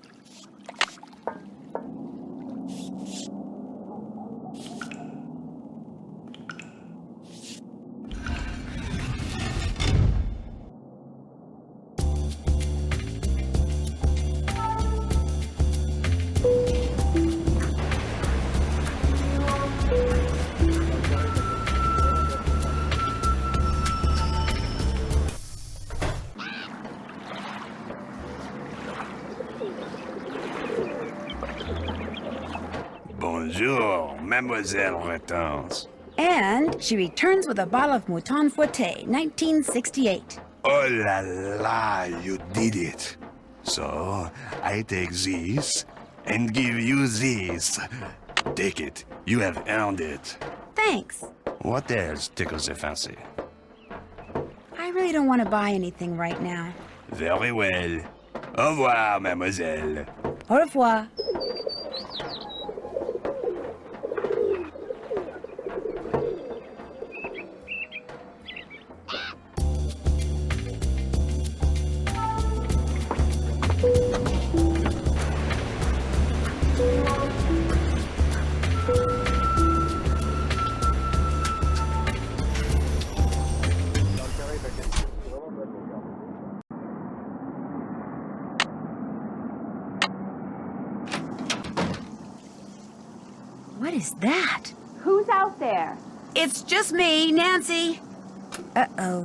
Speaker 19: Bonjour, Mademoiselle returns.
Speaker 1: And she returns with a bottle of Mouton Foueté, 1968.
Speaker 19: Oh la la, you did it. So, I take this and give you this. Take it. You have earned it.
Speaker 1: Thanks.
Speaker 19: What else tickles your fancy?
Speaker 1: I really don't want to buy anything right now.
Speaker 19: Very well. Au revoir, mademoiselle.
Speaker 1: Au revoir. What is that?
Speaker 10: Who's out there?
Speaker 1: It's just me, Nancy. Uh-oh.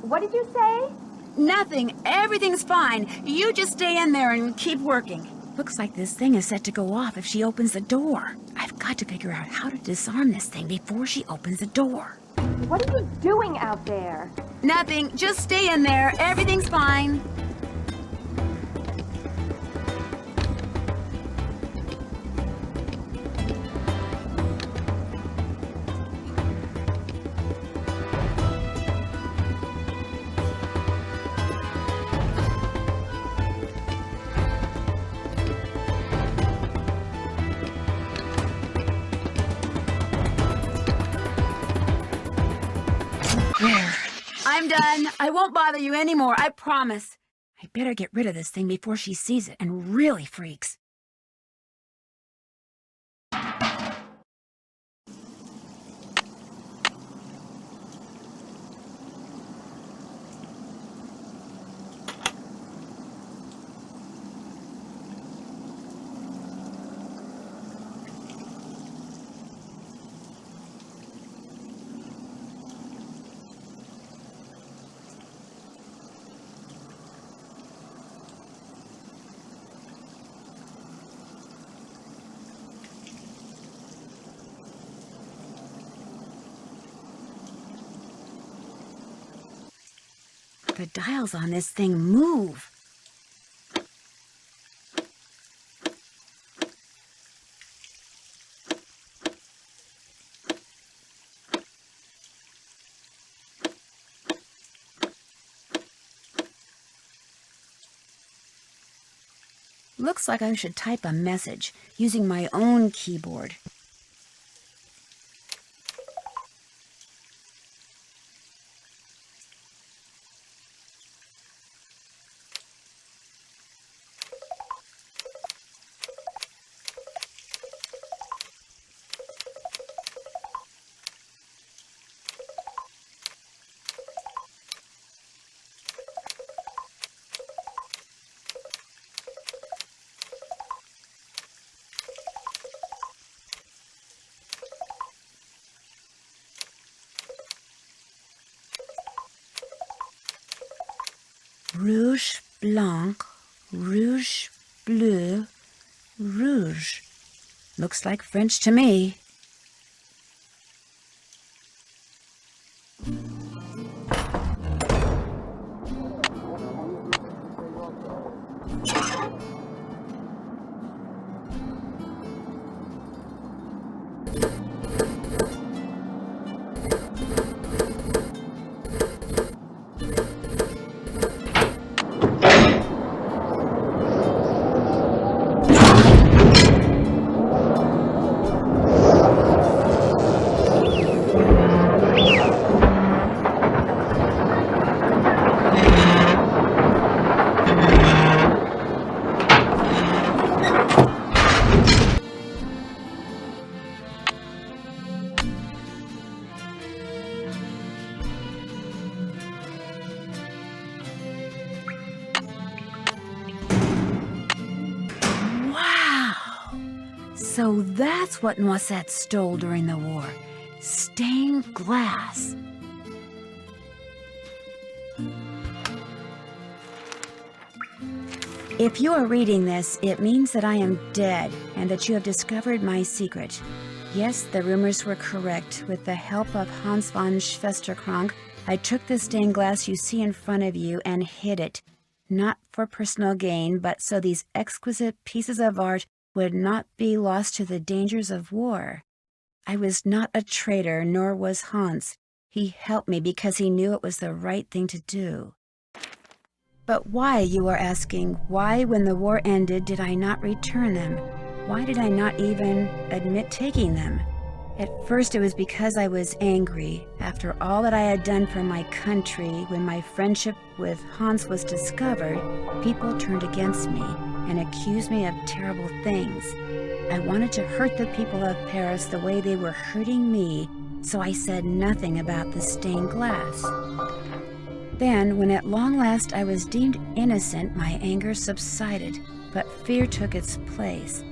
Speaker 10: What did you say?
Speaker 1: Nothing. Everything's fine. You just stay in there and keep working. Looks like this thing is set to go off if she opens the door. I've got to figure out how to disarm this thing before she opens the door.
Speaker 10: What are you doing out there?
Speaker 1: Nothing. Just stay in there. Everything's fine. I'm done. I won't bother you anymore, I promise. I better get rid of this thing before she sees it and really freaks. The dials on this thing move. Looks like I should type a message using my own keyboard. Rouge, blanc, rouge, bleu, rouge. Looks like French to me. So that's what Noisette stole during the war. Stained glass. If you are reading this, it means that I am dead and that you have discovered my secret. Yes, the rumors were correct. With the help of Hans von Schwesterkrank, I took the stained glass you see in front of you and hid it. Not for personal gain, but so these exquisite pieces of art would not be lost to the dangers of war. I was not a traitor, nor was Hans. He helped me because he knew it was the right thing to do. But why, you are asking, why when the war ended did I not return them? Why did I not even admit taking them? At first it was because I was angry. After all that I had done for my country, when my friendship with Hans was discovered, people turned against me and accused me of terrible things. I wanted to hurt the people of Paris the way they were hurting me, so I said nothing about the stained glass. Then, when at long last I was deemed innocent, my anger subsided, but fear took its place.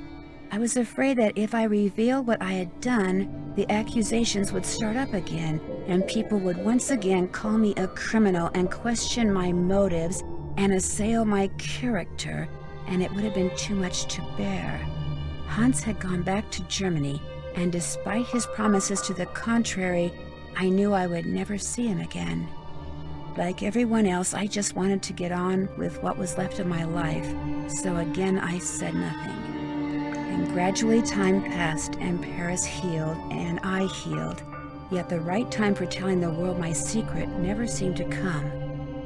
Speaker 1: I was afraid that if I revealed what I had done, the accusations would start up again, and people would once again call me a criminal and question my motives and assail my character, and it would have been too much to bear. Hans had gone back to Germany, and despite his promises to the contrary, I knew I would never see him again. Like everyone else, I just wanted to get on with what was left of my life, so again I said nothing. And gradually time passed, and Paris healed, and I healed. Yet the right time for telling the world my secret never seemed to come.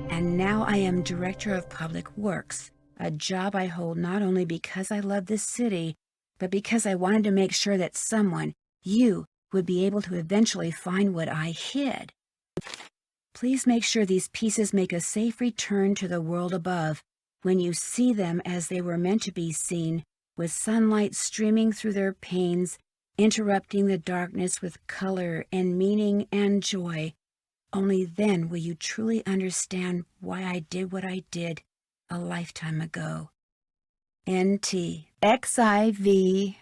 Speaker 1: And now I am Director of Public Works, a job I hold not only because I love this city, but because I wanted to make sure that someone, you, would be able to eventually find what I hid. Please make sure these pieces make a safe return to the world above, when you see them as they were meant to be seen, with sunlight streaming through their panes, interrupting the darkness with color and meaning and joy. Only then will you truly understand why I did what I did a lifetime ago. N.T. Xivii.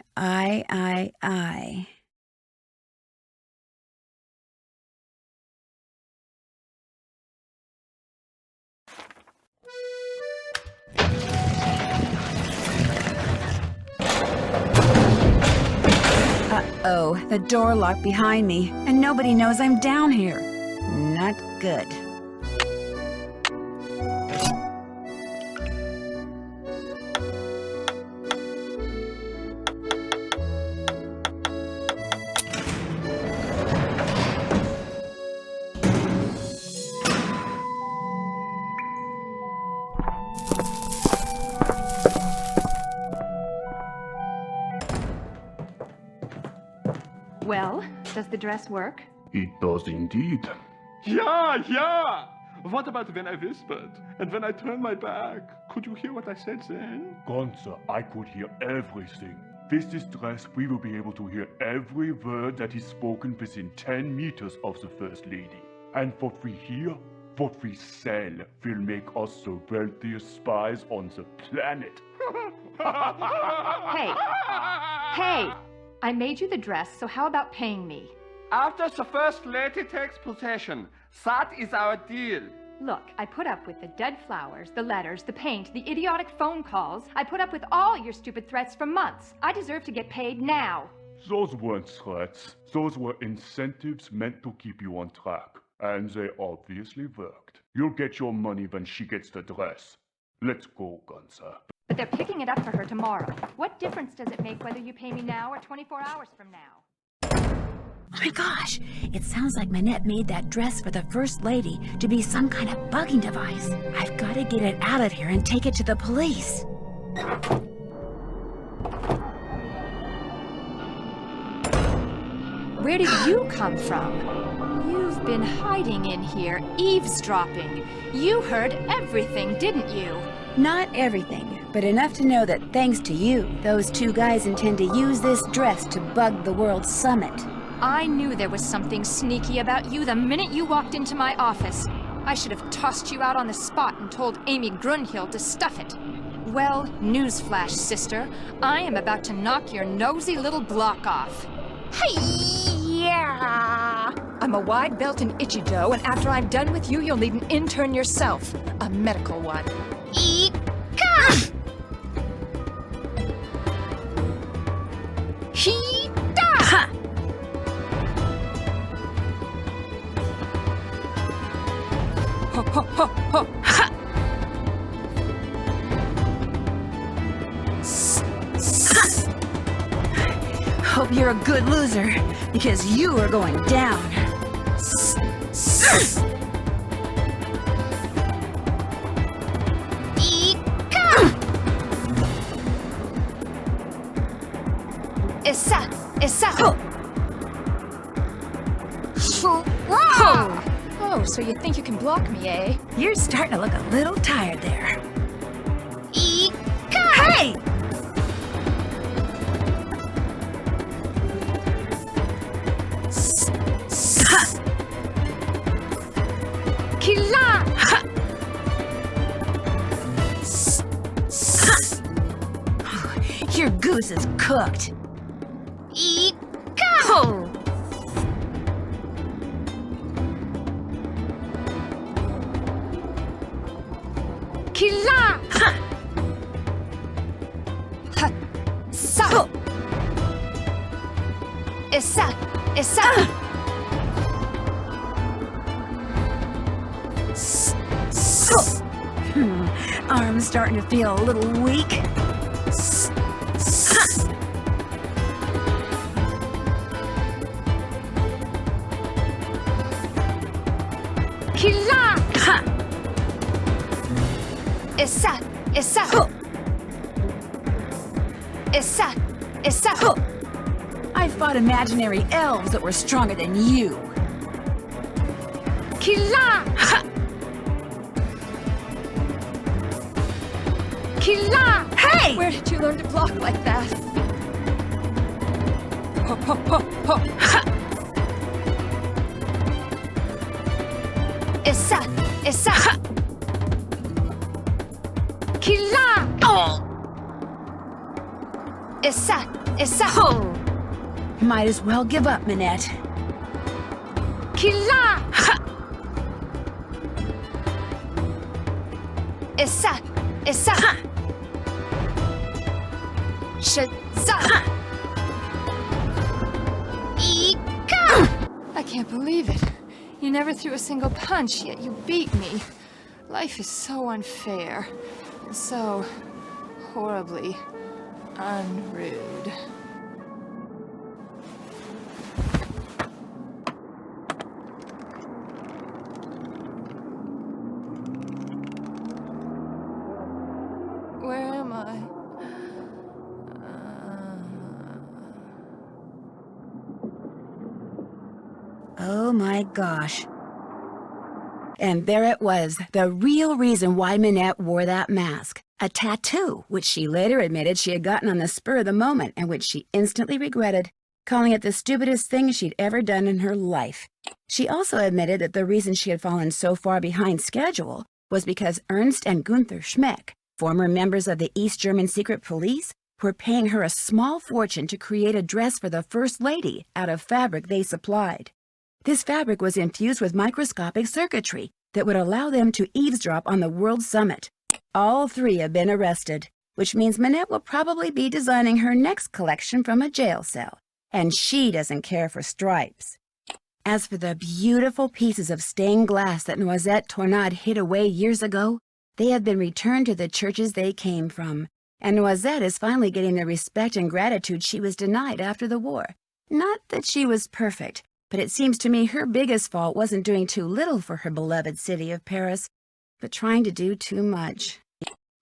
Speaker 1: Uh-oh, the door locked behind me, and nobody knows I'm down here. Not good.
Speaker 10: Well, does the dress work?
Speaker 6: It does indeed.
Speaker 14: Yeah! What about when I whispered? And when I turned my back? Could you hear what I said then?
Speaker 6: Gunther, I could hear everything. With this dress, we will be able to hear every word that is spoken within 10 meters of the First Lady. And what we hear, what we sell, will make us the wealthiest spies on the planet.
Speaker 10: Hey! I made you the dress, so how about paying me?
Speaker 14: After the First Lady takes possession, that is our deal.
Speaker 10: Look, I put up with the dead flowers, the letters, the paint, the idiotic phone calls. I put up with all your stupid threats for months. I deserve to get paid now.
Speaker 6: Those weren't threats. Those were incentives meant to keep you on track. And they obviously worked. You'll get your money when she gets the dress. Let's go, Gunther.
Speaker 10: But they're picking it up for her tomorrow. What difference does it make whether you pay me now or 24 hours from now?
Speaker 1: Oh my gosh, it sounds like Manette made that dress for the First Lady to be some kind of bugging device. I've got to get it out of here and take it to the police.
Speaker 10: Where did you come from? You've been hiding in here, eavesdropping. You heard everything, didn't you?
Speaker 1: Not everything, but enough to know that thanks to you, those two guys intend to use this dress to bug the World Summit.
Speaker 10: I knew there was something sneaky about you the minute you walked into my office. I should have tossed you out on the spot and told Amy Grunhill to stuff it. Well, newsflash, sister. I am about to knock your nosy little block off.
Speaker 15: Yeah! I'm a wide belt in Ichido, and after I'm done with you, you'll need an intern yourself. A medical one.
Speaker 13: Ika!
Speaker 1: Ha!
Speaker 15: Ho, ho, ho, ho!
Speaker 1: Ha! Hope you're a good loser, because you are going down.
Speaker 10: Issa! Oh, so you think you can block me, eh?
Speaker 1: You're starting to look a little tired there.
Speaker 13: Ika!
Speaker 1: Hey!
Speaker 10: Killa!
Speaker 1: Your goose is cooked.
Speaker 13: Ika!
Speaker 10: Killa! Ha! Sa! Issa!
Speaker 1: Arm's starting to feel a little weak.
Speaker 10: Killa!
Speaker 1: Ha!
Speaker 10: Issa!
Speaker 1: I fought imaginary elves that were stronger than you.
Speaker 10: Killa!
Speaker 1: Ha!
Speaker 10: Killa!
Speaker 1: Hey!
Speaker 10: Where did you learn to block like that? Ho, ho, ho, ho.
Speaker 1: Ha!
Speaker 10: Issa!
Speaker 1: Ha!
Speaker 10: Killa!
Speaker 1: Oh!
Speaker 10: Issa!
Speaker 1: Oh! Might as well give up, Manette.
Speaker 10: Killa!
Speaker 1: Ha!
Speaker 10: Issa!
Speaker 1: Ha!
Speaker 10: Shazza!
Speaker 1: Ha!
Speaker 13: Ika!
Speaker 10: I can't believe it. You never threw a single punch, yet you beat me. Life is so unfair. And so horribly unrude. Where am I?
Speaker 1: Oh my gosh. And there it was, the real reason why Minette wore that mask. A tattoo, which she later admitted she had gotten on the spur of the moment and which she instantly regretted, calling it the stupidest thing she'd ever done in her life. She also admitted that the reason she had fallen so far behind schedule was because Ernst and Gunther Schmeck, former members of the East German secret police, were paying her a small fortune to create a dress for the First Lady out of fabric they supplied. This fabric was infused with microscopic circuitry that would allow them to eavesdrop on the World Summit. All three have been arrested, which means Minette will probably be designing her next collection from a jail cell, and she doesn't care for stripes. As for the beautiful pieces of stained glass that Noisette Tornade hid away years ago, they have been returned to the churches they came from, and Noisette is finally getting the respect and gratitude she was denied after the war. Not that she was perfect, but it seems to me her biggest fault wasn't doing too little for her beloved city of Paris, but trying to do too much.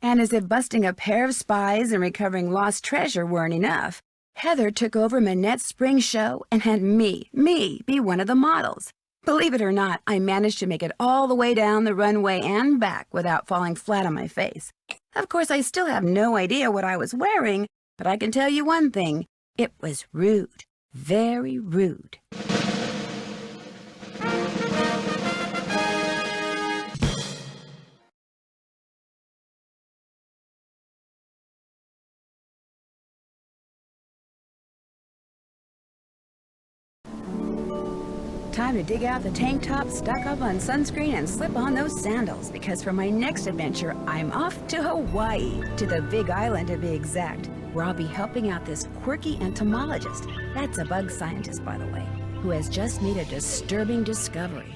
Speaker 1: And as if busting a pair of spies and recovering lost treasure weren't enough, Heather took over Minette's spring show and had me, be one of the models. Believe it or not, I managed to make it all the way down the runway and back without falling flat on my face. Of course, I still have no idea what I was wearing, but I can tell you one thing. It was rude. Very rude. Time to dig out the tank top, stock up on sunscreen, and slip on those sandals, because for my next adventure, I'm off to Hawaii, to the Big Island to be exact, where I'll be helping out this quirky entomologist, that's a bug scientist by the way, who has just made a disturbing discovery.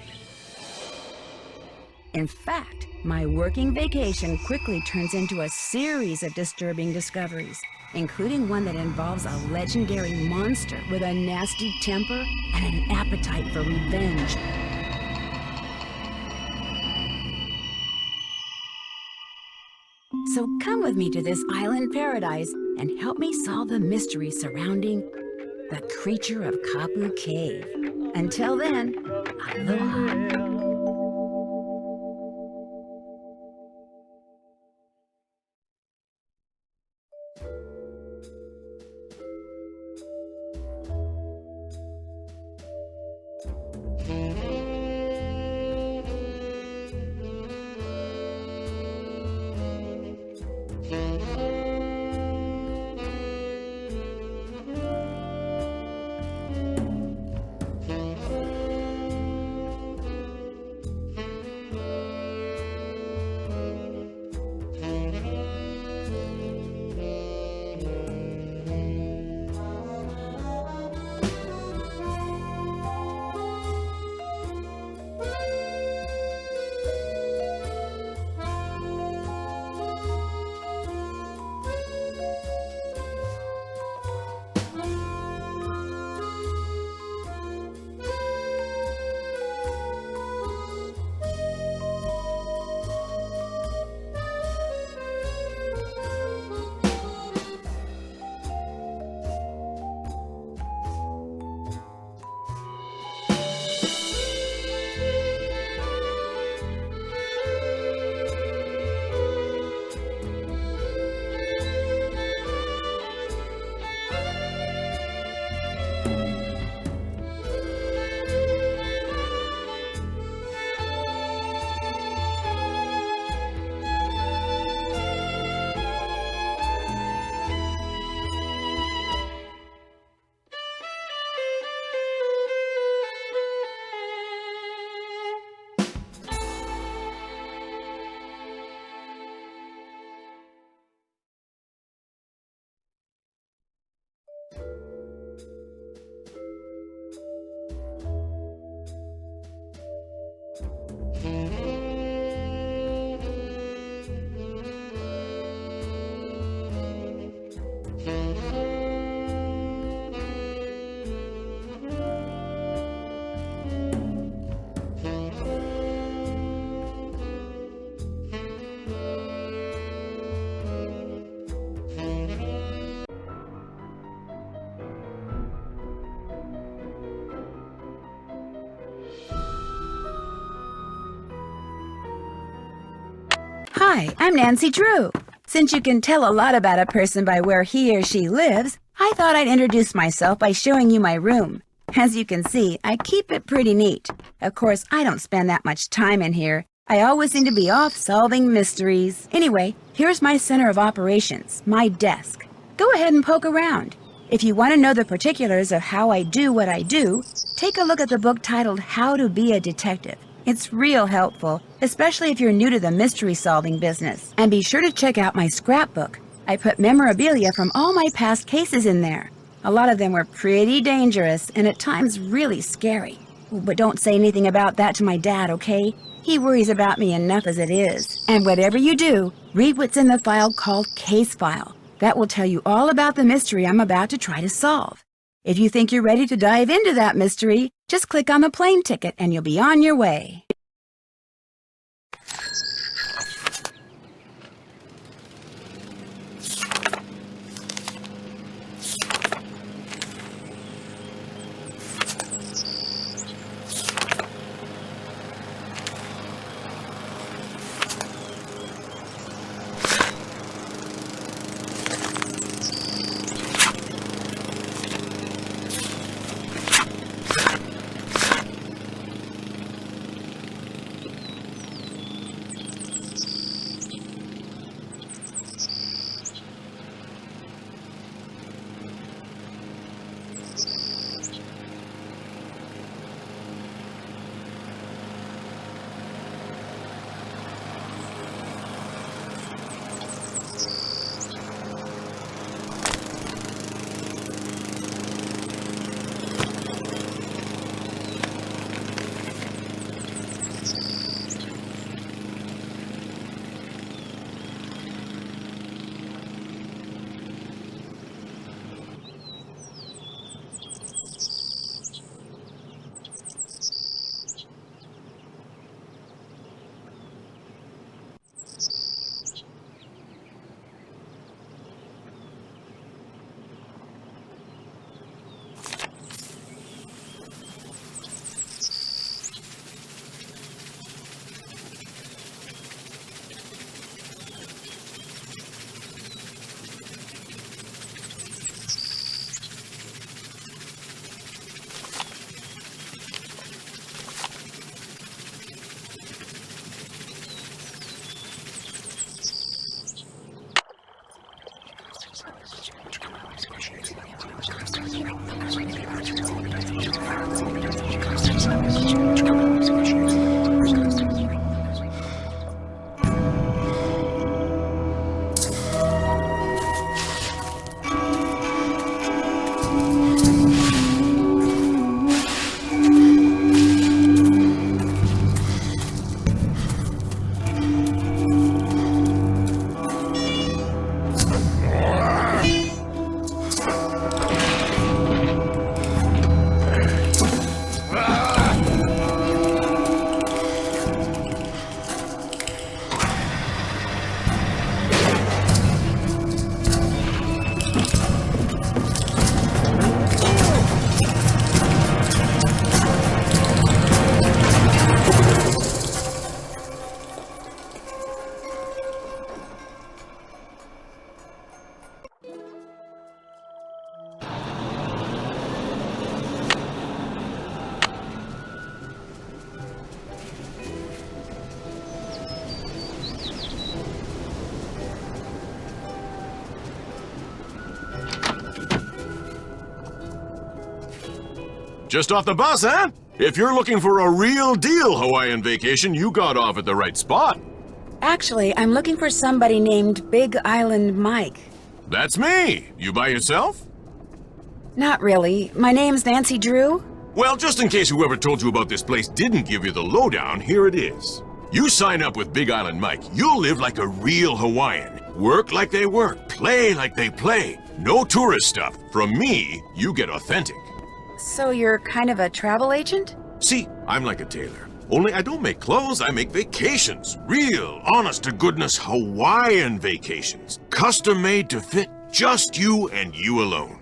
Speaker 1: In fact, my working vacation quickly turns into a series of disturbing discoveries, including one that involves a legendary monster with a nasty temper and an appetite for revenge. So come with me to this island paradise and help me solve the mystery surrounding the creature of Kapu Cave. Until then, aloha. Hi, I'm Nancy Drew. Since you can tell a lot about a person by where he or she lives, I thought I'd introduce myself by showing you my room. As you can see, I keep it pretty neat. Of course, I don't spend that much time in here. I always seem to be off solving mysteries. Anyway, here's my center of operations, my desk. Go ahead and poke around. If you want to know the particulars of how I do what I do, take a look at the book titled How to Be a Detective. It's real helpful, especially if you're new to the mystery-solving business. And be sure to check out my scrapbook. I put memorabilia from all my past cases in there. A lot of them were pretty dangerous and at times really scary. But don't say anything about that to my dad, okay? He worries about me enough as it is. And whatever you do, read what's in the file called Case File. That will tell you all about the mystery I'm about to try to solve. If you think you're ready to dive into that mystery, just click on the plane ticket and you'll be on your way.
Speaker 4: Just off the bus, huh? If you're looking for a real deal Hawaiian vacation, you got off at the right spot.
Speaker 1: Actually, I'm looking for somebody named Big Island Mike.
Speaker 4: That's me. You by yourself?
Speaker 1: Not really. My name's Nancy Drew.
Speaker 4: Well, just in case whoever told you about this place didn't give you the lowdown, here it is. You sign up with Big Island Mike, you'll live like a real Hawaiian. Work like they work, play like they play. No tourist stuff. From me, you get authentic.
Speaker 1: So you're kind of a travel agent?
Speaker 4: See, I'm like a tailor. Only I don't make clothes, I make vacations. Real, honest-to-goodness Hawaiian vacations. Custom-made to fit just you and you alone.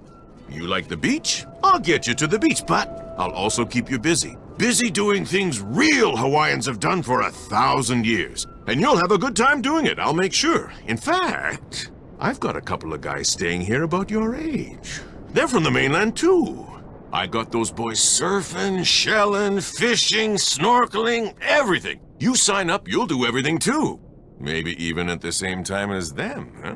Speaker 4: You like the beach? I'll get you to the beach, but I'll also keep you busy. Busy doing things real Hawaiians have done for 1,000 years. And you'll have a good time doing it, I'll make sure. In fact, I've got a couple of guys staying here about your age. They're from the mainland too. I got those boys surfing, shelling, fishing, snorkeling, everything. You sign up, you'll do everything too. Maybe even at the same time as them, huh?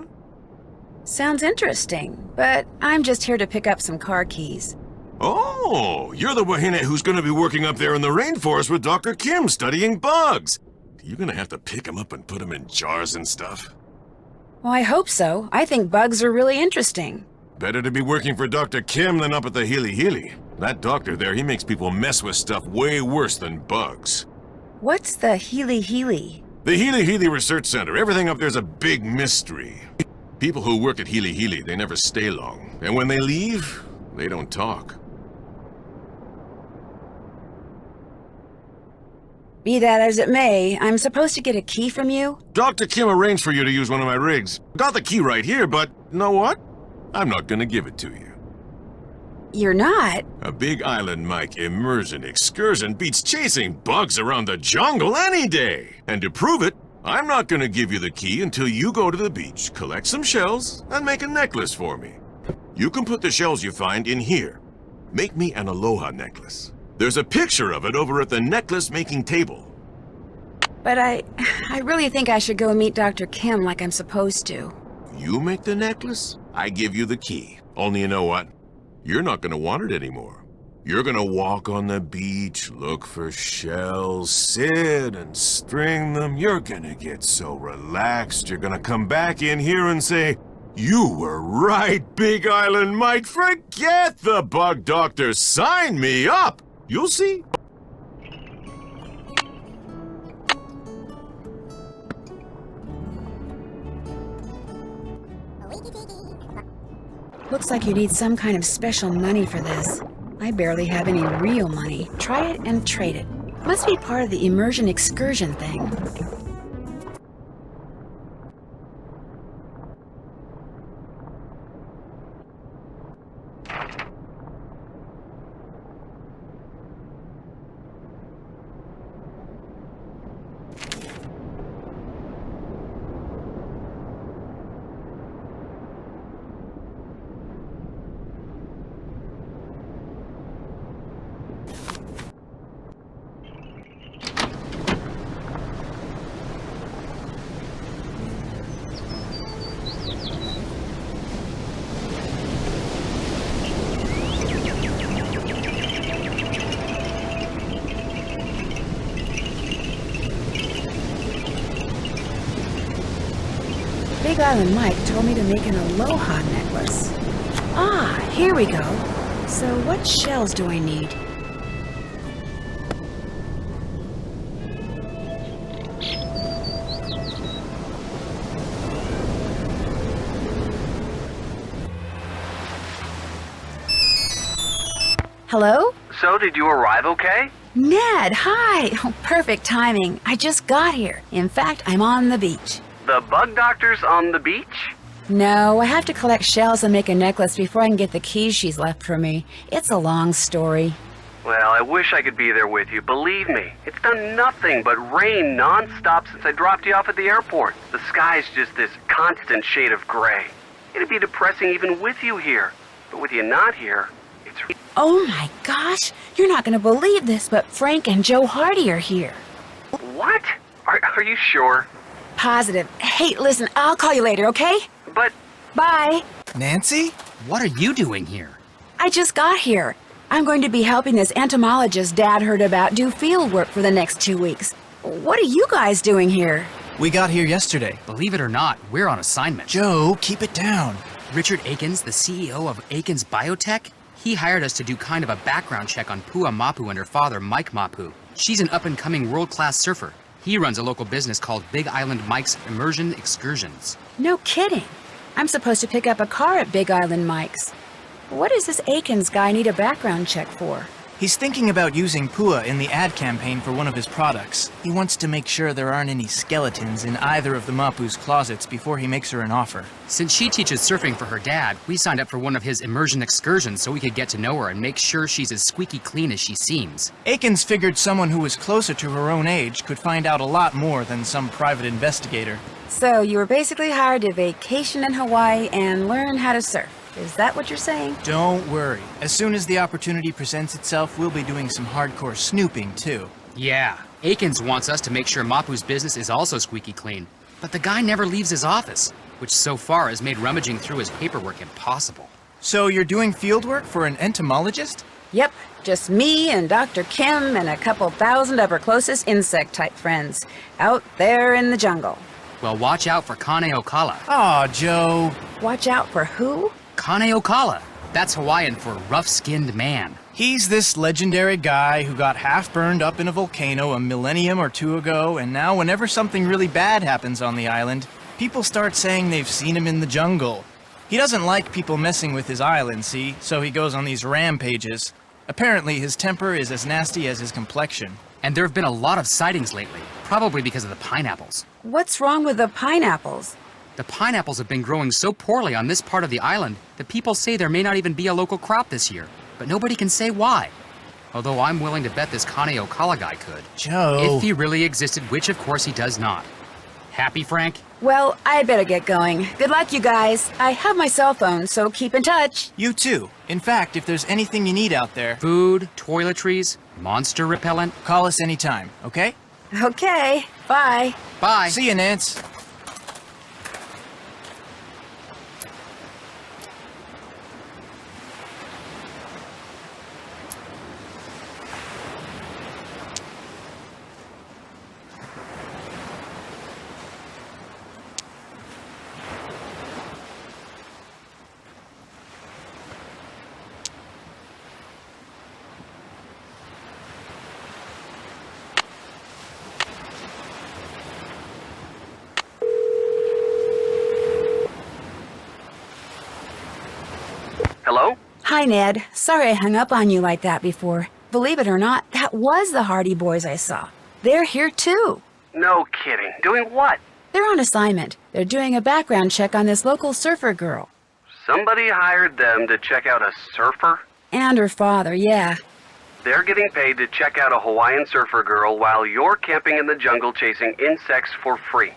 Speaker 1: Sounds interesting, but I'm just here to pick up some car keys.
Speaker 4: Oh, you're the Wahine who's going to be working up there in the rainforest with Dr. Kim studying bugs. You're going to have to pick them up and put them in jars and stuff.
Speaker 1: Well, I hope so. I think bugs are really interesting.
Speaker 4: Better to be working for Dr. Kim than up at the Healy Healy. That doctor there, he makes people mess with stuff way worse than bugs.
Speaker 1: What's the Healy Healy?
Speaker 4: The Healy Healy Research Center. Everything up there's a big mystery. People who work at Healy Healy, they never stay long. And when they leave, they don't talk.
Speaker 1: Be that as it may, I'm supposed to get a key from you?
Speaker 4: Dr. Kim arranged for you to use one of my rigs. Got the key right here, but you know what? I'm not gonna give it to you.
Speaker 1: You're not?
Speaker 4: A Big Island Mike immersion excursion beats chasing bugs around the jungle any day. And to prove it, I'm not gonna give you the key until you go to the beach, collect some shells, and make a necklace for me. You can put the shells you find in here. Make me an aloha necklace. There's a picture of it over at the necklace-making table.
Speaker 1: But I really think I should go meet Dr. Kim like I'm supposed to.
Speaker 4: You make the necklace, I give you the key. Only you know what? You're not gonna want it anymore. You're gonna walk on the beach, look for shells, sit and string them. You're gonna get so relaxed, you're gonna come back in here and say, "You were right, Big Island Mike. Forget the bug doctor. Sign me up." You'll see.
Speaker 1: Looks like you need some kind of special money for this. I barely have any real money. Try it and trade it. Must be part of the immersion excursion thing. Big Island Mike told me to make an aloha necklace. Ah, here we go. So what shells do I need? Hello?
Speaker 11: So, did you arrive okay?
Speaker 1: Ned, hi! Oh, perfect timing. I just got here. In fact, I'm on the beach.
Speaker 11: The bug doctor's on the beach?
Speaker 1: No, I have to collect shells and make a necklace before I can get the keys she's left for me. It's a long story.
Speaker 11: Well, I wish I could be there with you. Believe me, it's done nothing but rain non-stop since I dropped you off at the airport. The sky's just this constant shade of gray. It'd be depressing even with you here. But with you not here, it's...
Speaker 1: Oh my gosh! You're not gonna believe this, but Frank and Joe Hardy are here.
Speaker 11: What? Are you sure?
Speaker 1: Positive. Hey, listen, I'll call you later, okay?
Speaker 11: But...
Speaker 1: Bye!
Speaker 3: Nancy? What are you doing here?
Speaker 1: I just got here. I'm going to be helping this entomologist Dad heard about do field work for the next 2 weeks. What are you guys doing here?
Speaker 17: We got here yesterday.
Speaker 3: Believe it or not, we're on assignment.
Speaker 17: Joe, keep it down.
Speaker 3: Richard Akins, the CEO of Akins Biotech, he hired us to do kind of a background check on Pua Mapu and her father, Mike Mapu. She's an up-and-coming world-class surfer. He runs a local business called Big Island Mike's Immersion Excursions.
Speaker 1: No kidding. I'm supposed to pick up a car at Big Island Mike's. What does this Akins guy need a background check for?
Speaker 17: He's thinking about using Pua in the ad campaign for one of his products. He wants to make sure there aren't any skeletons in either of the Mapu's closets before he makes her an offer.
Speaker 3: Since she teaches surfing for her dad, we signed up for one of his immersion excursions so we could get to know her and make sure she's as squeaky clean as she seems.
Speaker 17: Akins figured someone who was closer to her own age could find out a lot more than some private investigator.
Speaker 1: So you were basically hired to vacation in Hawaii and learn how to surf. Is that what you're saying?
Speaker 17: Don't worry. As soon as the opportunity presents itself, we'll be doing some hardcore snooping, too.
Speaker 3: Yeah, Akins wants us to make sure Mapu's business is also squeaky clean. But the guy never leaves his office, which so far has made rummaging through his paperwork impossible.
Speaker 17: So you're doing fieldwork for an entomologist?
Speaker 1: Yep, just me and Dr. Kim and a couple thousand of her closest insect-type friends, out there in the jungle.
Speaker 3: Well, watch out for Kane Okala.
Speaker 17: Aw, Joe.
Speaker 1: Watch out for who?
Speaker 3: Kane Okala. That's Hawaiian for rough-skinned man.
Speaker 17: He's this legendary guy who got half burned up in a volcano a millennium or two ago, and now whenever something really bad happens on the island, people start saying they've seen him in the jungle. He doesn't like people messing with his island, see, so he goes on these rampages. Apparently, his temper is as nasty as his complexion.
Speaker 3: And there have been a lot of sightings lately, probably because of the pineapples.
Speaker 1: What's wrong with the pineapples?
Speaker 3: The pineapples have been growing so poorly on this part of the island that people say there may not even be a local crop this year, but nobody can say why. Although I'm willing to bet this Kane Okala guy could.
Speaker 17: Joe.
Speaker 3: If he really existed, which of course he does not. Happy, Frank?
Speaker 1: Well, I better get going. Good luck, you guys. I have my cell phone, so keep in touch.
Speaker 17: You too. In fact, if there's anything you need out there...
Speaker 3: Food, toiletries, monster repellent...
Speaker 17: Call us anytime, okay?
Speaker 1: Okay. Bye.
Speaker 3: Bye.
Speaker 17: See you, Nance.
Speaker 11: Hello?
Speaker 1: Hi, Ned. Sorry I hung up on you like that before. Believe it or not, that was the Hardy Boys I saw. They're here too.
Speaker 11: No kidding. Doing what?
Speaker 1: They're on assignment. They're doing a background check on this local surfer girl.
Speaker 11: Somebody hired them to check out a surfer?
Speaker 1: And her father, yeah.
Speaker 11: They're getting paid to check out a Hawaiian surfer girl while you're camping in the jungle chasing insects for free.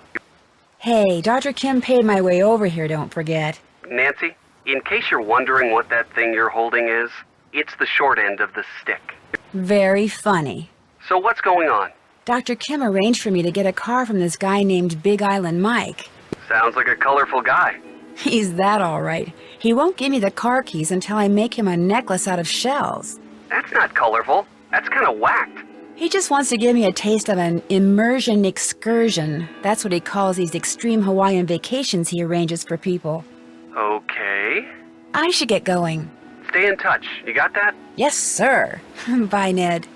Speaker 1: Hey, Dr. Kim paid my way over here, don't forget.
Speaker 11: Nancy, in case you're wondering what that thing you're holding is, it's the short end of the stick.
Speaker 1: Very funny.
Speaker 11: So what's going on?
Speaker 1: Dr. Kim arranged for me to get a car from this guy named Big Island Mike.
Speaker 11: Sounds like a colorful guy.
Speaker 1: He's that all right. He won't give me the car keys until I make him a necklace out of shells.
Speaker 11: That's not colorful. That's kind of whacked.
Speaker 1: He just wants to give me a taste of an immersion excursion. That's what he calls these extreme Hawaiian vacations he arranges for people.
Speaker 11: Okay.
Speaker 1: I should get going.
Speaker 11: Stay in touch. You got that?
Speaker 1: Yes, sir. Bye, Ned.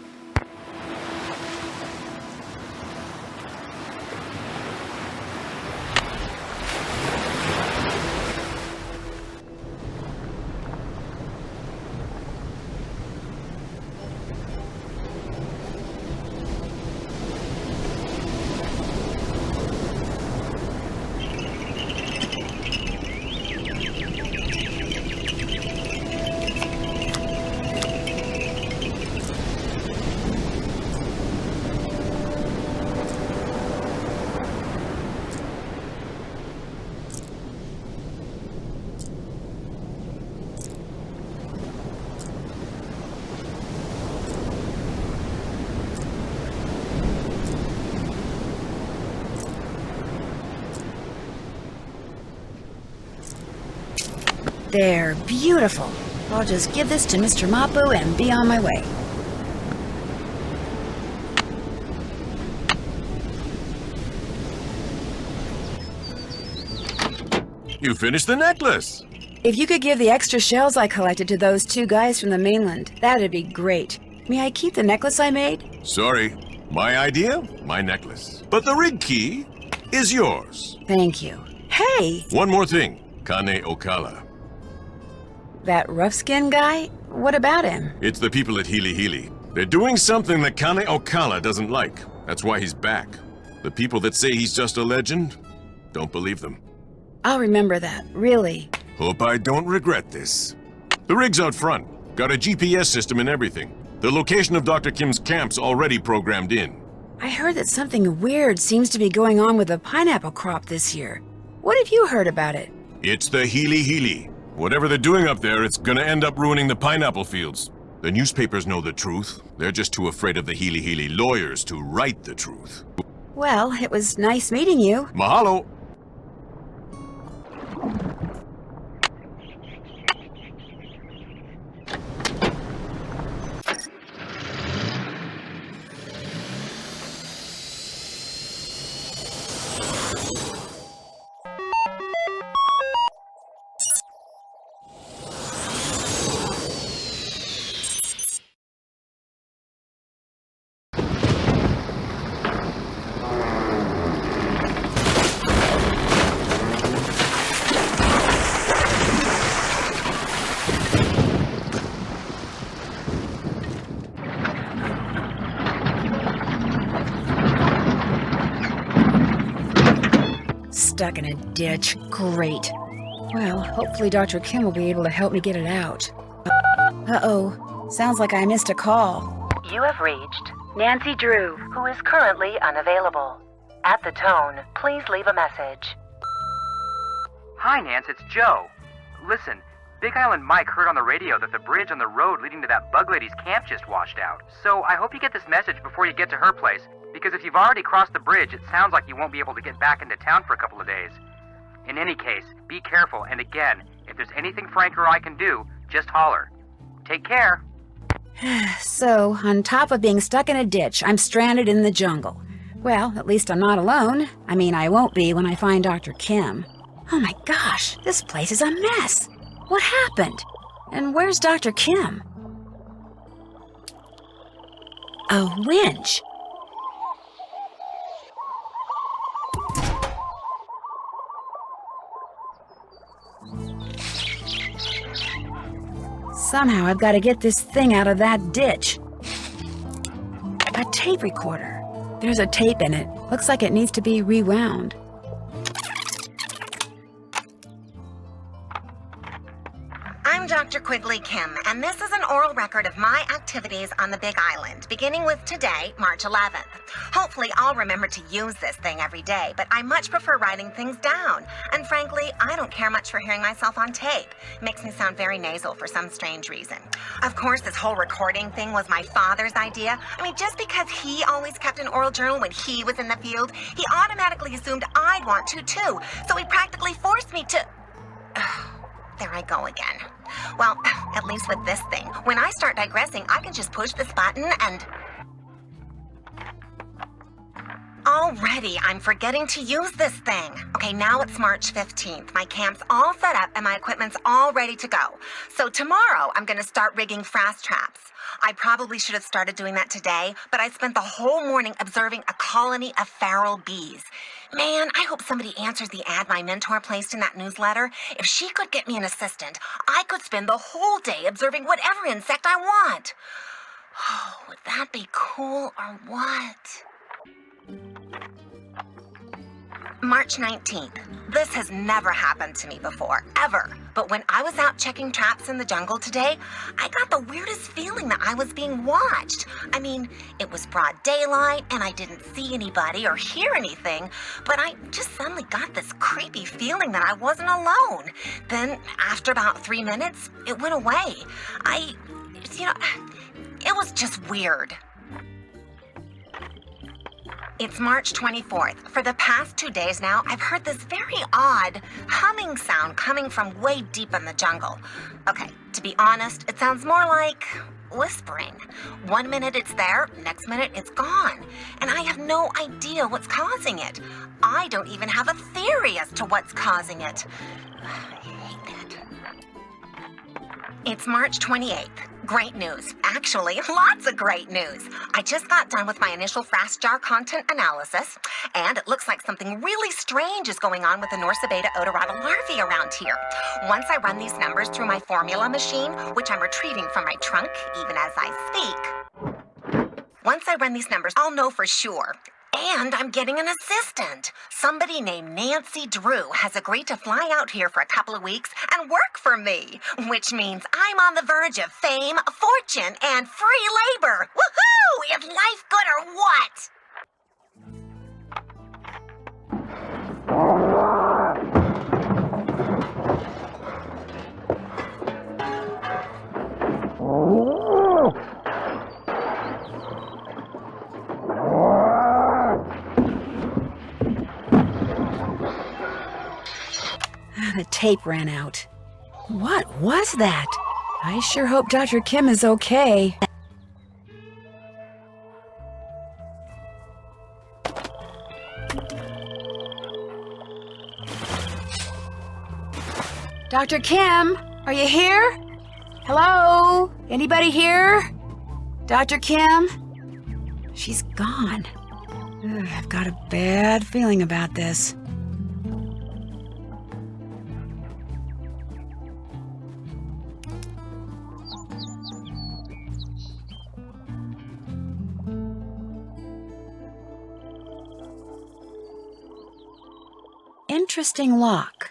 Speaker 1: They're beautiful. I'll just give this to Mr. Mapu and be on my way.
Speaker 4: You finished the necklace.
Speaker 1: If you could give the extra shells I collected to those two guys from the mainland, that'd be great. May I keep the necklace I made?
Speaker 4: Sorry. My idea, my necklace. But the rig key is yours.
Speaker 1: Thank you. Hey!
Speaker 4: One more thing. Kane Okala.
Speaker 1: That rough-skinned guy? What about him?
Speaker 4: It's the people at Healy Healy. They're doing something that Kane Okala doesn't like. That's why he's back. The people that say he's just a legend, don't believe them.
Speaker 1: I'll remember that, really.
Speaker 4: Hope I don't regret this. The rig's out front. Got a GPS system and everything. The location of Dr. Kim's camp's already programmed in.
Speaker 1: I heard that something weird seems to be going on with the pineapple crop this year. What have you heard about it?
Speaker 4: It's the Healy Healy. Whatever they're doing up there, it's gonna end up ruining the pineapple fields. The newspapers know the truth. They're just too afraid of the Healy Healy lawyers to write the truth.
Speaker 1: Well, it was nice meeting you.
Speaker 4: Mahalo!
Speaker 1: Stuck in a ditch. Great. Well, hopefully Dr. Kim will be able to help me get it out. Uh-oh. Sounds like I missed a call.
Speaker 2: You have reached Nancy Drew, who is currently unavailable. At the tone, please leave a message.
Speaker 16: Hi, Nance, it's Joe. Listen, Big Island Mike heard on the radio that the bridge on the road leading to that bug lady's camp just washed out. So I hope you get this message before you get to her place, because if you've already crossed the bridge, it sounds like you won't be able to get back into town for a couple of days. In any case, be careful, and again, if there's anything Frank or I can do, just holler. Take care.
Speaker 1: So, on top of being stuck in a ditch, I'm stranded in the jungle. Well, at least I'm not alone. I mean, I won't be when I find Dr. Kim. Oh my gosh, this place is a mess. What happened? And where's Dr. Kim? A winch. Somehow I've got to get this thing out of that ditch. A tape recorder. There's a tape in it. Looks like it needs to be rewound.
Speaker 23: I'm Dr. Quigley Kim, and this is an oral record of my activities on the Big Island, beginning with today, March 11th. Hopefully, I'll remember to use this thing every day, but I much prefer writing things down. And frankly, I don't care much for hearing myself on tape. It makes me sound very nasal for some strange reason. Of course, this whole recording thing was my father's idea. I mean, just because he always kept an oral journal when he was in the field, he automatically assumed I'd want to too. So he practically forced me to... There I go again. Well, at least with this thing, when I start digressing, I can just push this button and... Already, I'm forgetting to use this thing. Okay, now it's March 15th. My camp's all set up and my equipment's all ready to go. So tomorrow, I'm gonna start rigging fast traps. I probably should have started doing that today, but I spent the whole morning observing a colony of feral bees. Man, I hope somebody answers the ad my mentor placed in that newsletter. If she could get me an assistant, I could spend the whole day observing whatever insect I want. Oh, would that be cool or what? March 19th. This has never happened to me before, ever. But when I was out checking traps in the jungle today, I got the weirdest feeling that I was being watched. I mean, it was broad daylight and I didn't see anybody or hear anything, but I just suddenly got this creepy feeling that I wasn't alone. Then, after about 3 minutes, it went away. It was just weird. It's March 24th. For the past 2 days now, I've heard this very odd humming sound coming from way deep in the jungle. Okay, to be honest, it sounds more like whispering. 1 minute it's there, next minute it's gone. And I have no idea what's causing it. I don't even have a theory as to what's causing it. I hate that. It's March 28th. Great news. Actually, lots of great news. I just got done with my initial FrastJar content analysis, and it looks like something really strange is going on with the Norsa beta odorata larvae around here. Once I run these numbers through my formula machine, which I'm retrieving from my trunk even as I speak, once I run these numbers, I'll know for sure. And I'm getting an assistant. Somebody named Nancy Drew has agreed to fly out here for a couple of weeks and work for me, which means I'm on the verge of fame, fortune, and free labor. Woohoo! Is life good or what?
Speaker 1: The tape ran out. What was that? I sure hope Dr. Kim is okay. Dr. Kim, are you here? Hello? Anybody here? Dr. Kim? She's gone. Ugh, I've got a bad feeling about this. Interesting lock.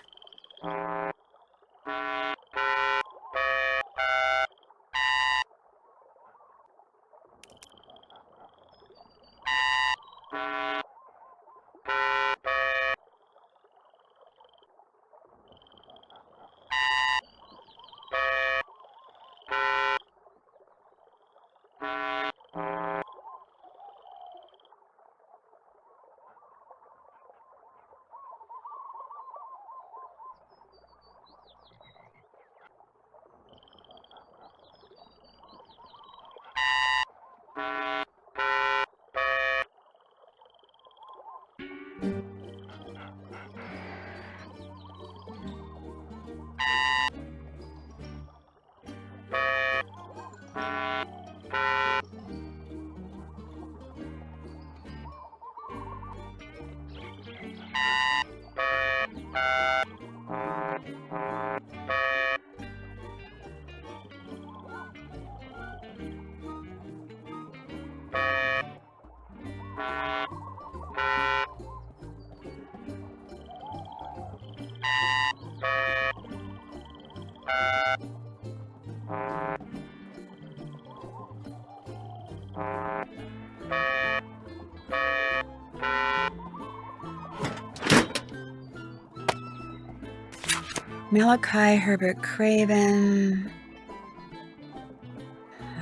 Speaker 1: Malachi Herbert Craven,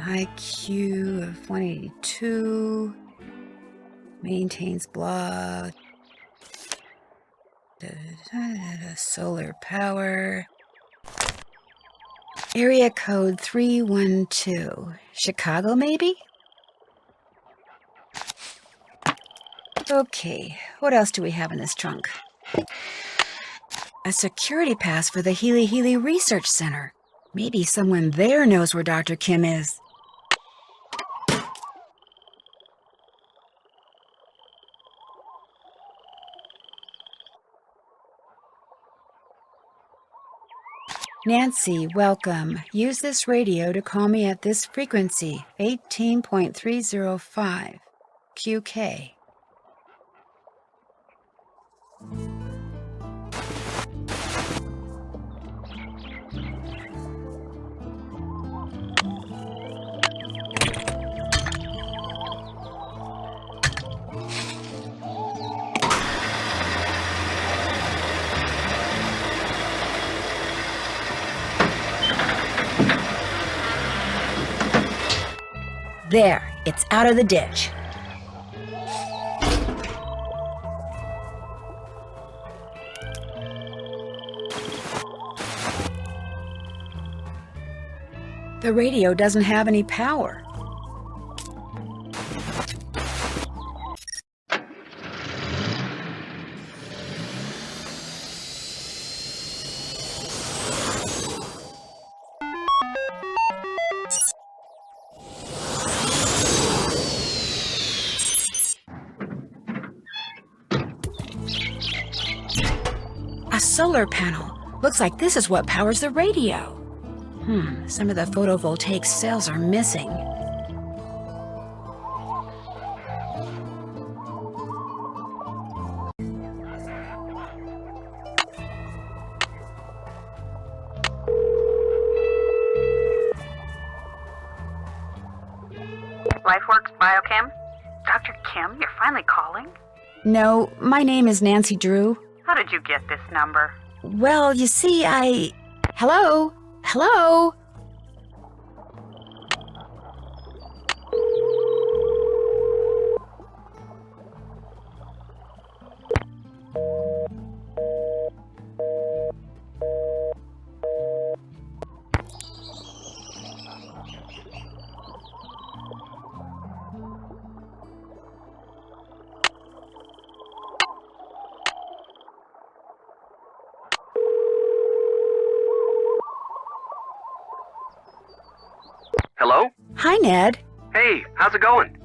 Speaker 1: IQ of 182, maintains blog, solar power, area code 312, Chicago maybe? Okay, what else do we have in this trunk? A security pass for the Healy Healy Research Center. Maybe someone there knows where Dr. Kim is. Nancy, welcome. Use this radio to call me at this frequency, 18.305, QK. There, it's out of the ditch. The radio doesn't have any power. solar panel. Looks like this is what powers the radio. Some of the photovoltaic cells are missing.
Speaker 2: LifeWorks Biochem? Dr. Kim, you're finally calling?
Speaker 1: No, my name is Nancy Drew.
Speaker 2: How did you get this number?
Speaker 1: Well, you see, Hello? Hello?
Speaker 11: Hello?
Speaker 1: Hi, Ned.
Speaker 11: Hey, how's it going?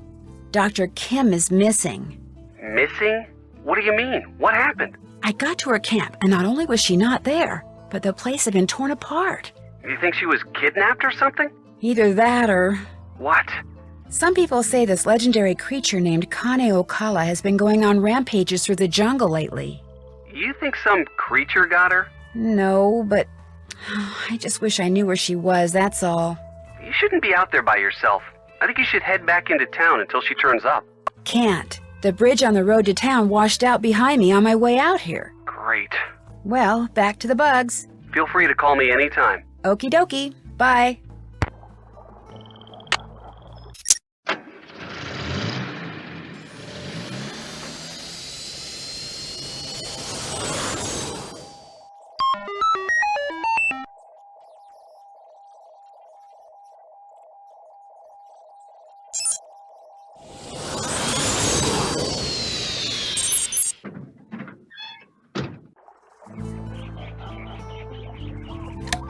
Speaker 1: Dr. Kim is missing.
Speaker 11: Missing? What do you mean? What happened?
Speaker 1: I got to her camp, and not only was she not there, but the place had been torn apart.
Speaker 11: You think she was kidnapped or something?
Speaker 1: Either that or...
Speaker 11: What?
Speaker 1: Some people say this legendary creature named Kane Okala has been going on rampages through the jungle lately.
Speaker 11: You think some creature got her?
Speaker 1: No, but... I just wish I knew where she was, that's all.
Speaker 11: You shouldn't be out there by yourself. I think you should head back into town until she turns up.
Speaker 1: Can't. The bridge on the road to town washed out behind me on my way out here.
Speaker 11: Great.
Speaker 1: Well, back to the bugs.
Speaker 11: Feel free to call me anytime.
Speaker 1: Okie dokie. Bye.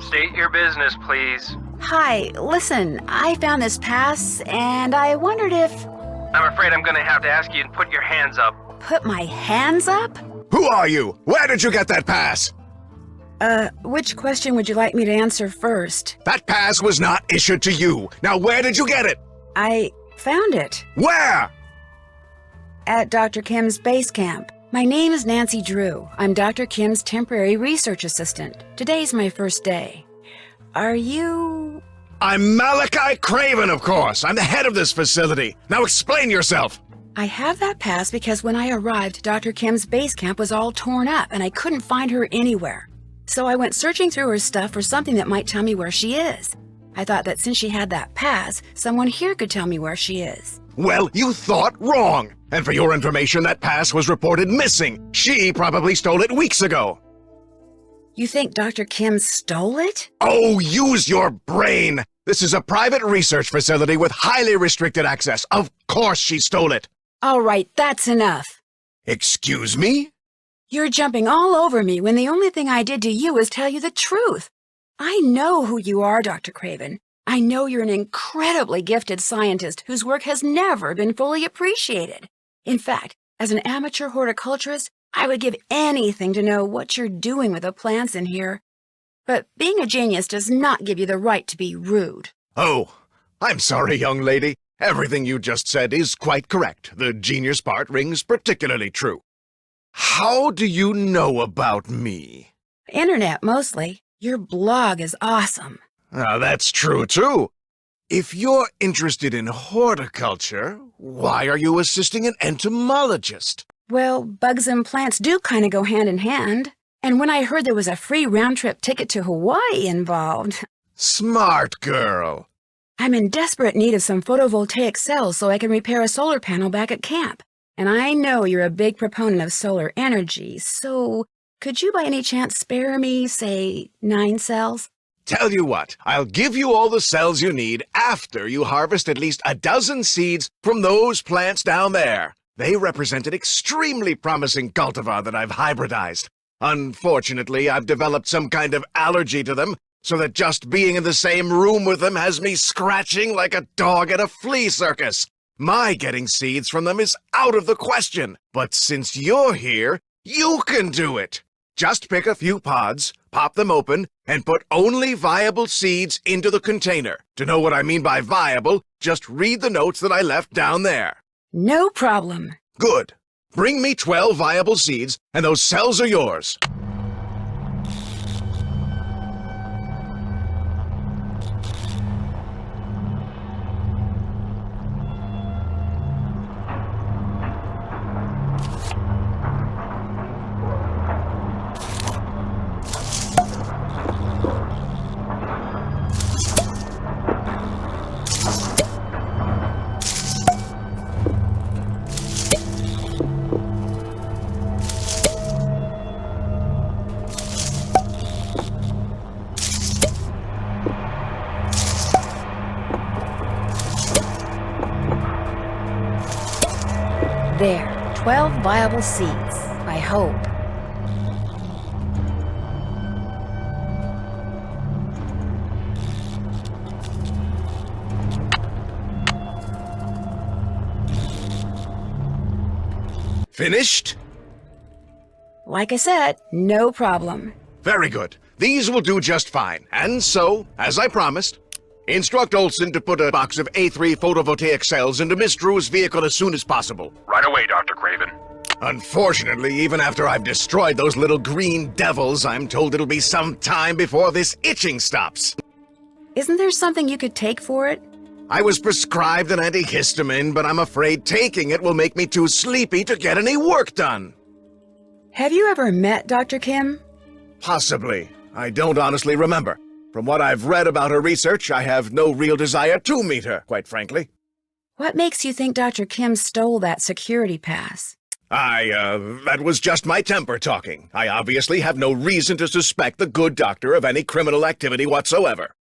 Speaker 5: State your business, please.
Speaker 1: Hi, listen, I found this pass, and I wondered if...
Speaker 5: I'm afraid I'm gonna have to ask you to put your hands up.
Speaker 1: Put my hands up?
Speaker 7: Who are you? Where did you get that pass?
Speaker 1: Which question would you like me to answer first?
Speaker 7: That pass was not issued to you. Now where did you get it?
Speaker 1: I found it.
Speaker 7: Where?
Speaker 1: At Dr. Kim's base camp. My name is Nancy Drew. I'm Dr. Kim's temporary research assistant. Today's my first day. Are you...
Speaker 7: I'm Malachi Craven, of course. I'm the head of this facility. Now explain yourself.
Speaker 1: I have that pass because when I arrived, Dr. Kim's base camp was all torn up and I couldn't find her anywhere. So I went searching through her stuff for something that might tell me where she is. I thought that since she had that pass, someone here could tell me where she is.
Speaker 7: Well, you thought wrong. And for your information, that pass was reported missing. She probably stole it weeks ago.
Speaker 1: You think Dr. Kim stole it?
Speaker 7: Oh, use your brain! This is a private research facility with highly restricted access. Of course she stole it.
Speaker 1: All right, that's enough.
Speaker 7: Excuse me?
Speaker 1: You're jumping all over me when the only thing I did to you is tell you the truth. I know who you are, Dr. Craven. I know you're an incredibly gifted scientist whose work has never been fully appreciated. In fact, as an amateur horticulturist, I would give anything to know what you're doing with the plants in here. But being a genius does not give you the right to be rude.
Speaker 7: Oh, I'm sorry, young lady. Everything you just said is quite correct. The genius part rings particularly true. How do you know about me?
Speaker 1: Internet, mostly. Your blog is awesome.
Speaker 7: That's true, too. If you're interested in horticulture, why are you assisting an entomologist?
Speaker 1: Well, bugs and plants do kind of go hand in hand. And when I heard there was a free round-trip ticket to Hawaii involved...
Speaker 7: Smart girl.
Speaker 1: I'm in desperate need of some photovoltaic cells so I can repair a solar panel back at camp. And I know you're a big proponent of solar energy, so could you by any chance spare me, say, 9 cells?
Speaker 7: Tell you what, I'll give you all the cells you need after you harvest at least a dozen seeds from those plants down there. They represent an extremely promising cultivar that I've hybridized. Unfortunately, I've developed some kind of allergy to them, so that just being in the same room with them has me scratching like a dog at a flea circus. My getting seeds from them is out of the question. But since you're here, you can do it. Just pick a few pods, pop them open, and put only viable seeds into the container. To know what I mean by viable, just read the notes that I left down there.
Speaker 1: No problem.
Speaker 7: Good. Bring me 12 viable seeds, and those cells are yours.
Speaker 1: There, 12 viable seeds, I hope.
Speaker 7: Finished?
Speaker 1: Like I said, no problem.
Speaker 7: Very good. These will do just fine. And so, as I promised, instruct Olson to put a box of A3 photovoltaic cells into Miss Drew's vehicle as soon as possible.
Speaker 5: Right away, Dr. Craven.
Speaker 7: Unfortunately, even after I've destroyed those little green devils, I'm told it'll be some time before this itching stops.
Speaker 1: Isn't there something you could take for it?
Speaker 7: I was prescribed an antihistamine, but I'm afraid taking it will make me too sleepy to get any work done.
Speaker 1: Have you ever met Dr. Kim?
Speaker 7: Possibly. I don't honestly remember. From what I've read about her research, I have no real desire to meet her, quite frankly.
Speaker 1: What makes you think Dr. Kim stole that security pass?
Speaker 7: That was just my temper talking. I obviously have no reason to suspect the good doctor of any criminal activity whatsoever.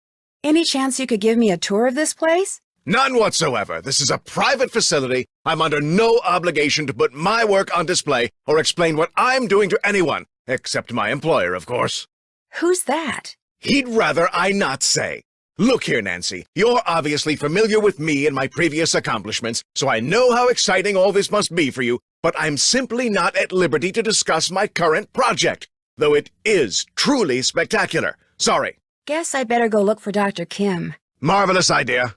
Speaker 1: Any chance you could give me a tour of this place?
Speaker 7: None whatsoever. This is a private facility. I'm under no obligation to put my work on display or explain what I'm doing to anyone, except my employer, of course.
Speaker 1: Who's that?
Speaker 7: He'd rather I not say. Look here, Nancy. You're obviously familiar with me and my previous accomplishments, so I know how exciting all this must be for you, but I'm simply not at liberty to discuss my current project, though it is truly spectacular. Sorry.
Speaker 1: Guess I better go look for Dr. Kim.
Speaker 7: Marvelous idea.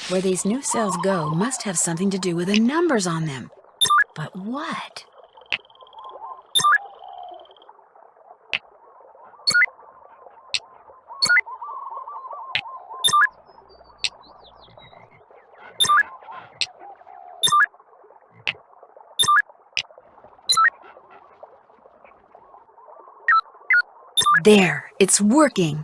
Speaker 1: Where these new cells go must have something to do with the numbers on them. But what? There, it's working.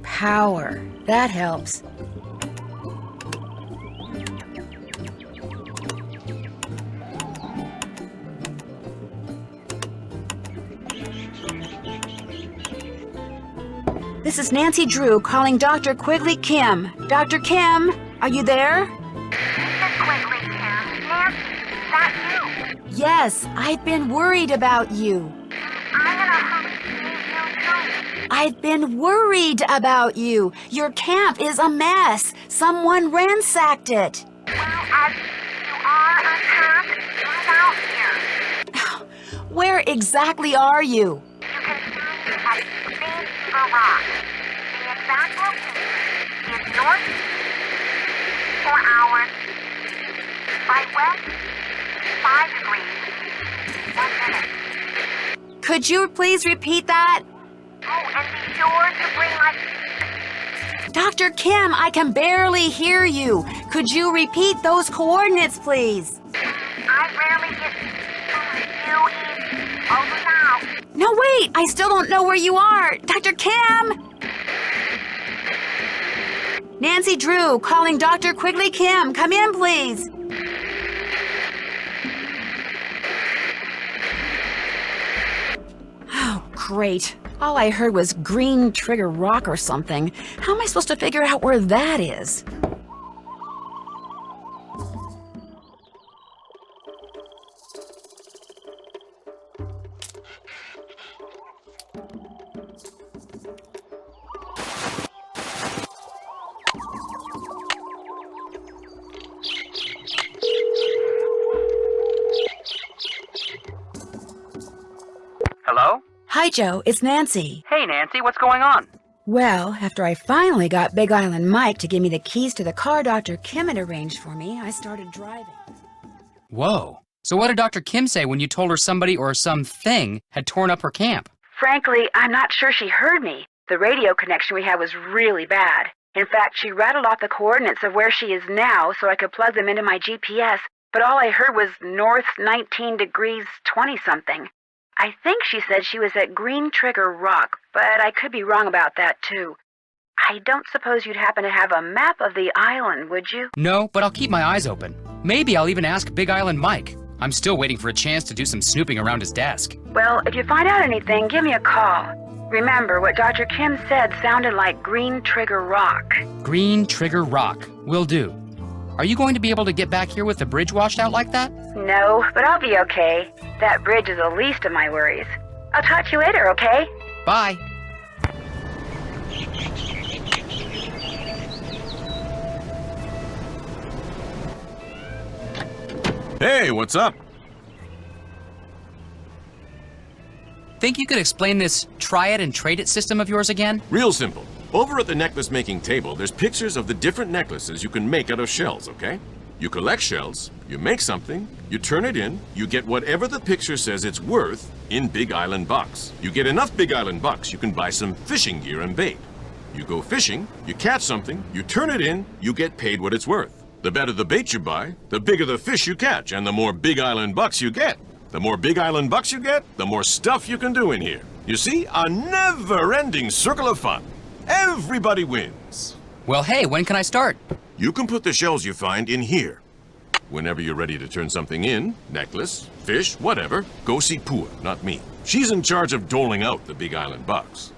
Speaker 1: Power. That helps. This is Nancy Drew calling Dr. Quigley Kim. Dr. Kim, are you there?
Speaker 23: Quigley, Kim. Nancy, is that you?
Speaker 1: Yes, I've been worried about you.
Speaker 23: I'm in a hurry to meet you, too.
Speaker 1: I've been worried about you. Your camp is a mess. Someone ransacked it.
Speaker 23: Well, as you are a camp, get out here.
Speaker 1: Where exactly are you?
Speaker 23: You can find me at Big Beaver Rock. The exact location is northeast 4 hours, by west 5 degrees, 1 minute.
Speaker 1: Could you please repeat that?
Speaker 23: Oh, and be sure
Speaker 2: sure to bring my...
Speaker 1: Dr. Kim, I can barely hear you. Could you repeat those coordinates, please?
Speaker 2: I rarely get... You in... Over now.
Speaker 1: No, wait! I still don't know where you are! Dr. Kim! Nancy Drew, calling Dr. Quigley Kim. Come in, please. Oh, great. All I heard was Green Trigger Rock or something. How am I supposed to figure out where that is?
Speaker 16: Hello?
Speaker 1: Hi, Joe. It's Nancy.
Speaker 16: Hey, Nancy, what's going on?
Speaker 1: Well, after I finally got Big Island Mike to give me the keys to the car Dr. Kim had arranged for me, I started driving.
Speaker 3: Whoa. So what did Dr. Kim say when you told her somebody or something had torn up her camp?
Speaker 1: Frankly, I'm not sure she heard me. The radio connection we had was really bad. In fact, she rattled off the coordinates of where she is now so I could plug them into my GPS, but all I heard was north 19 degrees 20-something. I think she said she was at Green Trigger Rock, but I could be wrong about that, too. I don't suppose you'd happen to have a map of the island, would you?
Speaker 3: No, but I'll keep my eyes open. Maybe I'll even ask Big Island Mike. I'm still waiting for a chance to do some snooping around his desk.
Speaker 1: Well, if you find out anything, give me a call. Remember, what Dr. Kim said sounded like Green Trigger Rock.
Speaker 3: Green Trigger Rock. Will do. Are you going to be able to get back here with the bridge washed out like that?
Speaker 1: No, but I'll be okay. That bridge is the least of my worries. I'll talk to you later, okay?
Speaker 3: Bye.
Speaker 4: Hey, what's up?
Speaker 3: Think you could explain this try it and trade it system of yours again?
Speaker 4: Real simple. Over at the necklace making table, there's pictures of the different necklaces you can make out of shells, okay? You collect shells, you make something, you turn it in, you get whatever the picture says it's worth in Big Island bucks. You get enough Big Island bucks, you can buy some fishing gear and bait. You go fishing, you catch something, you turn it in, you get paid what it's worth. The better the bait you buy, the bigger the fish you catch, and the more Big Island bucks you get. The more Big Island bucks you get, the more stuff you can do in here. You see, a never-ending circle of fun. Everybody wins.
Speaker 3: Well, hey, when can I start?
Speaker 4: You can put the shells you find in here. Whenever you're ready to turn something in, necklace, fish, whatever, go see Pua, not me. She's in charge of doling out the Big Island bucks.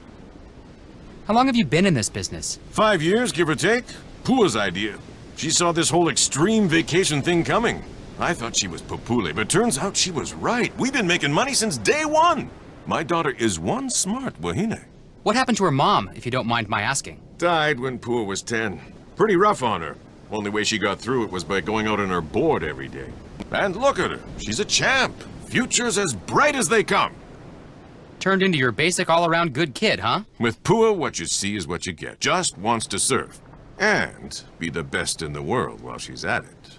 Speaker 3: How long have you been in this business?
Speaker 4: 5 years, give or take. Pua's idea. She saw this whole extreme vacation thing coming. I thought she was popule, but turns out she was right. We've been making money since day one. My daughter is one smart wahine.
Speaker 3: What happened to her mom, if you don't mind my asking?
Speaker 4: Died when Pua was 10. Pretty rough on her. Only way she got through it was by going out on her board every day. And look at her. She's a champ. Future's as bright as they come.
Speaker 3: Turned into your basic all-around good kid, huh?
Speaker 4: With Pua, what you see is what you get. Just wants to surf. And be the best in the world while she's at it.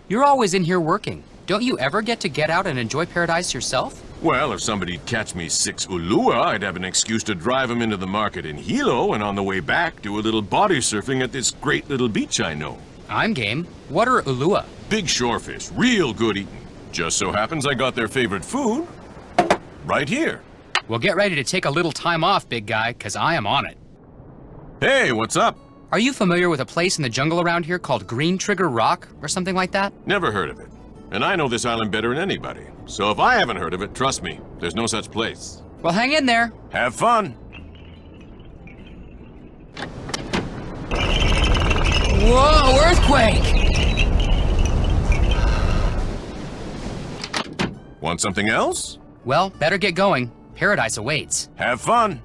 Speaker 3: You're always in here working. Don't you ever get to get out and enjoy paradise yourself?
Speaker 4: Well, if somebody'd catch me 6 ulua, I'd have an excuse to drive them into the market in Hilo, and on the way back, do a little body surfing at this great little beach I know.
Speaker 3: I'm game. What are ulua?
Speaker 4: Big shorefish, real good eating. Just so happens I got their favorite food right here.
Speaker 3: Well, get ready to take a little time off, big guy, because I am on it.
Speaker 4: Hey, what's up?
Speaker 3: Are you familiar with a place in the jungle around here called Green Trigger Rock or something like that?
Speaker 4: Never heard of it. And I know this island better than anybody. So if I haven't heard of it, trust me, there's no such place.
Speaker 3: Well, hang in there.
Speaker 4: Have fun.
Speaker 3: Whoa, earthquake!
Speaker 4: Want something else?
Speaker 3: Well, better get going. Paradise awaits.
Speaker 4: Have fun.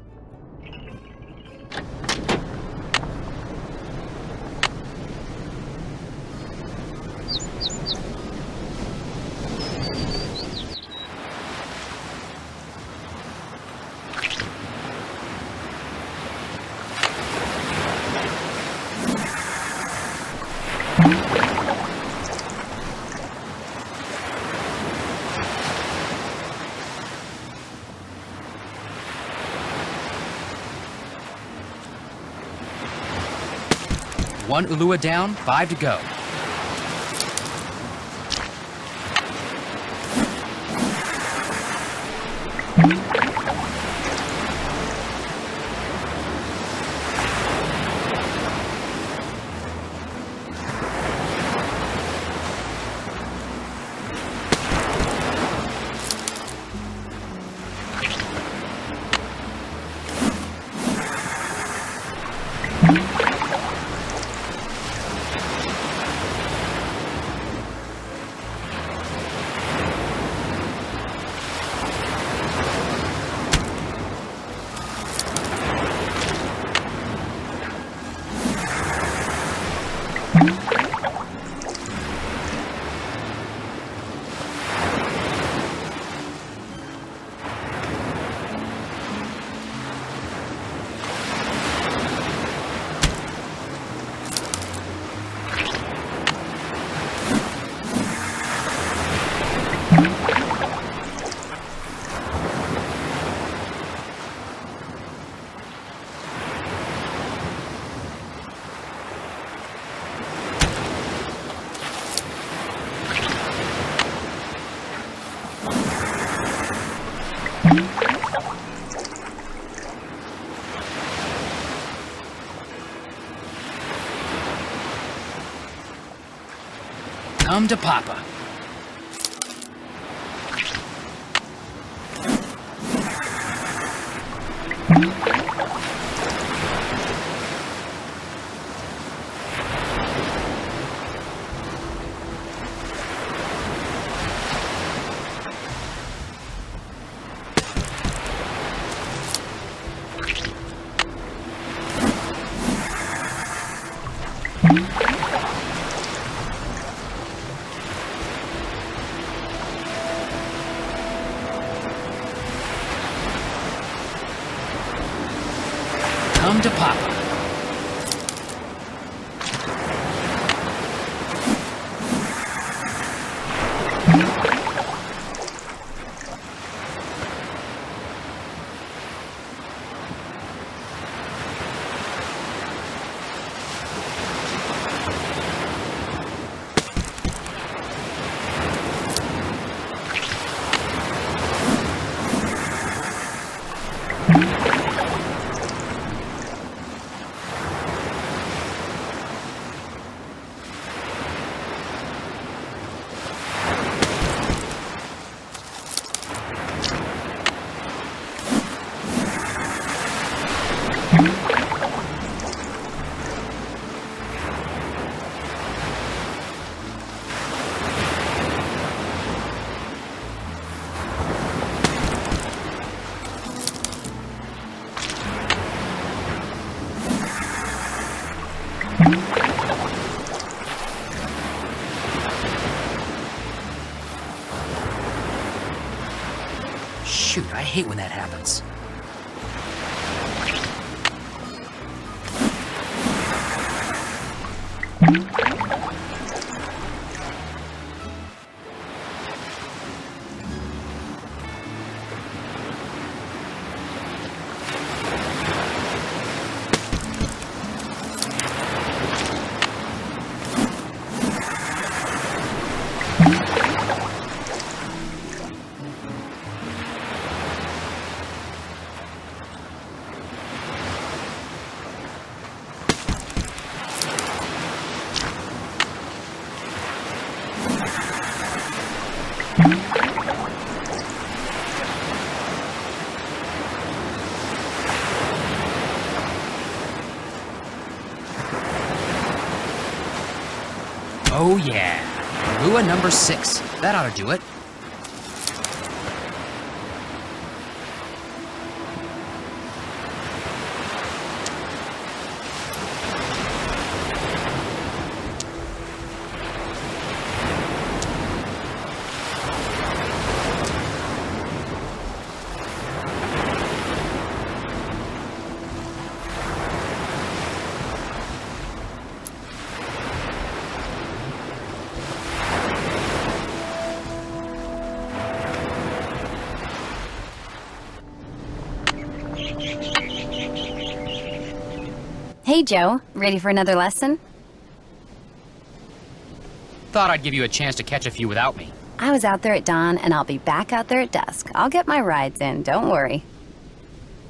Speaker 3: 1 Ulua down, 5 to go. Come to Papa. Come to Papa. Shoot, I hate when that happens. Oh yeah, Lua number 6. That ought to do it.
Speaker 9: Hey, Joe. Ready for another lesson?
Speaker 3: Thought I'd give you a chance to catch a few without me.
Speaker 9: I was out there at dawn, and I'll be back out there at dusk. I'll get my rides in, don't worry.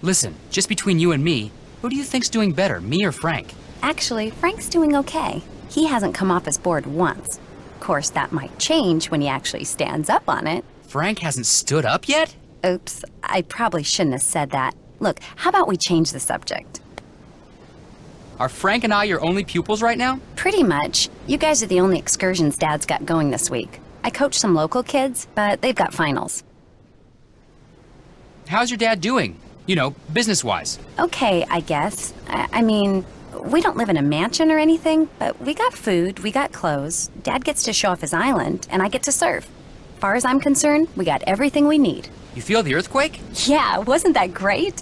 Speaker 3: Listen, just between you and me, who do you think's doing better, me or Frank?
Speaker 9: Actually, Frank's doing okay. He hasn't come off his board once. Of course, that might change when he actually stands up on it.
Speaker 3: Frank hasn't stood up yet?
Speaker 9: Oops, I probably shouldn't have said that. Look, how about we change the subject?
Speaker 3: Are Frank and I your only pupils right now?
Speaker 9: Pretty much. You guys are the only excursions Dad's got going this week. I coach some local kids, but they've got finals.
Speaker 3: How's your dad doing? You know, business-wise.
Speaker 9: Okay, I guess. I mean, we don't live in a mansion or anything, but we got food, we got clothes. Dad gets to show off his island, and I get to surf. As far as I'm concerned, we got everything we need.
Speaker 3: You feel the earthquake?
Speaker 9: Yeah, wasn't that great?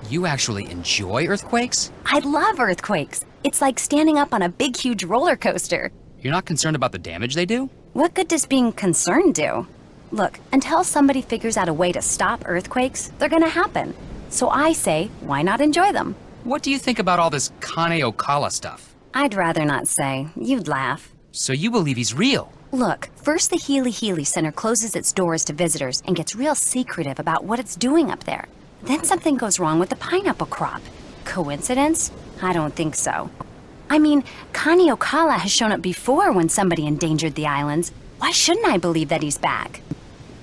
Speaker 3: You actually enjoy earthquakes?
Speaker 9: I love earthquakes. It's like standing up on a big, huge roller coaster.
Speaker 3: You're not concerned about the damage they do?
Speaker 9: What good does being concerned do? Look, until somebody figures out a way to stop earthquakes, they're gonna happen. So I say, why not enjoy them?
Speaker 3: What do you think about all this Kane Okala stuff?
Speaker 9: I'd rather not say. You'd laugh.
Speaker 3: So you believe he's real?
Speaker 9: Look, first the Healy Center closes its doors to visitors and gets real secretive about what it's doing up there. Then something goes wrong with the pineapple crop. Coincidence? I don't think so. I mean, Kane Okala has shown up before when somebody endangered the islands. Why shouldn't I believe that he's back?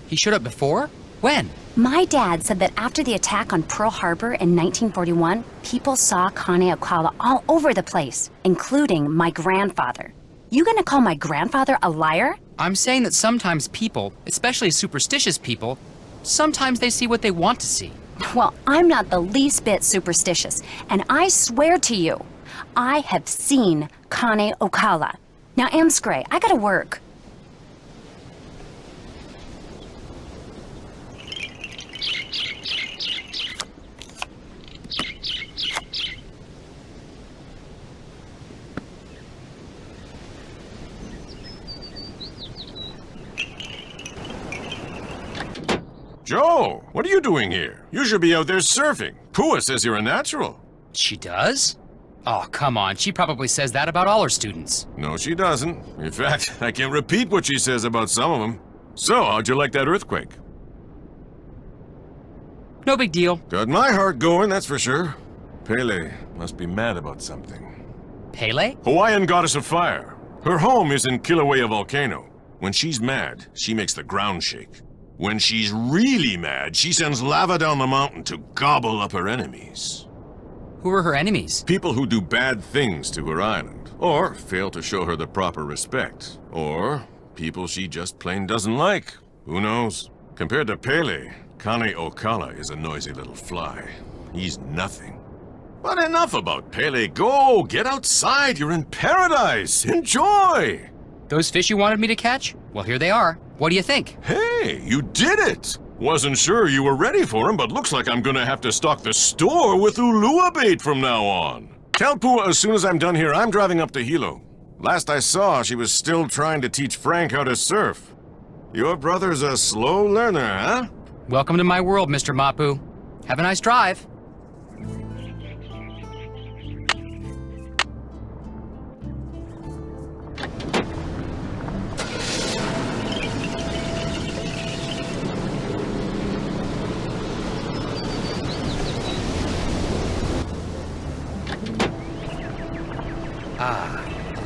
Speaker 3: He showed up before? When?
Speaker 9: My dad said that after the attack on Pearl Harbor in 1941, people saw Kane Okala all over the place, including my grandfather. You gonna call my grandfather a liar?
Speaker 3: I'm saying that sometimes people, especially superstitious people, sometimes they see what they want to see.
Speaker 9: Well, I'm not the least bit superstitious, and I swear to you, I have seen Kane Okala. Now, Amscray, I gotta work.
Speaker 4: Joe, what are you doing here? You should be out there surfing. Pua says you're a natural.
Speaker 3: She does? Oh, come on. She probably says that about all her students.
Speaker 4: No, she doesn't. In fact, I can repeat what she says about some of them. So, how'd you like that earthquake?
Speaker 3: No big deal.
Speaker 4: Got my heart going, that's for sure. Pele must be mad about something.
Speaker 3: Pele?
Speaker 4: Hawaiian goddess of fire. Her home is in Kilauea Volcano. When she's mad, she makes the ground shake. When she's really mad, she sends lava down the mountain to gobble up her enemies.
Speaker 3: Who are her enemies?
Speaker 4: People who do bad things to her island, or fail to show her the proper respect, or people she just plain doesn't like. Who knows? Compared to Pele, Kane Okala is a noisy little fly. He's nothing. But enough about Pele. Go! Get outside! You're in paradise! Enjoy!
Speaker 3: Those fish you wanted me to catch? Well, here they are. What do you think?
Speaker 4: Hey, you did it! Wasn't sure you were ready for him, but looks like I'm gonna have to stock the store with Ulua bait from now on. Tell Pua as soon as I'm done here, I'm driving up to Hilo. Last I saw, she was still trying to teach Frank how to surf. Your brother's a slow learner, huh?
Speaker 3: Welcome to my world, Mr. Mapu. Have a nice drive.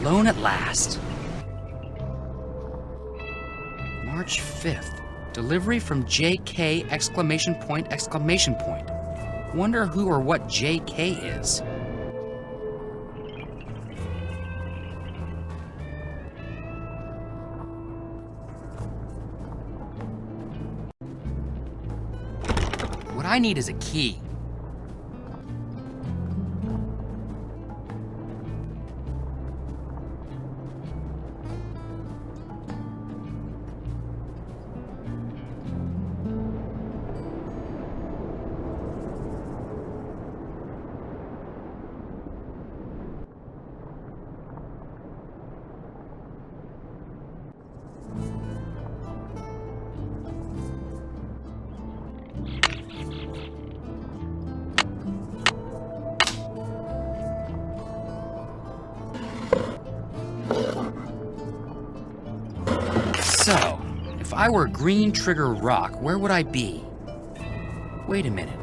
Speaker 3: Alone at last. March 5th. Delivery from JK exclamation point exclamation point. Wonder who or what JK is. What I need is a key. I were Green Trigger Rock, where would I be? Wait a minute.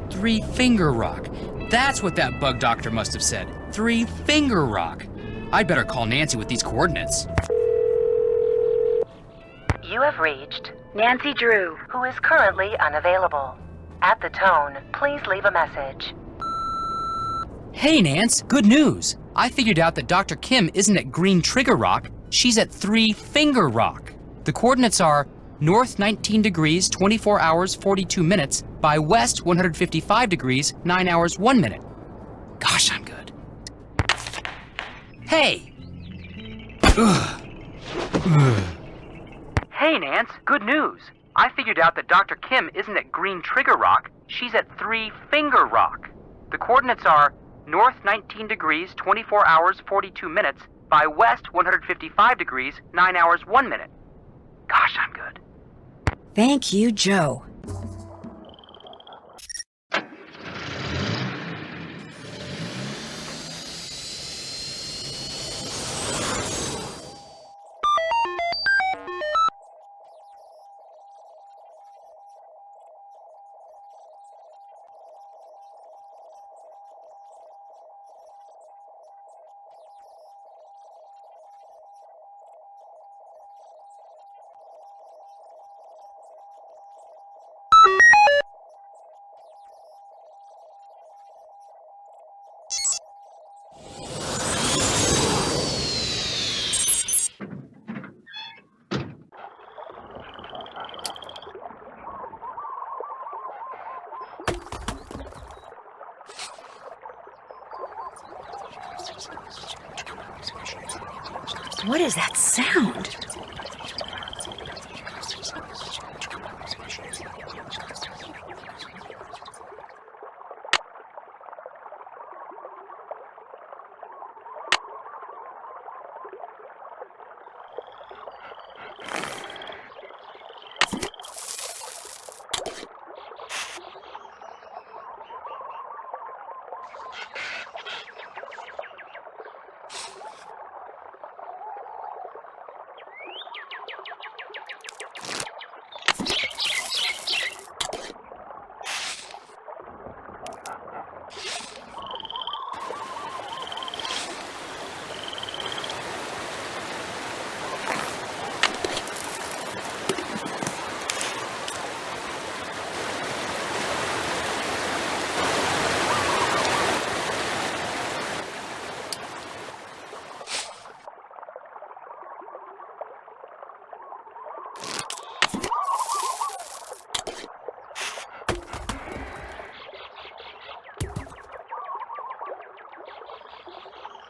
Speaker 3: Three Finger Rock. That's what that bug doctor must have said. Three Finger Rock. I'd better call Nancy with these coordinates.
Speaker 2: You have reached Nancy Drew, who is currently unavailable. At the tone, please leave a message.
Speaker 3: Hey, Nance, good news. I figured out that Dr. Kim isn't at Green Trigger Rock. She's at Three Finger Rock. The coordinates are north 19 degrees, 24 hours, 42 minutes, by west 155 degrees, 9 hours, 1 minute. Gosh, I'm good. Hey! Ugh. Ugh.
Speaker 16: Hey, Nance, good news. I figured out that Dr. Kim isn't at Green Trigger Rock. She's at Three Finger Rock. The coordinates are north 19 degrees, 24 hours, 42 minutes, by west 155 degrees, 9 hours, 1 minute. Gosh, I'm good.
Speaker 1: Thank you, Joe. What is that sound?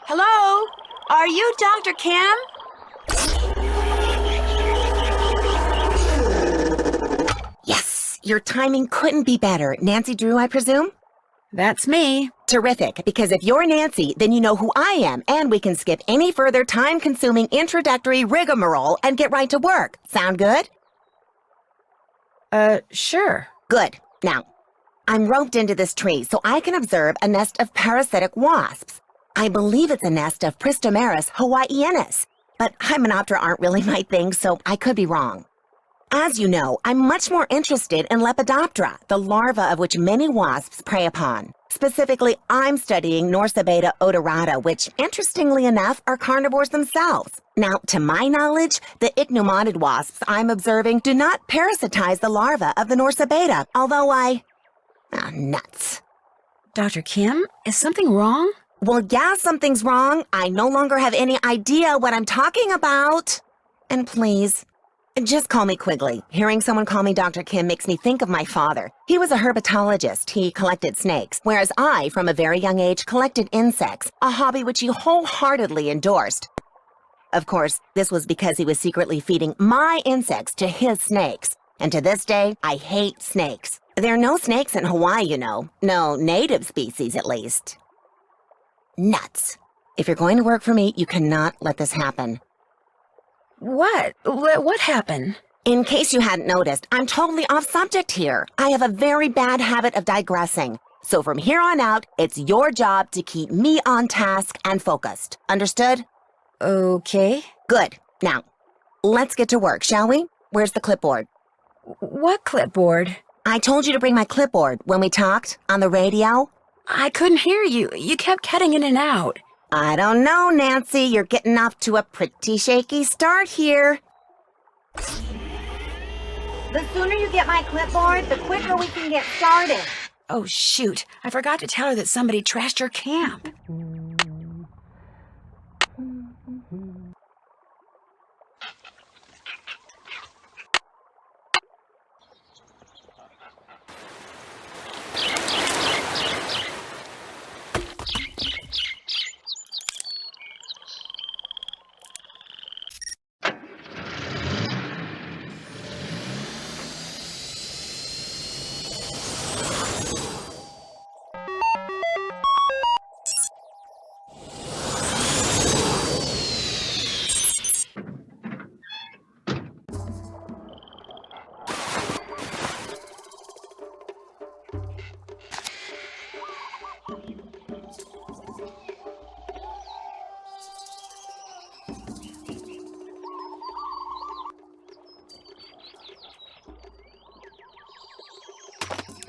Speaker 1: Hello? Are you Dr. Kim?
Speaker 23: Yes, your timing couldn't be better. Nancy Drew, I presume?
Speaker 1: That's me.
Speaker 23: Terrific, because if you're Nancy, then you know who I am, and we can skip any further time-consuming introductory rigmarole and get right to work. Sound good?
Speaker 1: Sure.
Speaker 23: Good. Now, I'm roped into this tree so I can observe a nest of parasitic wasps. I believe it's a nest of Pristomeris hawaiianus, but Hymenoptera aren't really my thing, so I could be wrong. As you know, I'm much more interested in Lepidoptera, the larva of which many wasps prey upon. Specifically, I'm studying Norsabeta odorata, which, interestingly enough, are carnivores themselves. Now, to my knowledge, the ichneumoniid wasps I'm observing do not parasitize the larva of the Norsabeta, although nuts.
Speaker 1: Dr. Kim, is something wrong?
Speaker 23: Well, yeah, something's wrong. I no longer have any idea what I'm talking about. And please, just call me Quigley. Hearing someone call me Dr. Kim makes me think of my father. He was a herpetologist. He collected snakes, whereas I, from a very young age, collected insects, a hobby which he wholeheartedly endorsed. Of course, this was because he was secretly feeding my insects to his snakes. And to this day, I hate snakes. There are no snakes in Hawaii, you know. No native species, at least. Nuts. If you're going to work for me, you cannot let this happen.
Speaker 1: What? What happened?
Speaker 23: In case you hadn't noticed, I'm totally off subject here. I have a very bad habit of digressing. So from here on out, it's your job to keep me on task and focused. Understood?
Speaker 1: Okay.
Speaker 23: Good. Now, let's get to work, shall we? Where's the clipboard?
Speaker 1: What clipboard?
Speaker 23: I told you to bring my clipboard when we talked on the radio.
Speaker 1: I couldn't hear you. You kept cutting in and out.
Speaker 23: I don't know, Nancy. You're getting off to a pretty shaky start here. The sooner you get my clipboard, the quicker we can get started.
Speaker 1: Oh, shoot. I forgot to tell her that somebody trashed her camp.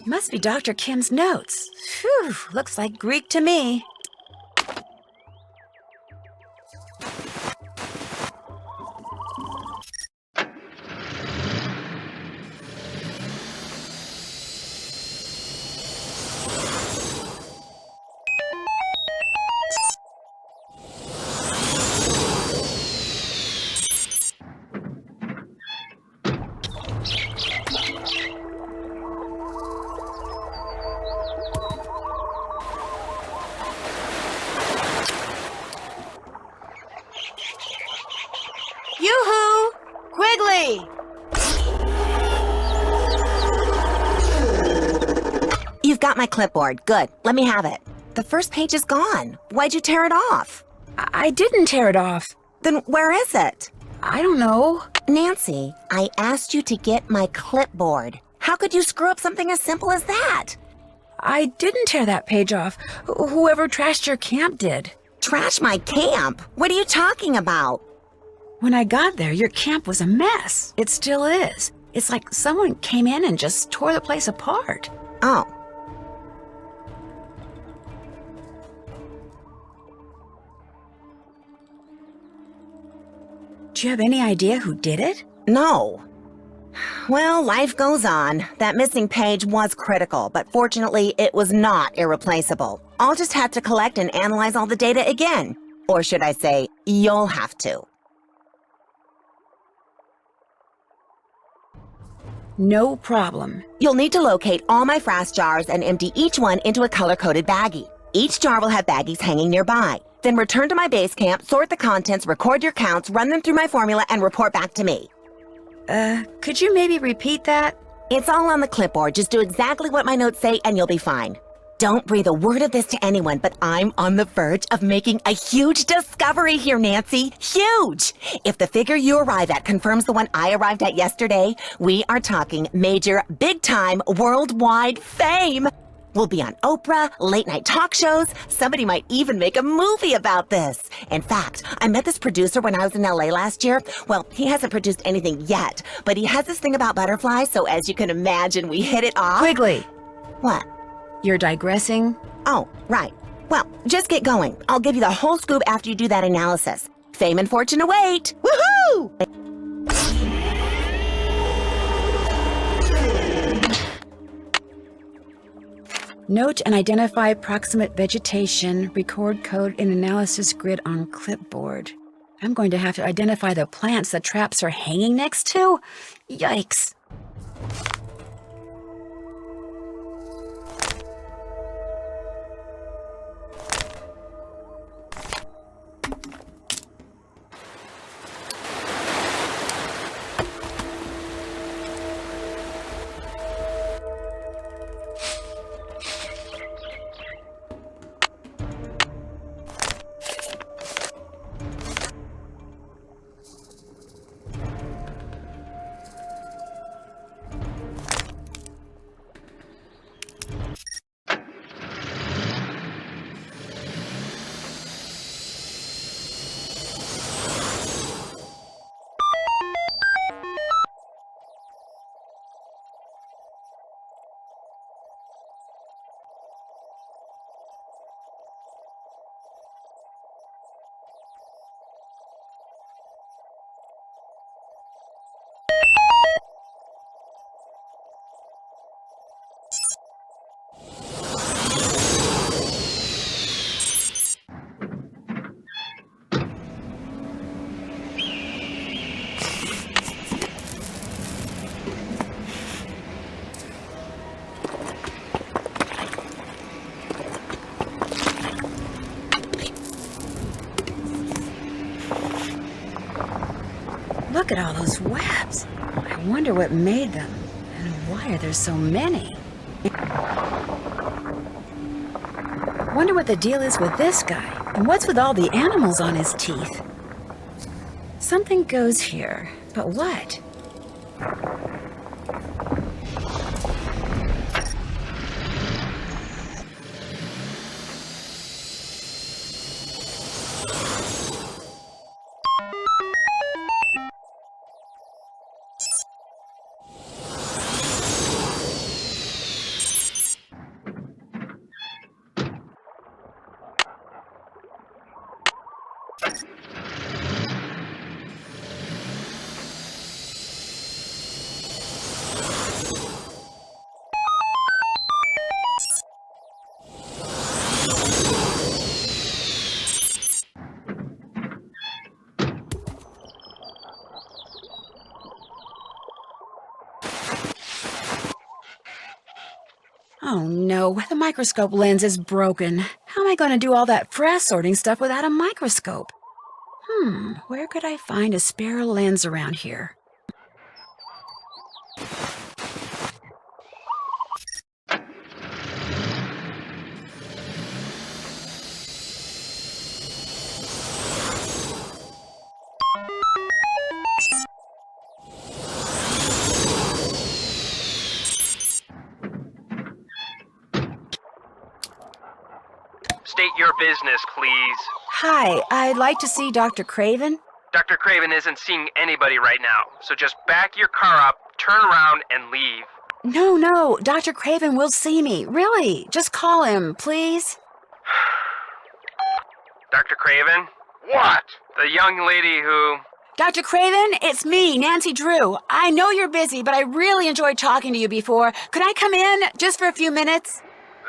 Speaker 1: Must be Dr. Kim's notes. Phew, looks like Greek to me.
Speaker 23: Yoo-hoo! Quigley! You've got my clipboard. Good. Let me have it. The first page is gone. Why'd you tear it off?
Speaker 1: I didn't tear it off.
Speaker 23: Then where is it?
Speaker 1: I don't know.
Speaker 23: Nancy, I asked you to get my clipboard. How could you screw up something as simple as that?
Speaker 1: I didn't tear that page off. Whoever trashed your camp did.
Speaker 23: Trash my camp? What are you talking about?
Speaker 1: When I got there, your camp was a mess. It still is. It's like someone came in and just tore the place apart.
Speaker 23: Oh.
Speaker 1: Do you have any idea who did it?
Speaker 23: No. Well, life goes on. That missing page was critical, but fortunately, it was not irreplaceable. I'll just have to collect and analyze all the data again. Or should I say, you'll have to.
Speaker 1: No problem.
Speaker 23: You'll need to locate all my Frass jars and empty each one into a color-coded baggie. Each jar will have baggies hanging nearby. Then return to my base camp, sort the contents, record your counts, run them through my formula, and report back to me.
Speaker 1: Could you maybe repeat that?
Speaker 23: It's all on the clipboard. Just do exactly what my notes say and you'll be fine. Don't breathe a word of this to anyone, but I'm on the verge of making a huge discovery here, Nancy. Huge! If the figure you arrive at confirms the one I arrived at yesterday, we are talking major, big-time, worldwide fame. We'll be on Oprah, late-night talk shows. Somebody might even make a movie about this. In fact, I met this producer when I was in LA last year. Well, he hasn't produced anything yet, but he has this thing about butterflies, so as you can imagine, we hit it off.
Speaker 1: Quigley!
Speaker 23: What?
Speaker 1: You're digressing?
Speaker 23: Oh, right. Well, just get going. I'll give you the whole scoop after you do that analysis. Fame and fortune await! Woohoo!
Speaker 1: Note and identify proximate vegetation, record code in analysis grid on clipboard. I'm going to have to identify the plants the traps are hanging next to? Yikes. Look at all those webs. I wonder what made them, and why are there so many? Wonder what the deal is with this guy, and what's with all the animals on his teeth? Something goes here, but what? Oh no, the microscope lens is broken. How am I going to do all that frass sorting stuff without a microscope? Where could I find a spare lens around here?
Speaker 5: State your business, please.
Speaker 1: Hi, I'd like to see Dr. Craven.
Speaker 5: Dr. Craven isn't seeing anybody right now, so just back your car up, turn around, and leave.
Speaker 1: No, Dr. Craven will see me. Really, just call him, please.
Speaker 5: Dr. Craven? What? The young lady who...
Speaker 1: Dr. Craven, it's me, Nancy Drew. I know you're busy, but I really enjoyed talking to you before. Could I come in, just for a few minutes?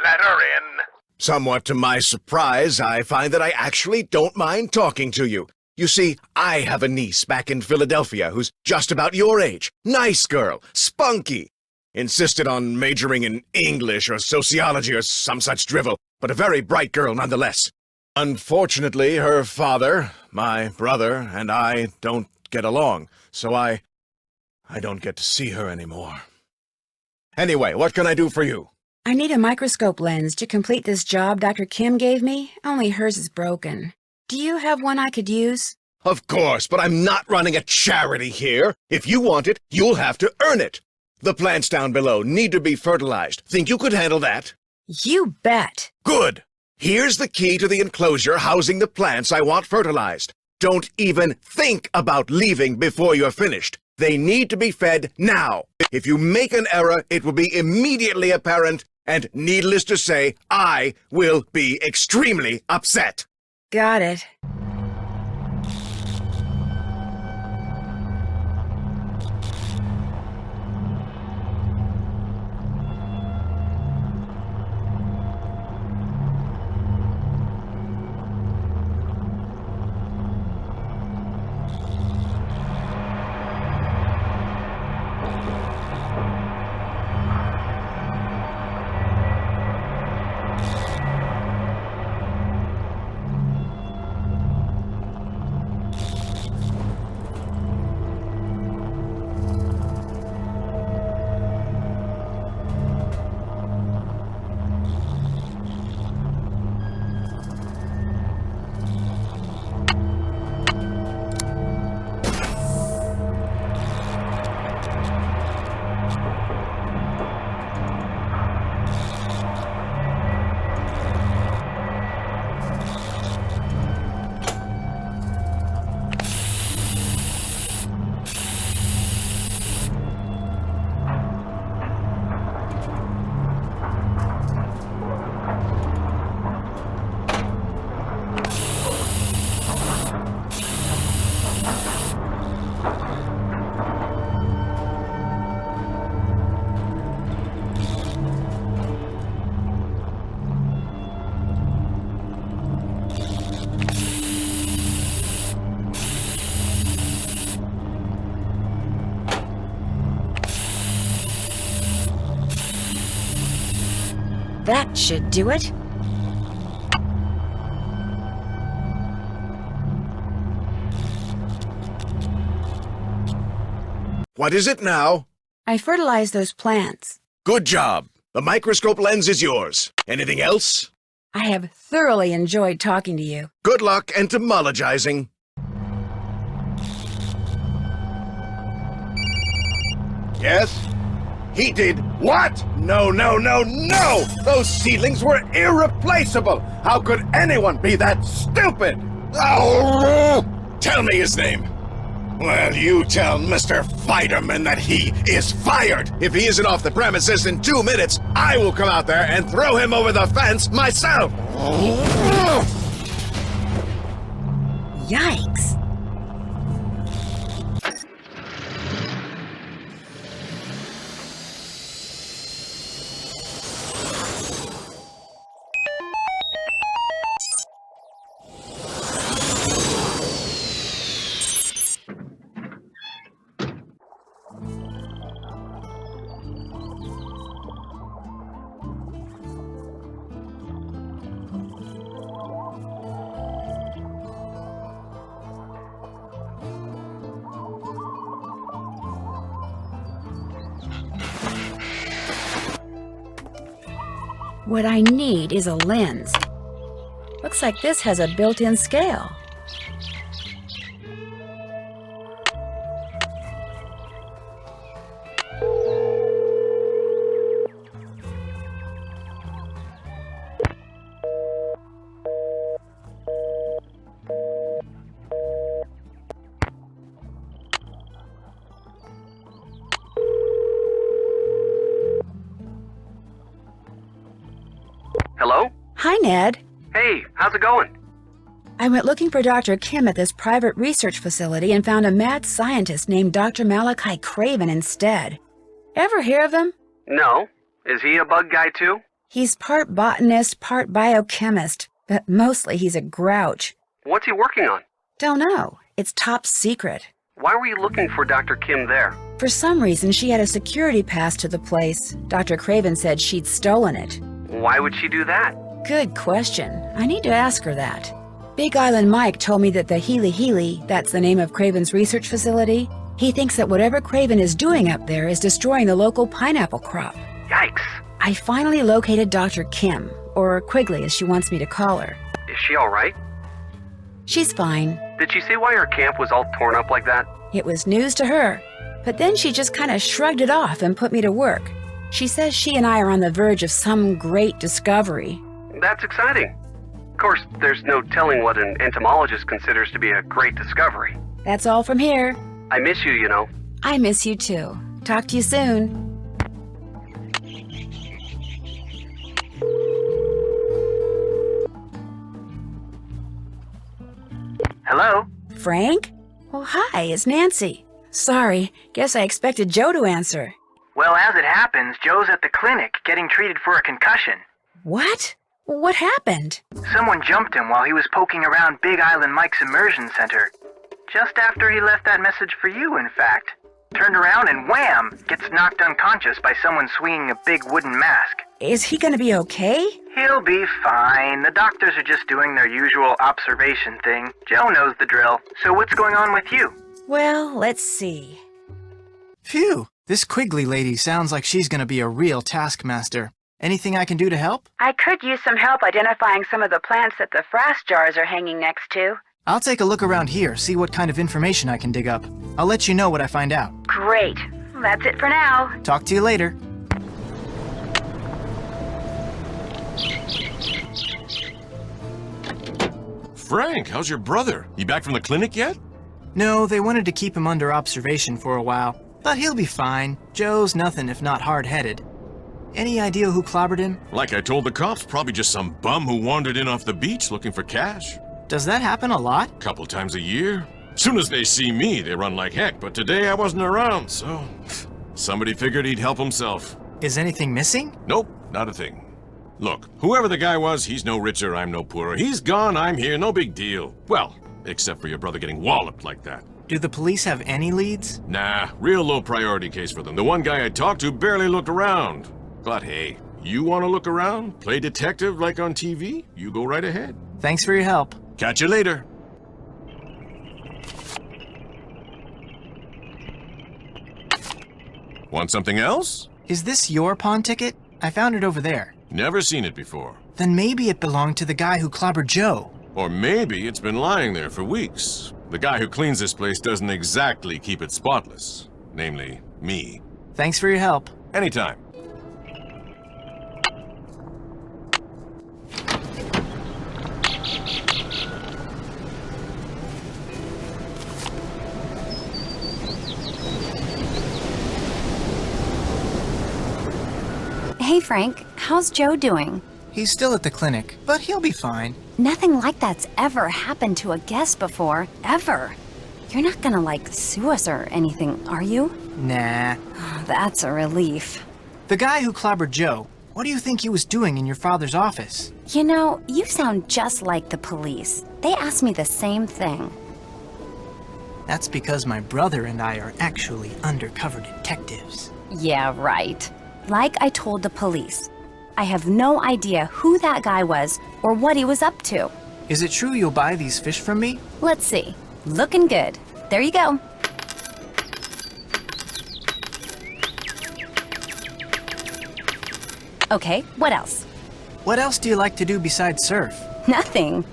Speaker 7: Let her in. Somewhat to my surprise, I find that I actually don't mind talking to you. You see, I have a niece back in Philadelphia who's just about your age. Nice girl, spunky. Insisted on majoring in English or sociology or some such drivel, but a very bright girl nonetheless. Unfortunately, her father, my brother, and I don't get along, so I don't get to see her anymore. Anyway, what can I do for you?
Speaker 1: I need a microscope lens to complete this job Dr. Kim gave me, only hers is broken. Do you have one I could use?
Speaker 7: Of course, but I'm not running a charity here. If you want it, you'll have to earn it. The plants down below need to be fertilized. Think you could handle that?
Speaker 1: You bet.
Speaker 7: Good. Here's the key to the enclosure housing the plants I want fertilized. Don't even think about leaving before you're finished. They need to be fed now. If you make an error, it will be immediately apparent, and needless to say, I will be extremely upset.
Speaker 1: Got it. That should do it.
Speaker 7: What is it now?
Speaker 1: I fertilized those plants.
Speaker 7: Good job. The microscope lens is yours. Anything else?
Speaker 1: I have thoroughly enjoyed talking to you.
Speaker 7: Good luck entomologizing. Yes? He did what? No, no, no, no! Those seedlings were irreplaceable! How could anyone be that stupid? Oh! Tell me his name. Well, you tell Mr. Fiderman that he is fired. If he isn't off the premises in 2 minutes, I will come out there and throw him over the fence myself.
Speaker 1: Yikes. What I need is a lens. Looks like this has a built-in scale.
Speaker 11: Hello?
Speaker 1: Hi, Ned.
Speaker 11: Hey, how's it going?
Speaker 1: I went looking for Dr. Kim at this private research facility and found a mad scientist named Dr. Malachi Craven instead. Ever hear of him?
Speaker 11: No. Is he a bug guy too?
Speaker 1: He's part botanist, part biochemist, but mostly he's a grouch.
Speaker 11: What's he working on?
Speaker 1: Don't know. It's top secret.
Speaker 11: Why were you looking for Dr. Kim there?
Speaker 1: For some reason, she had a security pass to the place. Dr. Craven said she'd stolen it.
Speaker 11: Why would she do that?
Speaker 1: Good question. I need to ask her that. Big Island Mike told me that the Healy Healy, that's the name of Craven's research facility, he thinks that whatever Craven is doing up there is destroying the local pineapple crop.
Speaker 11: Yikes.
Speaker 1: I finally located Dr. Kim, or Quigley as she wants me to call her.
Speaker 11: Is she alright?
Speaker 1: She's fine.
Speaker 11: Did she say why her camp was all torn up like that?
Speaker 1: It was news to her, but then she just kind of shrugged it off and put me to work. She says she and I are on the verge of some great discovery.
Speaker 11: That's exciting. Of course, there's no telling what an entomologist considers to be a great discovery.
Speaker 1: That's all from here.
Speaker 11: I miss you, you know.
Speaker 1: I miss you too. Talk to you soon.
Speaker 22: Hello?
Speaker 1: Frank? Oh, hi, it's Nancy. Sorry, guess I expected Joe to answer.
Speaker 22: Well, as it happens, Joe's at the clinic getting treated for a concussion.
Speaker 1: What? What happened?
Speaker 22: Someone jumped him while he was poking around Big Island Mike's immersion center. Just after he left that message for you, in fact. Turned around and wham! Gets knocked unconscious by someone swinging a big wooden mask.
Speaker 1: Is he gonna be okay?
Speaker 22: He'll be fine. The doctors are just doing their usual observation thing. Joe knows the drill. So what's going on with you?
Speaker 1: Well, let's see.
Speaker 17: Phew! This Quigley lady sounds like she's gonna be a real taskmaster. Anything I can do to help?
Speaker 1: I could use some help identifying some of the plants that the frass jars are hanging next to.
Speaker 17: I'll take a look around here, see what kind of information I can dig up. I'll let you know what I find out.
Speaker 1: Great. That's it for now.
Speaker 17: Talk to you later.
Speaker 4: Frank, how's your brother? He back from the clinic yet?
Speaker 17: No, they wanted to keep him under observation for a while. But he'll be fine. Joe's nothing if not hard-headed. Any idea who clobbered him?
Speaker 4: Like I told the cops, probably just some bum who wandered in off the beach looking for cash.
Speaker 17: Does that happen a lot?
Speaker 4: Couple times a year. Soon as they see me, they run like heck, but today I wasn't around, so somebody figured he'd help himself.
Speaker 17: Is anything missing?
Speaker 4: Nope, not a thing. Look, whoever the guy was, he's no richer, I'm no poorer. He's gone, I'm here, no big deal. Well, except for your brother getting walloped like that.
Speaker 17: Do the police have any leads?
Speaker 4: Nah, real low priority case for them. The one guy I talked to barely looked around. But hey, you want to look around? Play detective like on TV? You go right ahead.
Speaker 17: Thanks for your help.
Speaker 4: Catch you later. Want something else?
Speaker 17: Is this your pawn ticket? I found it over there.
Speaker 4: Never seen it before.
Speaker 17: Then maybe it belonged to the guy who clobbered Joe.
Speaker 4: Or maybe it's been lying there for weeks. The guy who cleans this place doesn't exactly keep it spotless. Namely, me.
Speaker 17: Thanks for your help.
Speaker 4: Anytime.
Speaker 9: Hey, Frank, how's Joe doing?
Speaker 17: He's still at the clinic, but he'll be fine.
Speaker 9: Nothing like that's ever happened to a guest before, ever. You're not gonna, sue us or anything, are you?
Speaker 17: Nah.
Speaker 9: That's a relief.
Speaker 17: The guy who clobbered Joe, what do you think he was doing in your father's office?
Speaker 9: You know, you sound just like the police. They asked me the same thing.
Speaker 17: That's because my brother and I are actually undercover detectives.
Speaker 9: Yeah, right. Like I told the police, I have no idea who that guy was or what he was up to.
Speaker 17: Is it true you'll buy these fish from me?
Speaker 9: Let's see. Looking good. There you go. Okay, what else?
Speaker 17: What else do you like to do besides surf?
Speaker 9: Nothing.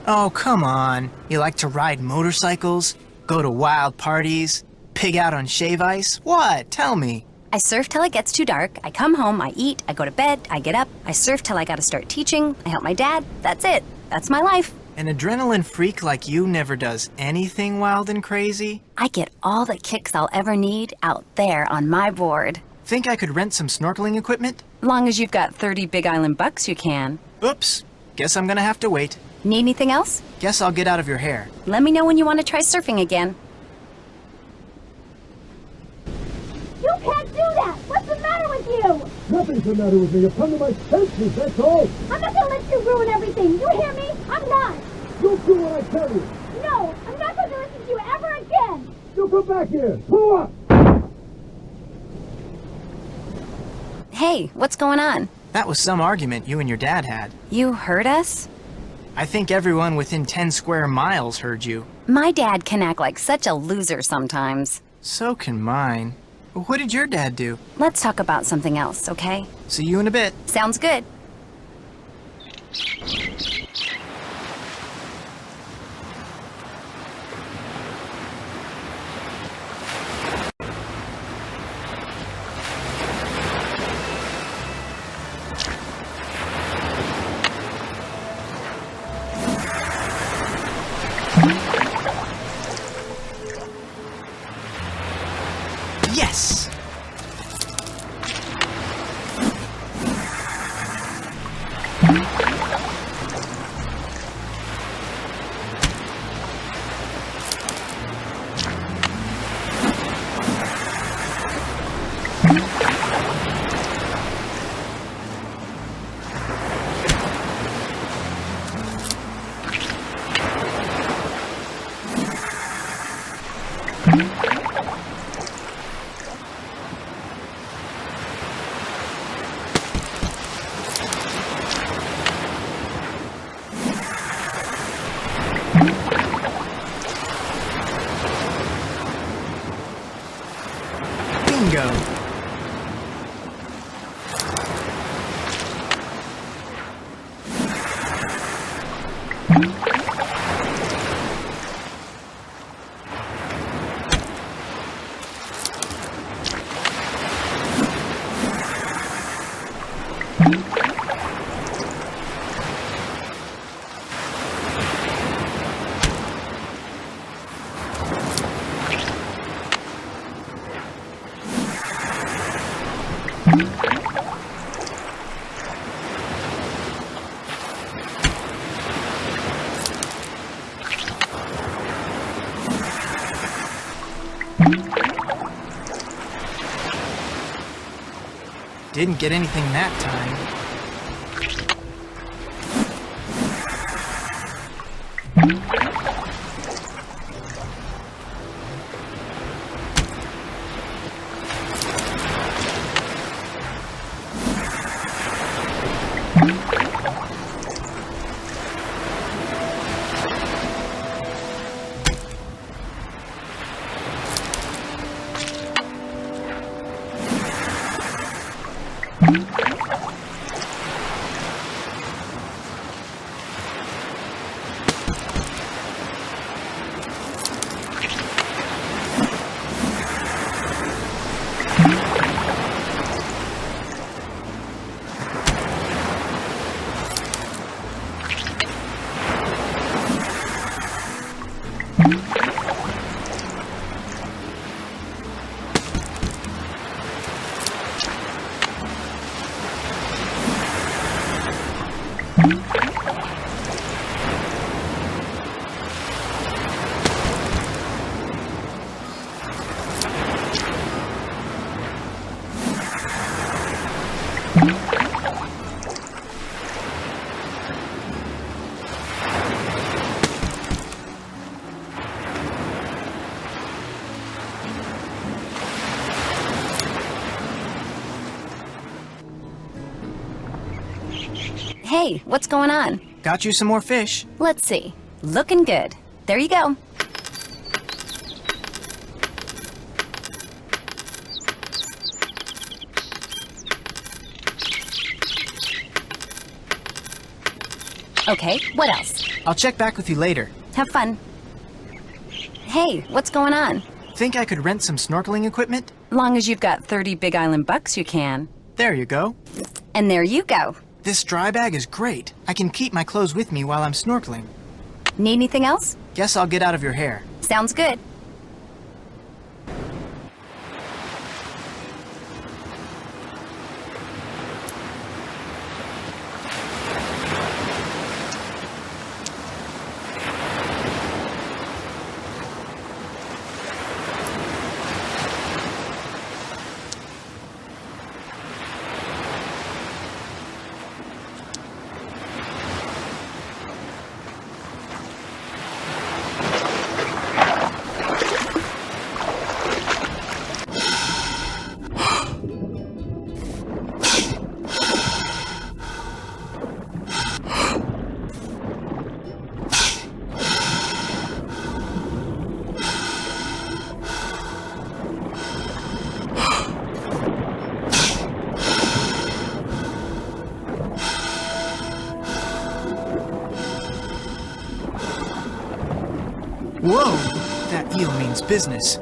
Speaker 17: Oh, come on. You like to ride motorcycles? Go to wild parties? Pig out on shave ice? What? Tell me.
Speaker 9: I surf till it gets too dark, I come home, I eat, I go to bed, I get up, I surf till I gotta start teaching, I help my dad, that's it. That's my life.
Speaker 17: An adrenaline freak like you never does anything wild and crazy?
Speaker 9: I get all the kicks I'll ever need out there on my board.
Speaker 17: Think I could rent some snorkeling equipment?
Speaker 9: Long as you've got 30 Big Island bucks, you can.
Speaker 17: Oops. Guess I'm gonna have to wait.
Speaker 9: Need anything else?
Speaker 17: Guess I'll get out of your hair.
Speaker 9: Let me know when you want to try surfing again.
Speaker 18: You can't do that! What's the matter with you?
Speaker 20: Nothing's the matter with me. I've come to my senses, that's all.
Speaker 18: I'm not gonna let you ruin everything. You hear me? I'm not.
Speaker 20: Don't do what I tell you.
Speaker 18: No, I'm not going to listen to you ever again.
Speaker 20: You come back here. Pull up.
Speaker 9: Hey, what's going on?
Speaker 17: That was some argument you and your dad had.
Speaker 9: You heard us?
Speaker 17: I think everyone within 10 square miles heard you.
Speaker 9: My dad can act like such a loser sometimes.
Speaker 17: So can mine. What did your dad do?
Speaker 9: Let's talk about something else, okay?
Speaker 17: See you in a bit.
Speaker 9: Sounds good.
Speaker 17: Yes! Bingo! Didn't get anything that time.
Speaker 9: Hey, what's going on?
Speaker 17: Got you some more fish.
Speaker 9: Let's see. Looking good. There you go. Okay, what else?
Speaker 17: I'll check back with you later.
Speaker 9: Have fun. Hey, what's going on?
Speaker 17: Think I could rent some snorkeling equipment?
Speaker 9: Long as you've got 30 Big Island bucks, you can.
Speaker 17: There you go.
Speaker 9: And there you go.
Speaker 17: This dry bag is great. I can keep my clothes with me while I'm snorkeling.
Speaker 9: Need anything else?
Speaker 17: Guess I'll get out of your hair.
Speaker 9: Sounds good.
Speaker 17: Whoa! That eel means business.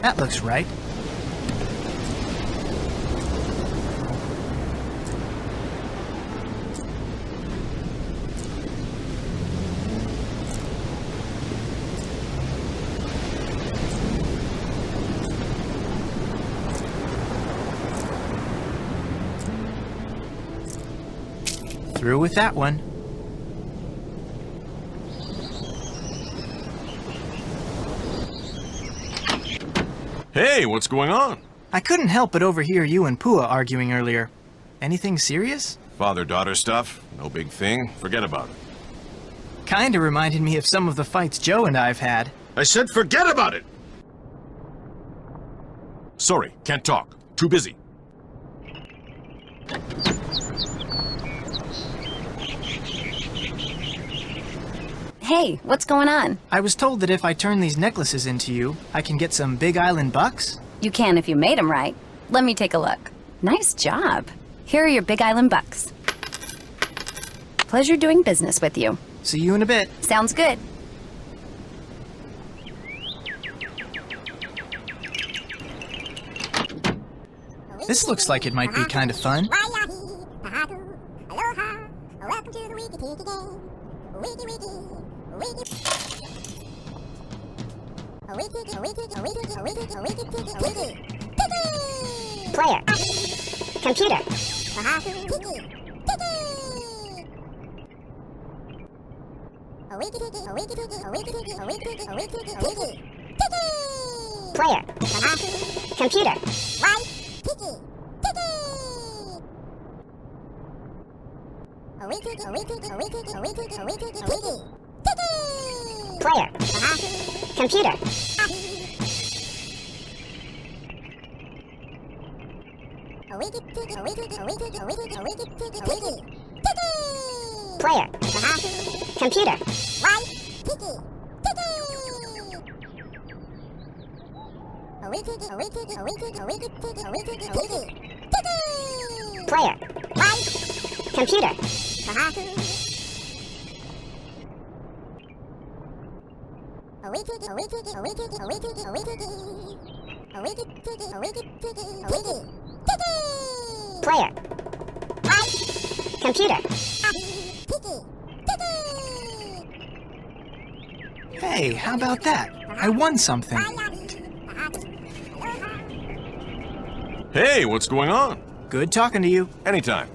Speaker 17: That looks right. Through with that one.
Speaker 4: Hey, what's going on?
Speaker 17: I couldn't help but overhear you and Pua arguing earlier. Anything serious?
Speaker 4: Father-daughter stuff. No big thing. Forget about it.
Speaker 17: Kinda reminded me of some of the fights Joe and I've had.
Speaker 4: I said forget about it! Sorry, can't talk. Too busy.
Speaker 9: Hey, what's going on?
Speaker 17: I was told that if I turn these necklaces into you, I can get some Big Island bucks?
Speaker 9: You can if you made them right. Let me take a look. Nice job. Here are your Big Island bucks. Pleasure doing business with you.
Speaker 17: See you in a bit.
Speaker 9: Sounds good.
Speaker 17: This looks like it might be kind of fun.
Speaker 18: Player. Computer. Player. Computer. Player. Computer. Player. Computer. Player. Computer. Player. Computer.
Speaker 17: Hey, how about that? I won something.
Speaker 4: Hey, what's going on?
Speaker 17: Good talking to you.
Speaker 4: Anytime.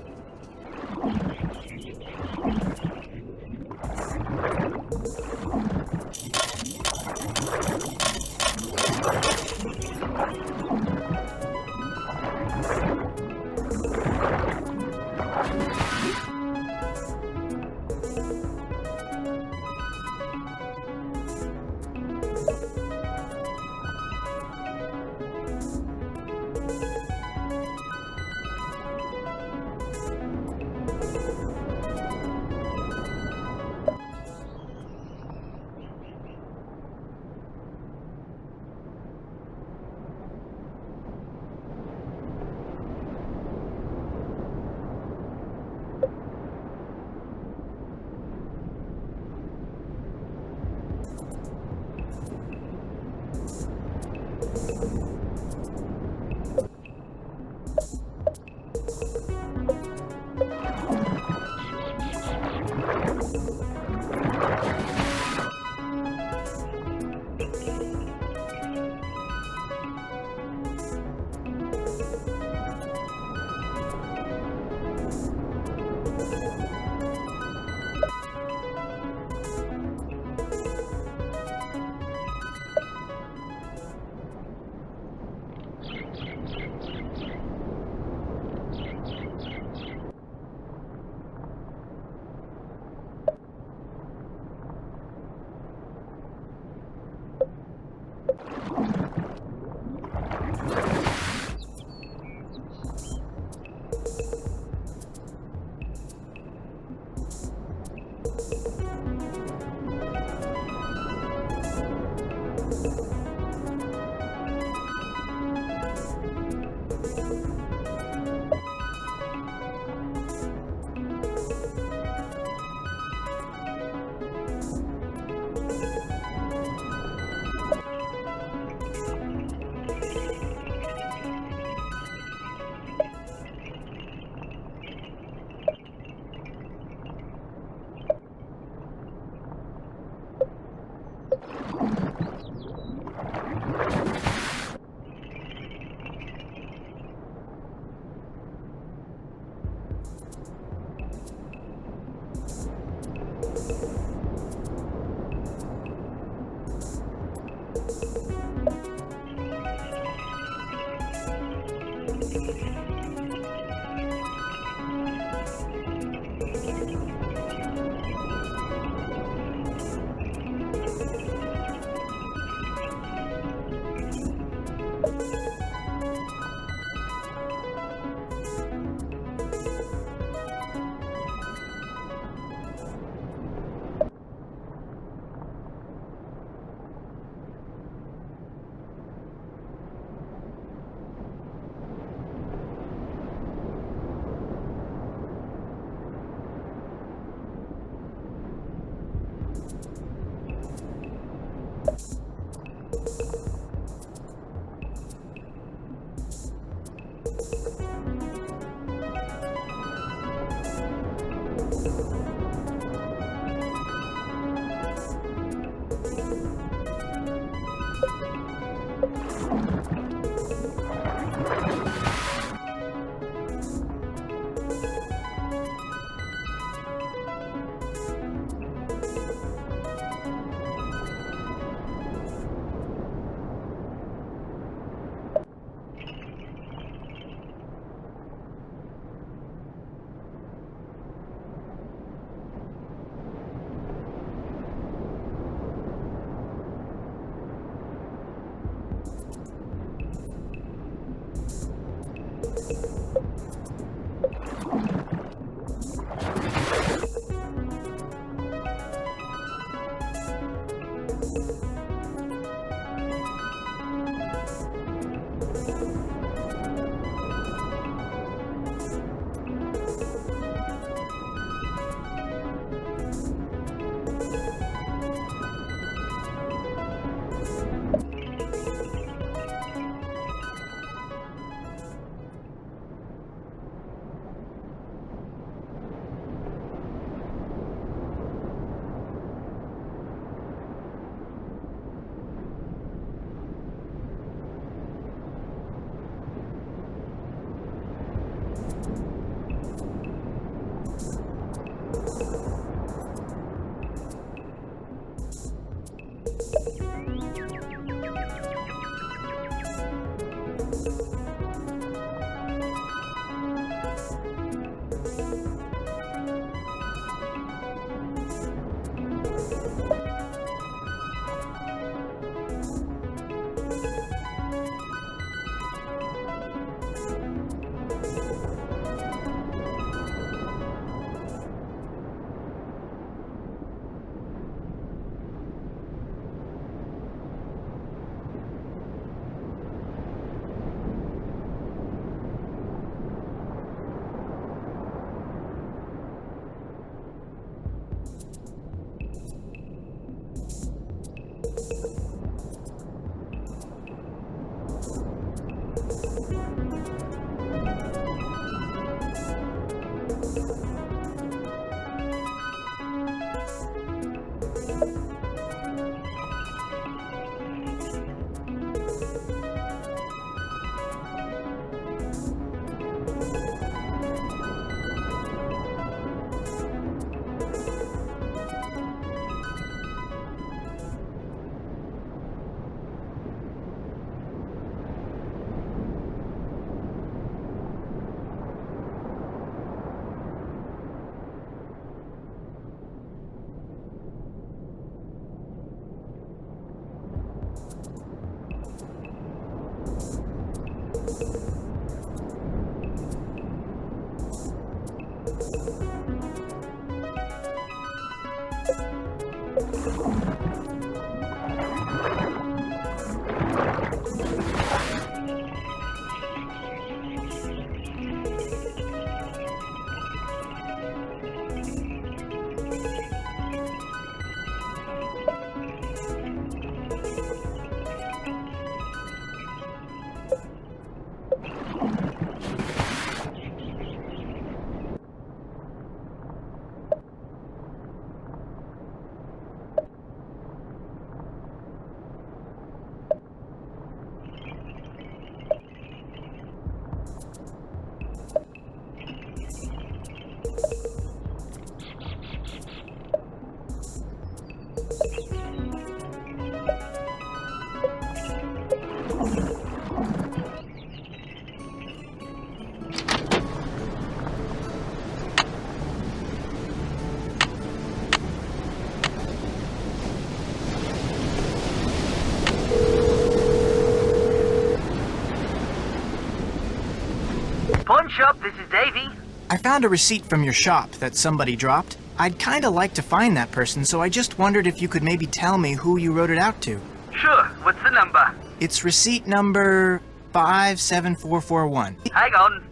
Speaker 22: Pawn shop, this is Davy.
Speaker 17: I found a receipt from your shop that somebody dropped. I'd kinda like to find that person, so I just wondered if you could maybe tell me who you wrote it out to.
Speaker 22: Sure, what's the number?
Speaker 17: It's receipt number 57441.
Speaker 22: Hang on.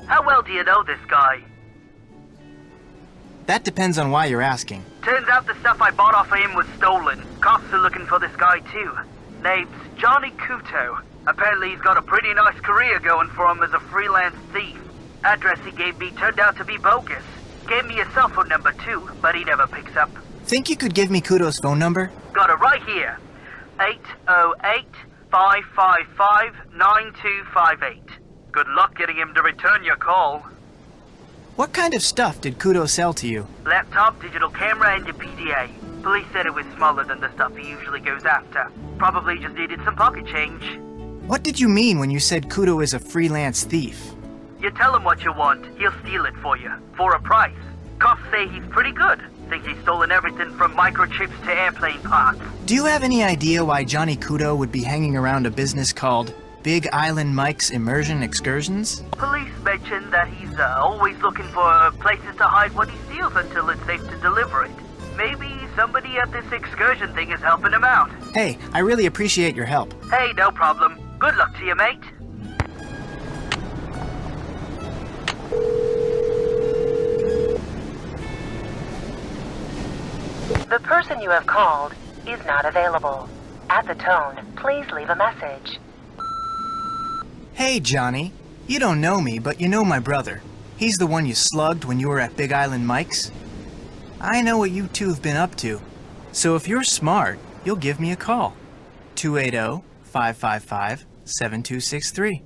Speaker 22: How well do you know this guy?
Speaker 17: That depends on why you're asking.
Speaker 22: Turns out the stuff I bought off of him was stolen. Cops are looking for this guy too. Name's Johnny Kuto. Apparently he's got a pretty nice career going for him as a freelance thief. Address he gave me turned out to be bogus. Gave me a cell phone number too, but he never picks up.
Speaker 17: Think you could give me Kuto's phone number?
Speaker 22: Got it right here. 808-555-9258. Good luck getting him to return your call.
Speaker 17: What kind of stuff did Kuto sell to you?
Speaker 22: Laptop, digital camera, and a PDA. Police said it was smaller than the stuff he usually goes after. Probably just needed some pocket change.
Speaker 17: What did you mean when you said Kuto is a freelance thief?
Speaker 22: You tell him what you want, he'll steal it for you. For a price. Cops say he's pretty good. Think he's stolen everything from microchips to airplane parts.
Speaker 17: Do you have any idea why Johnny Kudo would be hanging around a business called Big Island Mike's Immersion Excursions?
Speaker 22: Police mentioned that he's always looking for places to hide what he steals until it's safe to deliver it. Maybe somebody at this excursion thing is helping him out.
Speaker 17: Hey, I really appreciate your help.
Speaker 22: Hey, no problem. Good luck to you, mate.
Speaker 2: The person you have called is not available. At the tone, please leave a message.
Speaker 17: Hey, Johnny. You don't know me, but you know my brother. He's the one you slugged when you were at Big Island Mike's. I know what you two have been up to. So if you're smart, you'll give me a call. 280-555-7263.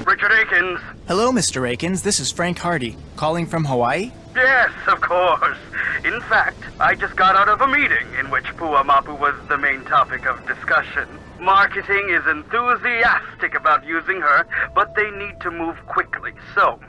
Speaker 22: Richard Akins.
Speaker 17: Hello, Mr. Akins. This is Frank Hardy, calling from Hawaii.
Speaker 22: Yes, of course. In fact, I just got out of a meeting in which Puamapu was the main topic of discussion. Marketing is enthusiastic about using her, but they need to move quickly. So,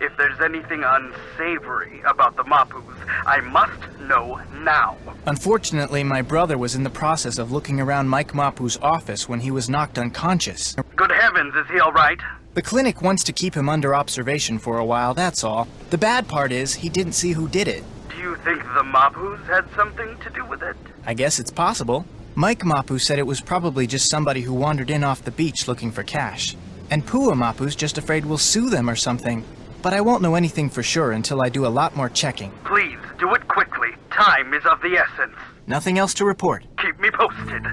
Speaker 22: if there's anything unsavory about the Mapus, I must know now.
Speaker 17: Unfortunately, my brother was in the process of looking around Mike Mapu's office when he was knocked unconscious.
Speaker 22: Good heavens, is he all right?
Speaker 17: The clinic wants to keep him under observation for a while, that's all. The bad part is, he didn't see who did it.
Speaker 22: Do you think the Mapus had something to do with it?
Speaker 17: I guess it's possible. Mike Mapu said it was probably just somebody who wandered in off the beach looking for cash. And Pua Mapu's just afraid we'll sue them or something. But I won't know anything for sure until I do a lot more checking.
Speaker 22: Please, do it quickly. Time is of the essence.
Speaker 17: Nothing else to report.
Speaker 22: Keep me posted.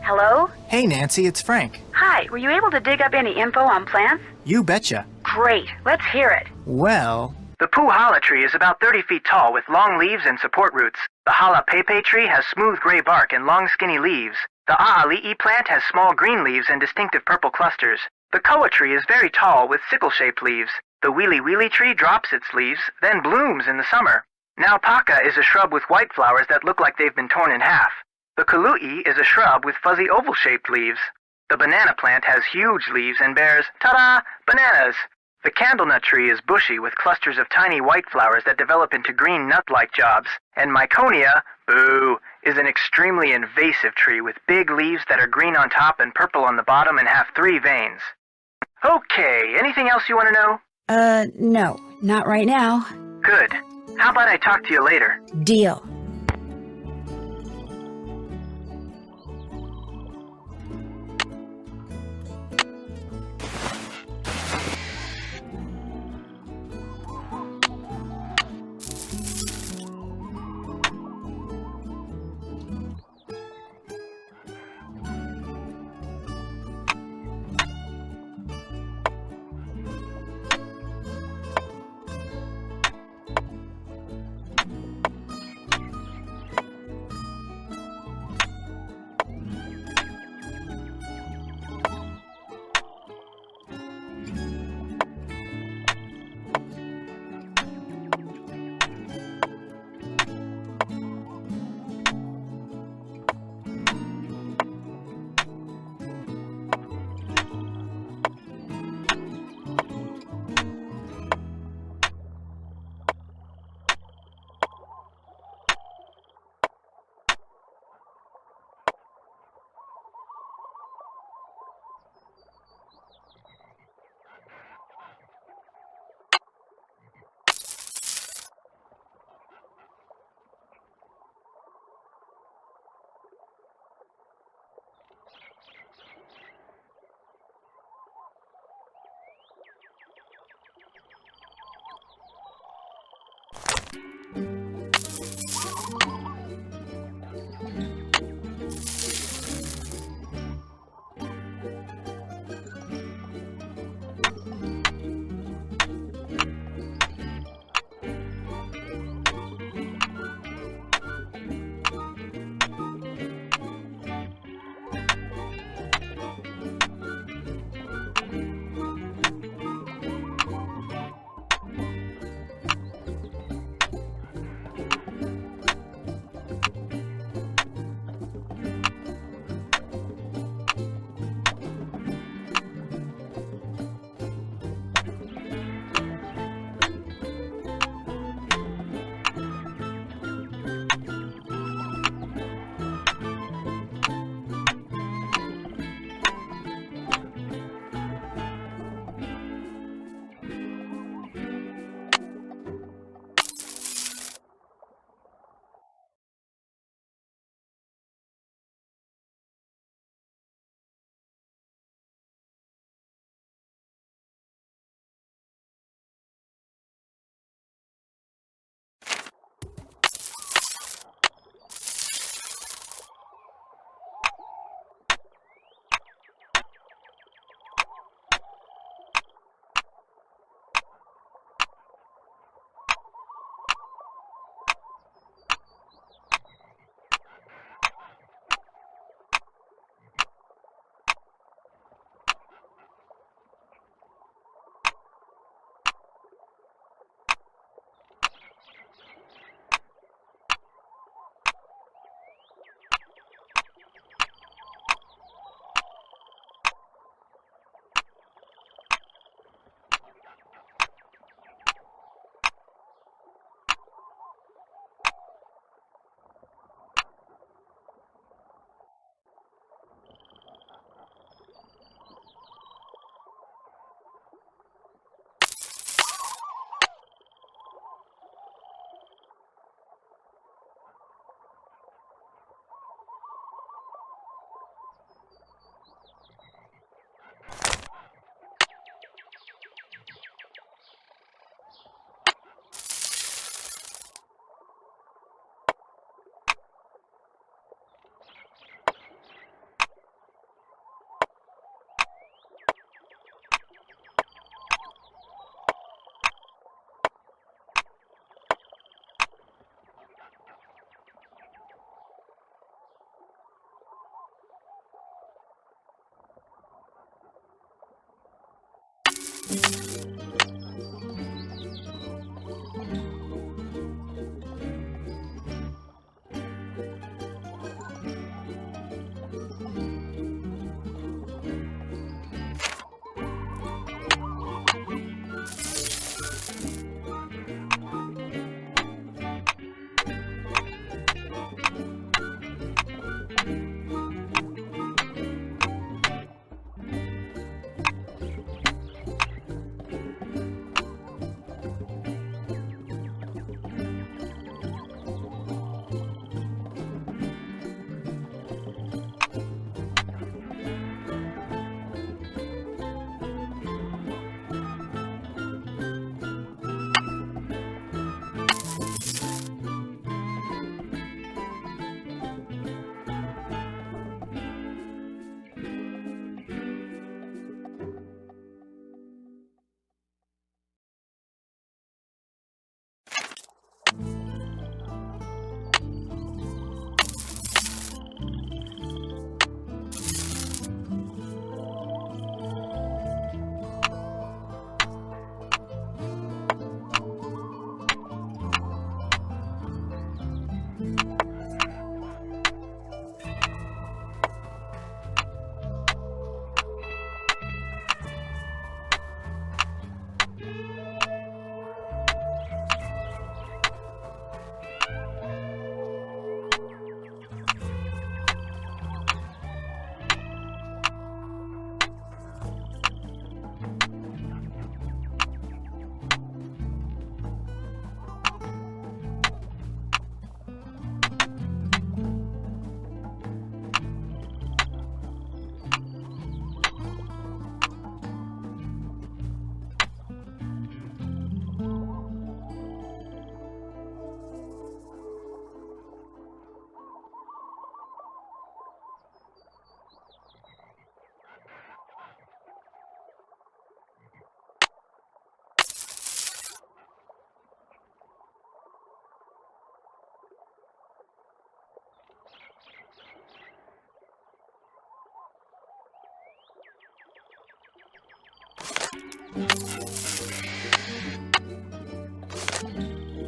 Speaker 1: Hello?
Speaker 17: Hey, Nancy, it's Frank.
Speaker 1: Hi, were you able to dig up any info on plants?
Speaker 17: You betcha.
Speaker 1: Great, let's hear it.
Speaker 17: Well...
Speaker 22: The Puhala tree is about 30 feet tall with long leaves and support roots. The Hala Pepe tree has smooth gray bark and long skinny leaves. The A'ali'i plant has small green leaves and distinctive purple clusters. The Koa tree is very tall with sickle-shaped leaves. The Wheelie Wheelie tree drops its leaves, then blooms in the summer. Now Paka is a shrub with white flowers that look like they've been torn in half. The Kului is a shrub with fuzzy oval-shaped leaves. The banana plant has huge leaves and bears, ta-da, bananas. The candlenut tree is bushy with clusters of tiny white flowers that develop into green nut-like jobs. And Myconia, boo, is an extremely invasive tree with big leaves that are green on top and purple on the bottom and have 3 veins. Okay, anything else you want to know?
Speaker 1: No, not right now.
Speaker 22: Good. How about I talk to you later?
Speaker 1: Deal.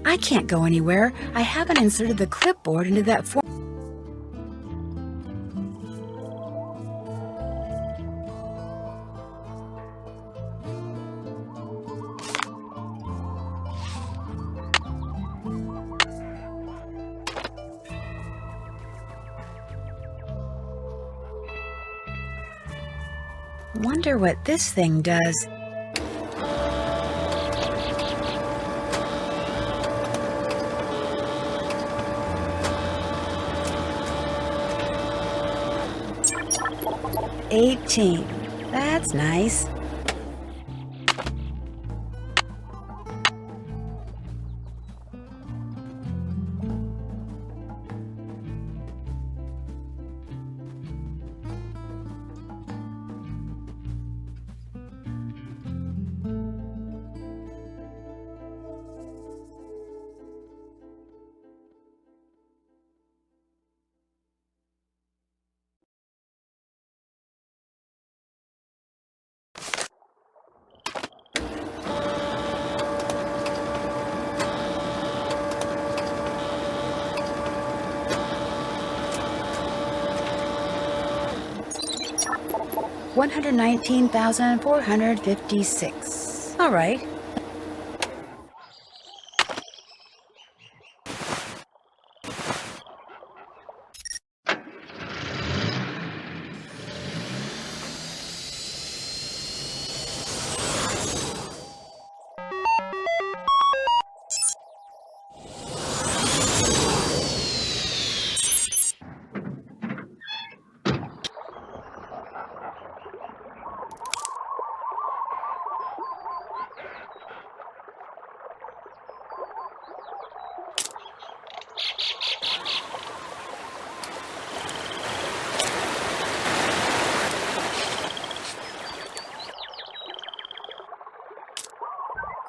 Speaker 1: I can't go anywhere. I haven't inserted the clipboard into that form. Wonder what this thing does. $18. That's nice. $119,456. All right.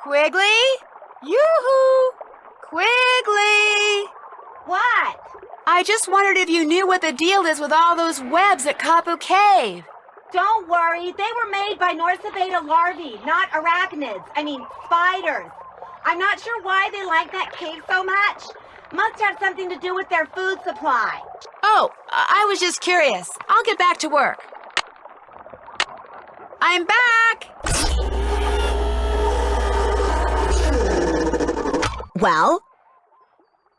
Speaker 8: Quigley? Yoo-hoo! Quigley!
Speaker 1: What? I just wondered if you knew what the deal is with all those webs at Kapu Cave.
Speaker 8: Don't worry, they were made by Norsa Beta larvae, not arachnids. I mean, spiders. I'm not sure why they like that cave so much. Must have something to do with their food supply.
Speaker 1: Oh, I was just curious. I'll get back to work. I'm back!
Speaker 23: Well?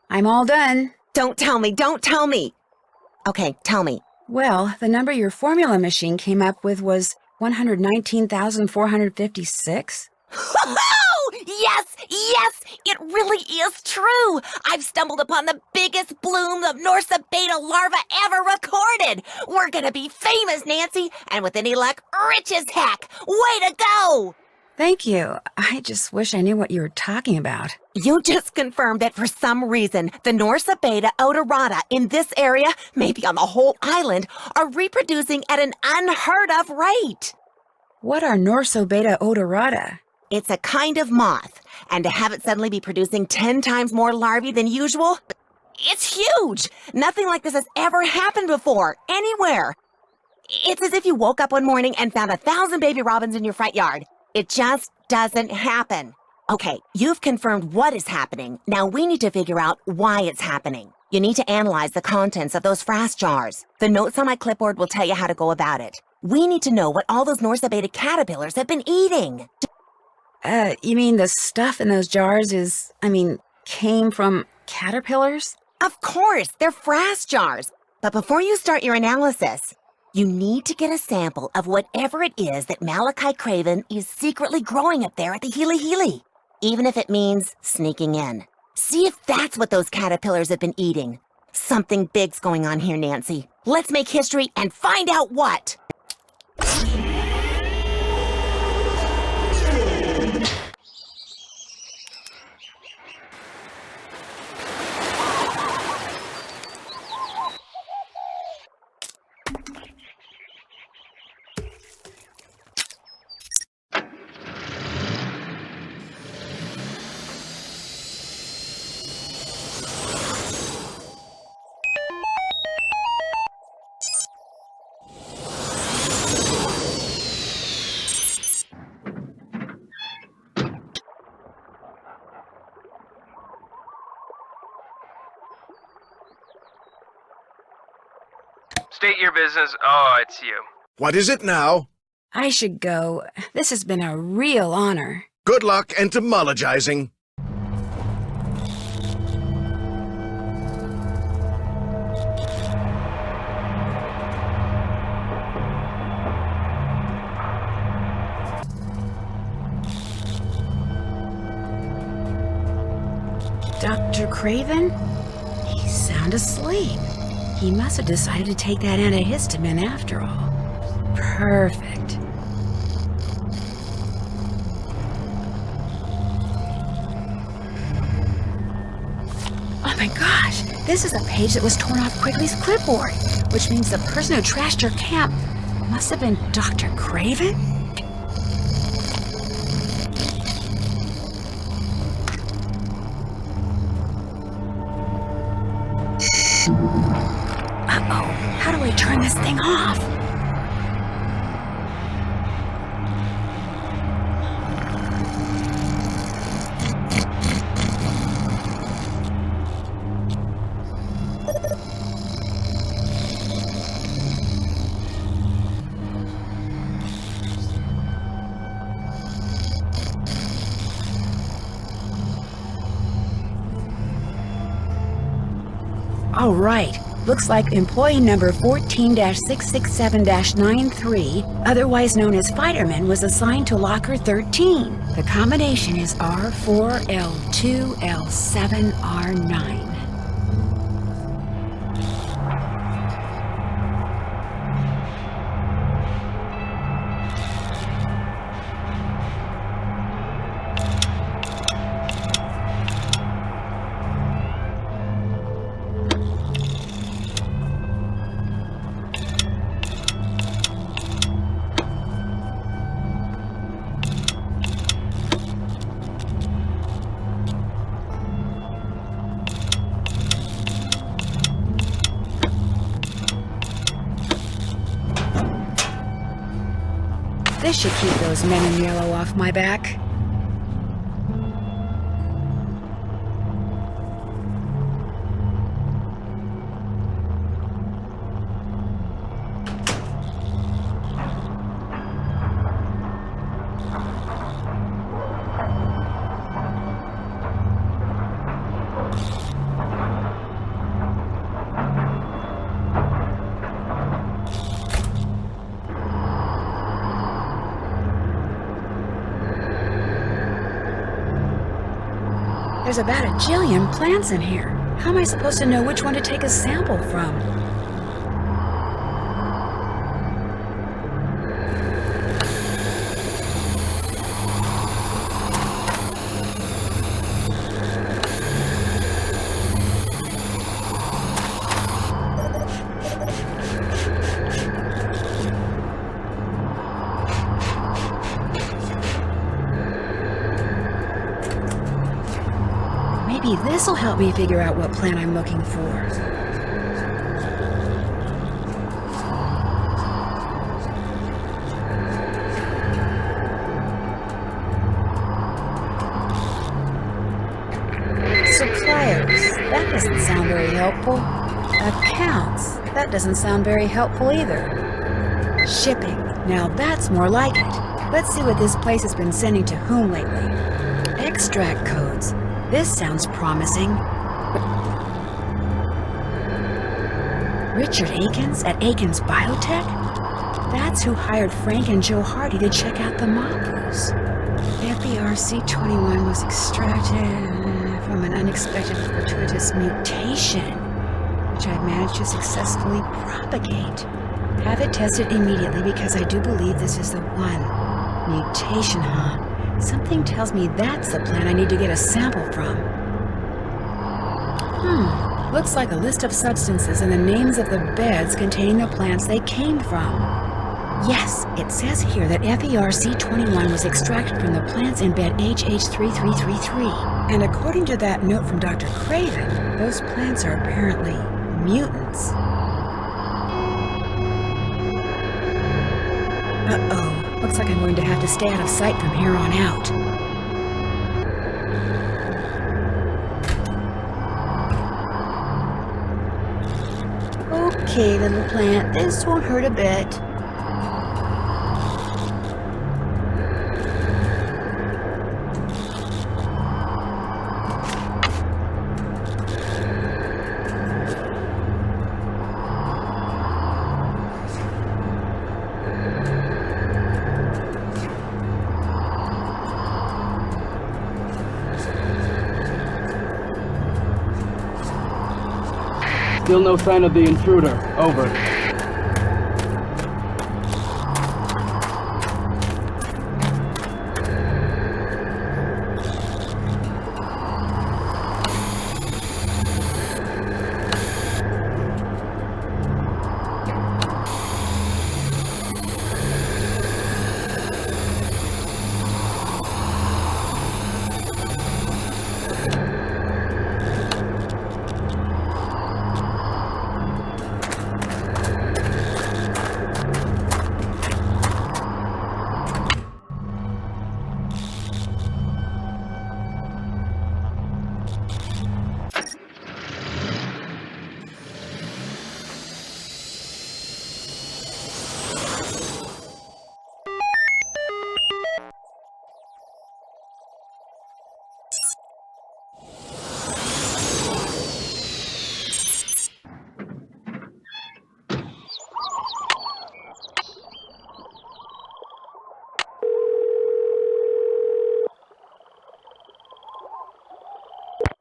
Speaker 1: I'm all done.
Speaker 23: Don't tell me, don't tell me. Okay, tell me.
Speaker 1: Well, the number your formula machine came up with was 119,456.
Speaker 13: Yes, yes, it really is true. I've stumbled upon the biggest bloom of Norsa Beta larva ever recorded. We're gonna be famous, Nancy, and with any luck, rich as heck. Way to go!
Speaker 1: Thank you. I just wish I knew what you were talking about.
Speaker 23: You just confirmed that for some reason, the Norsa Beta odorata in this area, maybe on the whole island, are reproducing at an unheard of rate.
Speaker 1: What are Norsa Beta odorata?
Speaker 23: It's a kind of moth, and to have it suddenly be producing 10 times more larvae than usual, it's huge! Nothing like this has ever happened before, anywhere. It's as if you woke up one morning and found 1,000 baby robins in your front yard. It just doesn't happen. Okay, you've confirmed what is happening. Now we need to figure out why it's happening. You need to analyze the contents of those frass jars. The notes on my clipboard will tell you how to go about it. We need to know what all those Norsa Beta caterpillars have been eating.
Speaker 1: You mean the stuff in those jars came from caterpillars?
Speaker 23: Of course, they're frass jars. But before you start your analysis, you need to get a sample of whatever it is that Malachi Craven is secretly growing up there at the Healy Healy, even if it means sneaking in. See if that's what those caterpillars have been eating. Something big's going on here, Nancy. Let's make history and find out what.
Speaker 5: State your business. Oh, it's you.
Speaker 7: What is it now?
Speaker 1: I should go. This has been a real honor.
Speaker 7: Good luck entomologizing.
Speaker 1: Dr. Craven? He's sound asleep. He must have decided to take that antihistamine after all. Perfect. Oh my gosh! This is a page that was torn off Quigley's clipboard, which means the person who trashed your camp must have been Dr. Craven? Uh-oh, how do I turn this thing off? All right. Looks like employee number 14-667-93, otherwise known as Fighterman, was assigned to locker 13. The combination is R4L2L7R9. This should keep those men in yellow off my back. There's about a jillion plants in here. How am I supposed to know which one to take a sample from? Maybe this'll help me figure out what plant I'm looking for. Suppliers. That doesn't sound very helpful. Accounts. That doesn't sound very helpful either. Shipping. Now that's more like it. Let's see what this place has been sending to whom lately. Extract codes. This sounds promising. Richard Akins at Akins Biotech? That's who hired Frank and Joe Hardy to check out the Mapus. FERC21 was extracted from an unexpected fortuitous mutation, which I've managed to successfully propagate. Have it tested immediately because I do believe this is the one. Mutation, huh? Something tells me that's the plant I need to get a sample from. Looks like a list of substances and the names of the beds containing the plants they came from. Yes, it says here that FERC21 was extracted from the plants in bed HH3333. And according to that note from Dr. Craven, those plants are apparently mutants. Uh-oh. Looks like I'm going to have to stay out of sight from here on out. okay, little plant. This won't hurt a bit.
Speaker 12: Still no sign of the intruder. Over.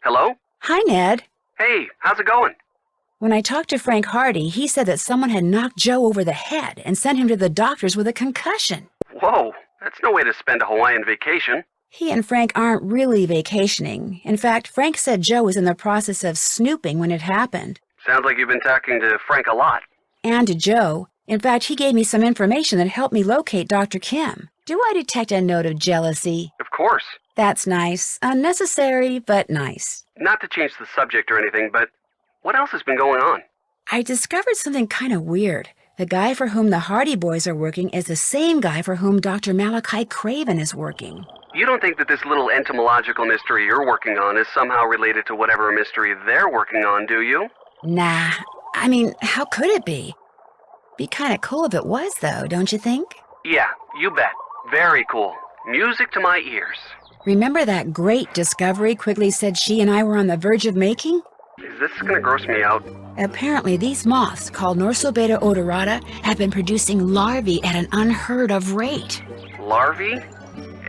Speaker 11: Hello?
Speaker 1: Hi, Ned.
Speaker 11: Hey, how's it going?
Speaker 1: When I talked to Frank Hardy, he said that someone had knocked Joe over the head and sent him to the doctors with a concussion.
Speaker 11: Whoa, that's no way to spend a Hawaiian vacation.
Speaker 1: He and Frank aren't really vacationing. In fact, Frank said Joe was in the process of snooping when it happened.
Speaker 11: Sounds like you've been talking to Frank a lot.
Speaker 1: And to Joe. In fact, he gave me some information that helped me locate Dr. Kim. Do I detect a note of jealousy?
Speaker 11: Of course.
Speaker 1: That's nice. Unnecessary, but nice.
Speaker 11: Not to change the subject or anything, but what else has been going on?
Speaker 1: I discovered something kind of weird. The guy for whom the Hardy Boys are working is the same guy for whom Dr. Malachi Craven is working.
Speaker 11: You don't think that this little entomological mystery you're working on is somehow related to whatever mystery they're working on, do you?
Speaker 1: Nah. I mean, how could it be? Be kind of cool if it was, though, don't you think?
Speaker 11: Yeah, you bet. Very cool. Music to my ears.
Speaker 1: Remember that great discovery Quigley said she and I were on the verge of making?
Speaker 11: Is this gonna gross me out?
Speaker 1: Apparently, these moths, called Norsobeta odorata, have been producing larvae at an unheard of rate.
Speaker 11: Larvae?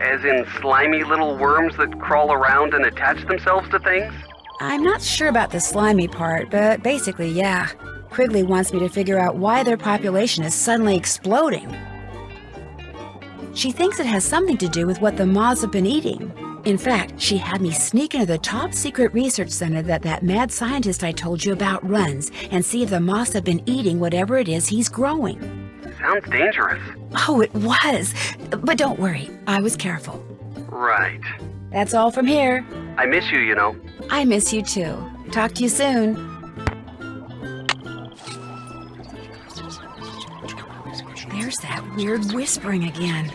Speaker 11: As in slimy little worms that crawl around and attach themselves to things?
Speaker 1: I'm not sure about the slimy part, but basically, yeah. Quigley wants me to figure out why their population is suddenly exploding. She thinks it has something to do with what the moths have been eating. In fact, she had me sneak into the top secret research center that mad scientist I told you about runs and see if the moths have been eating whatever it is he's growing.
Speaker 11: Sounds dangerous.
Speaker 1: Oh, it was. But don't worry, I was careful.
Speaker 11: Right.
Speaker 1: That's all from here.
Speaker 11: I miss you, you know.
Speaker 1: I miss you too. Talk to you soon. There's that weird whispering again.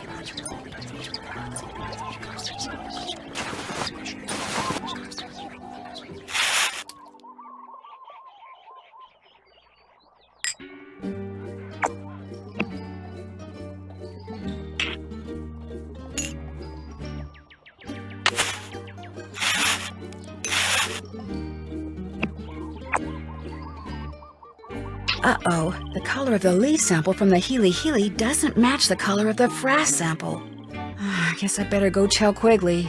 Speaker 1: Uh-oh, the color of the leaf sample from the Healy Healy doesn't match the color of the frass sample. I guess I better go tell Quigley.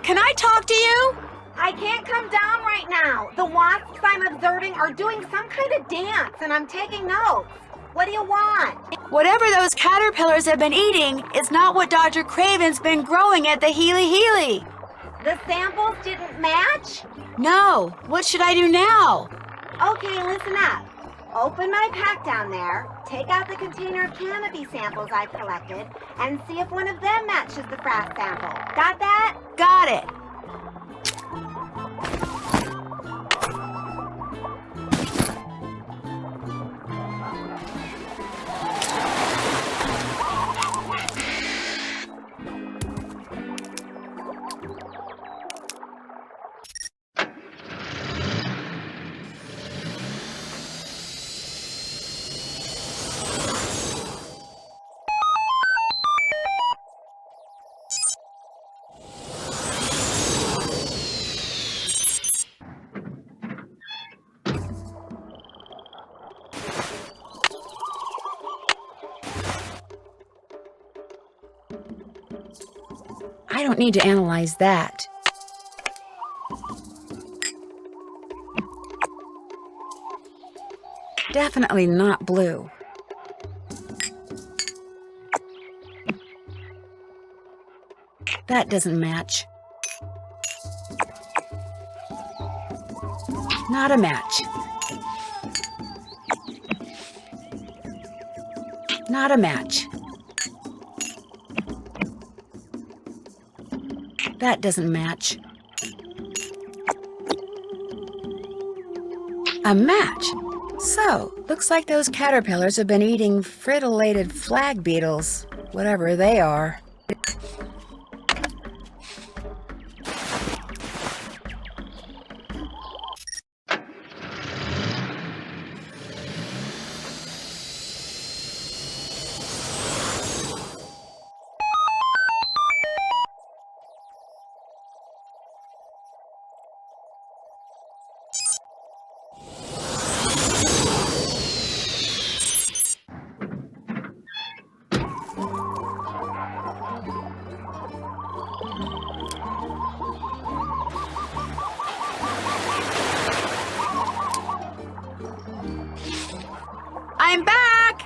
Speaker 1: Can I talk to you?
Speaker 8: I can't come down right now. The wasps I'm observing are doing some kind of dance, and I'm taking notes. What do you want?
Speaker 1: Whatever those caterpillars have been eating is not what Dr. Craven's been growing at the Healy Healy.
Speaker 8: The samples didn't match?
Speaker 1: No. What should I do now?
Speaker 8: Okay, listen up. Open my pack down there, take out the container of canopy samples I've collected, and see if one of them matches the frass sample. Got that?
Speaker 1: Got it. I don't need to analyze that. Definitely not blue. That doesn't match. Not a match. Not a match. That doesn't match. A match. So, looks like those caterpillars have been eating fritillated flag beetles, whatever they are. I'm back!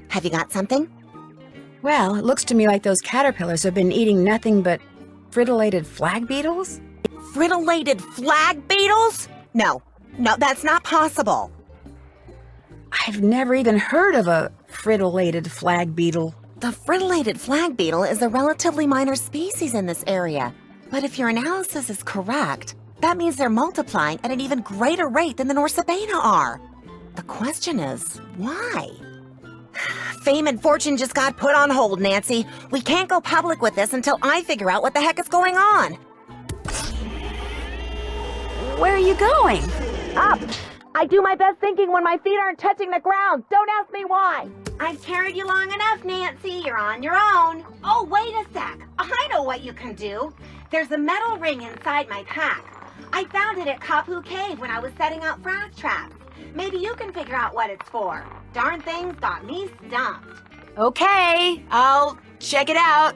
Speaker 23: Have you got something?
Speaker 1: Well, it looks to me like those caterpillars have been eating nothing but fritillated flag beetles?
Speaker 23: Fritillated flag beetles? No, that's not possible.
Speaker 1: I've never even heard of a fritillated flag beetle.
Speaker 23: The fritillated flag beetle is a relatively minor species in this area. But if your analysis is correct, that means they're multiplying at an even greater rate than the Norsabena are. The question is, why? Fame and fortune just got put on hold, Nancy. We can't go public with this until I figure out what the heck is going on.
Speaker 1: Where are you going?
Speaker 8: Up! I do my best thinking when my feet aren't touching the ground. Don't ask me why. I've carried you long enough, Nancy. You're on your own. Oh, wait a sec. I know what you can do. There's a metal ring inside my pack. I found it at Kapu Cave when I was setting out frass traps. Maybe you can figure out what it's for. Darn thing's got me stumped.
Speaker 1: Okay, I'll check it out.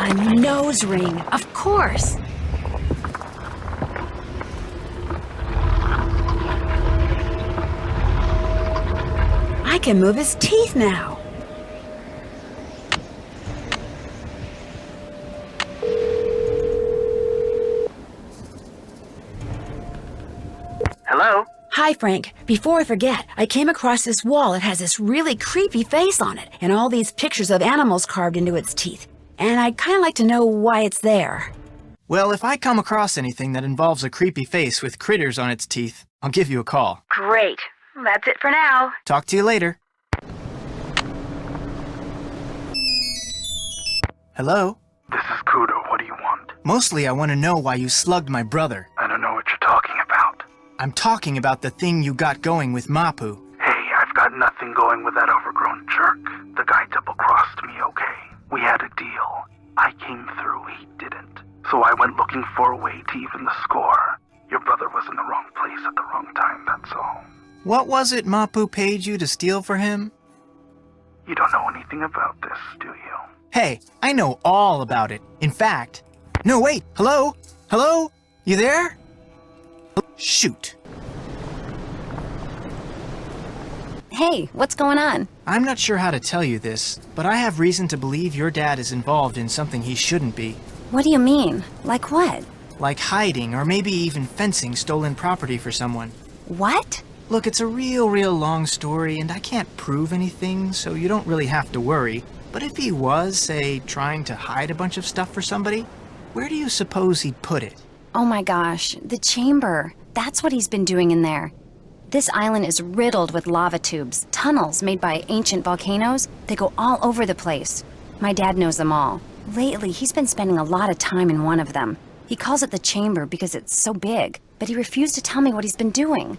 Speaker 1: A nose ring, of course. I can move his teeth now.
Speaker 22: Hello?
Speaker 1: Hi, Frank. Before I forget, I came across this wall. It has this really creepy face on it, and all these pictures of animals carved into its teeth. And I'd kind of like to know why it's there.
Speaker 17: Well, if I come across anything that involves a creepy face with critters on its teeth, I'll give you a call.
Speaker 2: Great. That's it for now.
Speaker 17: Talk to you later. Hello?
Speaker 22: This is Kudo. What do you want?
Speaker 17: Mostly I want to know why you slugged my brother.
Speaker 22: I don't know what you're talking about.
Speaker 17: I'm talking about the thing you got going with Mapu.
Speaker 22: Hey, I've got nothing going with that overgrown jerk. The guy double-crossed me, okay? We had a deal. I came through, he didn't. So I went looking for a way to even the score. Your brother was in the wrong place at the wrong time, that's all.
Speaker 17: What was it Mapu paid you to steal for him?
Speaker 22: You don't know anything about this, do you?
Speaker 17: Hey, I know all about it. In fact... No, wait! Hello? Hello? You there? Shoot.
Speaker 9: Hey, what's going on?
Speaker 17: I'm not sure how to tell you this, but I have reason to believe your dad is involved in something he shouldn't be.
Speaker 9: What do you mean? Like what?
Speaker 17: Like hiding or maybe even fencing stolen property for someone.
Speaker 9: What?
Speaker 17: Look, it's a real long story, and I can't prove anything, so you don't really have to worry. But if he was, say, trying to hide a bunch of stuff for somebody, where do you suppose he'd put it?
Speaker 9: Oh my gosh, the chamber. That's what he's been doing in there. This island is riddled with lava tubes, tunnels made by ancient volcanoes. They go all over the place. My dad knows them all. Lately, he's been spending a lot of time in one of them. He calls it the chamber because it's so big, but he refused to tell me what he's been doing.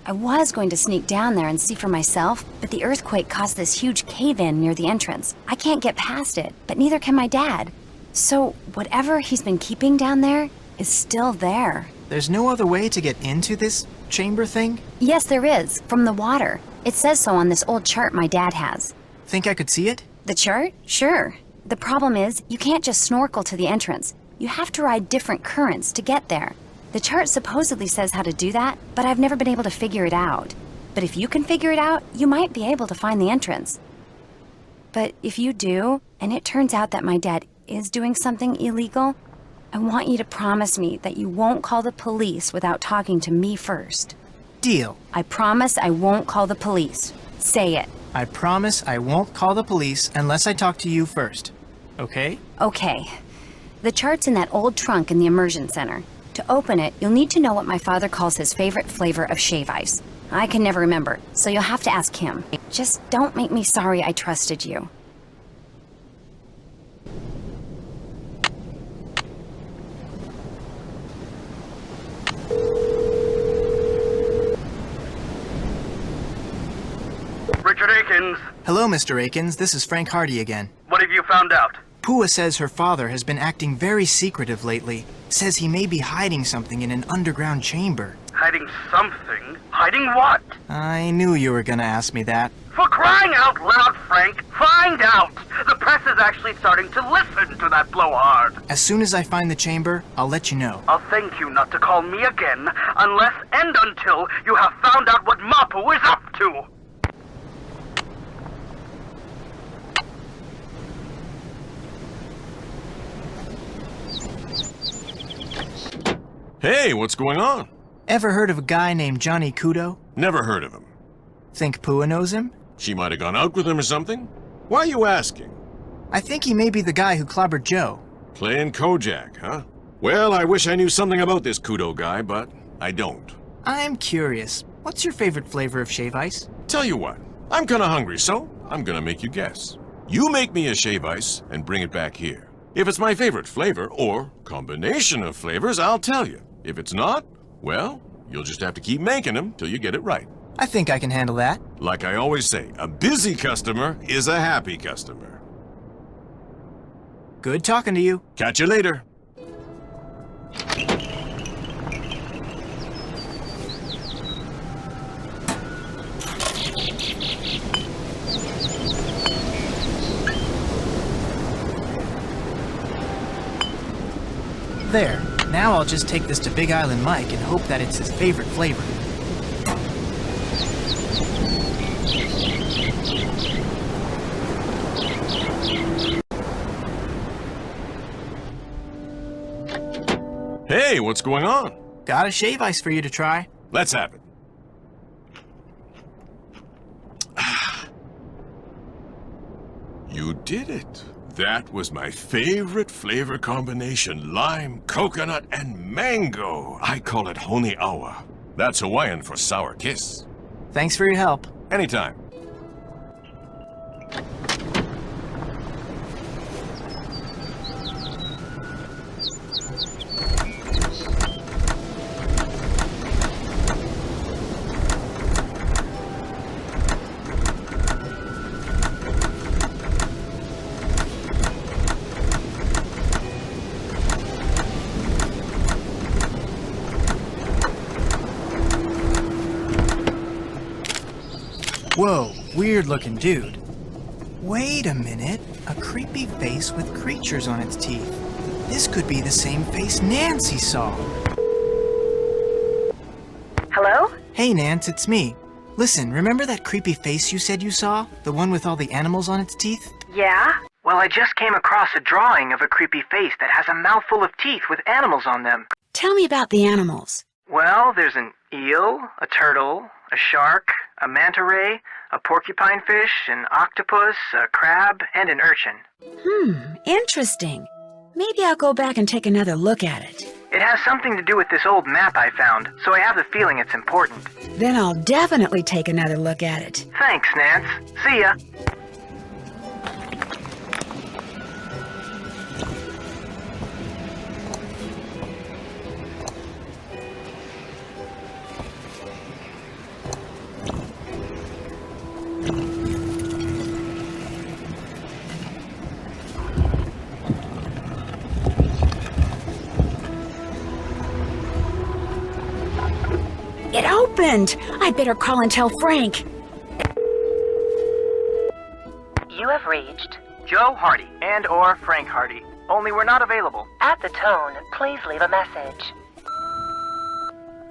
Speaker 9: I was going to sneak down there and see for myself, but the earthquake caused this huge cave-in near the entrance. I can't get past it, but neither can my dad. So whatever he's been keeping down there is still there.
Speaker 17: There's no other way to get into this chamber thing?
Speaker 9: Yes, there is, from the water. It says so on this old chart my dad has.
Speaker 17: Think I could see it?
Speaker 9: The chart? Sure. The problem is, you can't just snorkel to the entrance. You have to ride different currents to get there. The chart supposedly says how to do that, but I've never been able to figure it out. But if you can figure it out, you might be able to find the entrance. But if you do, and it turns out that my dad is doing something illegal, I want you to promise me that you won't call the police without talking to me first.
Speaker 17: Deal.
Speaker 9: I promise I won't call the police. Say it.
Speaker 17: I promise I won't call the police unless I talk to you first. Okay?
Speaker 9: Okay. The chart's in that old trunk in the immersion center. To open it, you'll need to know what my father calls his favorite flavor of shave ice. I can never remember, so you'll have to ask him. Just don't make me sorry I trusted you.
Speaker 22: Richard Akins.
Speaker 17: Hello, Mr. Akins. This is Frank Hardy again.
Speaker 22: What have you found out?
Speaker 17: Pua says her father has been acting very secretive lately. Says he may be hiding something in an underground chamber.
Speaker 22: Hiding something? Hiding what?
Speaker 17: I knew you were gonna ask me that.
Speaker 22: For crying out loud, Frank, find out! The press is actually starting to listen to that blowhard.
Speaker 17: As soon as I find the chamber, I'll let you know.
Speaker 22: I'll thank you not to call me again unless and until you have found out what Mapu is up to.
Speaker 4: Hey, what's going on?
Speaker 17: Ever heard of a guy named Johnny Kudo?
Speaker 4: Never heard of him.
Speaker 17: Think Pua knows him?
Speaker 4: She might have gone out with him or something. Why are you asking?
Speaker 17: I think he may be the guy who clobbered Joe.
Speaker 4: Playing Kojak, huh? Well, I wish I knew something about this Kudo guy, but I don't.
Speaker 17: I'm curious. What's your favorite flavor of shave ice?
Speaker 4: Tell you what, I'm kinda hungry, so I'm gonna make you guess. You make me a shave ice and bring it back here. If it's my favorite flavor, or combination of flavors, I'll tell you. If it's not, well, you'll just have to keep making them till you get it right.
Speaker 17: I think I can handle that.
Speaker 4: Like I always say, a busy customer is a happy customer.
Speaker 17: Good talking to you.
Speaker 4: Catch you later.
Speaker 17: There. Now I'll just take this to Big Island Mike and hope that it's his favorite flavor.
Speaker 4: Hey, what's going on?
Speaker 17: Got a shave ice for you to try.
Speaker 4: Let's have it. You did it. That was my favorite flavor combination, lime, coconut, and mango. I call it Honi Awa. That's Hawaiian for sour kiss.
Speaker 17: Thanks for your help.
Speaker 4: Anytime.
Speaker 17: Whoa, weird-looking dude. Wait a minute. A creepy face with creatures on its teeth. This could be the same face Nancy saw.
Speaker 2: Hello?
Speaker 17: Hey, Nance, it's me. Listen, remember that creepy face you said you saw? The one with all the animals on its teeth?
Speaker 2: Yeah?
Speaker 22: Well, I just came across a drawing of a creepy face that has a mouthful of teeth with animals on them.
Speaker 1: Tell me about the animals.
Speaker 22: Well, there's an eel, a turtle, a shark, a manta ray, a porcupine fish, an octopus, a crab, and an urchin.
Speaker 1: Interesting. Maybe I'll go back and take another look at it.
Speaker 22: It has something to do with this old map I found, so I have the feeling it's important.
Speaker 1: Then I'll definitely take another look at it.
Speaker 22: Thanks, Nance. See ya.
Speaker 1: It opened! I'd better call and tell Frank.
Speaker 2: You have reached
Speaker 22: Joe Hardy and/or Frank Hardy. Only we're not available.
Speaker 2: at the tone. Please leave a message.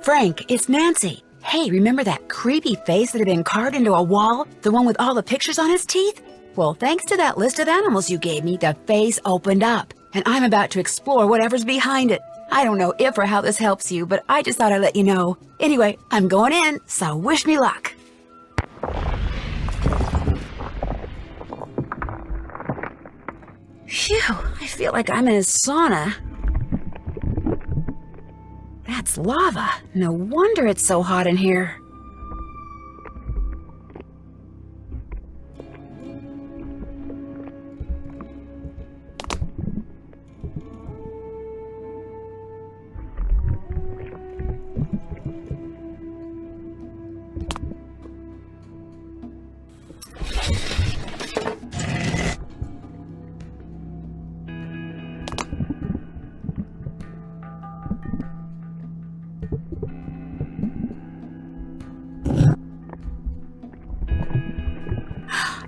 Speaker 1: Frank, it's Nancy. Hey, remember that creepy face that had been carved into a wall? The one with all the pictures on its teeth? Well, thanks to that list of animals you gave me, the face opened up. And I'm about to explore whatever's behind it. I don't know if or how this helps you, but I just thought I'd let you know. Anyway, I'm going in, so wish me luck. Phew, I feel like I'm in a sauna. That's lava. No wonder it's so hot in here.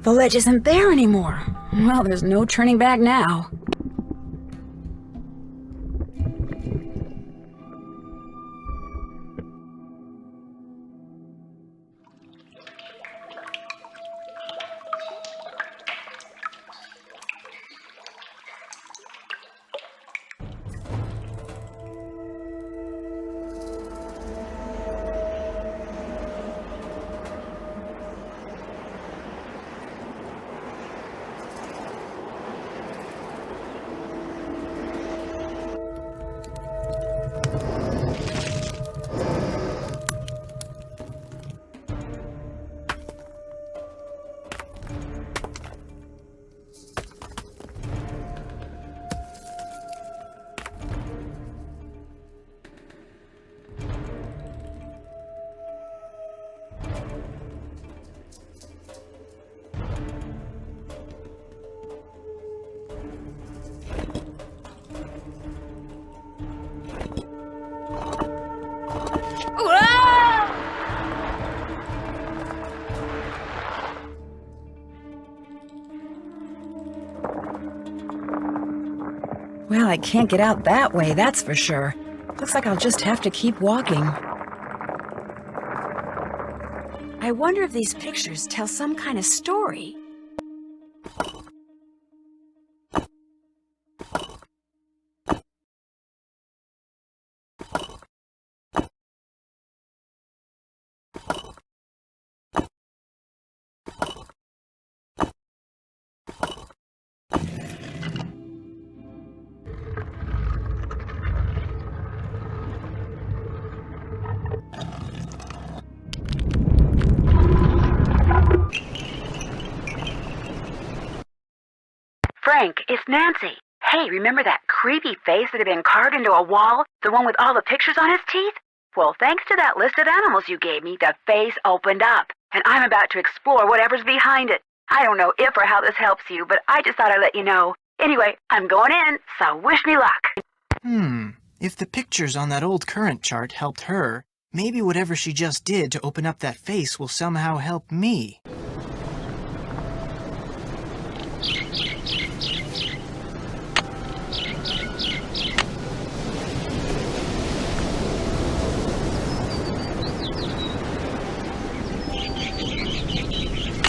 Speaker 1: The ledge isn't there anymore. Well, there's no turning back now. Well, I can't get out that way, that's for sure. Looks like I'll just have to keep walking. I wonder if these pictures tell some kind of story. Frank, it's Nancy. Hey, remember that creepy face that had been carved into a wall? The one with all the pictures on its teeth? Well, thanks to that list of animals you gave me, the face opened up. And I'm about to explore whatever's behind it. I don't know if or how this helps you, but I just thought I'd let you know. Anyway, I'm going in, so wish me luck.
Speaker 17: If the pictures on that old current chart helped her, Maybe whatever she just did to open up that face will somehow help me.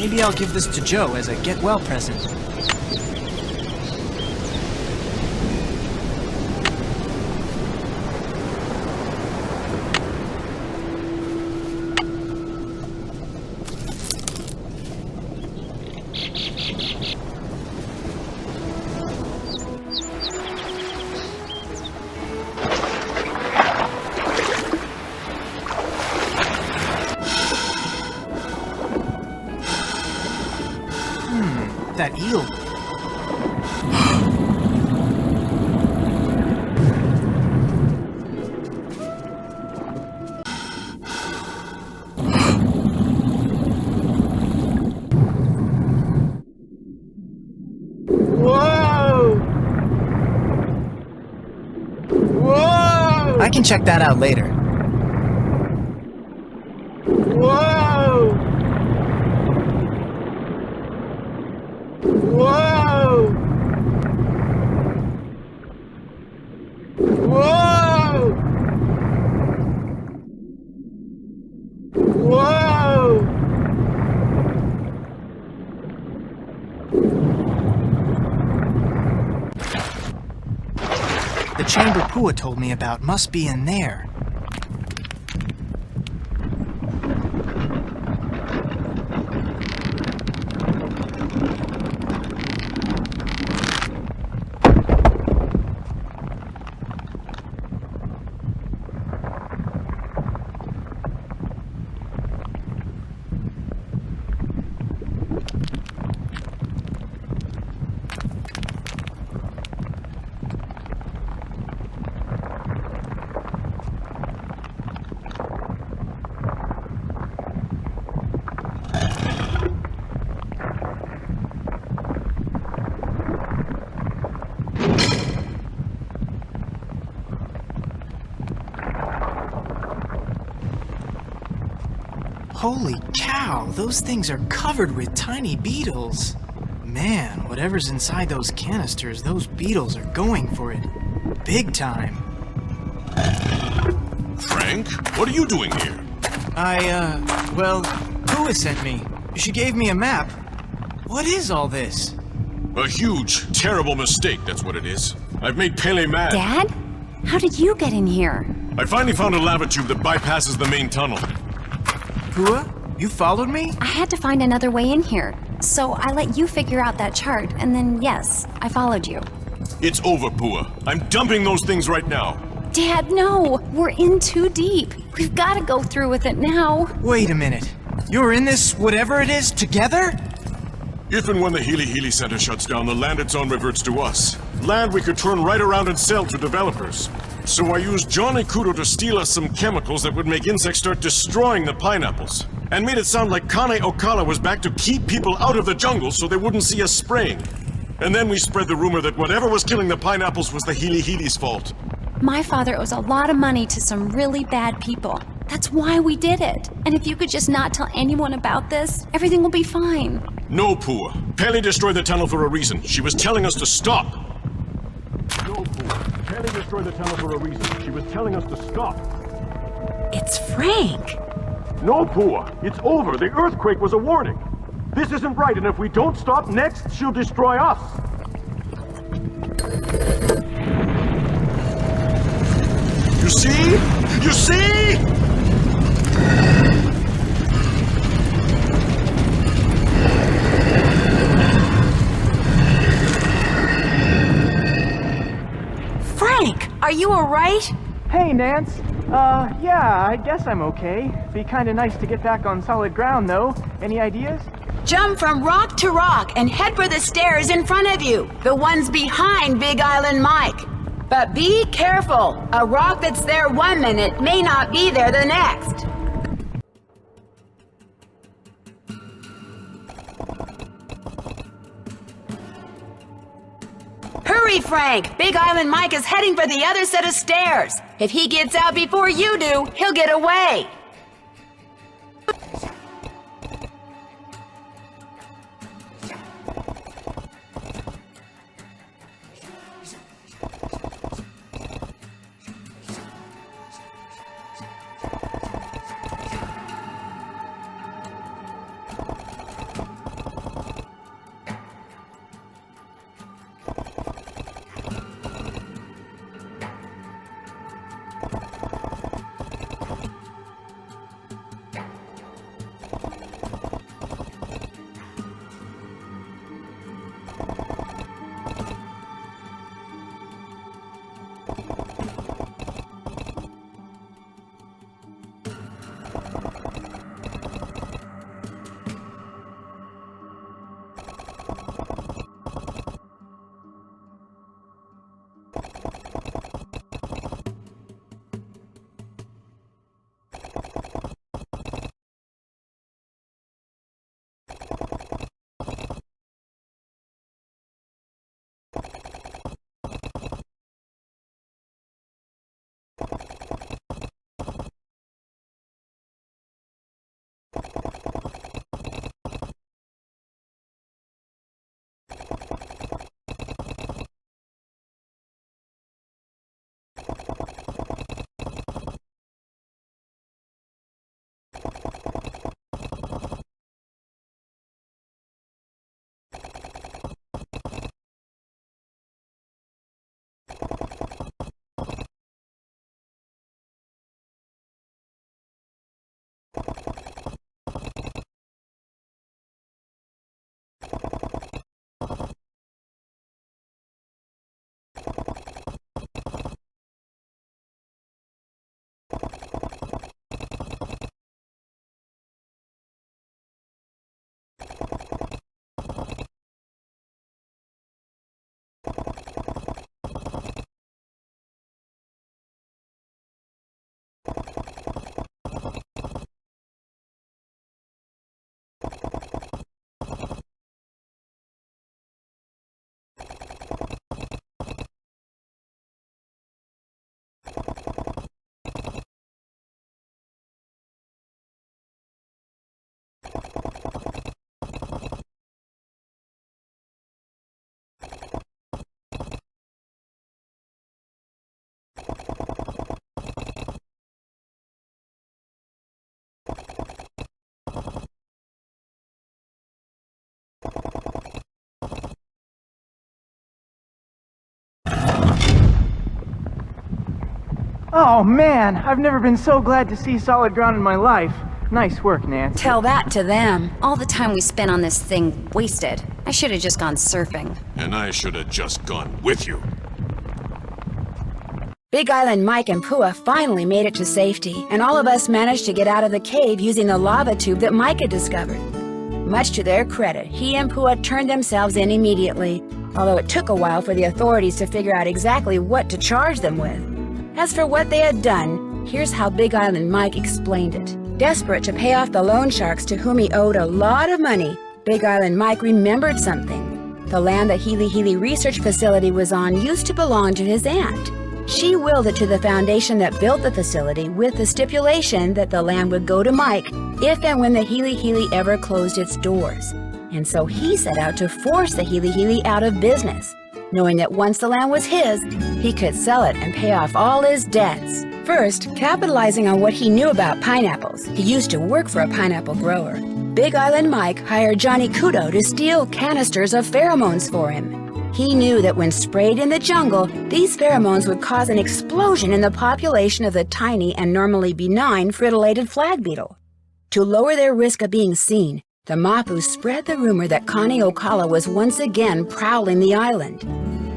Speaker 17: Maybe I'll give this to Joe as a get-well present. That eel.
Speaker 7: Whoa! Whoa!
Speaker 17: I can check that out later.
Speaker 7: Whoa! Whoa! Whoa! Whoa!
Speaker 17: The chamber Pua told me about must be in there. Holy cow, those things are covered with tiny beetles. Man, whatever's inside those canisters, those beetles are going for it. Big time.
Speaker 4: Frank, what are you doing here?
Speaker 17: Well, Pua sent me. She gave me a map. What is all this?
Speaker 4: A huge, terrible mistake, that's what it is. I've made Pele mad.
Speaker 9: Dad? How did you get in here?
Speaker 4: I finally found a lava tube that bypasses the main tunnel.
Speaker 17: Pua, you followed me?
Speaker 9: I had to find another way in here. So I let you figure out that chart, and then yes, I followed you.
Speaker 4: It's over, Pua. I'm dumping those things right now.
Speaker 9: Dad, no! We're in too deep. We've got to go through with it now.
Speaker 17: Wait a minute. You're in this whatever it is together?
Speaker 4: If and when the Healy Healy Center shuts down, the land it's on reverts to us. Land we could turn right around and sell to developers. So I used Johnny Kudo to steal us some chemicals that would make insects start destroying the pineapples. And made it sound like Kane Okala was back to keep people out of the jungle so they wouldn't see us spraying. And then we spread the rumor that whatever was killing the pineapples was the Healy Healy's fault.
Speaker 9: My father owes a lot of money to some really bad people. That's why we did it. And if you could just not tell anyone about this, everything will be fine.
Speaker 4: No, Pua. Pele destroyed the tunnel for a reason. She was telling us to stop.
Speaker 6: No, Pua. Pele destroyed the tunnel for a reason. She was telling us to stop.
Speaker 1: It's Frank.
Speaker 6: No, Pua. It's over. The earthquake was a warning. This isn't right, and if we don't stop next, she'll destroy us.
Speaker 4: You see? You see?
Speaker 1: Frank, are you alright?
Speaker 17: Hey, Nance. Yeah, I guess I'm okay. Be kinda nice to get back on solid ground, though. Any ideas?
Speaker 1: Jump from rock to rock and head for the stairs in front of you. The ones behind Big Island Mike. But be careful. A rock that's there 1 minute may not be there the next. Hurry Hurry, Frank! Big Island Mike is heading for the other set of stairs. If he gets out before you do, he'll get away.
Speaker 17: Oh man, I've never been so glad to see solid ground in my life. Nice work, Nancy.
Speaker 1: Tell that to them.
Speaker 9: All the time we spent on this thing wasted. I should have just gone surfing.
Speaker 4: And I should have just gone with you.
Speaker 1: Big Island Mike and Pua finally made it to safety, and all of us managed to get out of the cave using the lava tube that Mike had discovered. Much to their credit, he and Pua turned themselves in immediately, although it took a while for the authorities to figure out exactly what to charge them with. As for what they had done, here's how Big Island Mike explained it. Desperate to pay off the loan sharks to whom he owed a lot of money, Big Island Mike remembered something. The land the Healy Healy Research Facility was on used to belong to his aunt. She willed it to the foundation that built the facility with the stipulation that the land would go to Mike if and when the Healy Healy ever closed its doors. And so he set out to force the Healy Healy out of business, knowing that once the land was his, he could sell it and pay off all his debts. First, capitalizing on what he knew about pineapples, he used to work for a pineapple grower. Big Island Mike hired Johnny Kudo to steal canisters of pheromones for him. He knew that when sprayed in the jungle, these pheromones would cause an explosion in the population of the tiny and normally benign fritillated flag beetle. To lower their risk of being seen, the Mapu spread the rumor that Connie Ocala was once again prowling the island.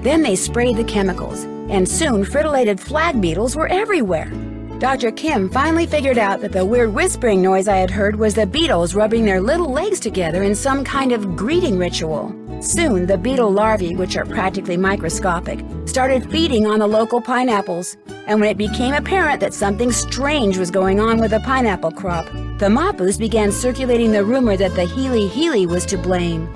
Speaker 1: Then they sprayed the chemicals, and soon fritillated flag beetles were everywhere. Dr. Kim finally figured out that the weird whispering noise I had heard was the beetles rubbing their little legs together in some kind of greeting ritual. Soon, the beetle larvae, which are practically microscopic, started feeding on the local pineapples. And when it became apparent that something strange was going on with the pineapple crop, the Mapus began circulating the rumor that the Healy Healy was to blame.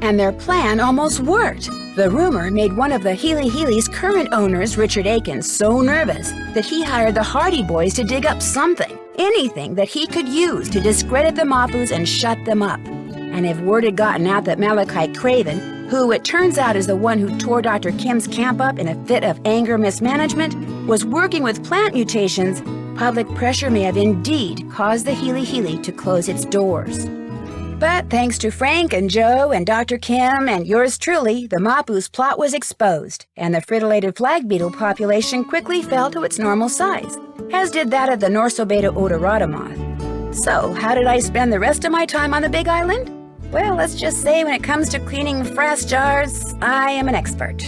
Speaker 1: And their plan almost worked. The rumor made one of the Healy Healy's current owners, Richard Akins, so nervous that he hired the Hardy Boys to dig up something, anything that he could use to discredit the Mapus and shut them up. And if word had gotten out that Malachi Craven, who it turns out is the one who tore Dr. Kim's camp up in a fit of anger mismanagement, was working with plant mutations, public pressure may have indeed caused the Healy Healy to close its doors. But thanks to Frank and Joe and Dr. Kim and yours truly, the Mapu's plot was exposed, and the fritillated flag beetle population quickly fell to its normal size, as did that of the Norsobeta odorata moth. So, how did I spend the rest of my time on the Big Island? Well, let's just say when it comes to cleaning frass jars, I am an expert.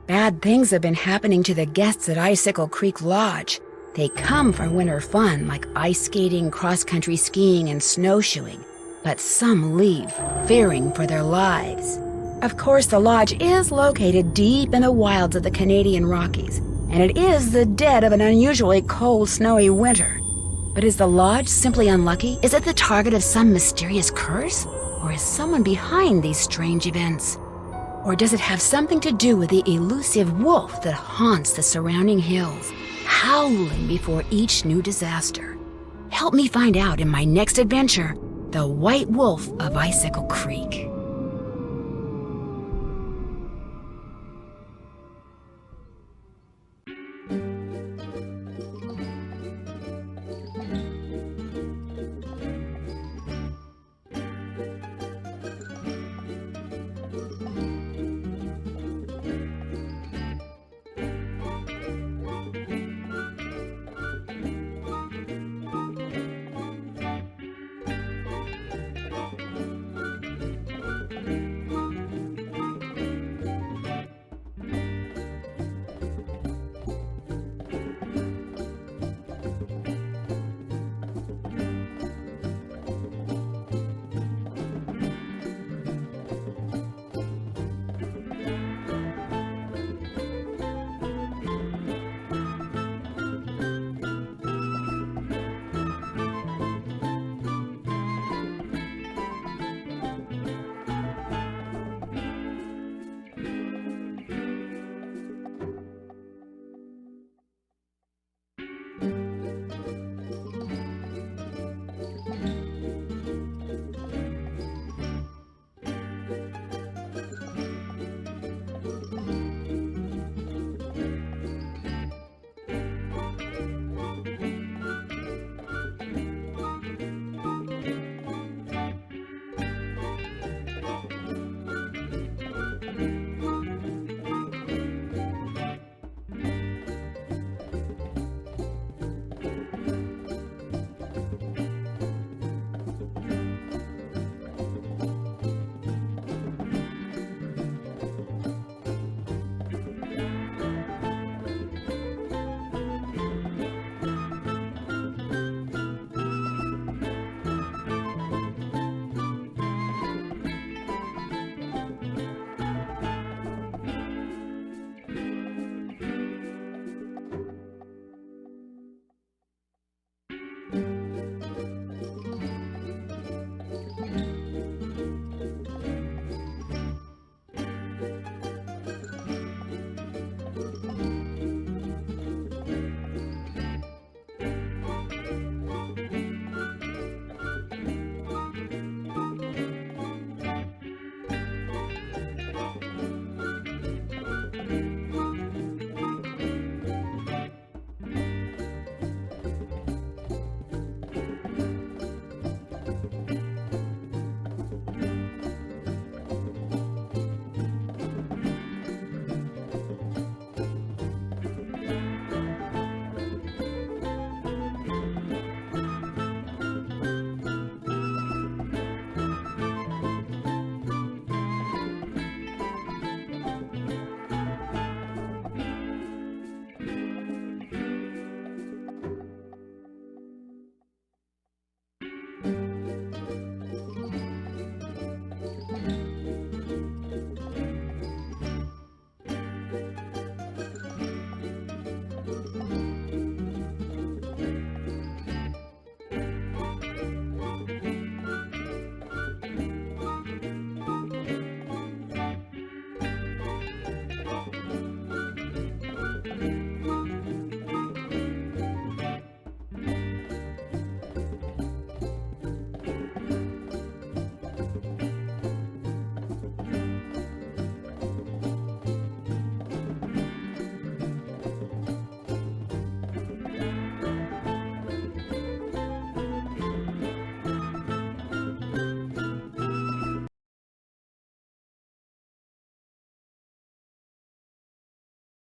Speaker 1: Bad things have been happening to the guests at Icicle Creek Lodge. They come for winter fun like ice skating, cross-country skiing, and snowshoeing. But some leave, fearing for their lives. Of course, the lodge is located deep in the wilds of the Canadian Rockies, and it is the dead of an unusually cold, snowy winter. But is the lodge simply unlucky? Is it the target of some mysterious curse? Or is someone behind these strange events? Or does it have something to do with the elusive wolf that haunts the surrounding hills, howling before each new disaster? Help me find out in my next adventure, The White Wolf of Icicle Creek.